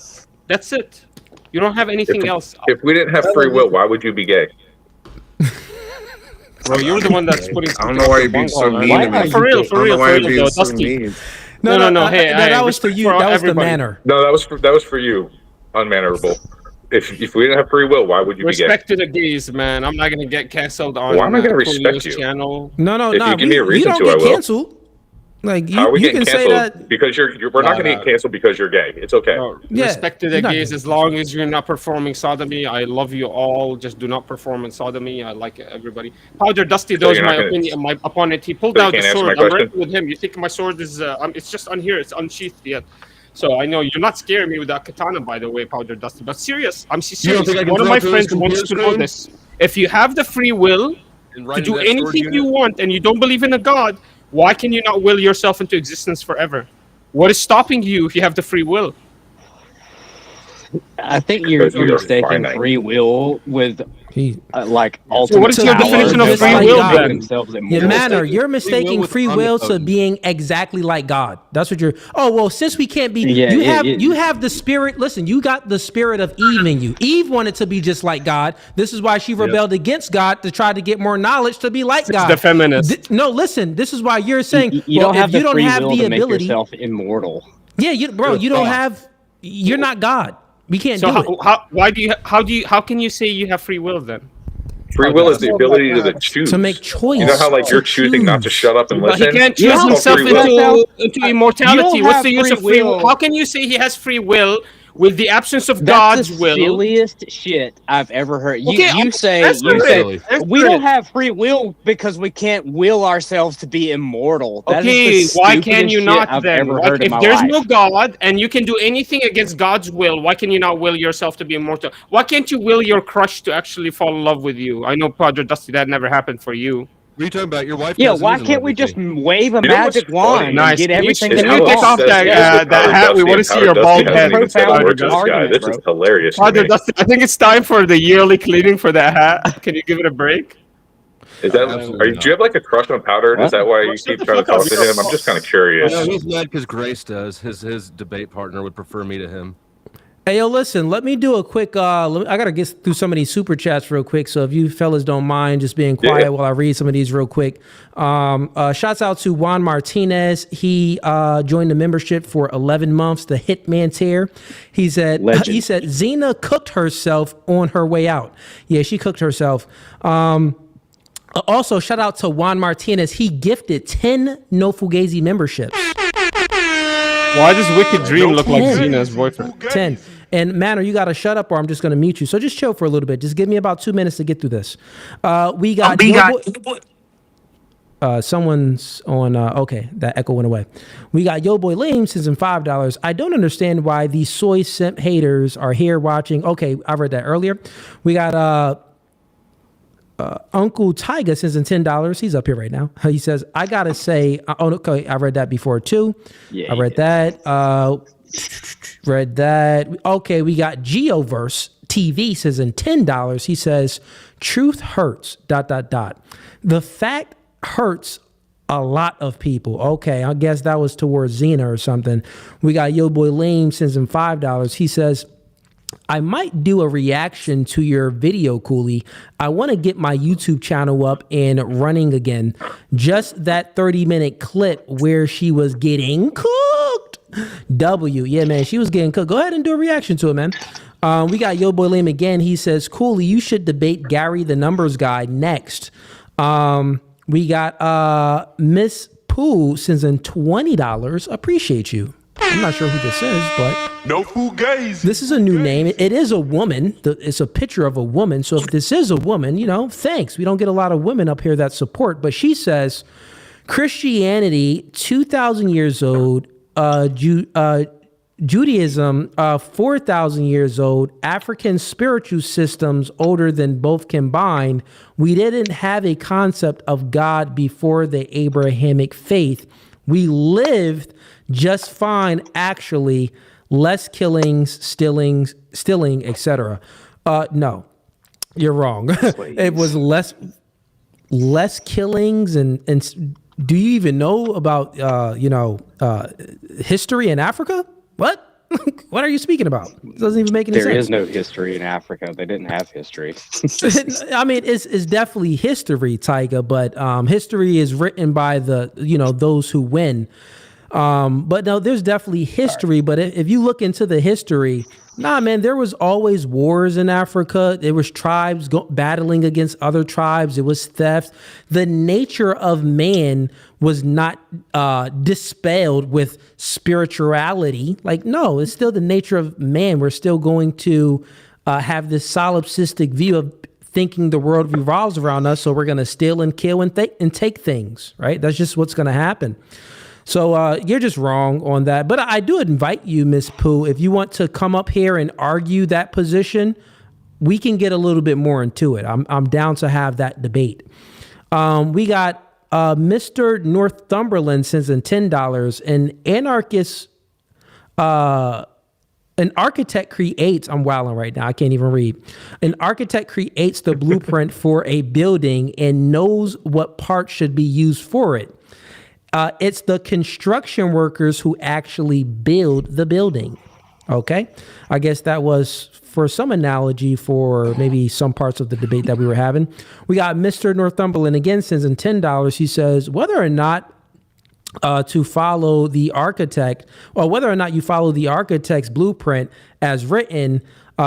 That's it. You don't have anything else. If we didn't have free will, why would you be gay? Bro, you're the one that's putting. I don't know why you're being so mean to me. For real, I don't know why you're being though, so Dusty. mean. No. Hey, that was for respect you. That was everybody. the manner. No, that was for you. Unmannerable. If we didn't have free will, why would you Respect to the gays, man. I'm not gonna get canceled on. Why am I gonna Coolio's respect you? channel. No. If you give me a reason don't to, I get will. canceled. Like be? How are we you getting can say canceled? that. Because we're not going to get canceled because you're gay. It's okay. Yeah, Respect to the you're not gays gay. as long as you're not performing sodomy. I love you all. Just do not perform in sodomy. I like everybody. Powder Dusty, So that was you're my not gonna- opinion. My opponent, he pulled So you out the can't answer sword. my I'm question? right with him. You think my sword is? It's just on here. It's unsheathed yet. So I know you're not scaring me with that katana, by the way, Powder Dusty. But serious, I'm serious. think I can One of throw my it through friends this wants to computer know screen? this. If you have the free will And to right do into that storage anything unit? you want, and you don't believe in a god, why can you not will yourself into existence forever? What is stopping you if you have the free will? I think you're Because we are mistaking finite. free will with like So ultimate what is your power definition of to free make will then? themselves Your immortal. manner. You're mistaking mistaking free will to being exactly like God. That's what you're. Oh well, since we can't be, Yeah, you have the spirit. Listen, you got the spirit of Eve in you. Eve wanted to be just like God. This is why she rebelled against God to try to get more knowledge to be like God. the feminist. No, listen. This is why you're saying You well, don't have if you the don't free have will the to make ability. yourself immortal. Yeah, you don't have. You're not God. We can't So do it. how can you say you have free will then? Free will is the ability to choose. To make choice. You know how like To you're choosing not to choose. shut up and But listen? he can't That's choose called himself free will. into immortality. You What's have the use free of free will? will. How can you say he has free will with the absence of That's God's the will? silliest shit I've ever heard. Okay, You say answer it. Answer we don't it. have free will because we can't will ourselves to be immortal. That is Okay, the why can stupidest you shit not I've then? ever Like, heard in if my there's life. no God and you can do anything against God's will, why can you not will yourself to be immortal? Why can't you will your crush to actually fall in love with you? I know, Padre Dusty, that never happened for you. What are you talking about? Your wife Yeah, doesn't why even can't love we me. just wave a You know what's magic wand and Nice. get everything Is Can that you we take off want? obsessed he is with that Powder hat? We Dusty, want to and see Powder your Dusty bald hasn't head. even said a Profound word to this guy. argument, This bro. is hilarious to Padre me. Dusty, I think it's time for the yearly cleaning for that hat. Can you give it a break? Is that? Absolutely Do you have like a crush on Powder? Is that why you Shut keep the trying to fuck up. talk to him? I'm just kind of curious. No, he's mad because Grace does. His debate partner would prefer me to him. Hey, yo, listen, let me do a quick, I got to get through some of these super chats real quick. So if you fellas don't mind just being quiet while I read some of these real quick. Shouts out to Juan Martinez. He joined the membership for 11 months, the Hitman tier. He said, Zina cooked herself on her way out. Yeah, she cooked herself. Also, shout out to Juan Martinez. He gifted 10 No Fugazi memberships. Why does Wicked Dream look like Zina's boyfriend? 10. And Manor, you got to shut up or I'm just going to mute you. So just chill for a little bit. Just give me about 2 minutes to get through this. We got... someone's on. Okay, that echo went away. We got Yo Boy Lame sends in $5. I don't understand why these soy simp haters are here watching. Okay, I read that earlier. We got Uncle Tyga sends in $10. He's up here right now. He says, I gotta say, okay, I read that before too. Yeah, I read that. Read that. Okay, we got Geoverse TV says in $10. He says, truth hurts. ... The fact hurts a lot of people. Okay, I guess that was towards Zina or something. We got Yo Boy Lame sends in $5. He says, I might do a reaction to your video, Cooley. I want to get my YouTube channel up and running again. Just that 30-minute clip where she was getting cooked. Yeah, man, she was getting cooked. Go ahead and do a reaction to it, man. We got Yo Boy Lame again. He says, Cooley, you should debate Gary the numbers guy next. We got Miss Pooh sends in $20. Appreciate you. I'm not sure who this is, but no Fugazee. This is a new name. It is a woman. It's a picture of a woman. So if this is a woman, thanks. We don't get a lot of women up here that support. But she says, Christianity, 2,000 years old. Judaism, 4,000 years old. African spiritual systems older than both combined. We didn't have a concept of God before the Abrahamic faith. We lived just fine, actually. Less killings, stealing, etc. No, you're wrong. It was less killings, and do you even know about history in Africa? What? What are you speaking about? It doesn't even make any sense. There is no history in Africa. They didn't have history. I mean, it's definitely history, Tyga, but history is written by those who win. But no, there's definitely history. But if you look into the history, man, there was always wars in Africa. There was tribes battling against other tribes. It was theft. The nature of man was not dispelled with spirituality. No, it's still the nature of man. We're still going to have this solipsistic view of thinking the world revolves around us. So we're going to steal and kill and take things, right? That's just what's going to happen. So you're just wrong on that. But I do invite you, Miss Pooh, if you want to come up here and argue that position, we can get a little bit more into it. I'm down to have that debate. We got Mr. Northumberland sends in $10. An architect creates, I'm wilding right now, I can't even read. An architect creates the blueprint for a building and knows what parts should be used for it. It's the construction workers who actually build the building. Okay. I guess that was for some analogy for maybe some parts of the debate that we were having. We got Mr. Northumberland again sends in $10. He says, whether or not to follow the architect, or whether or not you follow the architect's blueprint as written,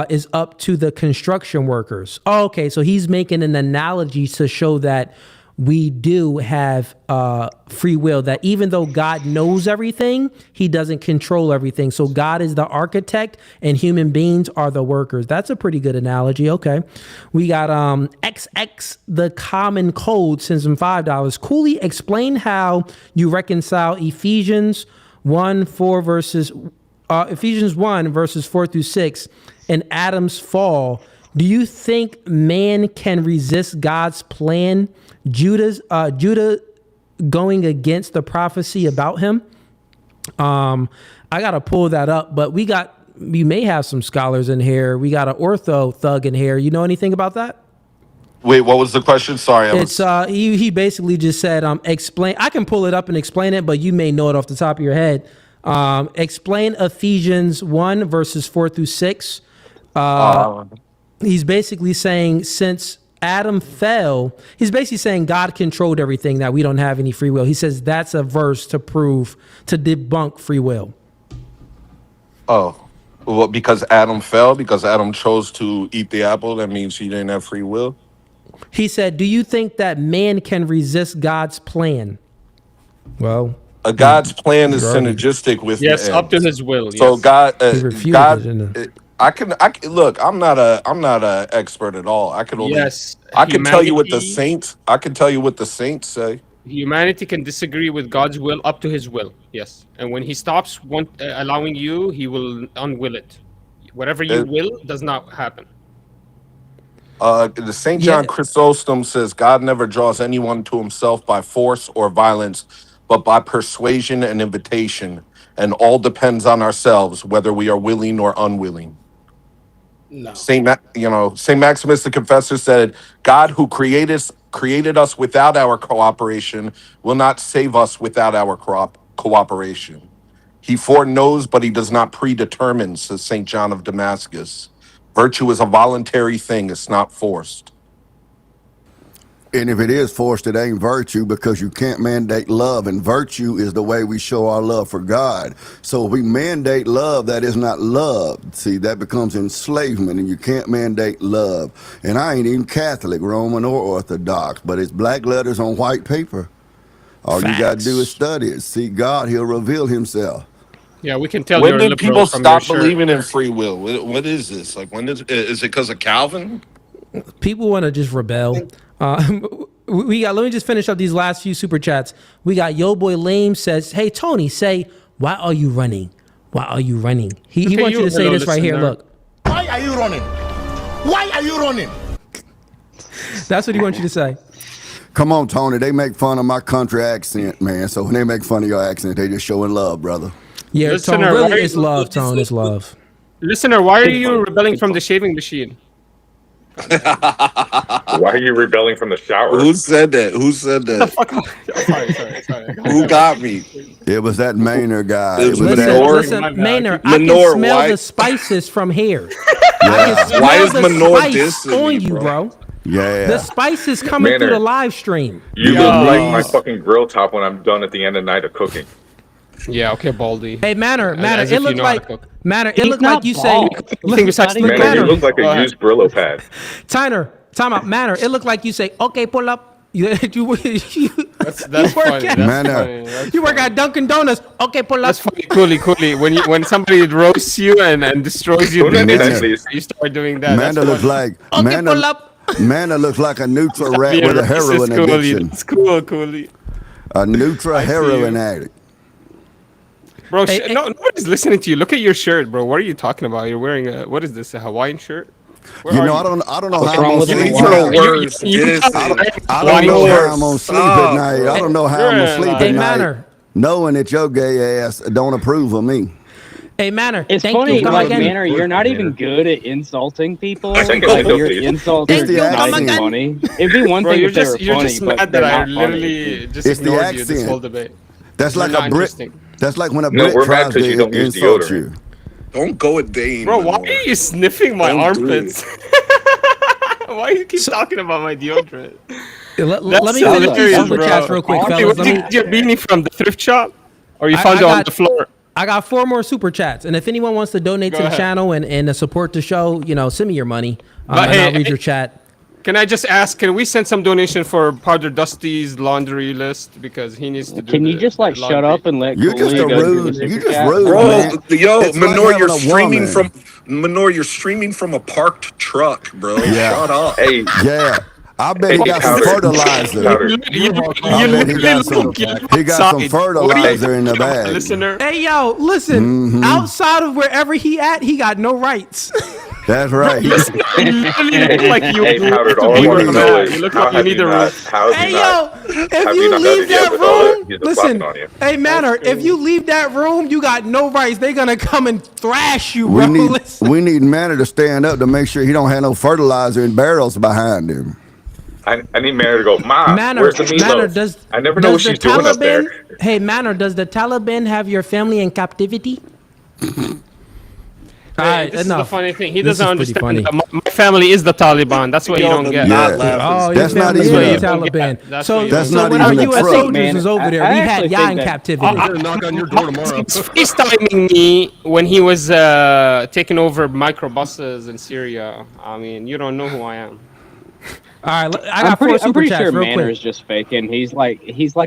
is up to the construction workers. Oh, okay. So he's making an analogy to show that we do have free will, that even though God knows everything, he doesn't control everything. So God is the architect and human beings are the workers. That's a pretty good analogy. Okay. We got XX, the common code, sends him $5. Cooley, explain how you reconcile Ephesians 1 verses 4 through 6 and Adam's fall. Do you think man can resist God's plan? Judah going against the prophecy about him. I gotta pull that up, but we may have some scholars in here. We got an ortho thug in here. You know anything about that? Wait, what was the question? Sorry, he basically just said explain. I can pull it up and explain it, but you may know it off the top of your head. Explain Ephesians 1 verses 4 through 6. He's basically saying since Adam fell, he's basically saying God controlled everything, that we don't have any free will. He says that's a verse to debunk free will. Oh, well, because Adam fell, because Adam chose to eat the apple, that means he didn't have free will? He said, do you think that man can resist God's plan? Well, God's plan is synergistic with yes, up to his will. So yes. God, I can look. I'm not a expert at all. I can tell you what the saints. I can tell you what the saints say. Humanity can disagree with God's will up to His will. Yes, and when He stops allowing you, He will unwill it. Whatever you will does not happen. The St. John Chrysostom says God never draws anyone to himself by force or violence, but by persuasion and invitation, and all depends on ourselves, whether we are willing or unwilling. No. Saint Maximus the Confessor said, "God who created us without our cooperation will not save us without our cooperation. He foreknows, but he does not predetermine," says Saint John of Damascus. Virtue is a voluntary thing; it's not forced. And if it is forced, it ain't virtue, because you can't mandate love, and virtue is the way we show our love for God. So if we mandate love, that is not love. See, that becomes enslavement, and you can't mandate love. And I ain't even Catholic, Roman, or Orthodox, but it's black letters on white paper. All you got to do is study it. See God, He'll reveal Himself. Yeah, we can tell. When you're did liberal people from stop your believing shirt. in free will? What is this? Like, when is it because of Calvin? People want to just rebel. We got. Let me just finish up these last few super chats. We got Yo Boy Lame says, "Hey Tony, say why are you running? Why are you running?" He wants you to say this right here. Look. Why are you running? Why are you running? That's what he wants you to say. Come on, Tony. They make fun of my country accent, man. So when they make fun of your accent, they just showing love, brother. Yeah, Tone, really, it's love, Tone. It's love. Listener, why are you rebelling from the shaving machine? Why are you rebelling from the shower? Who said that? Who said that? Sorry. Who got me? It was that Maynard guy. It was Listen, Maynard, I can smell the spices from here. I can smell Why is the Manor spice dissing on me, you, bro. Yeah. The spice is coming Maynard, through the live stream. You look like my fucking grill top when I'm done at the end of the night of cooking. Yeah, okay, Baldy. Hey, Manor, As it if you looked know how to like cook. Manor. It looked like you say. Manor, you look like a used Brillo pad. Tyner, time out, Manor. It looked like you say, "Okay, pull up." That's you work funny. at, That's funny. you work at Dunkin' Donuts. Okay, pull up. That's funny, coolly. When somebody roasts you and destroys you, you start doing that. Manda looks like Manda looks like a Nutra rat with a heroin addiction. It's coolly. A Nutra heroin addict. Bro, nobody's listening to you. Look at your shirt, bro. What are you talking about? You're wearing what is this? A Hawaiian shirt? I don't know how I'm gonna sleep. I don't know how I'm gonna sleep at night. I don't know how I'm gonna sleep at night, knowing that your gay ass don't approve of me. Hey, Manor. It's funny, like, Manor, you're not even good at insulting people. Like, your insults are not even funny. It'd be one thing if they were funny, you're just mad that I literally just it's ignored the you this whole accent. debate. That's like a Brit. That's like when a No, Brit we're mad tries 'cause you to don't use insult deodorant. you. Don't go with Dane. Bro, why are you sniffing my armpits? Why do you keep talking about my deodorant? Let me finish these super chats real quick, fellas. Where did you get your beanie from? The thrift shop? Or you found it on the floor? I got 4 more super chats, and if anyone wants to donate to the channel and support the show, send me your money. And I'll read your chat. Can I just ask, can we send some donation for Powder Dusty's laundry list, because he needs to do Can you just like shut up and let You're just Cooley a go through rude. the You super just chat? rude, Bro, man. yo, It's like Manor, having you're a streaming from a parked truck, bro. Yeah. Shut up. Hey, Yeah. I bet he got some fertilizer. He got some fertilizer in the bag. Listener. Hey, yo, listen. Outside of wherever he at, he got no rights. That's right. You look like you Hey, Powdered, all I want to know is how have you not, Hey, yo, if you leave that room, listen, hey, Manor, if you leave that room, you got no rights. They're going to come and thrash you, bro. We need Manor to stand up to make sure he don't have no fertilizer in barrels behind him. I need Manor to go, Mom, where's the meatloaf? I never know what she's doing up there. Hey, Manor, does the Taliban have your family in captivity? Hey, this is the funny thing. He doesn't understand that my family is the Taliban. That's what you don't get. Oh, that's not even the Taliban. So when our U.S. soldiers was over there, we had Ya in captivity. I'm gonna knock on your door tomorrow. He's FaceTiming me when he was taking over microbuses in Syria. I mean, you don't know who I am. All right, I got 4 I'm super pretty chats sure real Manor quick. is just faking. He's like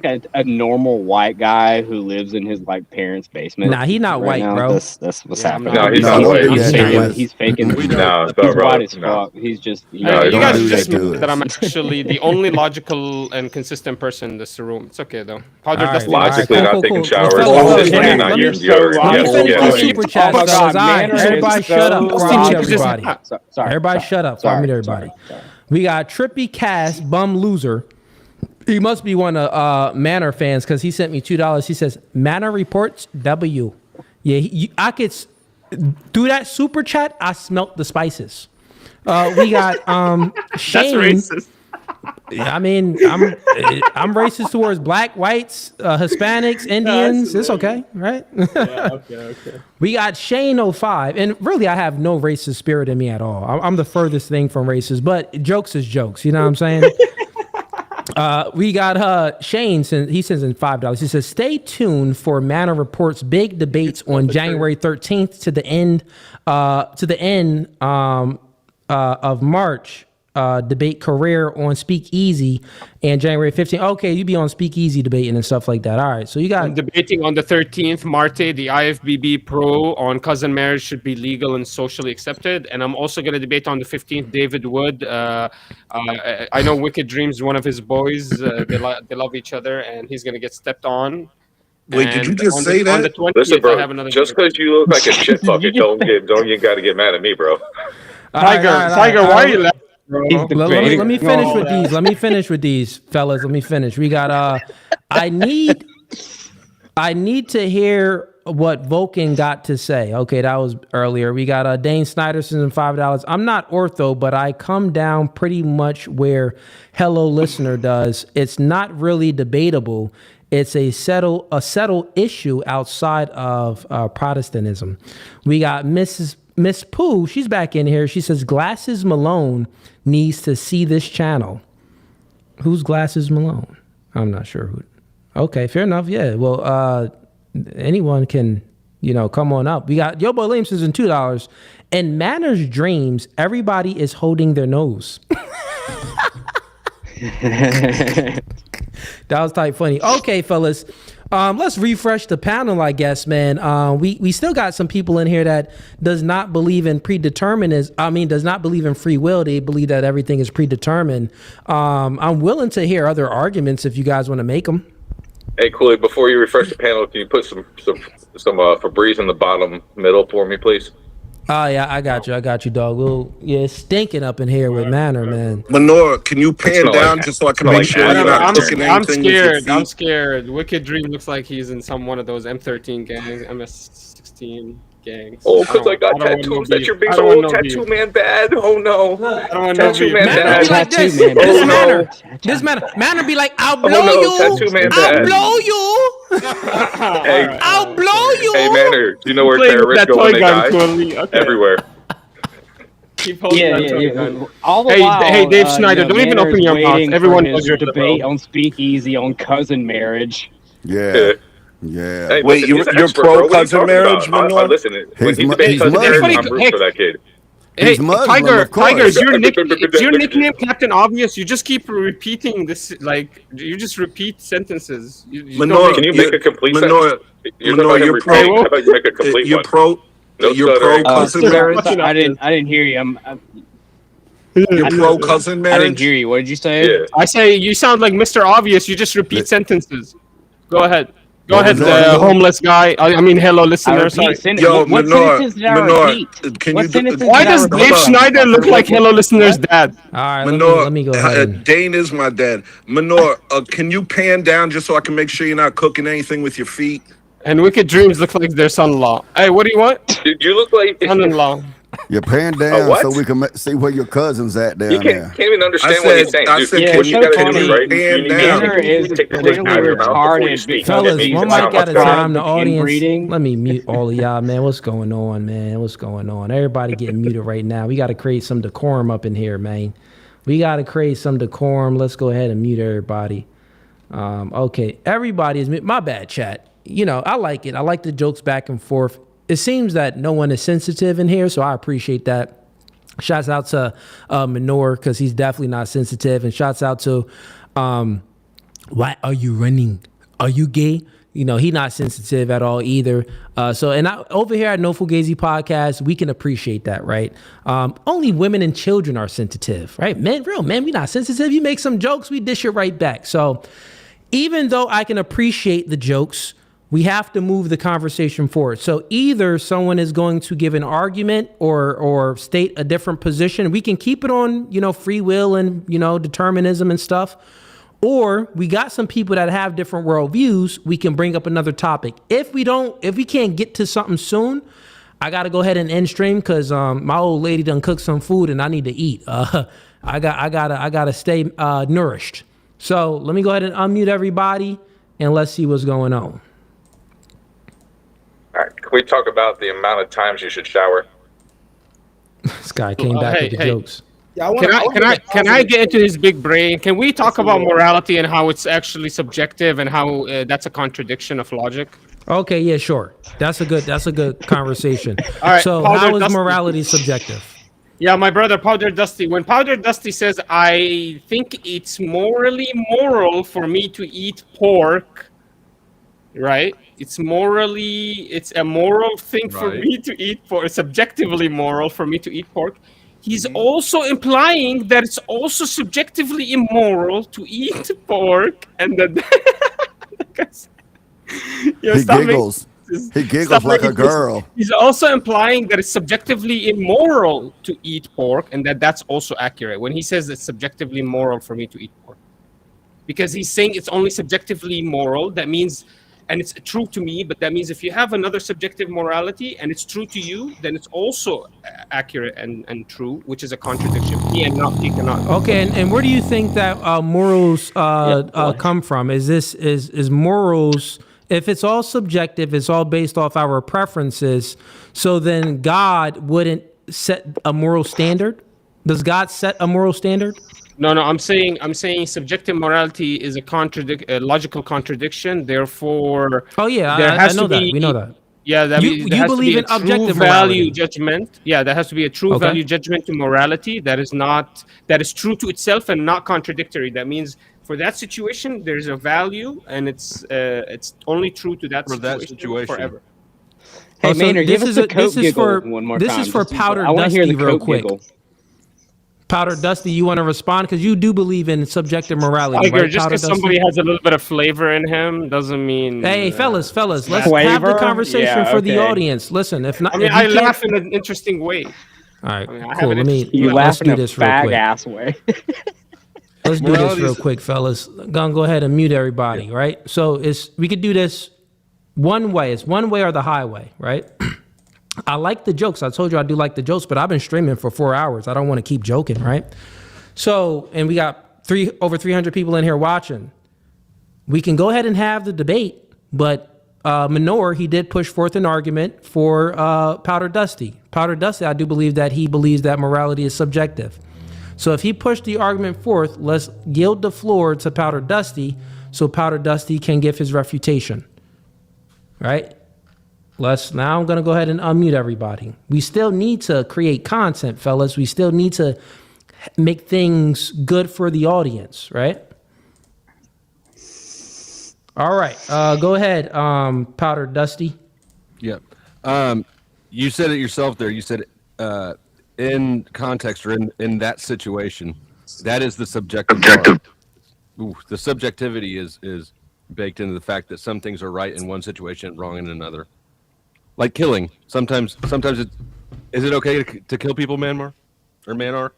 a normal white guy who lives in his like parents' basement. Nah, he not white, now. bro. That's what's Yeah, I'm happening. No, he's No, not don't white. do He's that to faking. us. He's faking. No, it's He's not, white brother. as No. fuck. He's just Hey, No, you Don't guys do just that to know that us. I'm actually the only logical and consistent person in this room. It's okay though. Powder All right, Dusty. all right, Logically cool, not cool, taking cool. showers, Fellas, Oh, consistently yeah, not you're using so deodorant. Let me logical. finish Yeah, these yeah. super Oh chats, my fellas. God, All right, Manor is everybody shut up so before I mute logical. everybody. Sorry, Everybody shut up before I mute everybody. We got Trippy Cast, Bum Loser. He must be one of Manor fans because he sent me $2. He says, Manor reports W. Yeah, I could, through that super chat, I smelt the spices. We got Shane. That's racist. I mean, I'm racist towards black, whites, Hispanics, Indians. It's okay, right? Okay. We got Shane 05, and really, I have no racist spirit in me at all. I'm the furthest thing from racist, but jokes is jokes. You know what I'm saying? We got Shane. He sends in $5. He says, "Stay tuned for Manor Report's big debates on January 13th to the end of March." Debate career on Speakeasy and January 15th. Okay, you be on Speakeasy debating and stuff like that. All right, so you got I'm debating on the 13th, Marte, the IFBB Pro on cousin marriage should be legal and socially accepted. And I'm also going to debate on the 15th, David Wood. I know Wicked Dreams, one of his boys. They love each other, and he's going to get stepped on. Wait, did you just on say On the that? 20th, Listen, I have bro. another Just debate. because you look like a shit bucket, don't you got to get mad at me, bro. Tiger, why are you laughing, bro? Let me finish with these. Let me finish with these, fellas. Let me finish. We got I need to hear what Vulcan got to say. Okay, that was earlier. We got Dane Snyderson and $5. I'm not ortho, but I come down pretty much where Hello Listener does. It's not really debatable. It's a settled issue outside of Protestantism. We got Miss Pooh. She's back in here. She says Glasses Malone needs to see this channel. Who's Glasses Malone? I'm not sure who. Okay, fair enough. Yeah. Well, anyone can, come on up. We got Yo Boy Williamson's in $2. In Manor's dreams, everybody is holding their nose. That was type funny. Okay, fellas. Let's refresh the panel, I guess, man. We still got some people in here that does not believe in does not believe in free will. They believe that everything is predetermined. I'm willing to hear other arguments if you guys want to make them. Hey, Cooley, before you refresh the panel, can you put some Febreze in the bottom middle for me, please? Oh yeah, I got you, dog. It's stinking up in here with Manor, man. Manor, can you pan down just so I can make sure you're not cooking anything with your feet? I'm scared. Wicked Dream looks like he's in one of those M13 gangs, MS16 gangs. Oh, because I got tattoos that you're being tattoo man bad. Oh no, tattoo man bad. Like this. This Manor be like, I'll blow you. Tattoo man bad. I'll blow you. Hey, I'll blow you. Hey, Manor, do you know where terrorists go when they die? Everywhere. Keep holding that toy gun. All the Hey, while, hey, Dave Schneider, don't even Manor's open your mouth. waiting Everyone for knows his you're the debate bro. on Speakeasy on cousin marriage. Yeah. Hey, Wait, listen, he's an you're expert, pro bro. What are you cousin talking marriage, about? Manor? Listen, when he debates cousin marriage, I'm rooting for that kid. Hey, Muslim, Tiger, of course. is your nickname Captain Obvious? You just keep repeating this, like, you just repeat sentences. Manor, can you make a complete Manor, you're pro. How about you make a complete You're one? pro. No You're pro cousin marriage. I didn't hear you. You're pro cousin marriage. I didn't hear you. What did you say? Yeah. I say you sound like Mr. Obvious. You just repeat sentences. Go ahead. Go What ahead, was that? homeless guy. I mean, hello, listener. Sorry. Yo, what Manor, sentences did I Manor, repeat? can What you do, sentences Why did I does repeat? Dave Schneider look like hello, listener's dad? All right, Manor, let me go ahead. Dane is my dad. Manor, can you pan down just so I can make sure you're not cooking anything with your feet? And Wicked Dreams look like their son-in-law. Hey, what do you want? Did you look like Son-in-law. You pan down what? so we can see where your cousin's at down You there. can't even understand I what he's said- saying. I Dude, said, Yeah, what it's you so gotta funny. do, right? Pan You down. Manor is take the clearly thing out of your mouth before you retarded speak. because Fellas, he's one mic at a outside time. The of audience. inbreeding. Let me mute all of y'all, man. What's going on, man? What's going on? Everybody getting muted right now. We got to create some decorum up in here, man. We got to create some decorum. Let's go ahead and mute everybody. Okay, everybody is mute. My bad, chat. I like it. I like the jokes back and forth. It seems that no one is sensitive in here, so I appreciate that. Shouts out to Minor because he's definitely not sensitive, and shouts out to why are you running? Are you gay? You know, he not sensitive at all either. Over here at No Fugazi Podcast, we can appreciate that, right? Only women and children are sensitive, right? Men, real men, we not sensitive. You make some jokes, we dish it right back. So even though I can appreciate the jokes, we have to move the conversation forward. So either someone is going to give an argument or state a different position. We can keep it on, free will and, determinism and stuff. Or we got some people that have different worldviews. We can bring up another topic. If we can't get to something soon, I got to go ahead and end stream because my old lady done cooked some food and I need to eat. I gotta stay nourished. So let me go ahead and unmute everybody and let's see what's going on. All right. Can we talk about the amount of times you should shower? This guy came back with the jokes. Yeah, Can I get into his big brain? Can we talk about morality and how it's actually subjective and how that's a contradiction of logic? Okay, yeah, sure. That's a good conversation. All right, so how is morality subjective? Yeah, my brother Powder Dusty. When Powder Dusty says, I think it's morally moral for me to eat pork, right? It's a moral thing for me to eat pork. It's subjectively moral for me to eat pork. He's also implying that it's also subjectively immoral to eat pork, and that he giggles. He giggles like a girl. He's also implying that it's subjectively immoral to eat pork, and that's also accurate when he says it's subjectively moral for me to eat pork, because he's saying it's only subjectively moral. That means. And it's true to me, but that means if you have another subjective morality and it's true to you, then it's also accurate and true, which is a contradiction. He cannot. Okay, and where do you think that morals come from? Is morals? If it's all subjective, it's all based off our preferences. So then God wouldn't set a moral standard. Does God set a moral standard? No, I'm saying subjective morality is a logical contradiction. Therefore, I know that. We know that. Yeah, you believe in objective value judgment. Yeah, there has to be a true value judgment to morality that is true to itself and not contradictory. That means for that situation, there's a value, and it's only true to that situation forever. Hey, Maynard, give us the Coke giggle one more time. This is for Powder I want to hear Dusty the real Coke quick. giggle. Powder Dusty, you want to respond? Because you do believe in subjective morality, right? Just because somebody has a little bit of flavor in him doesn't mean... Hey, fellas, let's have the conversation for the audience. Listen, if not... I laugh in an interesting way. All right, cool. Let's do this real quick. Ass way. Let's do this real quick, fellas. Gonna go ahead and mute everybody, right? So we could do this one way. It's one way or the highway, right? I like the jokes. I told you I do like the jokes, but I've been streaming for 4 hours. I don't want to keep joking, right? So, and we got over 300 people in here watching. We can go ahead and have the debate, but Minor, he did push forth an argument for Powder Dusty. Powder Dusty, I do believe that he believes that morality is subjective. So if he pushed the argument forth, let's yield the floor to Powder Dusty so Powder Dusty can give his refutation, right? Now I'm going to go ahead and unmute everybody. We still need to create content, fellas. We still need to make things good for the audience, right? All right. Go ahead, Powder Dusty. Yep. You said it yourself there. You said in context or in that situation, that is the subjective. The subjectivity is baked into the fact that some things are right in one situation and wrong in another. Like killing. Sometimes is it okay to kill people, Manmar? Or Manar?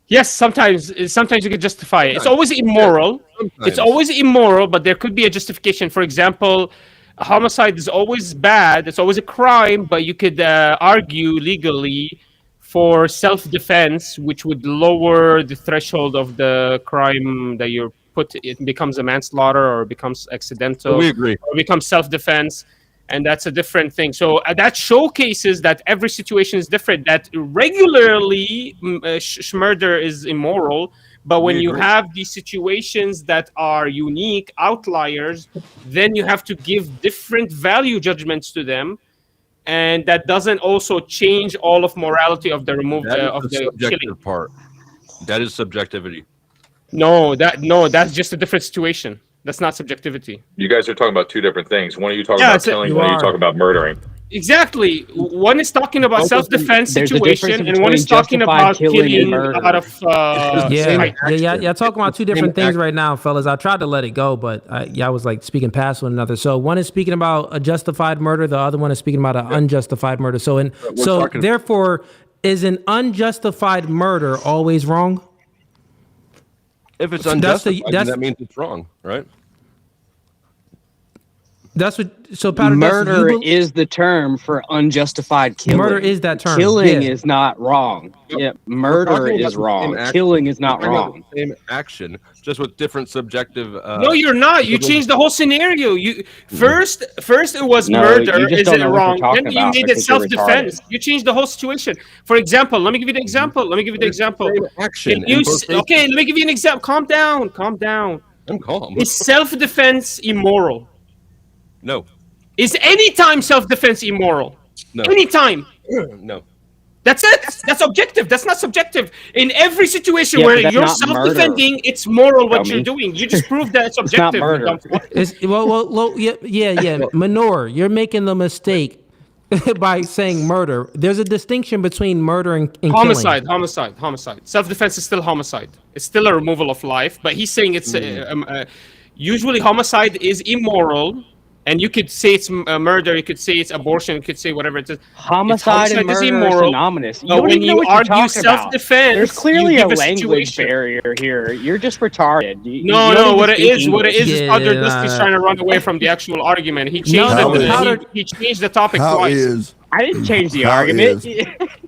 Yes, sometimes you can justify it. It's always immoral. It's always immoral, but there could be a justification. For example, homicide is always bad. It's always a crime, but you could argue legally for self-defense, which would lower the threshold of the crime that you're put. It becomes a manslaughter or becomes accidental. We agree. Or becomes self-defense. And that's a different thing. So that showcases that every situation is different, that regularly murder is immoral. But when you have these situations that are unique, outliers, then you have to give different value judgments to them. and that doesn't also change all of morality of the removed That is of the the subjective killing. part. That is subjectivity. No, that's just a different situation. That's not subjectivity. You guys are talking about two different things. One of you talking Yeah, about it's a- killing, you one of you are. talking about murdering. Exactly. One is talking about Both of them- self-defense there's a situation, difference and one is between talking justified about killing and killing murder. out of spite. Yeah. Talking about two different things right now, fellas. I tried to let it go, but I was like speaking past one another. So one is speaking about a justified murder, the other one is speaking about an unjustified murder. So therefore, is an unjustified murder always wrong? If it's That's unjustified, the- then that means it's wrong, right? That's what. So Powder Murder Dusty, is the term for unjustified killing. Murder is that term, Killing yeah. is not wrong. Yeah, murder Talking about is the wrong. same action. Killing is not We're talking about wrong. the same action, just with different subjective. No, you're not. You changed the whole scenario. You first it was No, murder. you just Is don't it know what you're wrong? talking Then you about made it because you're self-defense. You changed the whole situation. For example, let me give you the example. Let me give you the example. action Can you in both cases. okay? Let me give you an example. Calm down. Calm down. I'm calm. Is self-defense immoral? No. Is any time self-defense immoral? No. Anytime. No. That's it. That's objective. That's not subjective. In every situation Yeah, where but that's you're not self-defending, murder. it's moral what Dummy. you're doing. You just proved that it's It's not objective. you murder. dumb fuck. yeah. Manure, you're making the mistake by saying murder. There's a distinction between murder and Homicide, killing. homicide. Self-defense is still homicide. It's still a removal of life, but he's saying it's usually homicide is immoral, and you could say it's murder, you could say it's abortion, you could say whatever it is. Homicide and murder is synonymous. You But don't when even know you what you're argue talking about. self-defense, There's clearly you a give language situation. barrier here. You're just retarded. You No, don't even what it speak is, what it English. is Powder Dusty's trying to run away from the actual argument. He changed he changed the topic twice. I didn't change the How argument.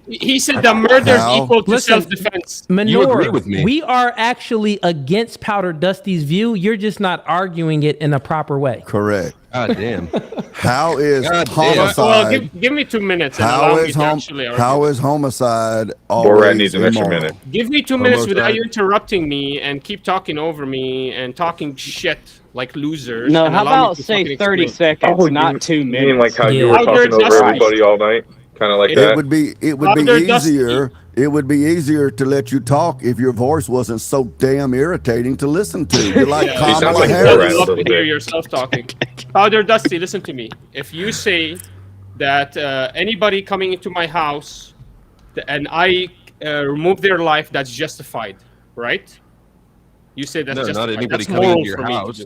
He said the murder is How? equal to Listen, self-defense. Manure, we are actually against Powder Dusty's view. You're just not arguing it in a proper way. Correct. God damn. How is homicide? Well, give me 2 minutes and allow me to actually argue. how is homicide Borat always needs an extra immoral? minute. Give me 2 minutes without Homicide. you interrupting me and keep talking over me and talking shit like losers. No, and how allow me about to say fucking 30 explain. seconds, not 2 minutes? You mean like how you were Powder talking over Dusty. everybody all night? Kind of like It that? would be Powder Dusty. easier. It would be easier to let you talk if your voice wasn't so damn irritating to listen to. You're like Yeah. Kamala like I Harris. would love to hear yourself talking. Powder Dusty, listen to me. If you say that anybody coming into my house and I remove their life, that's justified, right? You say that's No, justified. not anybody That's coming moral into your for me to house. do.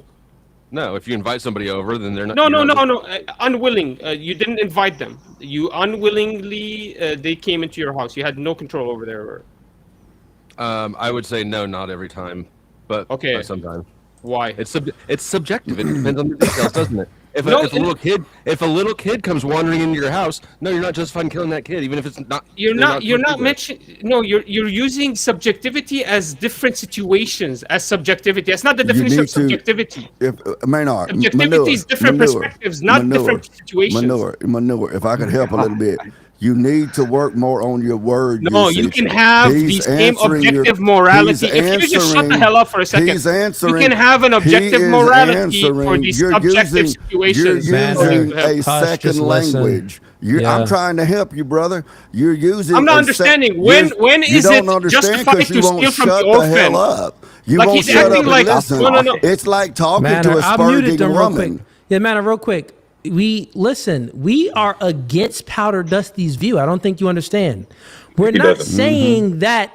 No, if you invite somebody over, then they're not. No, you're not- unwilling. You didn't invite them. You unwillingly, they came into your house. You had no control over their. I would say no, not every time, but Okay. sometimes. Why? It's subjective. It depends on the details, doesn't it? If No, a little kid comes wandering into your house, no, you're not justified in killing that kid, even if it's not. You're not supposed to. mentioning. No, you're using subjectivity as different situations as subjectivity. That's not the You definition need of subjectivity. If Maynard, Subjectivity is different perspectives, not different situations. Manure. If I could help a little bit, you need to work more on your word No, usage. you can have the He's same answering your- objective morality. he's If you just shut the answering- hell up for a second, he's answering- you can have an he objective is morality for answering- these you're subjective using- situations. You're using a Hush, second just listen. language. Yeah. I'm trying to help you, brother. You're using. I'm not a understanding. When you is don't it understand justified 'cause to you won't steal from shut the the hell orphan? up. You Like won't he's shut acting up like and listen. no. It's like talking Man, to a I muted spurting them real quick. woman. Yeah, man, real quick. We are against Powder Dusty's view. I don't think you understand. We're not doesn't. saying that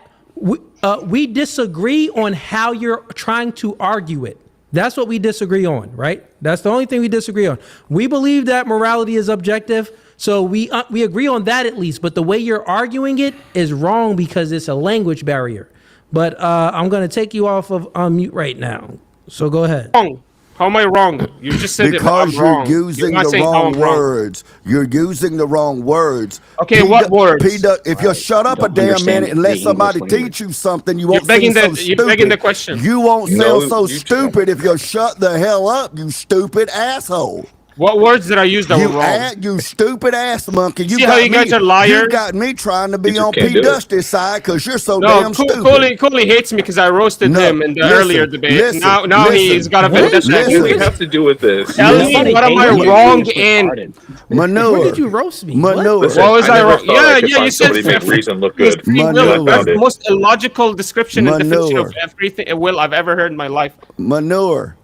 we disagree on how you're trying to argue it. That's what we disagree on, right? That's the only thing we disagree on. We believe that morality is objective, so we agree on that at least. But the way you're arguing it is wrong because it's a language barrier. But I'm going to take you off of mute right now. So go ahead. Wrong. How am I wrong? You just said Because it. I'm wrong. you're using not the saying how wrong I'm wrong. words. You're using the wrong words. Okay, what words? If you shut up a Don't damn understand minute and the let English somebody language. teach you something, you You're won't begging seem so the- stupid. you're begging the question. You won't No, sound so you stupid if you shut the hell up, you stupid asshole. What words did I use that were wrong? You stupid ass monkey. You See how you guys are liars? You got me trying to be on P. Dusty's side because you're so damn stupid. Cooley hates me because I roasted him in the earlier debate. Now he's got a vendetta. What do we have to do with this? Tell me what am I wrong in? Manure. When did you roast me? Manure. Listen, What was I wrong? I could You find said somebody make reason look good. That's the most illogical description and definition of everything will I've ever heard in my life. Manure.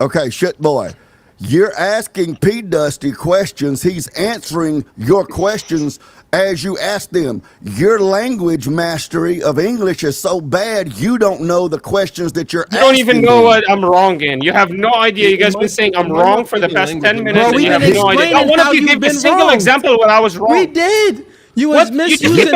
Okay, shit boy. You're asking P. Dusty questions. He's answering your questions as you ask them. Your language mastery of English is so bad, you don't know the questions that you're asking. You don't even know what I'm wrong in. You have no idea. You guys been saying I'm wrong for the past 10 minutes. Bro, and you have no idea. Not one of you gave a single example when I was wrong. We did. You was misusing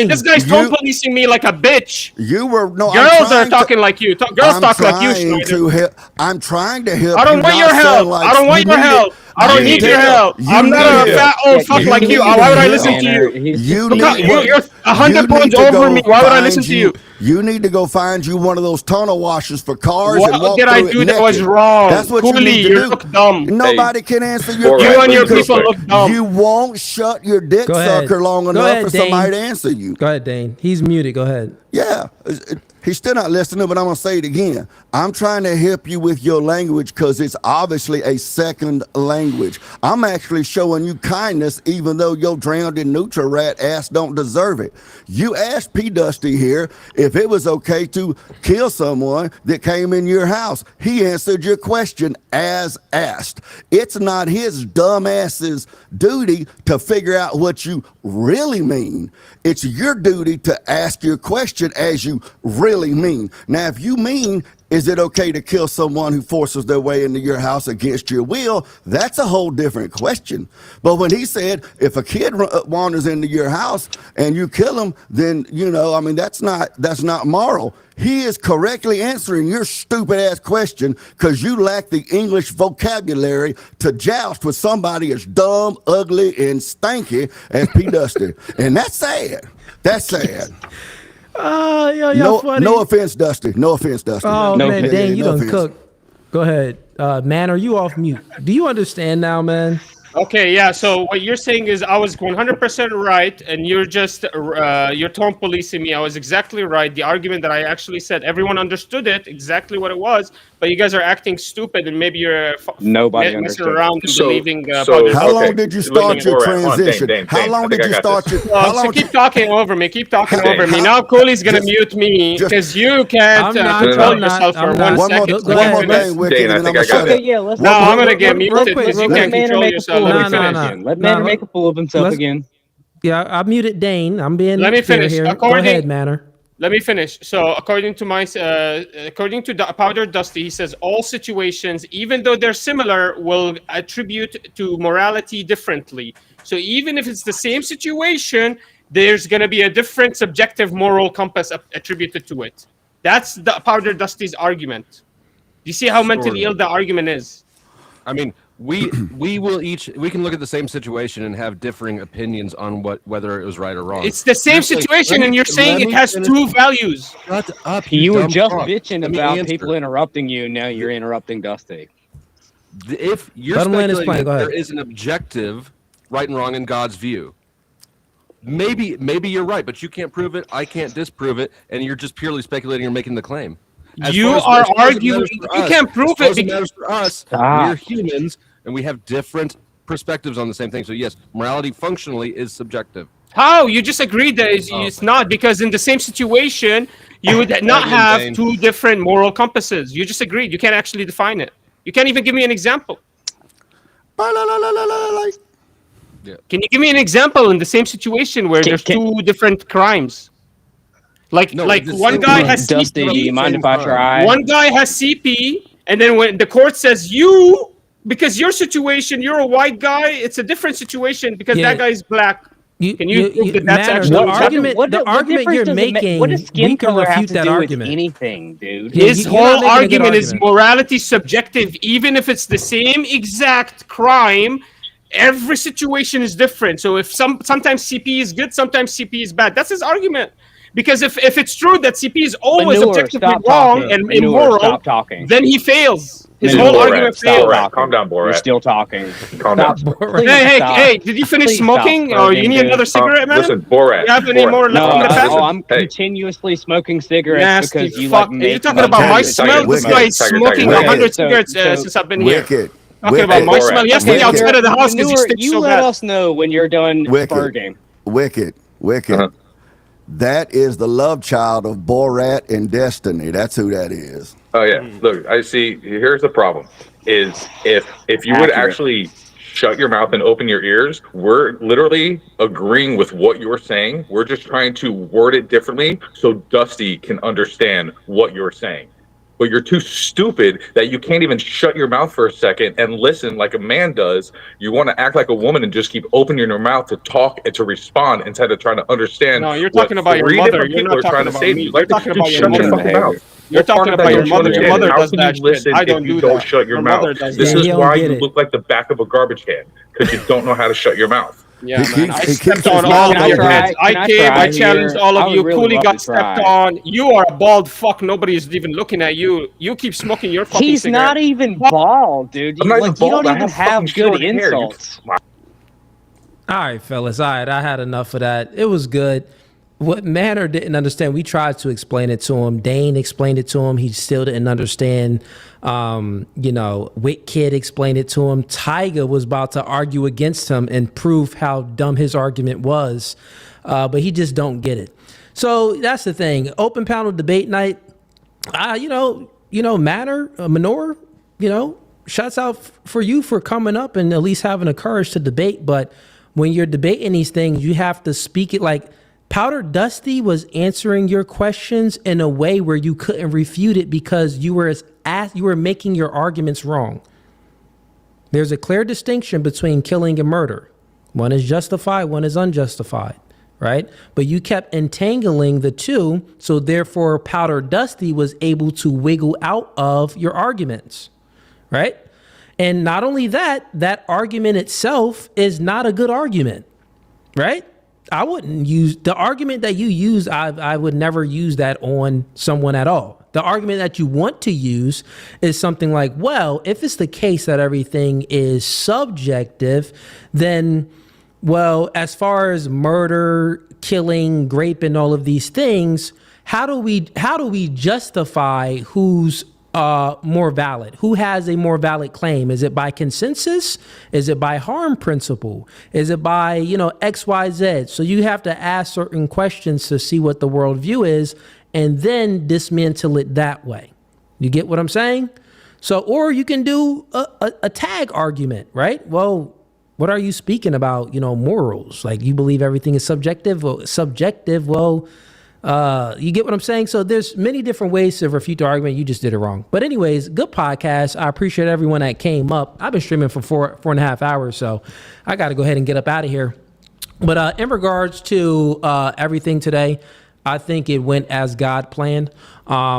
This guy's tone policing me like a bitch. You were no. Girls are talking like you. Girls talk like you. I'm trying to help. I don't want your help. I don't want your help. I don't need your help. I'm not a fat old fuck like you. Why would I listen to you? You're 100 points over me. Why would I listen to you? You need to go find you one of those tunnel washers for cars. What did I do that was wrong? That's what you need to do. Look dumb. Nobody can answer your You and your people look dumb. You won't shut your dick sucker long enough for somebody to answer you. Go ahead, Dane. He's muted. Go ahead. Yeah. He's still not listening, but I'm going to say it again. I'm trying to help you with your language because it's obviously a second language. I'm actually showing you kindness even though your drowned in neutral rat ass don't deserve it. You asked P. Dusty here if it was okay to kill someone that came in your house. He answered your question as asked. It's not his dumb ass's duty to figure out what you really mean. It's your duty to ask your question as you really mean. Now, if you mean, is it okay to kill someone who forces their way into your house against your will? That's a whole different question. But when he said, if a kid wanders into your house and you kill him, then, that's not moral. He is correctly answering your stupid ass question because you lack the English vocabulary to joust with somebody as dumb, ugly, and stanky as P. Dusty. And that's sad. That's sad. Funny. No offense, Dusty. No offense, Dusty. Oh, man, Dane, you done offense. cook. Go ahead. Man, are you off mute? Do you understand now, man? Okay, yeah. So what you're saying is I was 100% right, and you're just you're tone policing me. I was exactly right. The argument that I actually said, everyone understood it exactly what it was, but you guys are acting stupid, and maybe you're messing around and believing. How long did you start your transition? How long did you start your? So keep talking over me. Keep talking over me. Now Cooley's gonna mute me because you can't control yourself for 1 second. One more thing, Wicked, and then I'm gonna shut up. Now I'm gonna get muted because you can't control yourself. Let Manor make a fool of himself again. Yeah, I muted Dane. I'm being. Let me finish. Here. Go ahead, Manor. Let me finish. So, according to Powder Dusty, he says all situations, even though they're similar, will attribute to morality differently. So, even if it's the same situation, there's going to be a different subjective moral compass attributed to it. That's the Powder Dusty's argument. Do you see how mentally ill the argument is? I mean, we can look at the same situation and have differing opinions on whether it was right or wrong. It's the same situation, and you're saying it has two values. Shut up! You were just bitching about people interrupting you. Now you're interrupting Dusty. If you're speculating that there is an objective right and wrong in God's view, maybe you're right, but you can't prove it. I can't disprove it, and you're just purely speculating or making the claim. You are arguing. You can't prove it. It matters for us. We're humans, and we have different perspectives on the same thing. So yes, morality functionally is subjective. How? You just agreed that it's not, because in the same situation, you would not have two different moral compasses. You just agreed. You can't actually define it. You can't even give me an example. Yeah. Can you give me an example in the same situation where there's two different crimes? One guy has Dusty, CP. do you mind if I try? One guy has CP, and then when the court says because your situation, you're a white guy, it's a different situation because that guy is black. Can you prove that that's actually the argument you're making? What does skin color have to do with argument. anything, dude? His whole argument is morality subjective. Even if it's the same exact crime, every situation is different. So if sometimes CP is good, sometimes CP is bad. That's his argument. Because if it's true that CP is always objectively wrong and immoral, then he fails. His No, whole Borat, argument stop failed. talking. Calm down, Borat. You're still talking. Calm Stop. down. Please Hey, stop. hey, did you finish Please stop smoking? Or you spurting, need dude. another cigarette, man? Listen, Borat. You have any Borat, more left No, in the pack? I'm Hey. continuously smoking cigarettes Nasty because you fuck. like Are you make talking me about my Tiger, smell? This Wicked, guy is Tiger, smoking Tiger. 100 So- cigarettes so- since I've been here. Wicked. Talking about my Borat. smell. He has to be Wicked. outside of the house because he Manure, stinks you so let bad. us know when you're done Wicked. spurting. Wicked. Uh-huh. That is the love child of Borat and Destiny. That's who that is. Oh yeah. Look, I see. Here's the problem: is if you would Accurate. actually shut your mouth and open your ears, we're literally agreeing with what you're saying. We're just trying to word it differently so Dusty can understand what you're saying. But you're too stupid that you can't even shut your mouth for a second and listen like a man does. You want to act like a woman and just keep opening your mouth to talk and to respond instead of trying to understand. No, you're what talking about your three mother. different You're people not are trying talking to about say to me. you. You're Like, talking dude, about your shut your mother. fucking mouth. You're What part talking of that about your don't you mother. Your understand? mother How does can you that shit. listen I if don't you do don't that. shut your Your mouth? mother does This that. is he don't why get you it. look like the back of a garbage can, because you don't know how to shut your mouth. Yeah, He man. keeps- I he stepped keeps on his all mouth of your open. heads. I Can I came, try I challenged here? all I of would you. really Cooley love got to stepped try. on. You are a bald fuck. Nobody's even looking at you. You keep smoking your fucking He's cigarette. not even bald, dude. I'm You, not even like, you bald. don't I even have fucking have good short hair. You insults. All right, fellas. All right, I had enough of that. It was good. What Manor didn't understand, we tried to explain it to him. Dane explained it to him. He still didn't understand. Wit Kid explained it to him. Tyga was about to argue against him and prove how dumb his argument was, but he just don't get it. So that's the thing. Open panel debate night. Manor, shouts out for you for coming up and at least having the courage to debate. But when you're debating these things, you have to speak it like Powder Dusty was answering your questions in a way where you couldn't refute it because you were making your arguments wrong. There's a clear distinction between killing and murder. One is justified, one is unjustified, right? But you kept entangling the two, so therefore Powder Dusty was able to wiggle out of your arguments, right? And not only that, that argument itself is not a good argument, right? I wouldn't use the argument that you use. I would never use that on someone at all. The argument that you want to use is something like, well, if it's the case that everything is subjective, then, well, as far as murder, killing, rape, and all of these things, how do we justify who's more valid? Who has a more valid claim? Is it by consensus? Is it by harm principle? Is it by, X, Y, Z? So you have to ask certain questions to see what the worldview is and then dismantle it that way. You get what I'm saying? So, or you can do a tag argument, right? Well, what are you speaking about? Morals. Like you believe everything is subjective? Well, you get what I'm saying? So there's many different ways to refute the argument. You just did it wrong. But anyways, good podcast. I appreciate everyone that came up. I've been streaming for four and a half hours, so I got to go ahead and get up out of here. But in regards to everything today, I think it went as God planned.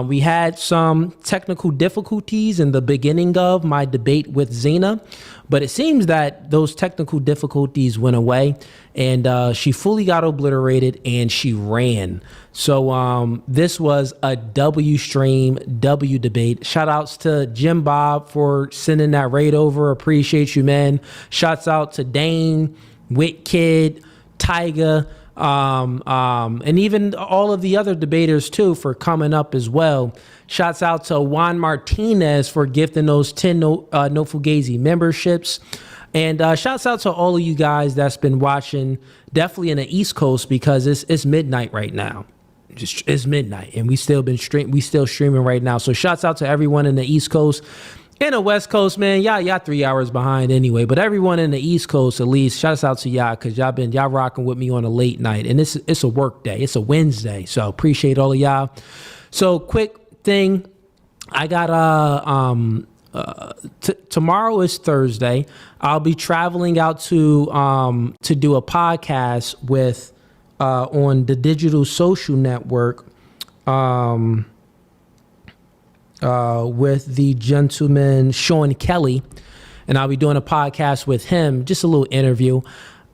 We had some technical difficulties in the beginning of my debate with Zina, but it seems that those technical difficulties went away and she fully got obliterated and she ran. So this was a W stream, W debate. Shout outs to Jim Bob for sending that raid over. Appreciate you, man. Shouts out to Dane, Wit Kid, Tyga, and even all of the other debaters too for coming up as well. Shouts out to Juan Martinez for gifting those 10 No Fugazee memberships. And shouts out to all of you guys that's been watching, definitely in the East Coast, because it's midnight right now. It's midnight and we still streaming right now. So shouts out to everyone in the East Coast. In the West Coast, man, y'all 3 hours behind anyway. But everyone in the East Coast, at least, shouts out to y'all because y'all rocking with me on a late night. And it's a work day. It's a Wednesday. So appreciate all of y'all. So quick thing, I got tomorrow is Thursday. I'll be traveling out to do a podcast with on the Digital Social Network. With the gentleman Sean Kelly, and I'll be doing a podcast with him, just a little interview.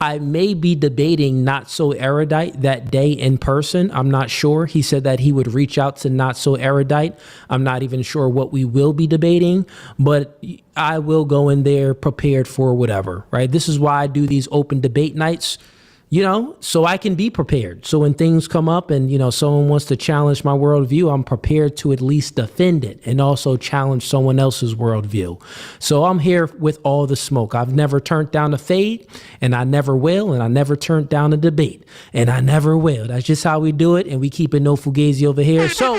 I may be debating Not So Erudite that day in person. I'm not sure. He said that he would reach out to Not So Erudite. I'm not even sure what we will be debating, but I will go in there prepared for whatever, right? This is why I do these open debate nights, you know, so I can be prepared. So when things come up and, you know, someone wants to challenge my worldview, I'm prepared to at least defend it and also challenge someone else's worldview. So I'm here with all the smoke. I've never turned down a fade, and I never will, and I never turned down a debate, and I never will. That's just how we do it, and we keep it no Fugazi over here. So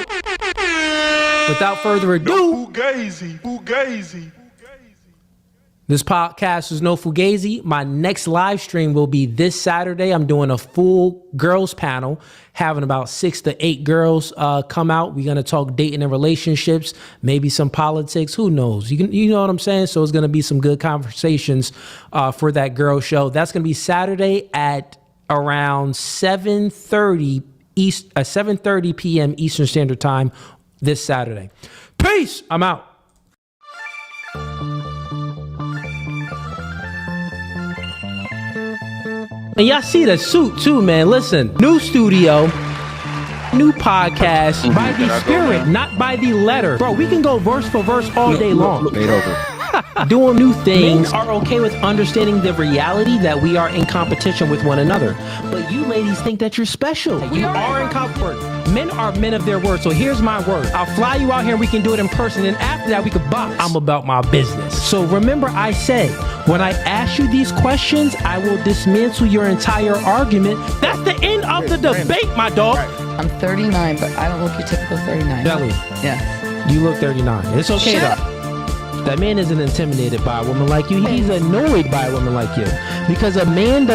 without further ado, Fugazi. this podcast is No Fugazi. My next live stream will be this Saturday. I'm doing a full girls panel, having about 6 to 8 girls come out. We're going to talk dating and relationships, maybe some politics. Who knows? You know what I'm saying? So it's going to be some good conversations for that girl show. That's going to be Saturday at around 7:30 p.m. Eastern Standard Time this Saturday. Peace. I'm out. And y'all see the suit too, man. Listen, new studio, new podcast by the spirit, not by the letter. Bro, we can go verse for verse all day long. Made over. Doing new things. Men are okay with understanding the reality that we are in competition with one another. But you ladies think that you're special. You are in comfort. Men are men of their word. So here's my word. I'll fly you out here. We can do it in person. And after that, we could box. I'm about my business. So remember, I said, when I ask you these questions, I will dismantle your entire argument. That's the end of the debate, my dog. I'm 39, but I don't look your typical 39. Belly. Yeah. You look 39. It's okay, though. That man isn't intimidated by a woman like you. He's annoyed by a woman like you. Because a man doesn't